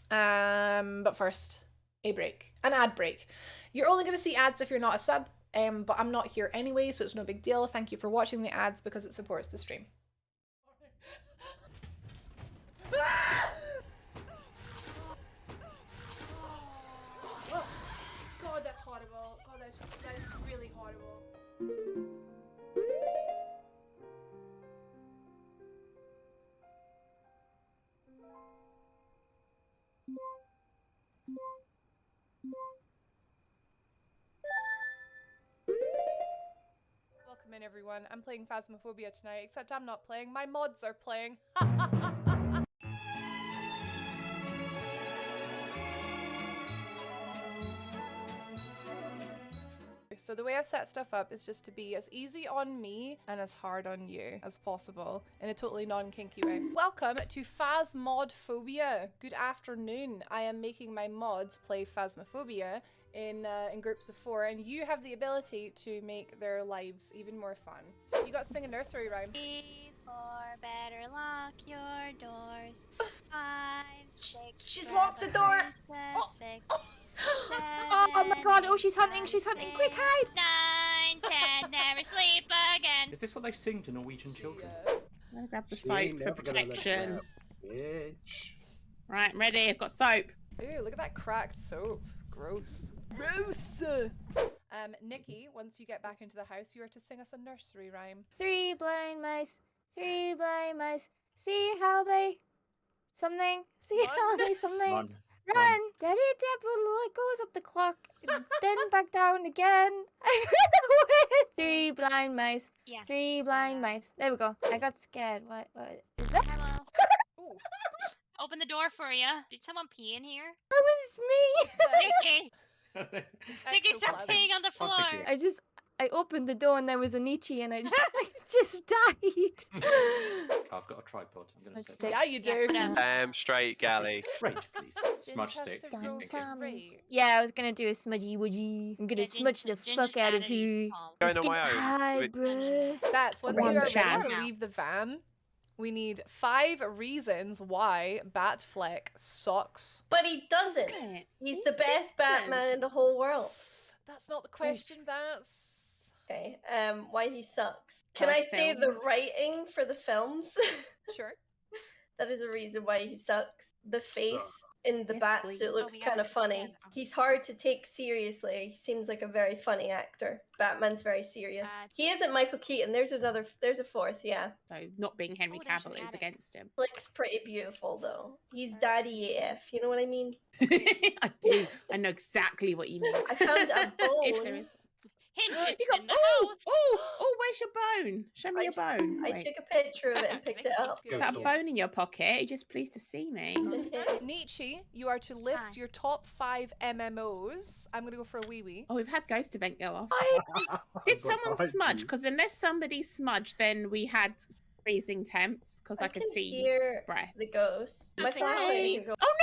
But first, a break. An ad break. You're only going to see ads if you're not a sub, but I'm not here anyway, so it's no big deal. Thank you for watching the ads because it supports the stream. God, that's horrible. God, that's really horrible. Welcome in, everyone. I'm playing Phasmophobia tonight, except I'm not playing. My mods are playing. So the way I've set stuff up is just to be as easy on me and as hard on you as possible in a totally non-kinky way. Welcome to Phasmodphobia. Good afternoon. I am making my mods play Phasmophobia in groups of 4, and you have the ability to make their lives even more fun. You got to sing a nursery rhyme. For better lock your doors. 5, 6. She's locked the door. Oh, Oh my god, oh she's hunting, quick hide! 9, 10, never sleep again. Is this what they sing to Norwegian children? I'm gonna grab the soap for protection. Bitch. Right, I'm ready. I've got soap. Ooh, look at that cracked soap. Gross. Gross! Nikki, once you get back into the house, you are to sing us a nursery rhyme. 3 blind mice, 3 blind mice, see how they something, see how they something. Run! Daddy Dipple goes up the clock, then back down again. 3 blind mice, Yeah. 3 blind mice. There we go. I got scared. What is that? Hello. Ooh. Open the door for you. Did someone pee in here? That was me. Nikki! Nikki, stop Ectoplasm. peeing on the floor. I opened the door and there was a Nietzsche and I just died. I've got a tripod. I'm gonna Smudge set stick. Yeah, you do. Straight galley. Straight, please. Smudge stick. Ginger Please, grows thank you. great. Yeah, I was gonna do a smudgy wudgy. I'm gonna Yeah, smudge the ginger fuck out of Saturday's you. called. Going on my own. Hi, Wait. bruh. That's once Rum you are ready chance. to leave the van, we need 5 reasons why Batfleck sucks. But he doesn't. Right. He's the best Batman in the whole world. That's not the question, Bats. Okay, why he sucks. Can I say the films. writing for the films? Sure. That is a reason why he sucks. The face in the Yes, bat please. suit looks Oh, we kind of asked funny. again. He's hard to take seriously. He seems like a very funny actor. Batman's very serious. He isn't Michael Keaton. There's a fourth, yeah. So not being Henry Oh, there's Cavill an is attic. against him. Looks pretty beautiful though. He's daddy AF, you know what I mean? I do. I know exactly what you mean. I found a If there bone. is. Hint, You it's got, in the oh, house. oh, where's your bone? Show me your bone. I Wait. took a picture of it and picked it up. Is that a bone in your pocket? You're just pleased to see me. Nietzsche, you are to list Hi. your top 5 MMOs. I'm gonna go for a wee wee. Oh, we've had Ghost Event go off. I've Did got someone behind smudge? you. Because unless somebody smudged, then we had freezing temps because I could can see hear breath. the ghost. My Nothing flashlight funny. isn't going. Oh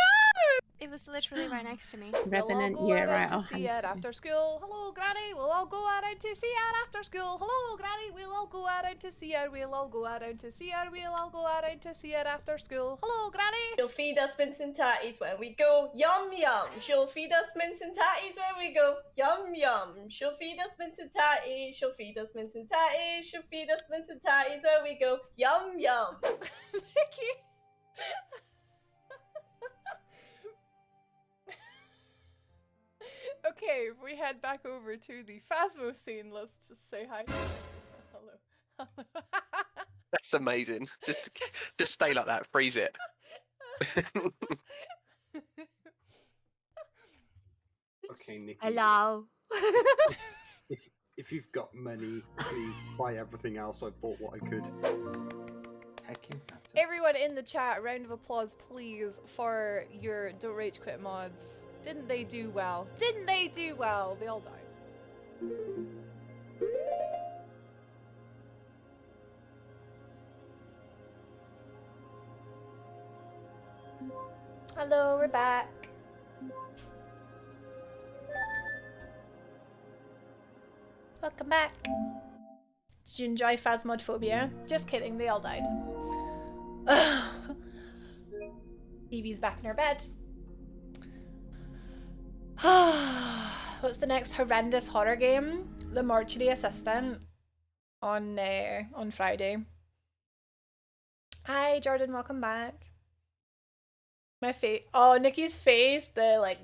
It was literally right next to me. no! Revenant, we'll all go yeah, out right. to I'll see hand it to you. after school. Hello, Granny. We'll all go out to see it after school. Hello, Granny. We'll all go out to see it. We'll all go out to see it. We'll all go out to see it after school. Hello, Granny. She'll feed us mince and tatties when we go yum yum. She'll feed us mince and tatties when we go yum yum. She'll feed us mince and tatties. She'll feed us mince and tatties. She'll feed us mince and tatties when we go yum yum. Nikki. Okay, if we head back over to the Phasmo scene, let's just say hi. Hello. That's amazing. Just stay like that. Freeze it. Okay, Nikki. Hello. If you've got money, please buy everything else. I bought what I could. Heckin' Captain. Everyone in the chat, a round of applause, please, for your Don't Rage Quit mods. Didn't they do well? Didn't they do well? They all died. Hello, we're back. Welcome back. Did you enjoy Phasmophobia? Just kidding, they all died. Evie's back in her bed. What's the next horrendous horror game? The Mortuary Assistant on Friday. Hi Jordan, welcome back. My face. Oh, Nikki's face. The like.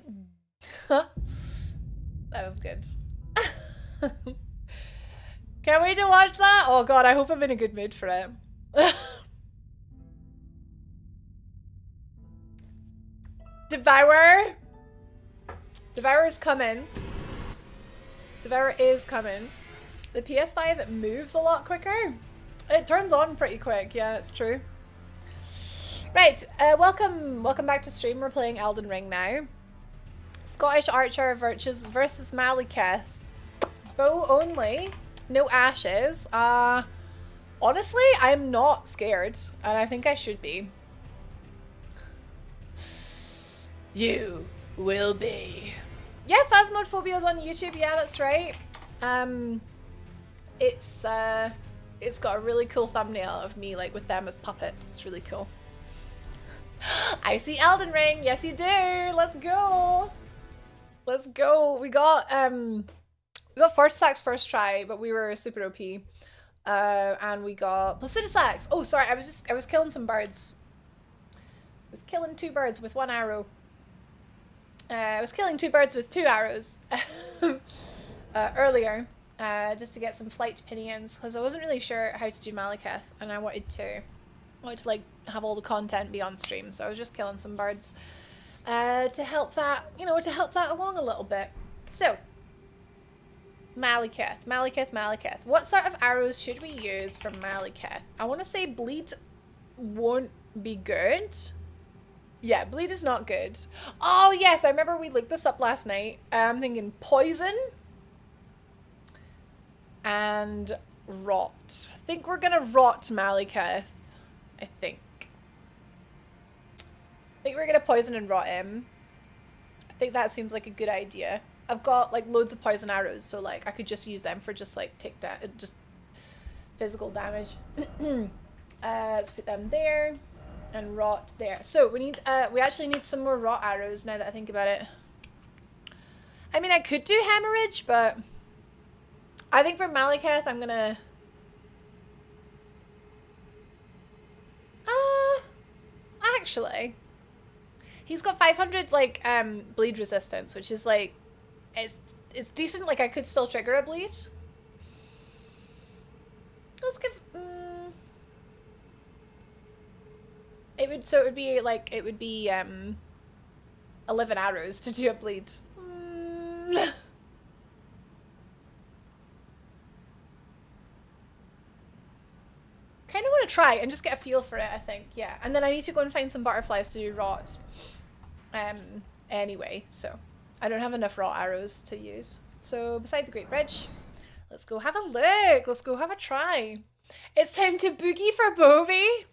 That was good. Can't wait to watch that. Oh god, I hope I'm in a good mood for it. Devour. Devour is coming. Devour is coming. The PS5 moves a lot quicker. It turns on pretty quick. Yeah, it's true. Right, welcome back to stream. We're playing Elden Ring now. Scottish Archer versus Malekith. Bow only. No ashes. Honestly, I'm not scared. And I think I should be. You will be. Yeah, Phasmophobia's on YouTube. Yeah, that's right. It's got a really cool thumbnail of me like with them as puppets. It's really cool. I see Elden Ring. Yes, you do. Let's go. Let's go. We got first sax first try, but we were super OP. And we got Placidusax. Oh, sorry. I was killing some birds. I was killing 2 birds with 1 arrow. I was killing 2 birds with 2 arrows earlier, just to get some flight pinions, because I wasn't really sure how to do Malekith, and I wanted to like have all the content be on stream, so I was just killing some birds to help that, you know, to help that along a little bit. So, Malekith. What sort of arrows should we use for Malekith? I want to say bleed won't be good. Yeah, bleed is not good. Oh, yes, I remember we looked this up last night. I'm thinking poison and rot. I think we're going to rot Malekith. I think we're going to poison and rot him. I think that seems like a good idea. I've got, like, loads of poison arrows, so, like, I could just use them for just, like, just physical damage. Let's put them there. And rot there. So we actually need some more rot arrows now that I think about it. I mean, I could do hemorrhage, but I think for Malekith, I'm gonna... Actually, he's got 500 like bleed resistance, which is like, it's decent. Like I could still trigger a bleed. Let's give. It would be 11 arrows to do a bleed. Kind of want to try and just get a feel for it, I think. Yeah, and then I need to go and find some butterflies to do rot. Anyway, so I don't have enough rot arrows to use. So beside the Great Bridge, let's go have a look. Let's go have a try. It's time to boogie for Bobby.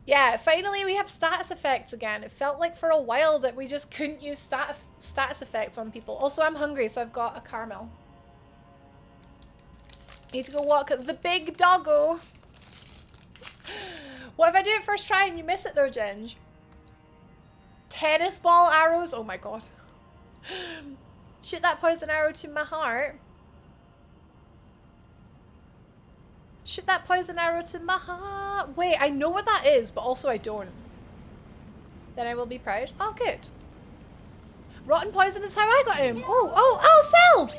Yeah, finally we have status effects again. It felt like for a while that we just couldn't use status effects on people. Also, I'm hungry, so I've got a caramel. Need to go walk the big doggo. What if I do it first try and you miss it though, Ginge? Tennis ball arrows? Oh my god. Shoot that poison arrow to my heart. Shoot that poison arrow to my heart. Wait, I know what that is, but also I don't. Then I will be proud. Oh, good. Rotten poison is how I got him. Oh, sell!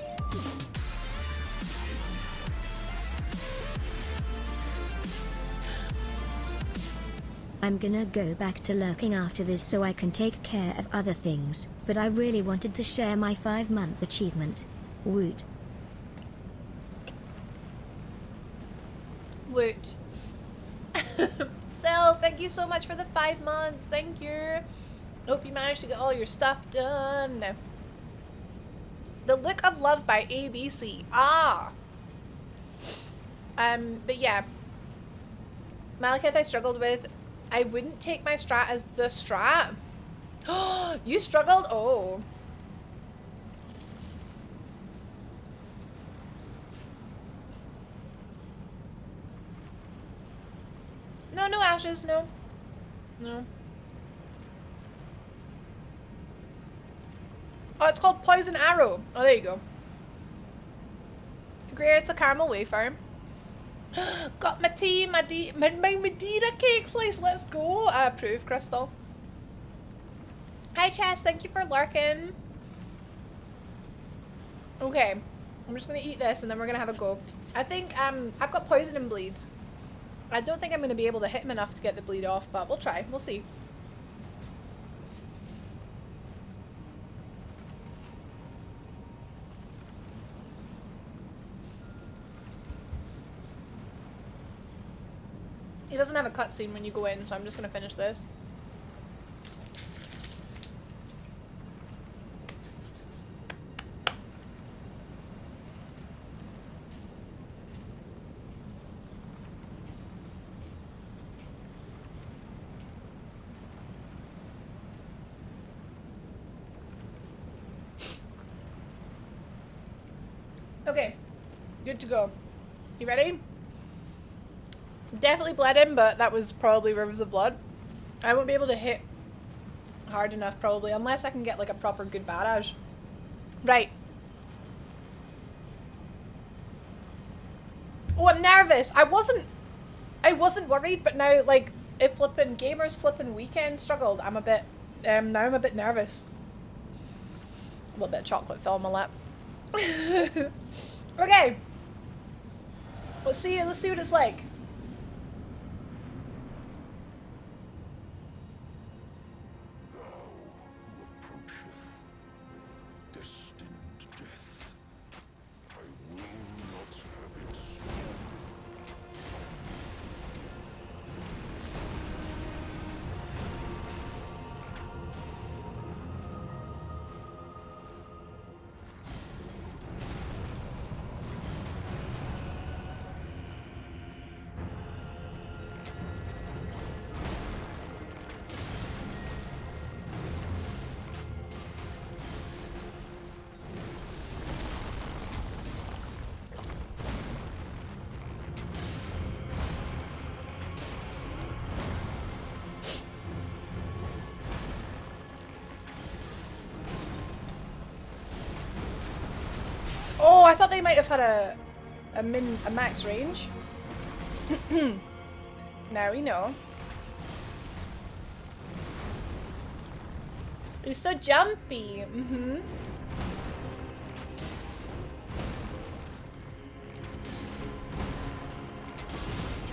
I'm gonna go back to lurking after this so I can take care of other things, but I really wanted to share my 5-month achievement. Woot. Woot. Sel, thank you so much for the 5 months. Thank you. Hope you managed to get all your stuff done. The Look of Love by ABC. But yeah. Malekith I struggled with. I wouldn't take my strat as the strat. You struggled? Oh. No, no ashes, no. No. Oh, it's called Poison Arrow. Oh, there you go. Great, it's a caramel wafer. Got my tea, my Medina cake slice. Let's go. I approve, Crystal. Hi, Chess. Thank you for lurking. Okay, I'm just gonna eat this and then we're gonna have a go. I think I've got poison and bleeds. I don't think I'm gonna be able to hit him enough to get the bleed off, but we'll try. We'll see. He doesn't have a cutscene when you go in, so I'm just gonna finish this. Okay, good to go. You ready? Definitely bled him, but that was probably rivers of blood. I won't be able to hit hard enough probably, unless I can get like a proper good barrage. Right. Oh, I'm nervous. I wasn't worried, but now like if flipping gamers flipping weekend struggled, I'm a bit now I'm a bit nervous. A little bit of chocolate fell on my lap. Okay. Let's see what it's like. Oh, I thought they might have had a max range. Now we know. He's so jumpy. Mm-hmm.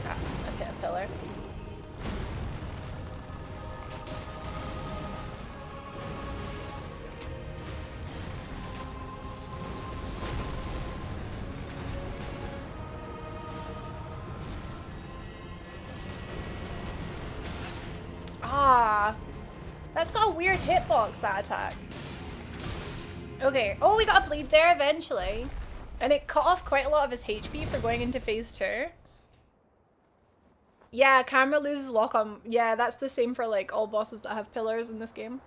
Ah, I've hit a pillar. Ah, that's got a weird hitbox, that attack. Okay. Oh, we got a bleed there eventually. And it cut off quite a lot of his HP for going into phase 2. Yeah, camera loses lock on. Yeah, that's the same for like all bosses that have pillars in this game.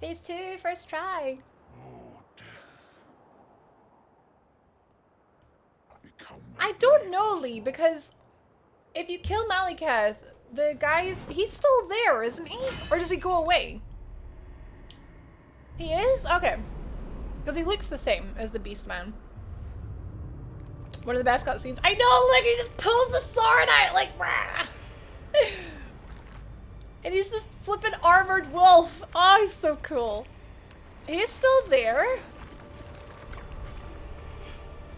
Phase 2, first try. I don't know, Lee, because if you kill Malikath, the guy's... he's still there, isn't he? Or does he go away? He is? Okay. Because he looks the same as the Beast Man. One of the best cutscenes. I know, like, he just pulls the sword out, like, rah! And he's this flippin' armored wolf. Oh, he's so cool. He is still there?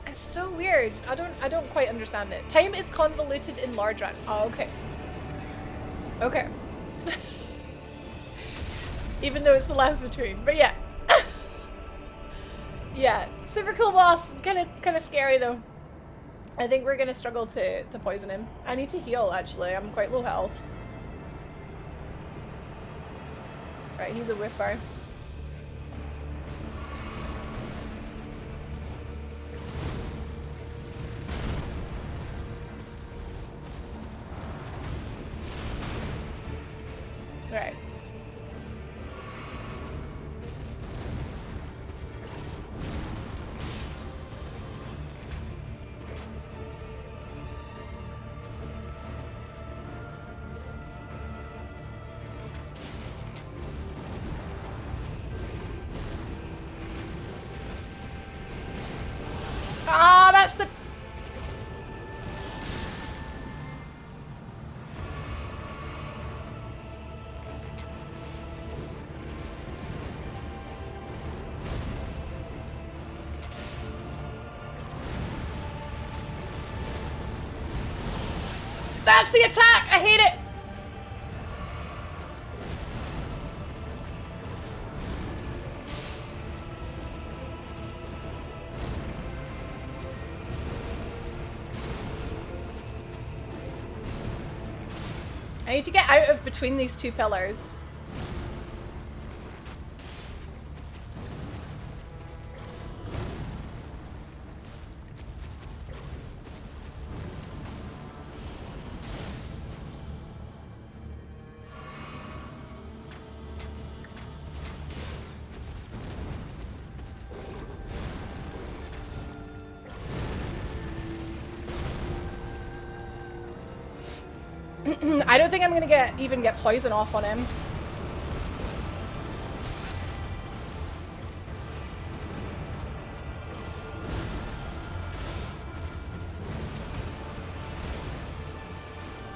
It's so weird. I don't quite understand it. Time is convoluted in large run. Oh, okay. Okay. Even though it's the last between, but yeah. Yeah, super cool boss. Kind of scary though. I think we're gonna struggle to poison him. I need to heal actually. I'm quite low health. Right, he's a whiffer. Right. That's the attack! I hate it! I need to get out of between these two pillars. I don't think I'm gonna even get poison off on him.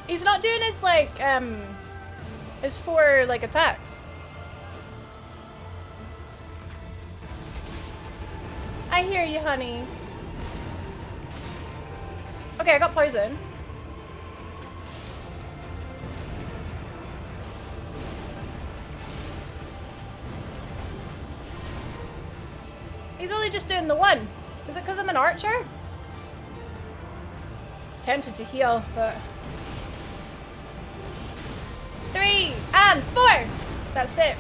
He's not doing his like his 4 like attacks. I hear you, honey. Okay, I got poison. He's only just doing the 1. Is it because I'm an archer? Tempted to heal, but... 3 and 4! That's it.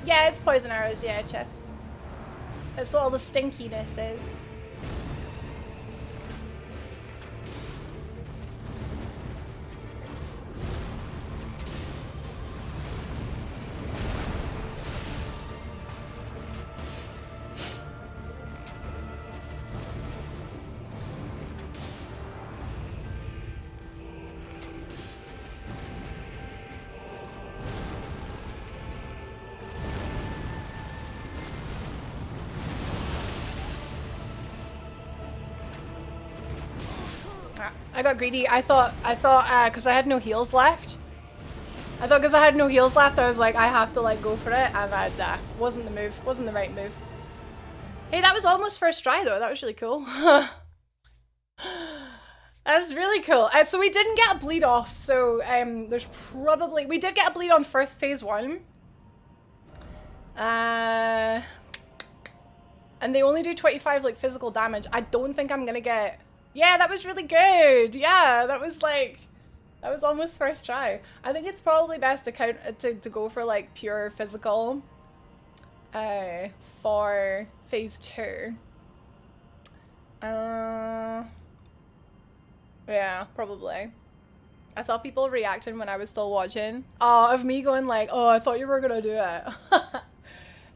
Yeah, it's poison arrows, yeah, Chess. That's what all the stinkiness is. I got greedy. I thought, because I had no heals left. I thought because I had no heals left, I was like, I have to like go for it, and wasn't the move. Wasn't the right move. Hey, that was almost first try though. That was really cool. That was really cool. So we didn't get a bleed off. So there's probably we did get a bleed on first phase 1. And they only do 25 like physical damage. I don't think I'm gonna get. Yeah, that was really good. Yeah, that was almost first try. I think it's probably best to go for like pure physical for phase 2. Yeah, probably. I saw people reacting when I was still watching. Of me going like, oh, I thought you were gonna do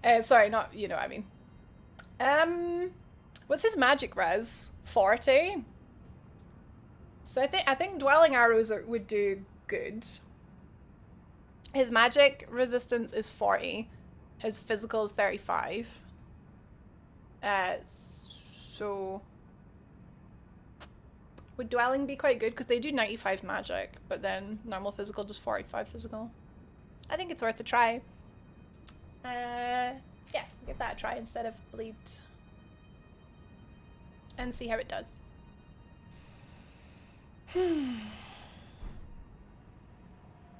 it. Sorry, not, you know what I mean. What's his magic res? 40? So I think dwelling arrows would do good. His magic resistance is 40. His physical is 35. So would dwelling be quite good? Because they do 95 magic, but then normal physical just 45 physical. I think it's worth a try. Yeah, give that a try instead of bleed. And see how it does.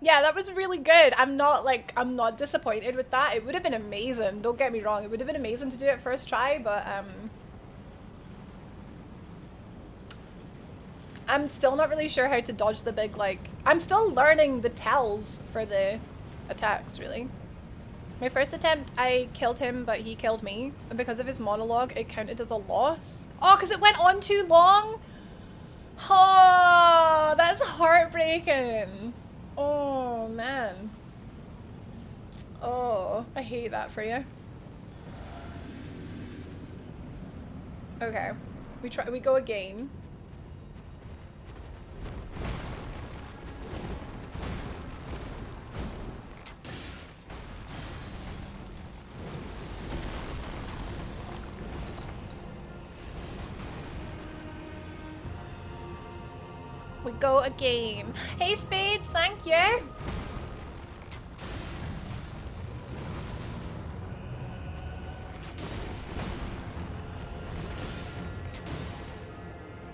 Yeah, that was really good. I'm not disappointed with that. It would have been amazing. Don't get me wrong. It would have been amazing to do it first try, but I'm still not really sure how to dodge the big I'm still learning the tells for the attacks, really. My first attempt, I killed him, but he killed me. And because of his monologue, it counted as a loss. Oh, because it went on too long? Oh, that's heartbreaking. Oh, man. Oh, I hate that for you. Okay. We go again. we go again. Hey, Spades, thank you.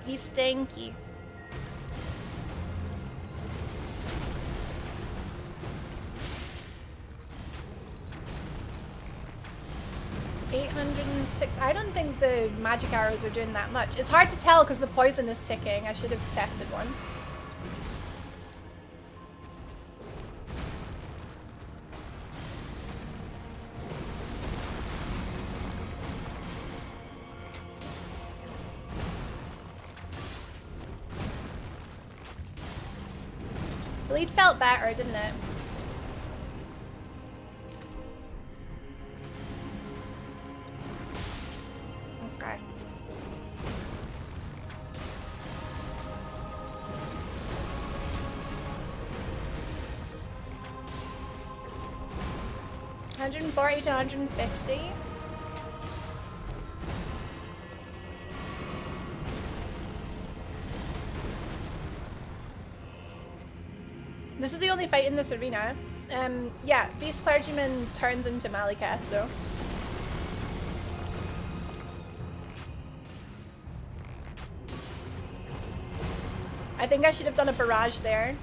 He's stinky. $806. I don't think the magic arrows are doing that much. It's hard to tell because the poison is ticking. I should have tested one. Bleed felt better, didn't it? Okay. $140 to $150. This is the only fight in this arena. Yeah, Beast Clergyman turns into Malekith though. I think I should have done a barrage there.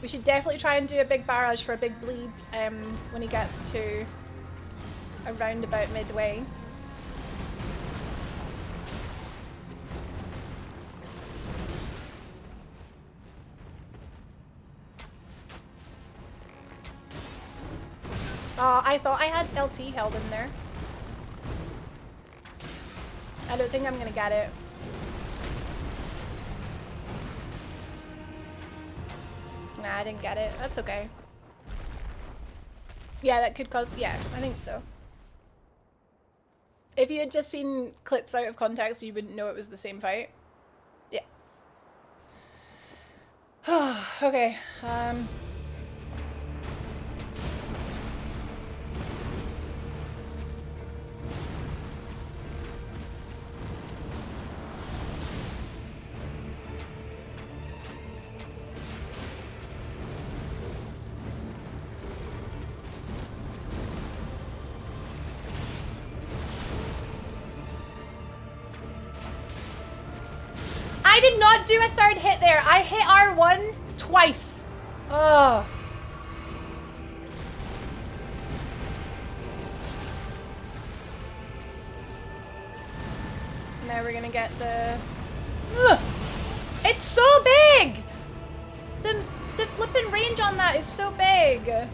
We should definitely try and do a big barrage for a big bleed when he gets to around about midway. Oh, I thought I had LT held in there. I don't think I'm gonna get it. Nah, I didn't get it. That's okay. Yeah, that could cause... Yeah, I think so. If you had just seen clips out of context, you wouldn't know it was the same fight. Yeah. Okay. I did not do a third hit there. I hit R1 twice. Oh. Now we're gonna get the... Ugh. It's so big! The flipping range on that is so big.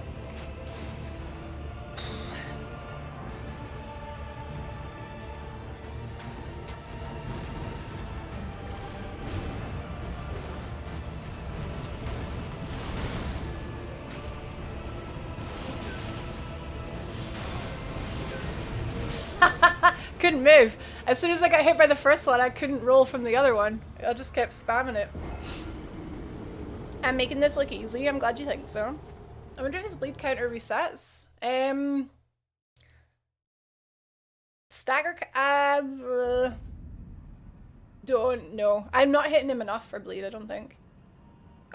Couldn't move. As soon as I got hit by the first one, I couldn't roll from the other one. I just kept spamming it. I'm making this look easy. I'm glad you think so. I wonder if his bleed counter resets. Stagger. Don't know. I'm not hitting him enough for bleed, I don't think.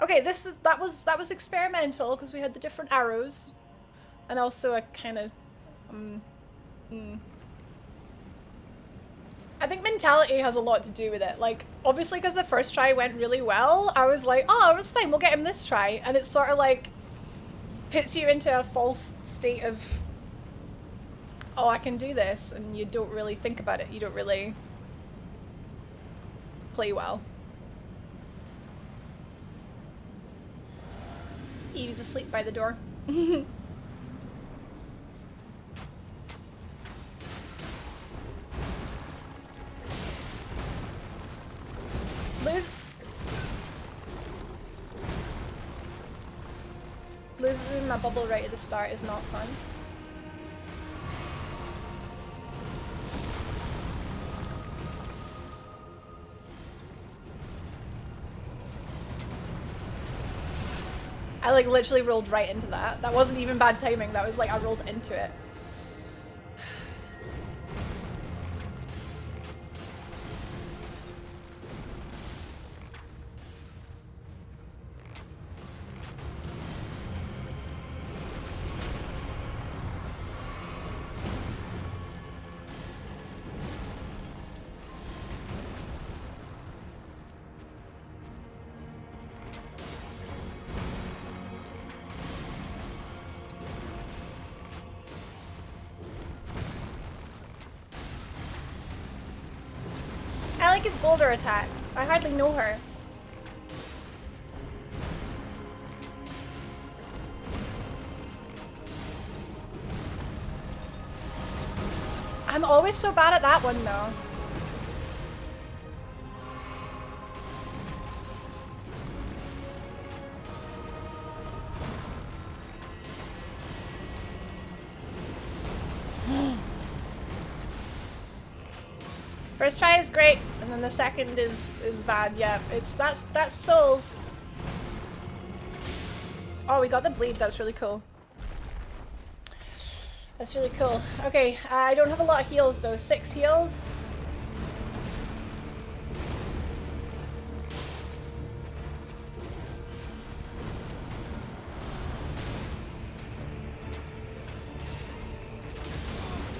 Okay, that was experimental because we had the different arrows, and also a kind of I think mentality has a lot to do with it. Like, obviously because the first try went really well, I was like, oh, it's fine, we'll get him this try. And it sort of like puts you into a false state of, oh, I can do this. And you don't really think about it. You don't really play well. Evie's asleep by the door. Losing my bubble right at the start is not fun. I like literally rolled right into that. That wasn't even bad timing. That was like I rolled into it. like his boulder attack. I hardly know her. I'm always so bad at that one though. First try is great, and then the second is bad. Yeah, that's souls. Oh, we got the bleed. That's really cool. That's really cool. Okay, I don't have a lot of heals though. 6 heals.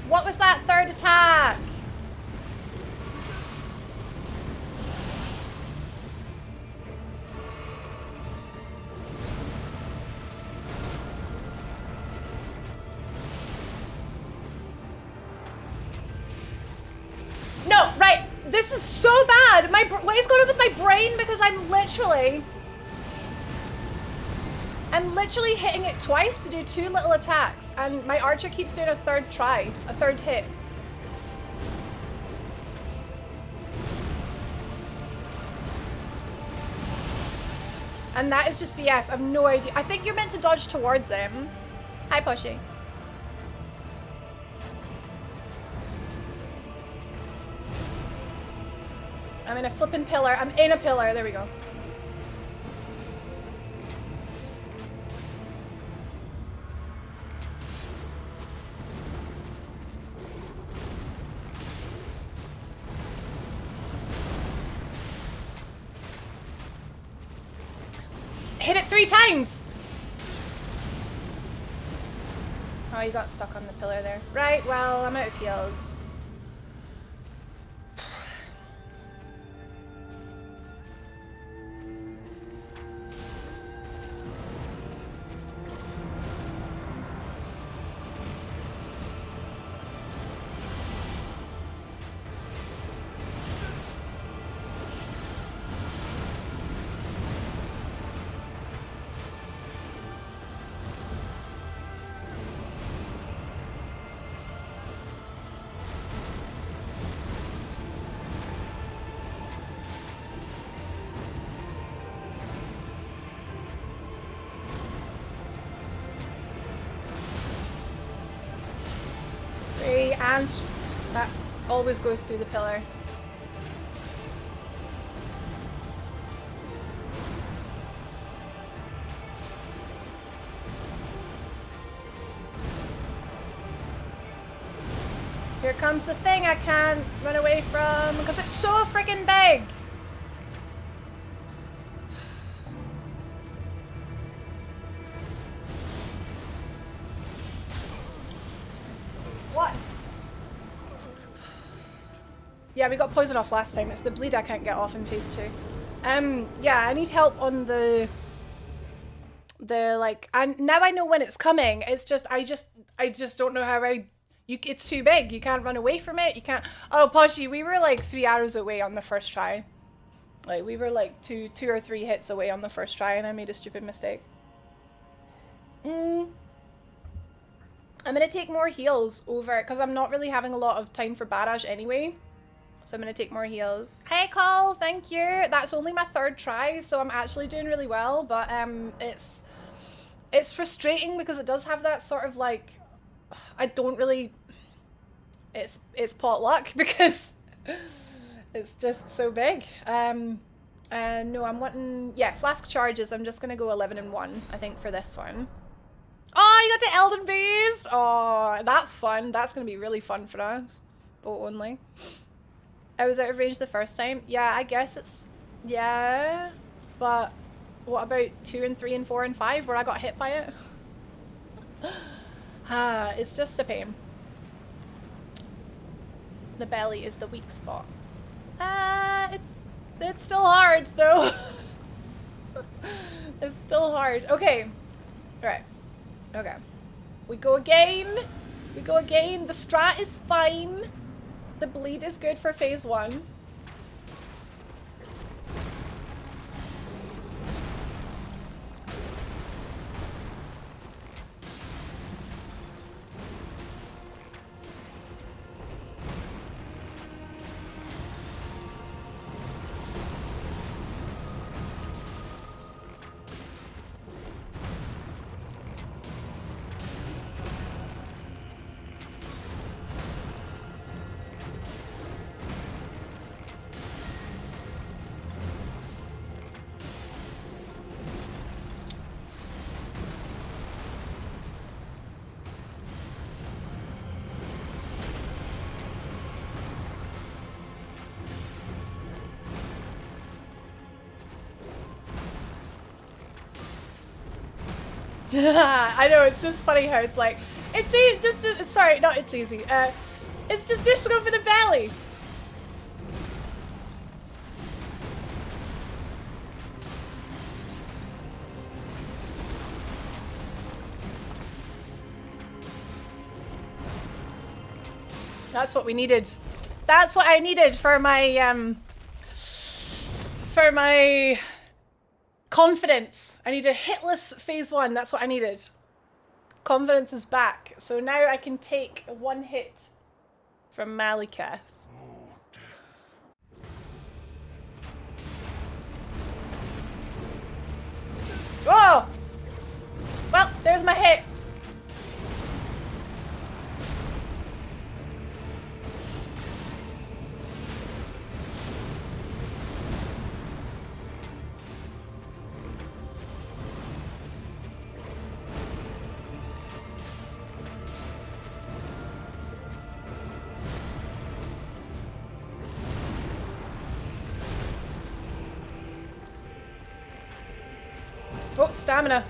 What was that third attack? No, right. This is so bad. What is going on with my brain? Because I'm literally hitting it twice to do 2 little attacks, and my archer keeps doing a third try, a third hit. And that is just BS. I have no idea. I think you're meant to dodge towards him. Hi, Poshy. I'm in a flippin' pillar. I'm in a pillar. There we go. Hit it 3 times! Oh, you got stuck on the pillar there. Right, well, I'm out of heals. And that always goes through the pillar. Here comes the thing I can't run away from because it's so freaking big. What? Yeah, we got poison off last time. It's the bleed I can't get off in phase 2. Yeah, I need help on the like, and now I know when it's coming. It's just I just don't know how it's too big. You can't run away from it. You can't. Oh, Poshy, we were like 3 arrows away on the first try. Like we were like two or 3 hits away on the first try, and I made a stupid mistake. I'm gonna take more heals over because I'm not really having a lot of time for Badash anyway. So I'm gonna take more heals. Hey Cole, thank you. That's only my 3rd try, so I'm actually doing really well. But it's frustrating because it does have that sort of like, I don't really. It's pot luck because it's just so big. No, I'm wanting flask charges. I'm just gonna go 11 and 1. I think for this one. Oh, you got to Elden Beast! Oh, that's fun. That's going to be really fun for us. Bow only. I was out of range the first time. Yeah, I guess it's... Yeah. But what about 2 and 3 and 4 and 5 where I got hit by it? It's just a pain. The belly is the weak spot. It's still hard, though. It's still hard. Okay. Right. Okay. We go again. We go again. The strat is fine. The bleed is good for phase 1. I know, it's just funny how it's like, it's easy, just, sorry, not it's easy. It's just to go for the belly. That's what we needed. That's what I needed for my confidence. I needed hitless phase 1. That's what I needed. Confidence is back. So now I can take 1 hit from Malekith. Whoa! Well, there's my hit. Oh, stamina.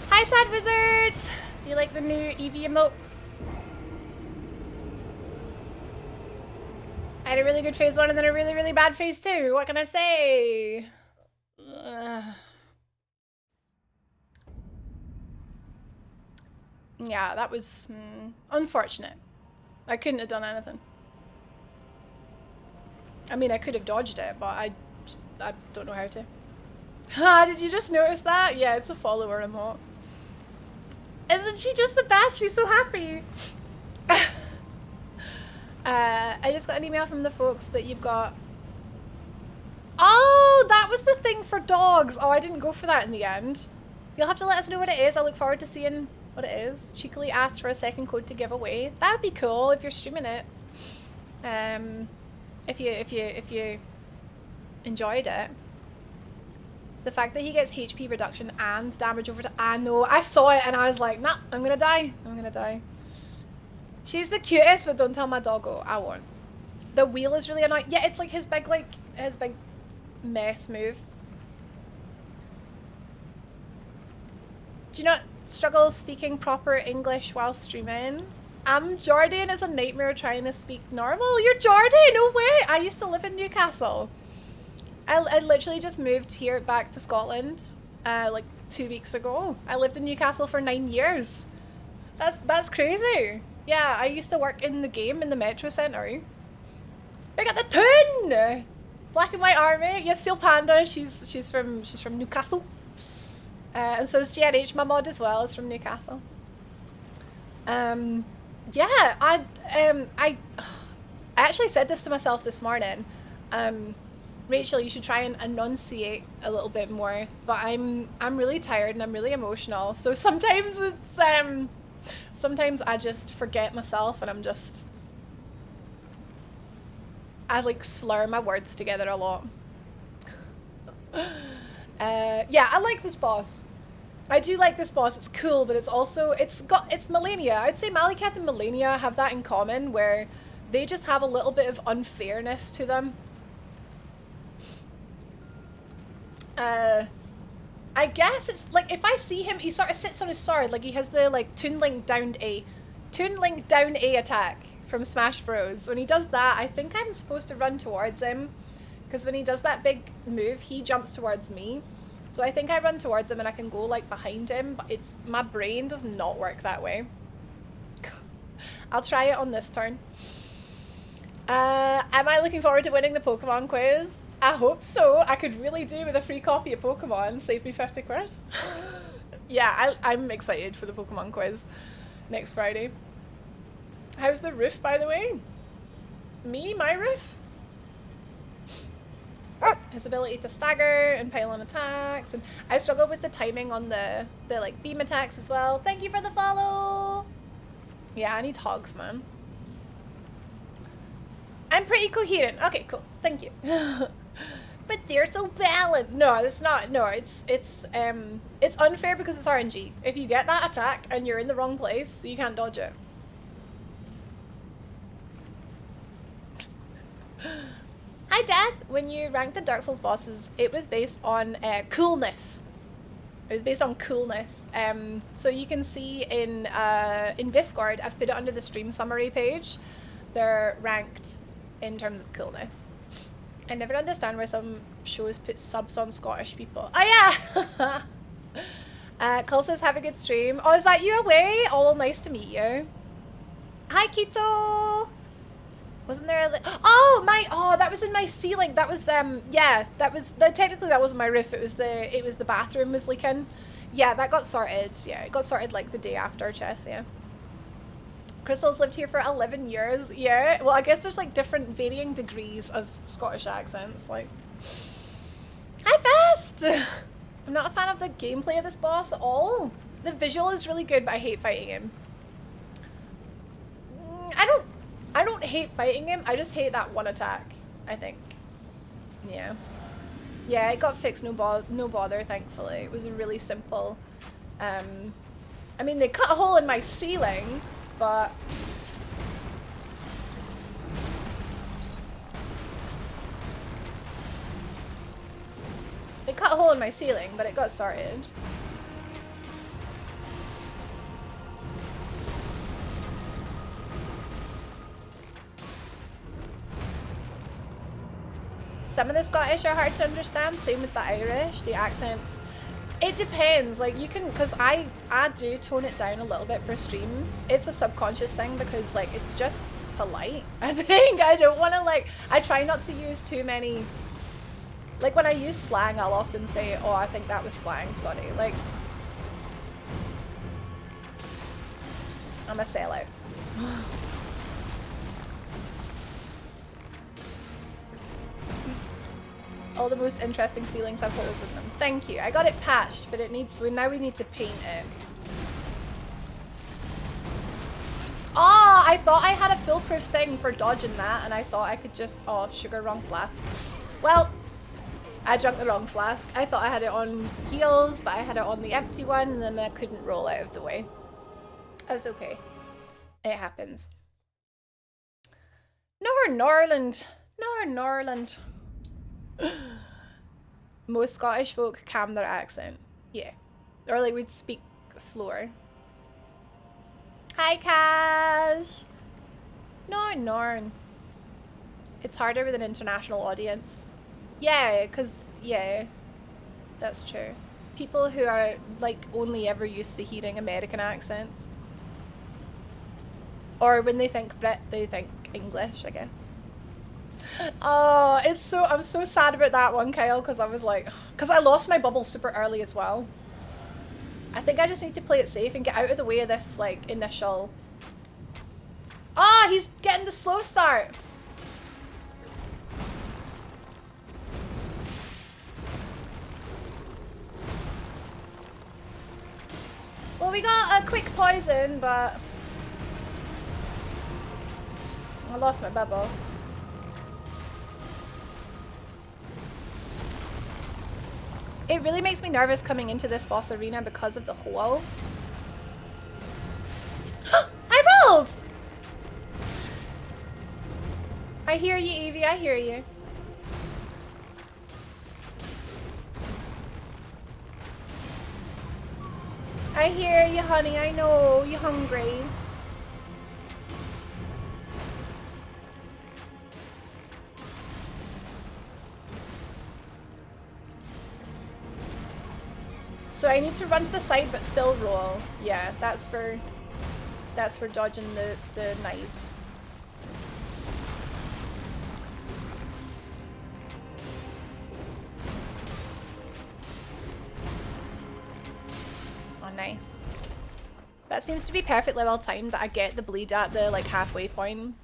Hi, Sad Wizard! Do you like the new Eevee emote? I had a really good phase 1 and then a really, really bad phase 2. What can I say? Yeah, that was unfortunate. I couldn't have done anything. I mean, I could have dodged it, but I don't know how to. Ah, did you just notice that? Yeah, it's a follower emote. Isn't she just the best? She's so happy. I just got an email from the folks that you've got. Oh, that was the thing for dogs. Oh, I didn't go for that in the end. You'll have to let us know what it is. I look forward to seeing what it is. Cheekily asked for a second code to give away. That would be cool if you're streaming it. If you enjoyed it. The fact that he gets HP reduction and damage over to... I know. I saw it and I was like, nah, I'm gonna die. I'm gonna die. She's the cutest, but don't tell my doggo. I won't. The wheel is really annoying. Yeah, it's like his big mess move. Do you not struggle speaking proper English while streaming? Jordan is a nightmare trying to speak normal. You're Jordan? No way. I used to live in Newcastle. I literally just moved here back to Scotland like 2 weeks ago. I lived in Newcastle for 9 years. That's crazy. Yeah, I used to work in the game in the Metro Centre. I got the tune! Black and White Army. Yeah, Steel Panda. She's from Newcastle. And so is GNH. My mod as well is from Newcastle. Yeah, I actually said this to myself this morning. Rachel, you should try and enunciate a little bit more, but I'm really tired and I'm really emotional. So sometimes it's sometimes I just forget myself and I like slur my words together a lot. Yeah, I like this boss. I do like this boss. It's cool, but it's also it's Malenia. I'd say Malekith and Malenia have that in common, where they just have a little bit of unfairness to them. I guess it's like if I see him, he sort of sits on his sword, like he has the like Toon Link down A attack from Smash Bros. When he does that, I think I'm supposed to run towards him, because when he does that big move, he jumps towards me. So I think I run towards him and I can go like behind him, but my brain does not work that way. I'll try it on this turn. Am I looking forward to winning the Pokemon quiz? I hope so. I could really do with a free copy of Pokemon. Save me 50 quid. Yeah, I'm excited for the Pokemon quiz next Friday. How's the roof, by the way? My roof? His ability to stagger and pile on attacks, and I struggle with the timing on the like beam attacks as well. Thank you for the follow! Yeah, I need hugs, man. I'm pretty coherent. Okay, cool. Thank you. But they're so balanced. No, it's not. No, it's unfair because it's RNG. If you get that attack and you're in the wrong place, you can't dodge it. Hi, Death. When you ranked the Dark Souls bosses, it was based on coolness. It was based on coolness. So you can see in Discord, I've put it under the stream summary page. They're ranked in terms of coolness. I never understand why some shows put subs on Scottish people. Oh yeah! Cole says, have a good stream. Oh, is that you away? Oh, nice to meet you. Hi, Keto! Wasn't there a... Oh, that was in my ceiling. That was, yeah, technically that wasn't my roof. It was the bathroom was leaking. Yeah, that got sorted. Yeah, it got sorted like the day after Chess, yeah. Crystal's lived here for 11 years. Yeah, well, I guess there's like different varying degrees of Scottish accents. Like, hi, Fest! I'm not a fan of the gameplay of this boss at all. The visual is really good, but I hate fighting him. I don't hate fighting him. I just hate that one attack, I think. Yeah. Yeah, it got fixed, no bother, thankfully. It was really simple. I mean, they cut a hole in my ceiling, but... They cut a hole in my ceiling, but it got sorted. Some of the Scottish are hard to understand, same with the Irish, the accent. It depends, like you can, because I do tone it down a little bit for stream. It's a subconscious thing because like it's just polite. I think I don't want to like, I try not to use too many, like when I use slang I'll often say, oh I think that was slang, sorry. Like, I'm a sellout. All the most interesting ceilings have holes in them. Thank you. I got it patched, but it needs, now we need to paint it. Oh, I thought I had a foolproof thing for dodging that, and I thought I could just, oh, sugar, wrong flask. Well, I drank the wrong flask. I thought I had it on heels, but I had it on the empty one, and then I couldn't roll out of the way. That's okay. It happens. Norland. Norland. Most Scottish folk calm their accent. Yeah. Or like we'd speak slower. Hi Cash! Norn. It's harder with an international audience. Yeah, cause yeah. That's true. People who are like only ever used to hearing American accents. Or when they think Brit, they think English, I guess. Oh, I'm so sad about that one, Kyle, because I was like, because I lost my bubble super early as well. I think I just need to play it safe and get out of the way of this, like, initial... Oh, he's getting the slow start. Well, we got a quick poison, but... I lost my bubble. It really makes me nervous coming into this boss arena because of the hole. I rolled! I hear you, Evie, I hear you. I hear you, honey, I know you're hungry. So I need to run to the side but still roll. Yeah, that's for dodging the knives. Oh, nice. That seems to be perfectly well timed that I get the bleed at the like halfway point.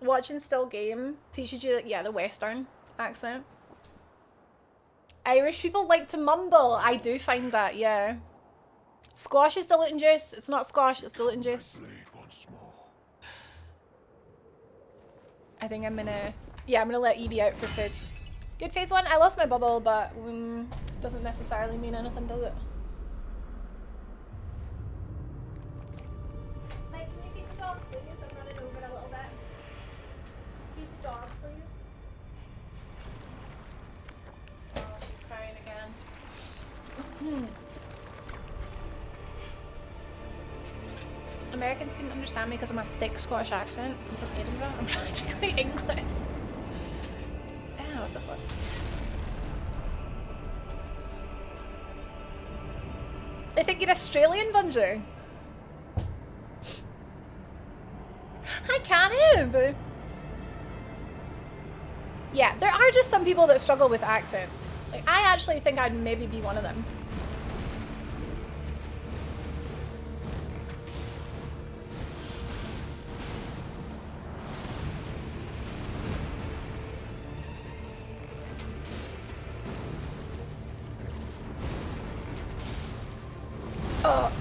Watching still game teaches you, yeah, the Western accent. Irish people like to mumble. I do find that, yeah. Squash is diluting juice. It's not squash, it's diluting juice. I think I'm gonna... Yeah, I'm gonna let Evie out for food. Good phase 1. I lost my bubble, but doesn't necessarily mean anything, does it? Mike, can you feed the dog, please? I'm running over a little bit. Feed the dog, please. Oh, she's crying again. Americans couldn't understand me because of my thick Scottish accent. I'm from Edinburgh. I'm practically English. Oh, what the fuck? They think you're Australian, Bungie. Hi, Canib. Yeah, there are just some people that struggle with accents. Like, I actually think I'd maybe be one of them. Oh.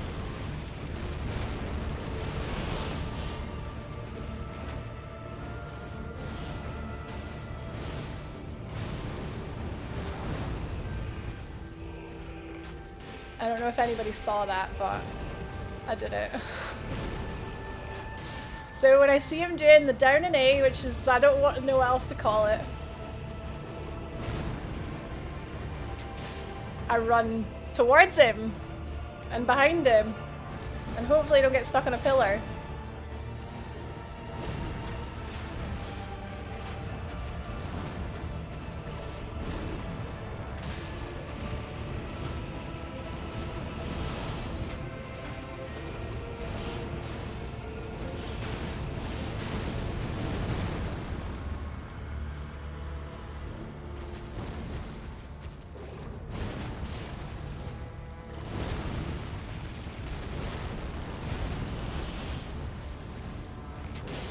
I don't know if anybody saw that, but I did it. So when I see him doing the down and A, which is, I don't want to know what else to call it, I run towards him and behind him and hopefully don't get stuck on a pillar.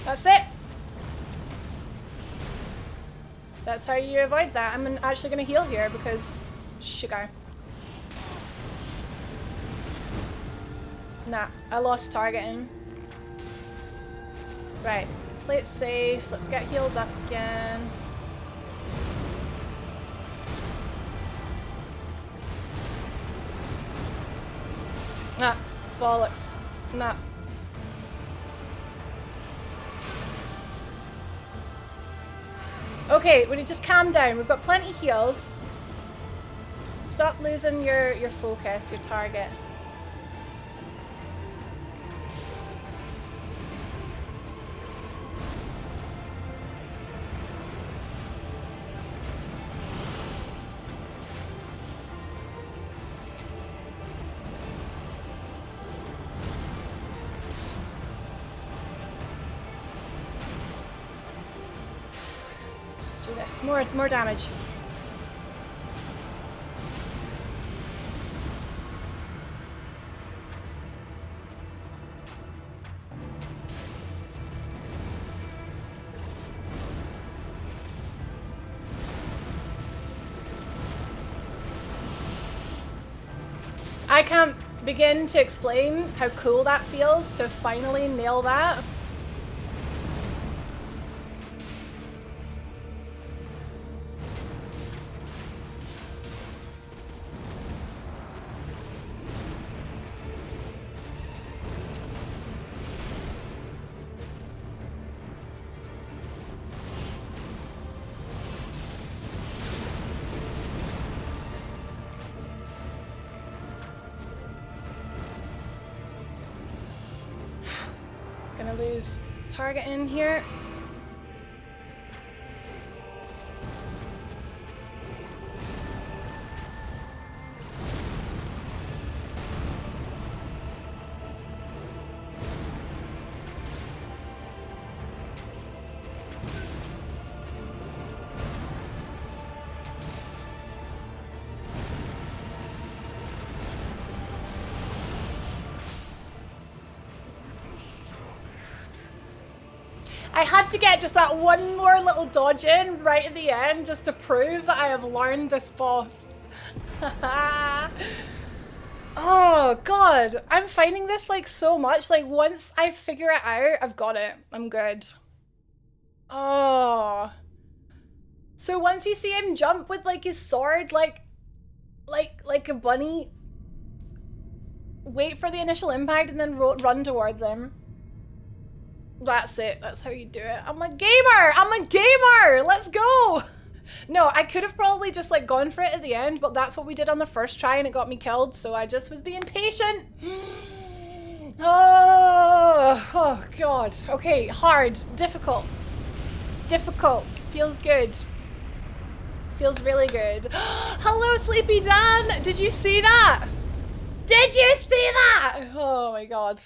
That's it. That's how you avoid that. I'm actually going to heal here because sugar. Nah, I lost targeting. Right, play it safe. Let's get healed up again. Nah, bollocks. Nah. Okay, when you just calm down, we've got plenty of heals. Stop losing your focus, your target. More damage. I can't begin to explain how cool that feels to finally nail that. Gonna lose target in here. I had to get just that one more little dodge in right at the end just to prove that I have learned this boss. Oh, Oh god, I'm finding this like so much. Like once I figure it out, I've got it. I'm good. Oh. So once you see him jump with like his sword, like a bunny, wait for the initial impact and then run towards him. That's it. That's how you do it. I'm a gamer! I'm a gamer! Let's go! No, I could have probably just like gone for it at the end, but that's what we did on the first try and it got me killed, so I just was being patient. Oh god. Okay, hard, difficult. Difficult. Feels good. Feels really good. Hello, Sleepy Dan! Did you see that? Did you see that? Oh my god.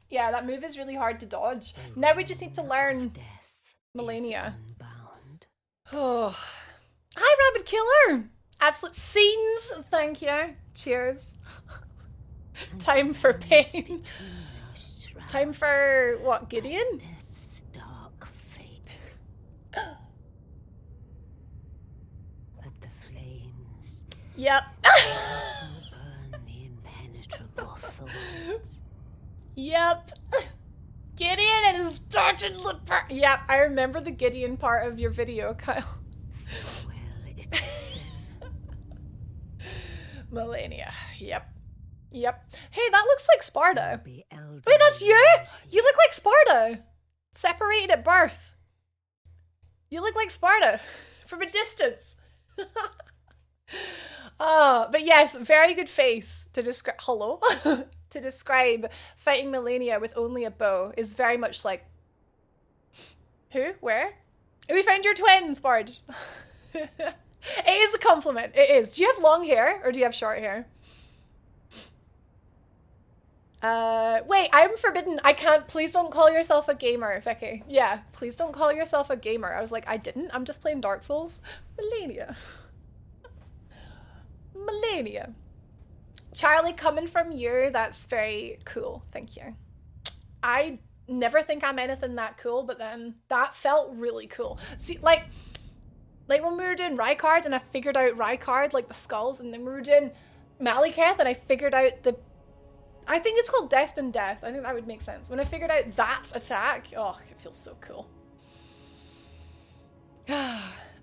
Yeah, that move is really hard to dodge. Now we just need to learn Melania. Oh. Hi, Rabbit Killer! Absolute scenes, thank you. Cheers. Time for pain. Time for what, Gideon? Yep. Yep. Gideon is starting the part. Yep, I remember the Gideon part of your video, Kyle. Melania. Yep. Yep. Hey, that looks like Sparta. Wait, that's you? You look like Sparta. Separated at birth. You look like Sparta from a distance. But yes, very good face to describe. Hello? To describe fighting Melania with only a bow is very much like. Who? Where? We found your twins, Bard. It is a compliment. It is. Do you have long hair or do you have short hair? Wait, I'm forbidden. I can't. Please don't call yourself a gamer, Vicky. Yeah, please don't call yourself a gamer. I was like, I didn't. I'm just playing Dark Souls. Melania. Melania. Charlie, coming from you, that's very cool. Thank you. I never think I'm anything that cool, but then that felt really cool. See, like when we were doing Rykard and I figured out Rykard, like the skulls, and then we were doing Maliketh and I figured out the... I think it's called Destined Death. I think that would make sense. When I figured out that attack, oh, it feels so cool.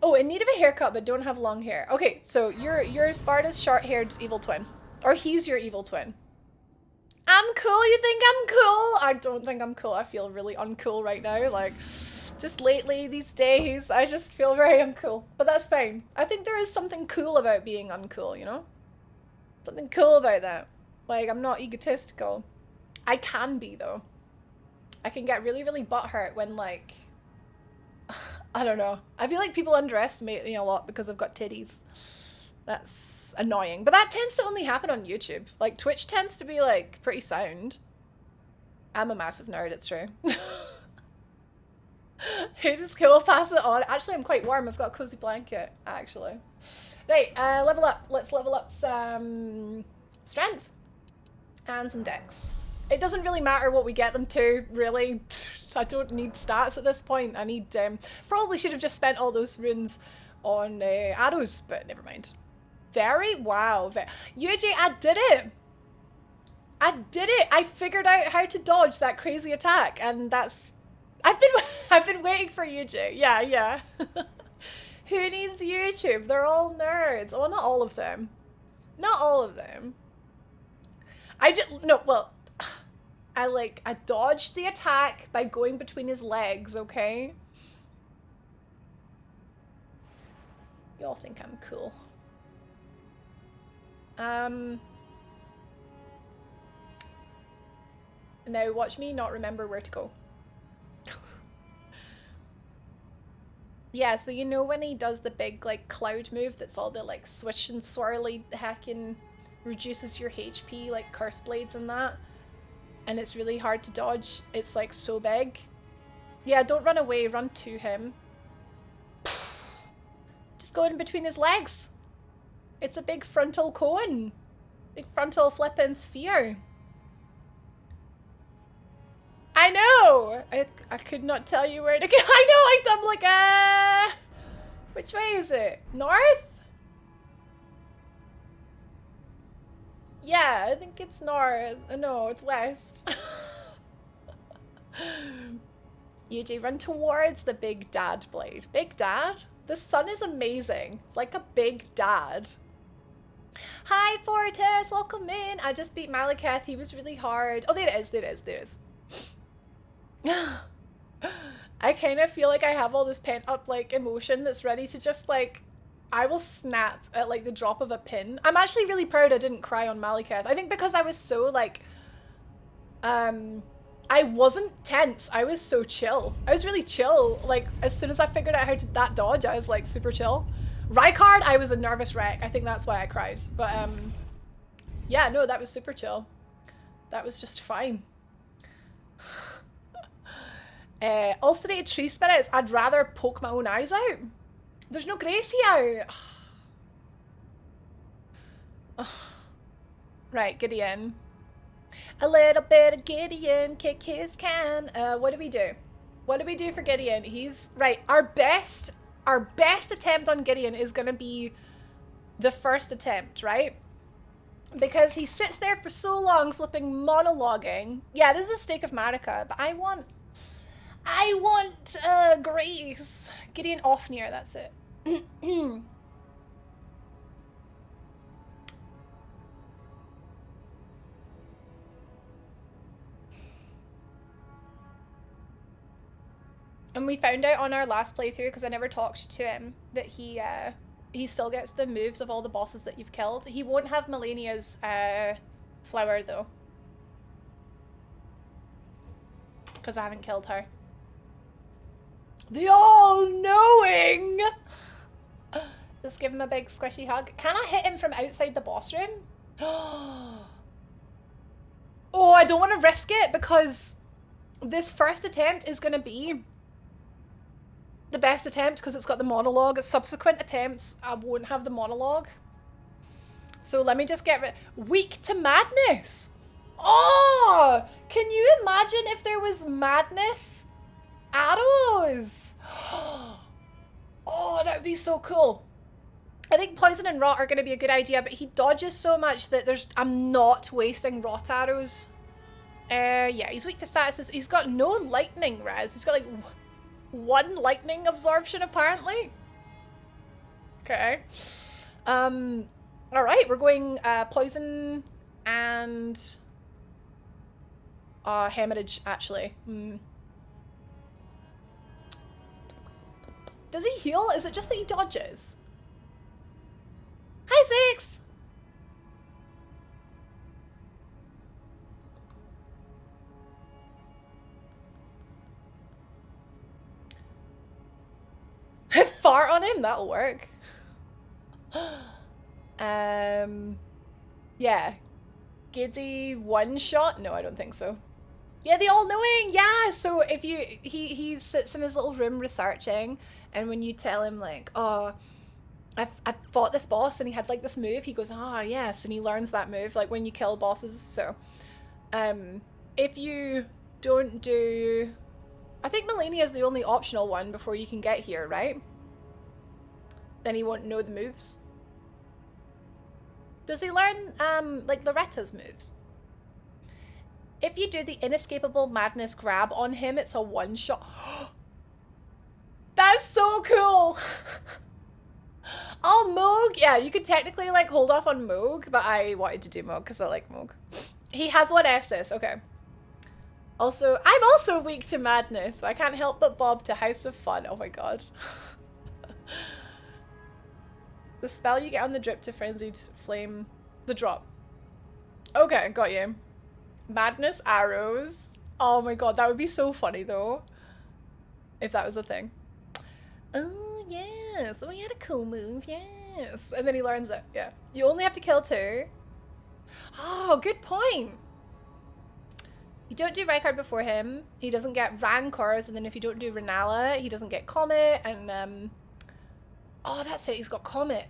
Oh, in need of a haircut, but don't have long hair. Okay, so you're Sparta's short-haired evil twin. Or he's your evil twin. I'm cool, you think I'm cool? I don't think I'm cool. I feel really uncool right now. Like, just lately, these days, I just feel very uncool. But that's fine. I think there is something cool about being uncool, you know? Something cool about that. Like, I'm not egotistical. I can be, though. I can get really, really butthurt when, like... I don't know. I feel like people underestimate me a lot because I've got titties. That's annoying. But that tends to only happen on YouTube. Like, Twitch tends to be, like, pretty sound. I'm a massive nerd, it's true. Who's this cool? Pass it on. Actually, I'm quite warm. I've got a cozy blanket, actually. Right, level up. Let's level up some strength. And some dex. It doesn't really matter what we get them to, really. I don't need stats at this point. I need, probably should have just spent all those runes on arrows, but never mind. Wow. Yuji, I did it! I did it! I figured out how to dodge that crazy attack, and that's... I've been waiting for Yuji. Yeah. Who needs YouTube? They're all nerds. Oh, not all of them. Not all of them. I dodged the attack by going between his legs, okay? Y'all think I'm cool. Now watch me not remember where to go. Yeah, so you know when he does the big, like, cloud move that's all the, like, swish and swirly hacking, reduces your HP, like, curse blades and that? And it's really hard to dodge. It's, like, so big. Yeah, don't run away. Run to him. Just go in between his legs. It's a big frontal cone. Big frontal flippin' sphere. I know! I could not tell you where to go. I know! I'm like, which way is it? North? Yeah, I think it's north. No, it's west. Yuji, run towards the big dad blade. Big dad? The sun is amazing. It's like a big dad. Hi, Fortis. Welcome in. I just beat Malekith. He was really hard. Oh, there it is. There it is. There it is. I kind of feel like I have all this pent up like emotion that's ready to just like, I will snap at like the drop of a pin. I'm actually really proud I didn't cry on Malekith. I think because I was so like, I wasn't tense. I was so chill. I was really chill. Like as soon as I figured out how to that dodge, I was like super chill. Rykard, I was a nervous wreck. I think that's why I cried. But yeah, no, that was super chill. That was just fine. Ulcerated tree spirits, I'd rather poke my own eyes out. There's no Gracie out. Right, Gideon. A little bit of Gideon, kick his can. What do we do? What do we do for Gideon? He's right. Our best attempt on Gideon is gonna be the first attempt, right? Because he sits there for so long flipping monologuing. Yeah, this is a stake of Marika, but I want Grace. Gideon Offnir, that's it. And we found out on our last playthrough, because I never talked to him, that he still gets the moves of all the bosses that you've killed. He won't have Melania's flower though, because I haven't killed her. The all-knowing! Just give him a big squishy hug. Can I hit him from outside the boss room? Oh, I don't want to risk it because this first attempt is going to be the best attempt because it's got the monologue. Subsequent attempts, I won't have the monologue. So let me just get rid. Weak to madness. Oh, can you imagine if there was madness arrows? Oh, that would be so cool. I think poison and rot are going to be a good idea, but he dodges so much that I'm not wasting rot arrows. Yeah, he's weak to statuses. He's got no lightning res. He's got like one lightning absorption apparently. Okay. All right, we're going poison and hemorrhage actually. Does he heal? Is it just that he dodges? Hi, Six! Fart on him? That'll work. Yeah. Giddy one shot? No, I don't think so. Yeah, the all-knowing! Yeah! So if you... He sits in his little room researching, and when you tell him, like, oh, I fought this boss and he had, like, this move, he goes, ah, yes, and he learns that move, like, when you kill bosses. So, if you don't do... I think Melania is the only optional one before you can get here, right? Then he won't know the moves. Does he learn, like, Loretta's moves? If you do the inescapable madness grab on him, it's a one-shot. That's so cool! Oh, Moog! Yeah, you could technically, like, hold off on Moog, but I wanted to do Moog because I like Moog. He has one Estus, okay. Also, I'm also weak to madness, but I can't help but bob to House of Fun. Oh my god. The spell you get on the drip to Frenzied Flame. The drop. Okay, got you. Madness arrows. Oh my god, that would be so funny though. If that was a thing. Oh yes, oh he had a cool move, yes. And then he learns it, yeah. You only have to kill 2. Oh, good point. You don't do Rykard before him, he doesn't get Rancors, and then if you don't do Renala, he doesn't get Comet, and oh, that's it, he's got Comet.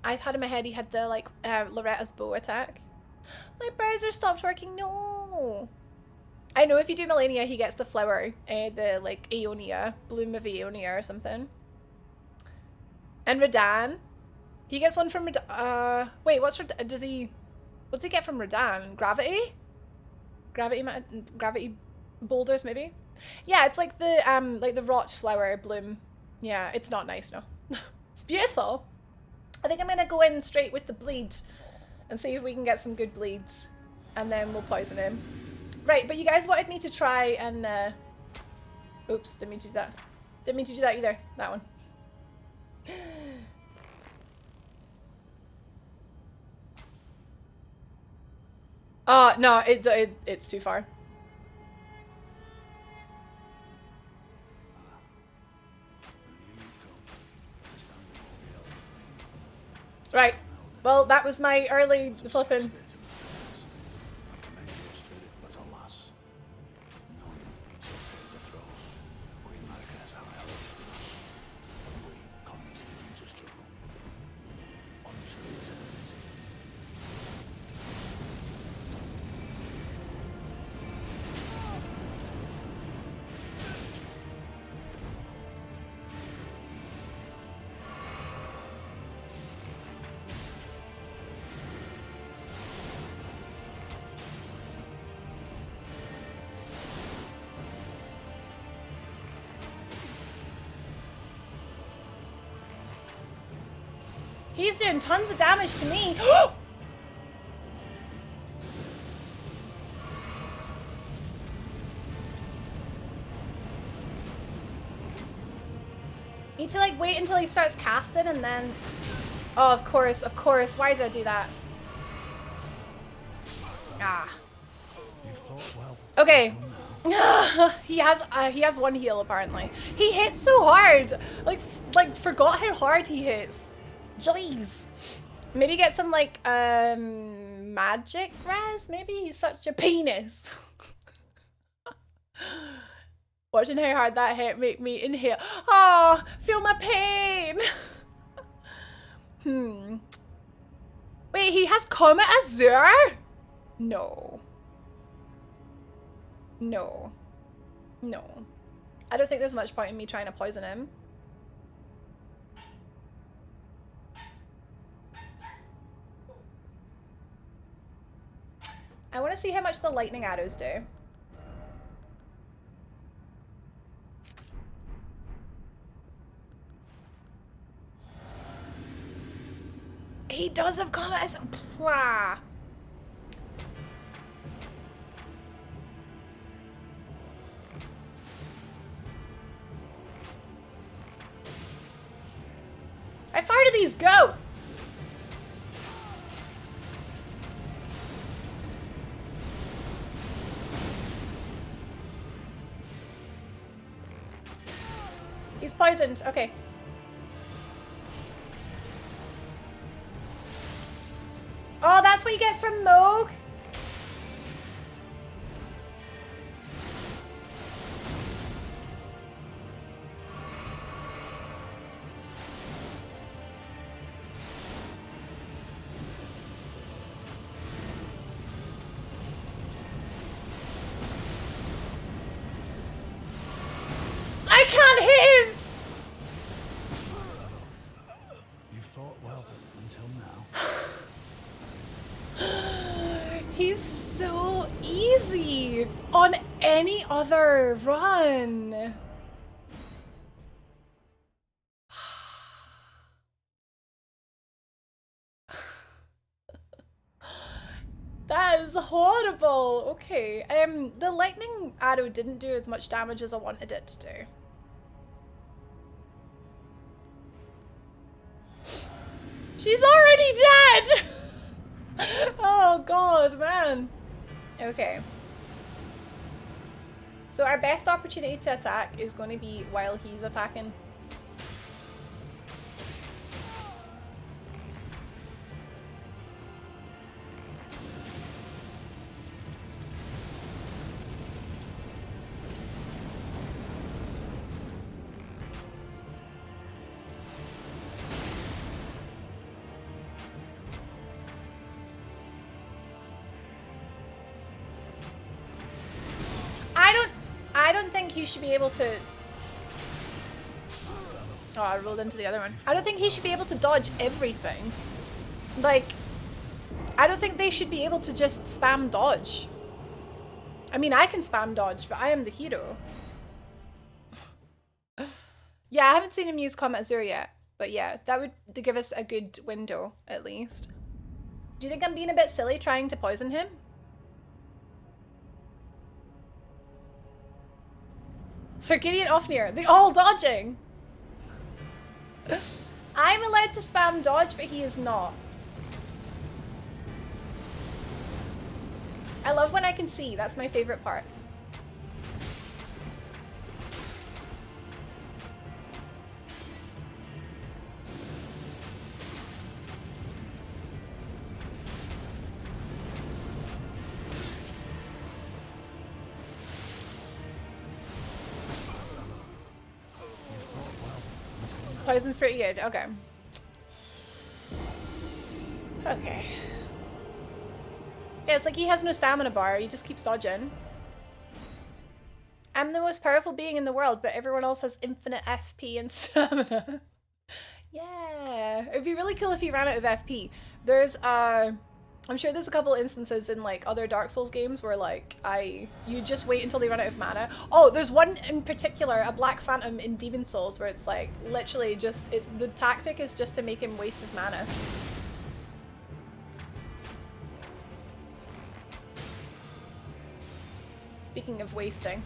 I had in my head he had the, like, Loretta's bow attack. My browser stopped working, no! I know if you do Melania, he gets the flower, the, like, Aeonia, Bloom of Aeonia or something. And Radan, he gets one from Radan, wait, what's Radan, does he... What's he get from Radan? Gravity? Gravity boulders, maybe? Yeah, it's like the rot flower bloom. Yeah, it's not nice, no. It's beautiful. I think I'm gonna go in straight with the bleed and see if we can get some good bleeds. And then we'll poison him. Right, but you guys wanted me to try and oops, didn't mean to do that. Didn't mean to do that either. That one. No, it's too far. Right. Well, that was my early flipping. He's doing tons of damage to me. Need to like wait until he starts casting and then... Oh, of course, of course. Why did I do that? Ah. Okay. he has one heal apparently. He hits so hard. Like forgot how hard he hits. Jeez. Maybe get some like magic res. Maybe he's such a penis. Watching how hard that hit make me inhale. Oh, feel my pain. Wait, he has Comet Azure? No. No. No. I don't think there's much point in me trying to poison him. I want to see how much the lightning arrows do. He does have Comet Azure. Pwah. How far do these go? He's poisoned. Okay. Oh, that's what he gets from Moog? I can't hit him! You fought well until now. He's so easy on any other run. That is horrible. Okay. The lightning arrow didn't do as much damage as I wanted it to do. She's already dead! Oh god, man. Okay. So our best opportunity to attack is going to be while he's attacking. I don't think he should be able to... Oh, I rolled into the other one. I don't think he should be able to dodge everything. Like, I don't think they should be able to just spam dodge. I mean, I can spam dodge, but I am the hero. Yeah, I haven't seen him use Combat Azure yet, but yeah, that would give us a good window, at least. Do you think I'm being a bit silly trying to poison him? Sir Gideon Ofnir, they all dodging! I'm allowed to spam dodge, but he is not. I love when I can see, that's my favorite part. Poison's pretty good, okay. Okay. Yeah, it's like he has no stamina bar, he just keeps dodging. I'm the most powerful being in the world, but everyone else has infinite FP and stamina. Yeah, it'd be really cool if he ran out of FP. There's, I'm sure there's a couple instances in like other Dark Souls games where like you just wait until they run out of mana. Oh, there's one in particular, a Black Phantom in Demon Souls, where it's like literally just the tactic is just to make him waste his mana. Speaking of wasting.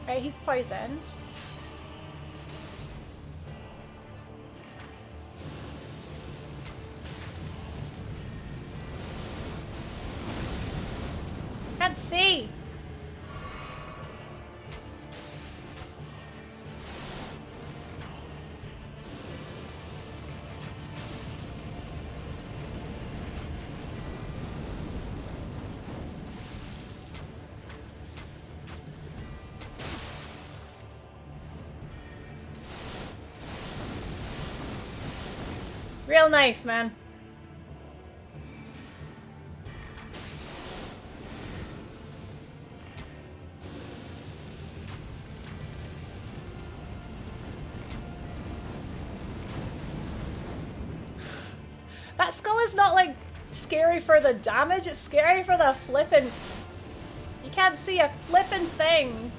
Right, he's poisoned. Can't see. Real nice, man. That skull is not like scary for the damage, it's scary for the flippin'. You can't see a flippin' thing.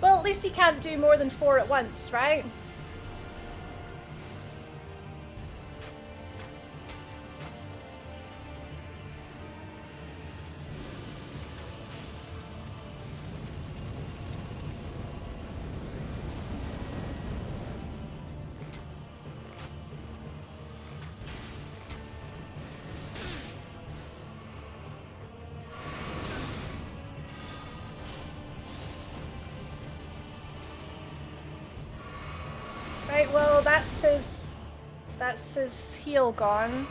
Well, at least he can't do more than 4 at once, right? Right, well, that's his heal gone.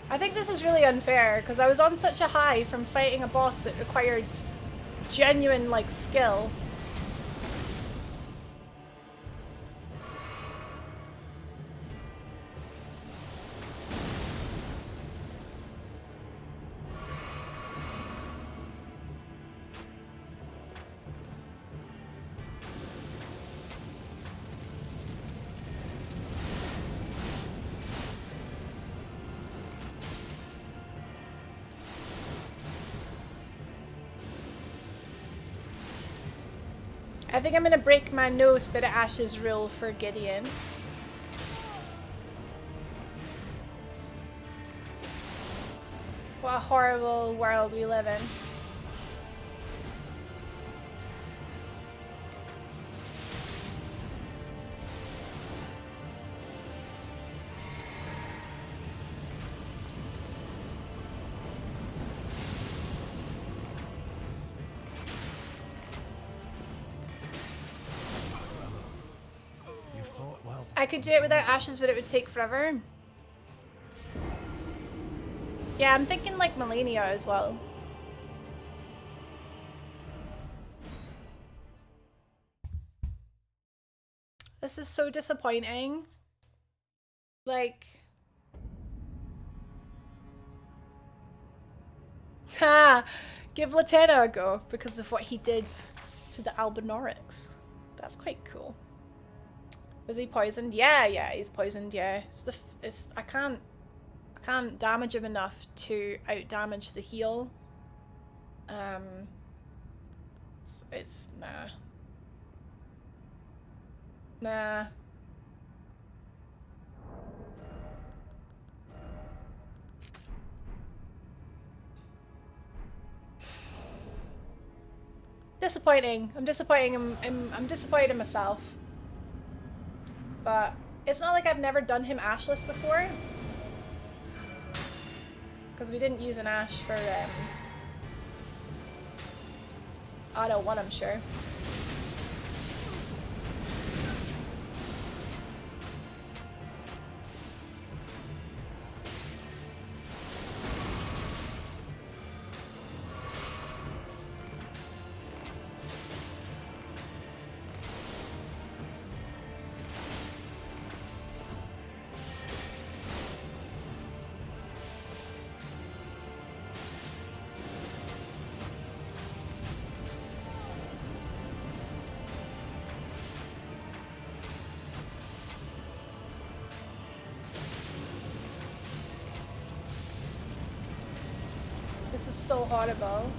I think this is really unfair, because I was on such a high from fighting a boss that required genuine, like, skill. I think I'm gonna break my no Spirit Ashes rule for Gideon. What a horrible world we live in. I could do it without ashes, but it would take forever. Yeah, I'm thinking like Millennia as well. This is so disappointing. Like... Ha! Give Latena a go because of what he did to the Albinaurix. That's quite cool. Was he poisoned? Yeah, he's poisoned. Yeah, I can't damage him enough to out damage the heal. It's nah. Disappointing. I'm disappointing him. I'm disappointed in myself. But it's not like I've never done him ashless before. Because we didn't use an ash for Auto 1, I'm sure. This is still horrible.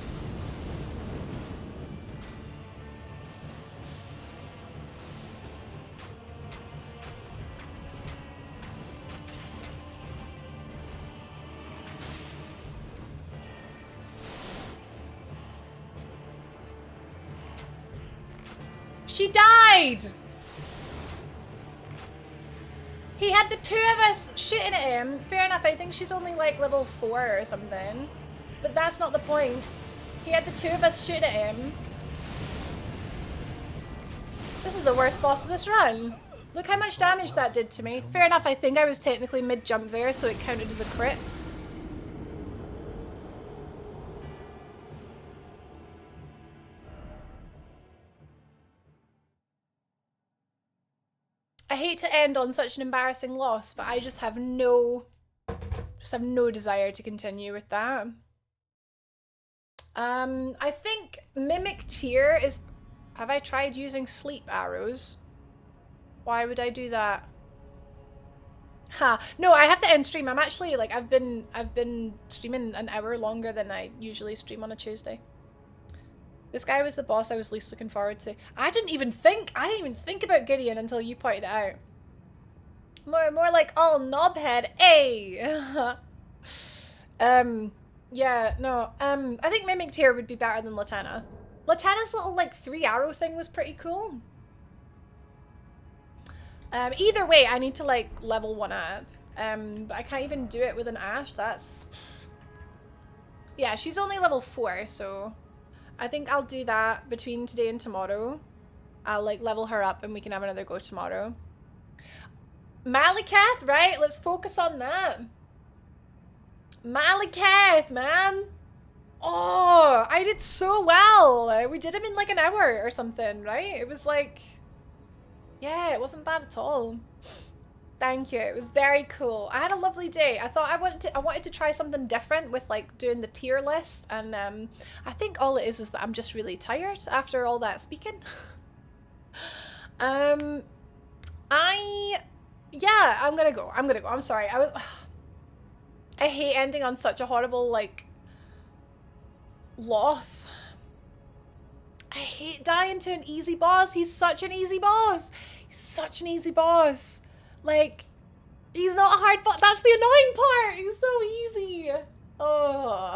She died! He had the two of us shooting at him. Fair enough, I think she's only like level 4 or something. But that's not the point. He had the two of us shooting at him. This is the worst boss of this run. Look how much damage that did to me. Fair enough, I think I was technically mid-jump there, so it counted as a crit. I hate to end on such an embarrassing loss, but I just have no desire to continue with that. I think Mimic Tear is... Have I tried using sleep arrows? Why would I do that? Ha! No, I have to end stream. I'm actually, like, I've been streaming an hour longer than I usually stream on a Tuesday. This guy was the boss I was least looking forward to. I didn't even think about Gideon until you pointed it out. More like all knobhead. Hey! Yeah, no. I think Mimic Tear would be better than Latena. Latena's little, like, 3-arrow thing was pretty cool. Either way, I need to, like, level 1 up. But I can't even do it with an Ash. That's... Yeah, she's only level 4, so... I think I'll do that between today and tomorrow. I'll, like, level her up and we can have another go tomorrow. Malakath, right? Let's focus on that. Malakath, man! Oh, I did so well! We did him in like an hour or something, right? It was like... Yeah, it wasn't bad at all. Thank you, it was very cool. I had a lovely day. I thought I wanted to try something different with like doing the tier list, and I think all it is that I'm just really tired after all that speaking. Yeah, I'm gonna go. I'm sorry. I hate ending on such a horrible, like, loss. I hate dying to an easy boss. He's such an easy boss. He's such an easy boss. Like, he's not a hard boss. That's the annoying part. He's so easy. Oh.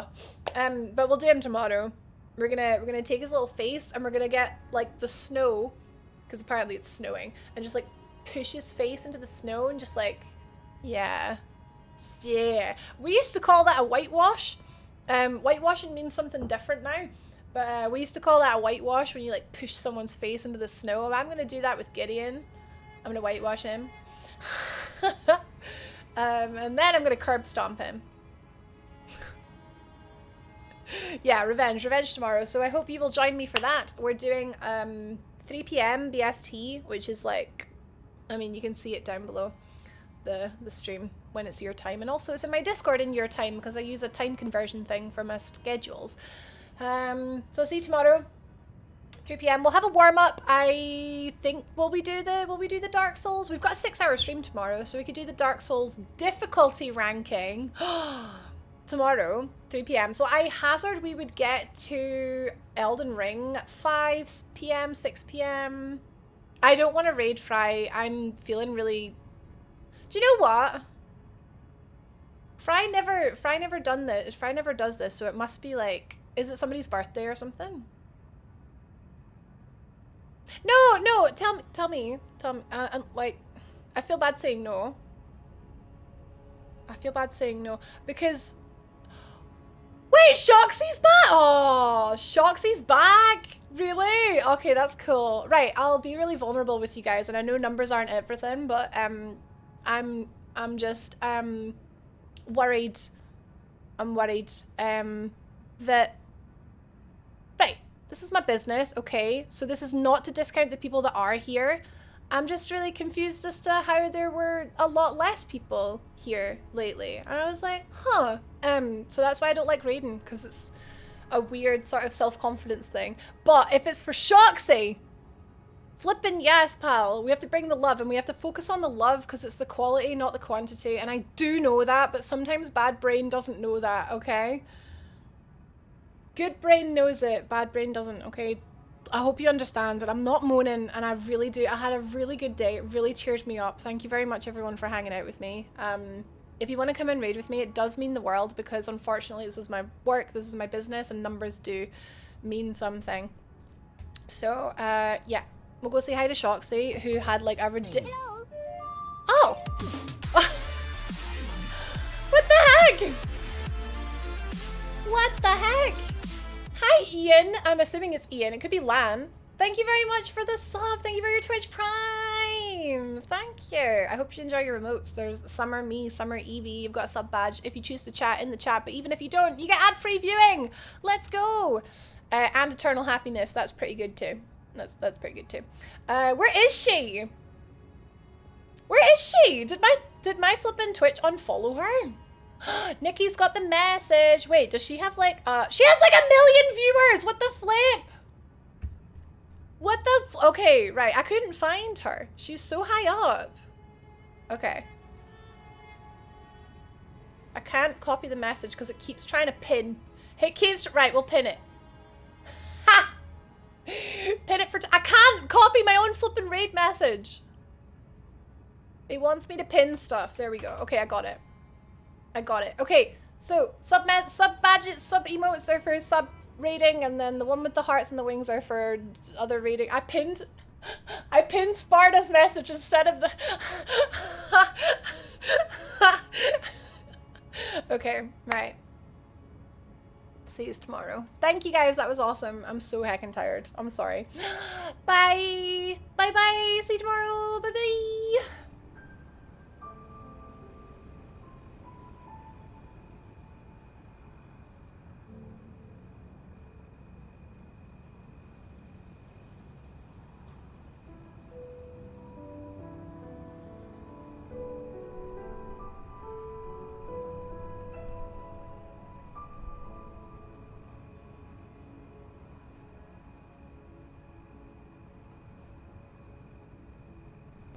But we'll do him tomorrow. We're gonna take his little face and we're gonna get like the snow, because apparently it's snowing, and just like push his face into the snow and just like, yeah. Yeah. We used to call that a whitewash. Whitewashing means something different now. But we used to call that a whitewash when you like push someone's face into the snow. I'm gonna do that with Gideon. I'm gonna whitewash him. And then I'm gonna curb stomp him. Yeah, revenge tomorrow. So I hope you will join me for that. We're doing 3 p.m. BST, which is like, I mean, you can see it down below the stream when it's your time, and also it's in my Discord in your time because I use a time conversion thing for my schedules. So I'll see you tomorrow, 3 p.m. We'll have a warm up. I think will we do the Dark Souls? We've got a 6-hour stream tomorrow, so we could do the Dark Souls difficulty ranking tomorrow, 3 p.m. So I hazard we would get to Elden Ring 5 p.m., 6 p.m. I don't want to raid Fry. I'm feeling really... Do you know what? Fry never done this. Fry never does this, so it must be like, is it somebody's birthday or something? No, tell me, like, I feel bad saying no. Because, wait, Shoxy's back? Oh, Shoxy's back? Really? Okay, that's cool. Right, I'll be really vulnerable with you guys, and I know numbers aren't everything, but, I'm just, worried. I'm worried, that, right, this is my business, okay? So this is not to discount the people that are here. I'm just really confused as to how there were a lot less people here lately. And I was like, huh. So that's why I don't like raiding, because it's a weird sort of self-confidence thing. But if it's for Shoxy, flippin' yes, pal. We have to bring the love, and we have to focus on the love because it's the quality, not the quantity. And I do know that, but sometimes bad brain doesn't know that, okay? Good brain knows it, bad brain doesn't, okay? I hope you understand, and I'm not moaning, and I really do. I had a really good day. It really cheered me up. Thank you very much, everyone, for hanging out with me. If you want to come and raid with me, it does mean the world, because unfortunately this is my work, this is my business, and numbers do mean something. So, yeah. We'll go say hi to Shoxy, who had like a ridiculous... Oh! What the heck? What the heck? Hi, Ian. I'm assuming it's Ian. It could be Lan. Thank you very much for the sub. Thank you for your Twitch Prime. Thank you. I hope you enjoy your remotes. There's Summer, me, Summer, Evie. You've got a sub badge if you choose to chat in the chat. But even if you don't, you get ad-free viewing. Let's go. And eternal happiness. That's pretty good too. That's pretty good too. Where is she? Where is she? Did my flippin' Twitch unfollow her? Nikki's got the message. Wait, does she have like she has like 1 million viewers. What the flip? What the okay, right. I couldn't find her. She's so high up. Okay. I can't copy the message because it keeps trying to pin. It keeps right, we'll pin it. Ha! Pin it for I can't copy my own flippin' raid message. It wants me to pin stuff. There we go. Okay, I got it. Okay, so sub badges, sub emotes are for sub rating, and then the one with the hearts and the wings are for other rating. I pinned Sparta's message instead of the Okay, right. See you tomorrow. Thank you guys, that was awesome. I'm so heckin' tired. I'm sorry. Bye! Bye-bye! See you tomorrow! Bye-bye!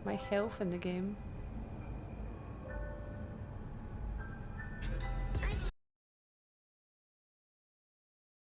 My health in the game.